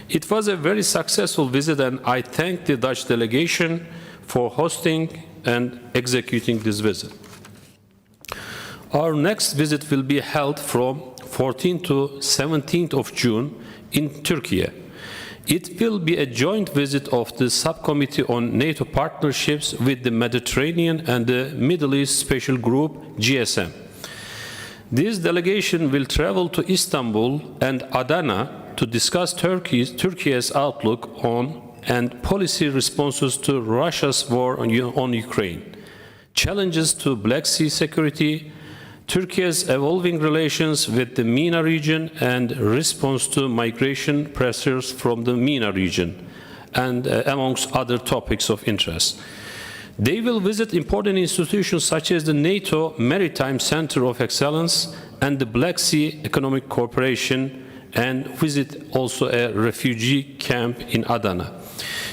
It was a very successful visit, and I thank the Dutch delegation for hosting and executing this visit. Our next visit will be held from 14th to 17th of June in Turkey. It will be a joint visit of the Subcommittee on NATO Partnerships with the Mediterranean and the Middle East Special Group, GSM. This delegation will travel to Istanbul and Adana to discuss Turkey's outlook on and policy responses to Russia's war on Ukraine, challenges to Black Sea security, Turkey's evolving relations with the MENA region and response to migration pressures from the MENA region, and amongst other topics of interest. They will visit important institutions such as the NATO Maritime Center of Excellence and the Black Sea Economic Cooperation, and visit also a refugee camp in Adana.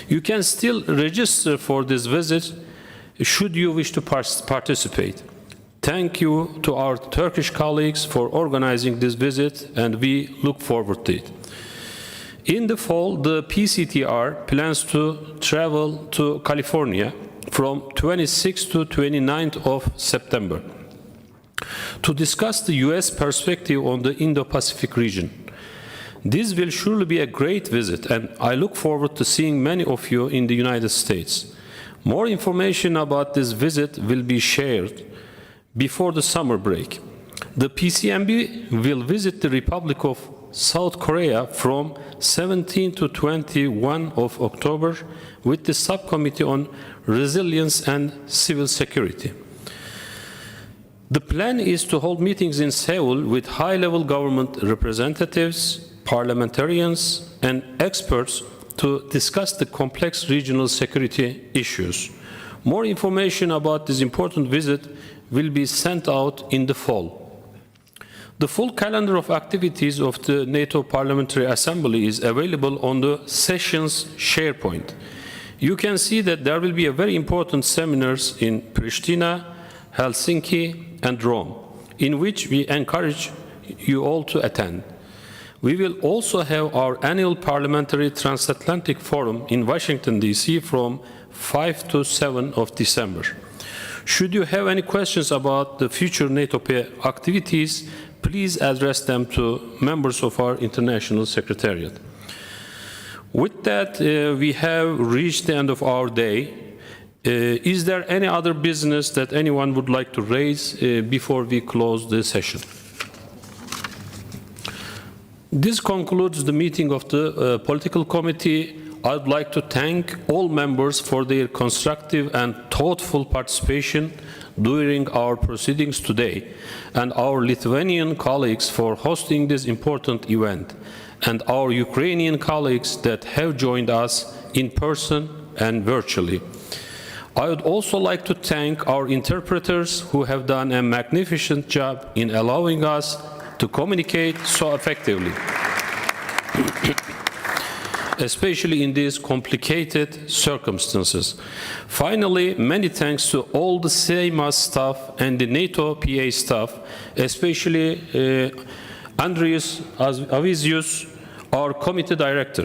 You can still register for this visit should you wish to participate. Thank you to our Turkish colleagues for organizing this visit, and we look forward to it. In the fall, the PCTR plans to travel to California from 26th to 29th of September to discuss the US perspective on the Indo-Pacific region. This will surely be a great visit, and I look forward to seeing many of you in the United States. More information about this visit will be shared before the summer break. The PCMB will visit the Republic of South Korea from 17 to 21 of October with the Subcommittee on Resilience and Civil Security. The plan is to hold meetings in Seoul with high-level government representatives, parliamentarians, and experts to discuss the complex regional security issues. More information about this important visit will be sent out in the fall. The full calendar of activities of the NATO Parliamentary Assembly is available on the sessions SharePoint. You can see that there will be a very important seminars in Pristina, Helsinki, and Rome, in which we encourage you all to attend. We will also have our annual Parliamentary Transatlantic Forum in Washington, D.C. from 5 to 7 of December. Should you have any questions about the future NATO PA activities, please address them to members of our International Secretariat. With that, we have reached the end of our day. Is there any other business that anyone would like to raise before we close the session? This concludes the meeting of the Political Committee. I would like to thank all members for their constructive and thoughtful participation during our proceedings today, and our Lithuanian colleagues for hosting this important event, and our Ukrainian colleagues that have joined us in person and virtually. I would also like to thank our interpreters who have done a magnificent job in allowing us to communicate so effectively, especially in these complicated circumstances. Finally, many thanks to all the Seimas staff and the NATO PA staff, especially Andrius Avisius, our committee director,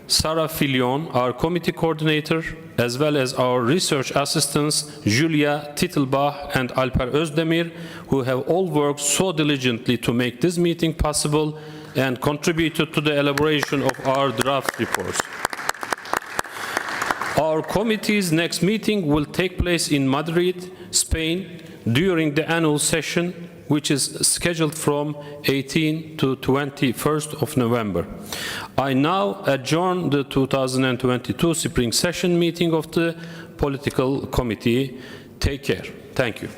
Sarah Filion, our committee coordinator, as well as our research assistants, Julia Titelbach and Alper Özdemir, who have all worked so diligently to make this meeting possible and contributed to the elaboration of our draft reports. Our committee's next meeting will take place in Madrid, Spain, during the annual session, which is scheduled from 18 to 21st of November. I now adjourn the 2022 spring session meeting of the Political Committee. Take care. Thank you.